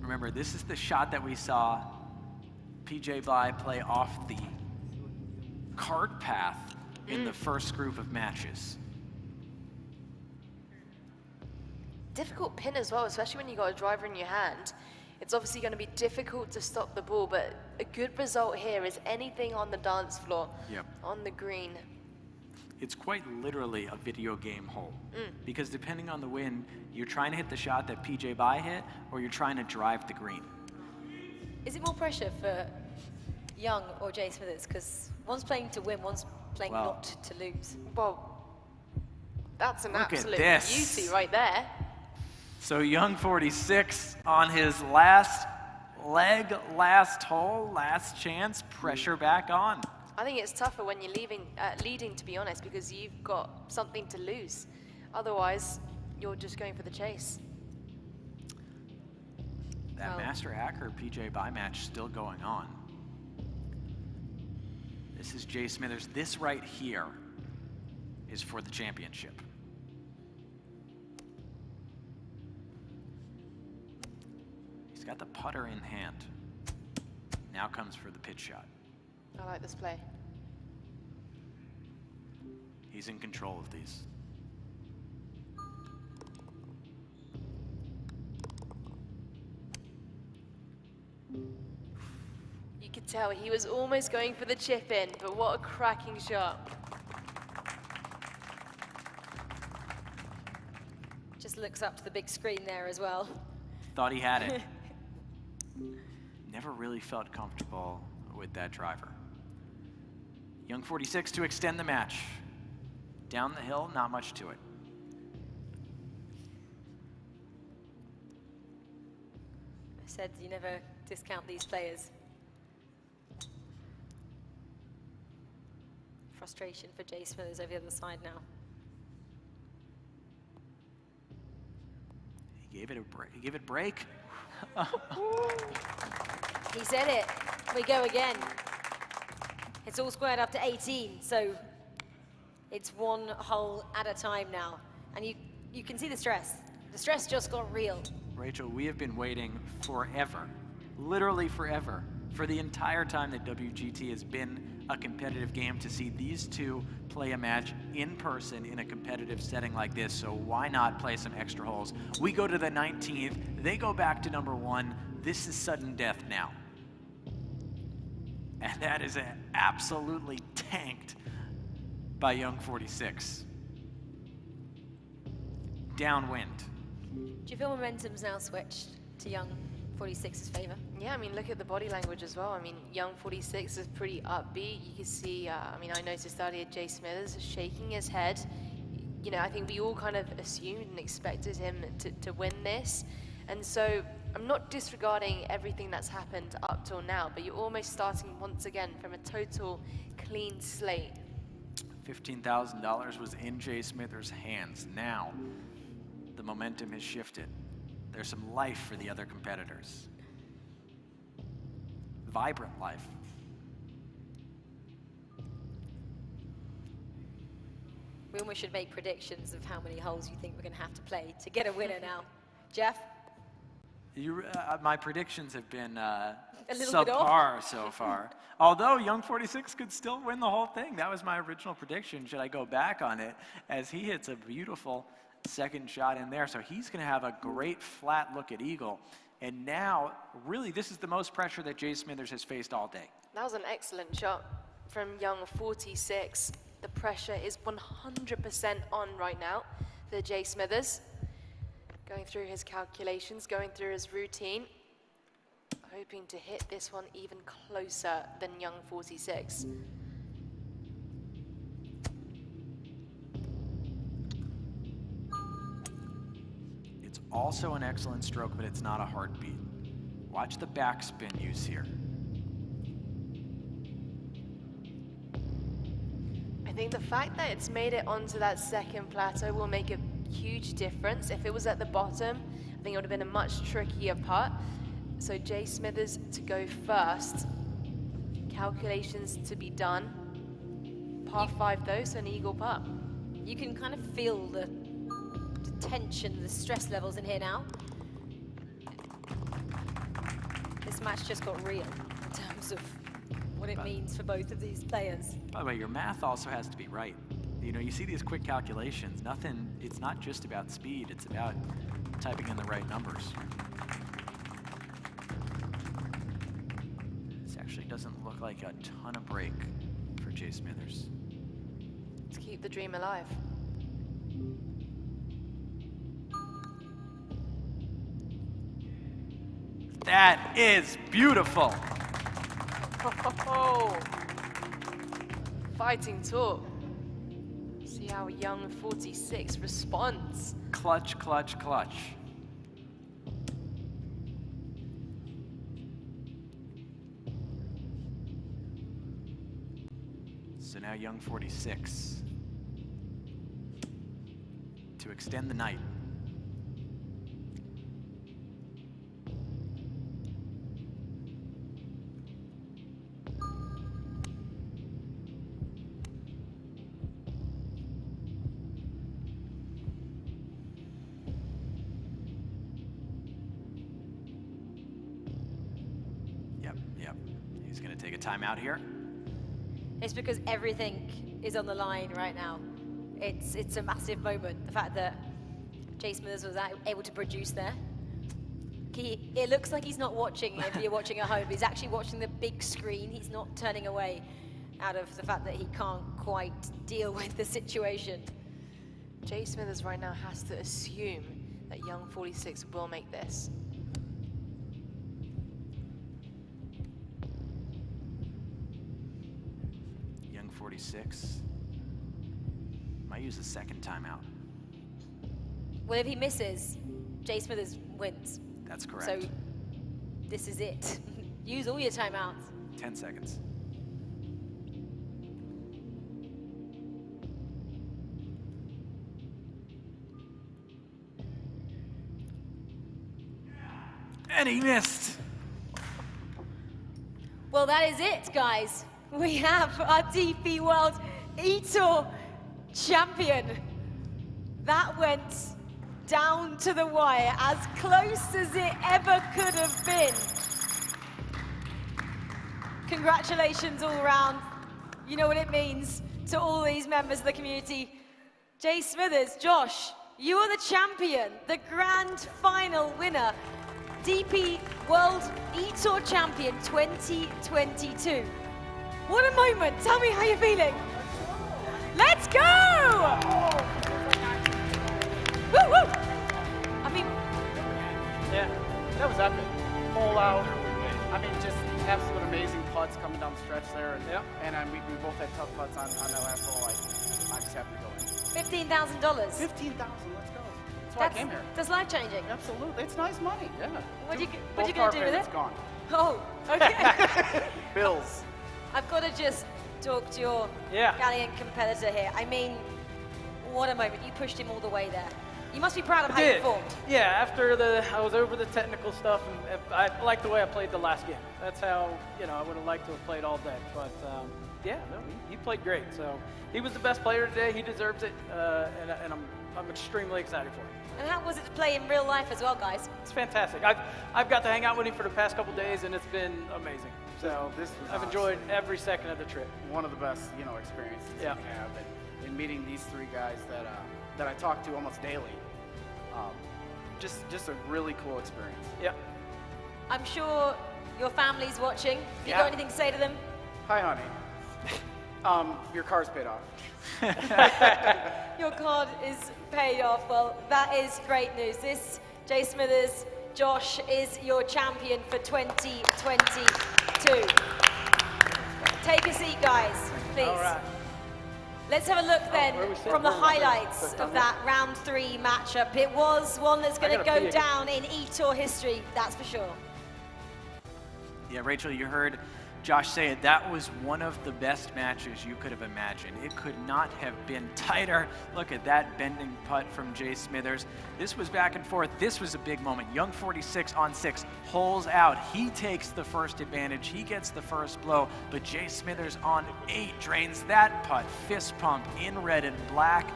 Remember, this is the shot that we saw PJ Bly play off the cart path in the first group of matches. Difficult pin as well, especially when you got a driver in your hand. It's obviously going to be difficult to stop the ball, but a good result here is anything on the dance floor, on the green. It's quite literally a video game hole, because depending on the wind, you're trying to hit the shot that PJ Bly hit, or you're trying to drive the green. Is it more pressure for Young or Jay Smithers? Because one's playing to win, one's playing not to lose. Well, that's an Look absolute at this. beauty right there. So Young 46 on his last leg, last hole, last chance, pressure back on. I think it's tougher when you're leading, to be honest, because you've got something to lose. Otherwise, you're just going for the chase. That Master Hacker PJ Bly match still going on. This is Jay Smithers. This right here is for the championship. He's got the putter in hand. Now comes for the pitch shot. I like this play. He's in control of these. You could tell he was almost going for the chip in, but what a cracking shot. Just looks up to the big screen there as well. Thought he had it. Never really felt comfortable with that driver. Young 46 to extend the match. Down the hill, not much to it. I said you never discount these players. Frustration for Jay Smithers over the other side now. He gave it a break. He gave it a break. He said it. We go again. It's all squared up to 18, so it's one hole at a time now. And you can see the stress. The stress just got real. Rachel, we have been waiting forever, literally forever, for the entire time that WGT has been a competitive game to see these two play a match in person in a competitive setting like this. So why not play some extra holes? We go to the 19th, they go back to number 1. This is sudden death now. And that is absolutely tanked by Young 46. Downwind. Do you feel momentum's now switched to Young 46's favor? Yeah, I mean, look at the body language as well. I mean, Young 46 is pretty upbeat. You can see, I mean, I noticed earlier Jay Smithers shaking his head. You know, I think we all kind of assumed and expected him to win this. And so I'm not disregarding everything that's happened up till now, but you're almost starting once again from a total clean slate. $15,000 was in Jay Smithers' hands. Now, the momentum has shifted. There's some life for the other competitors. Vibrant life. We almost should make predictions of how many holes you think we're going to have to play to get a winner now. Jeff? My predictions have been little bit off. subpar so far. Although Young 46 could still win the whole thing. That was my original prediction. Should I go back on it? As he hits a beautiful second shot in there. So he's going to have a great flat look at eagle. And now, really, this is the most pressure that Jay Smithers has faced all day. That was an excellent shot from Young 46. The pressure is 100% on right now for Jay Smithers. Going through his calculations, going through his routine, hoping to hit this one even closer than Young 46. It's also an excellent stroke, but it's not a heartbeat. Watch the backspin use here. I think the fact that it's made it onto that second plateau will make a huge difference. If it was at the bottom, I think it would have been a much trickier putt. So Jay Smithers to go first. Calculations to be done. Par 5 though, so an eagle putt. You can kind of feel the tension, the stress levels in here now. This match just got real in terms of what it means for both of these players. By the way, your math also has to be right. You know, you see these quick calculations, it's not just about speed, it's about typing in the right numbers. This actually doesn't look like a ton of break for Jay Smithers. To keep the dream alive. That is beautiful. Oh, fighting talk. See how Young 46 responds. Clutch, clutch, clutch. So now Young 46 to extend the night. Yep. He's going to take a timeout here. It's because everything is on the line right now. It's a massive moment. The fact that Jay Smithers was able to produce there. It looks like he's not watching if you're watching at home. He's actually watching the big screen. He's not turning away out of the fact that he can't quite deal with the situation. Jay Smithers right now has to assume that young 46 will make this. Young 46 might use a second timeout. Well, if he misses, Jay Smithers wins. That's correct. So this is it. Use all your timeouts. 10 seconds. And he missed. Well, that is it, guys. We have our DP World eTour champion. That went down to the wire, as close as it ever could have been. Congratulations all around. You know what it means to all these members of the community. Jay Smithers, Josh, you are the champion, the grand final winner, DP World eTour Champion 2022. What a moment. Tell me how you're feeling. Let's go! Woo, woo! I mean, Yeah, that was epic. Hole out. I mean, just absolute amazing putts coming down the stretch there. And we both had tough putts on that last hole. I'm just happy to go in. $15,000. 15,000, let's go. That's why I came here. That's life-changing. Absolutely. It's nice money, yeah. What are you Both going car to do with payments it? gone. Oh, okay. Bills. I've got to just talk to your gallant competitor here. I mean, what a moment. You pushed him all the way there. You must be proud of how you performed. Yeah, after I was over the technical stuff, and I like the way I played the last game. That's how, I would have liked to have played all day. But he played great. So he was the best player today. He deserves it, and I'm extremely excited for him. And how was it to play in real life as well, guys? It's fantastic. I've got to hang out with him for the past couple days, and it's been amazing. So I've enjoyed every second of the trip. One of the best, experiences you can have, and in meeting these three guys that I talk to almost daily. Just a really cool experience. Yep. I'm sure your family's watching. You got anything to say to them? Hi, honey. Your car's paid off. Your card is paid off. Well, that is great news. This, Jay Smithers, Josh, is your champion for 2022. Take a seat, guys, please. All right. Let's have a look then from the highlights We're of that round 3 matchup. It was one that's going to gotta go pee down in eTour history, that's for sure. Yeah, Rachel, you heard Josh say it. That was one of the best matches you could have imagined. It could not have been tighter. Look at that bending putt from Jay Smithers. This was back and forth. This was a big moment. Young 46 on 6, holes out. He takes the first advantage. He gets the first blow, but Jay Smithers on 8 drains that putt. Fist pump in red and black.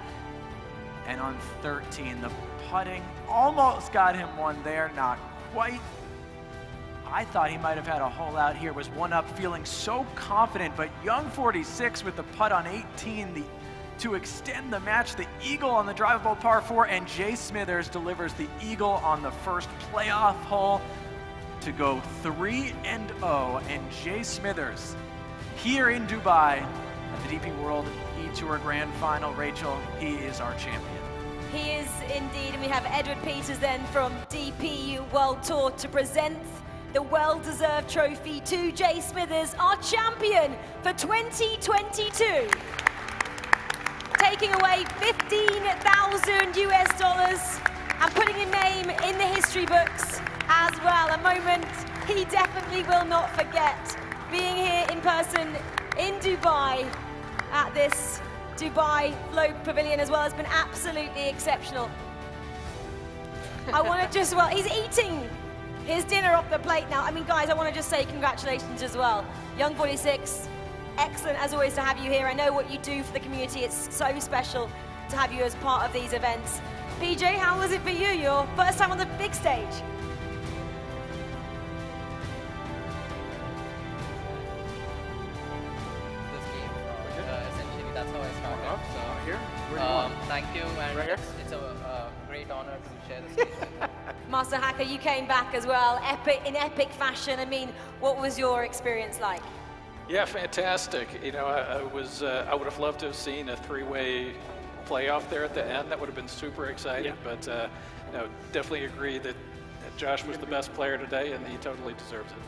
And on 13, the putting almost got him one there, not quite. I thought he might have had a hole out here, was one up, feeling so confident, but Young 46 with the putt on 18 to extend the match, the eagle on the drivable par 4, and Jay Smithers delivers the eagle on the first playoff hole to go 3-0, and Jay Smithers here in Dubai at the DP World eTour Grand Final. Rachel, he is our champion. He is indeed, and we have Edward Peters then from DP World Tour to present the well-deserved trophy to Jay Smithers, our champion for 2022. Taking away $15,000 US and putting his name in the history books as well. A moment he definitely will not forget. Being here in person in Dubai at this Dubai Float Pavilion as well has been absolutely exceptional. I want to just, he's eating his dinner off the plate now. I mean, guys, I want to just say congratulations as well. Young 46, excellent as always to have you here. I know what you do for the community. It's so special to have you as part of these events. PJ, how was it for you? Your first time on the big stage? Here? Where do you want? Thank you, and Right here? it's a great honor to share the stage with you. Master Hacker, you came back as well, in epic fashion. I mean, what was your experience like? Yeah, fantastic. You know, I would have loved to have seen a three-way playoff there at the end. That would have been super exciting. Yeah. But no, definitely agree that Josh was the best player today, and he totally deserves it.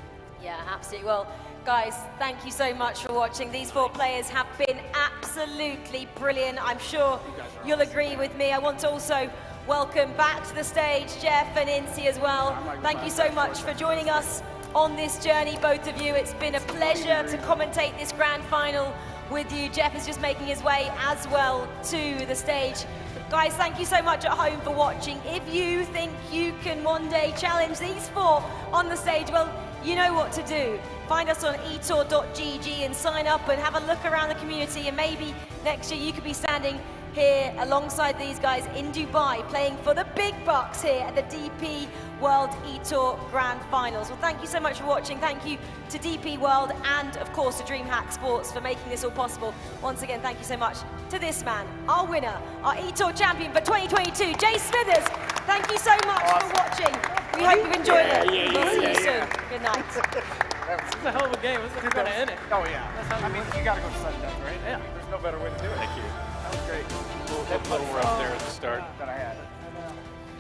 Yeah, absolutely. Well, guys, thank you so much for watching. These 4 players have been absolutely brilliant. I'm sure you'll agree with me. I want to also welcome back to the stage Jeff and Incy as well. Thank you so much for joining us on this journey, both of you. It's been a pleasure to commentate this grand final with you. Jeff is just making his way as well to the stage. Guys, thank you so much at home for watching. If you think you can one day challenge these 4 on the stage, well, you know what to do. Find us on eTour.gg and sign up and have a look around the community, and maybe next year you could be standing here alongside these guys in Dubai playing for the big bucks here at the DP World eTour Grand Finals. Well, thank you so much for watching. Thank you to DP World and, of course, to DreamHack Sports for making this all possible. Once again, thank you so much to this man, our winner, our eTour champion for 2022, Jay Smithers. Thank you so much for watching. We hope you've enjoyed it. We'll see you soon. Good night. This is a hell of a game. This is going to end it. Oh, yeah. I mean, you got to go to sudden death, right? Yeah. There's no better way to do it. Thank you. That was great. A little rough there at the start. That I had.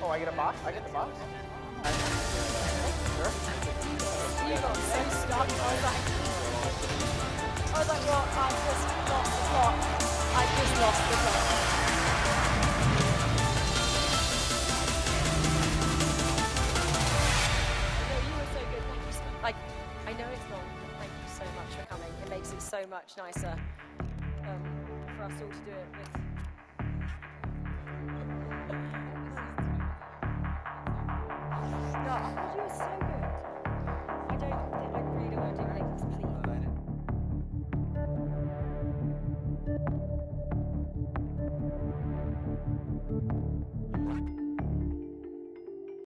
Oh, I get a box? I get the box? Sure. You got so stuck. I was like, what? I just lost the plot. I just lost the plot. No, you were so good. Thank you so much. I know it's long, but thank you so much for coming. It makes it so much nicer for us all to do it with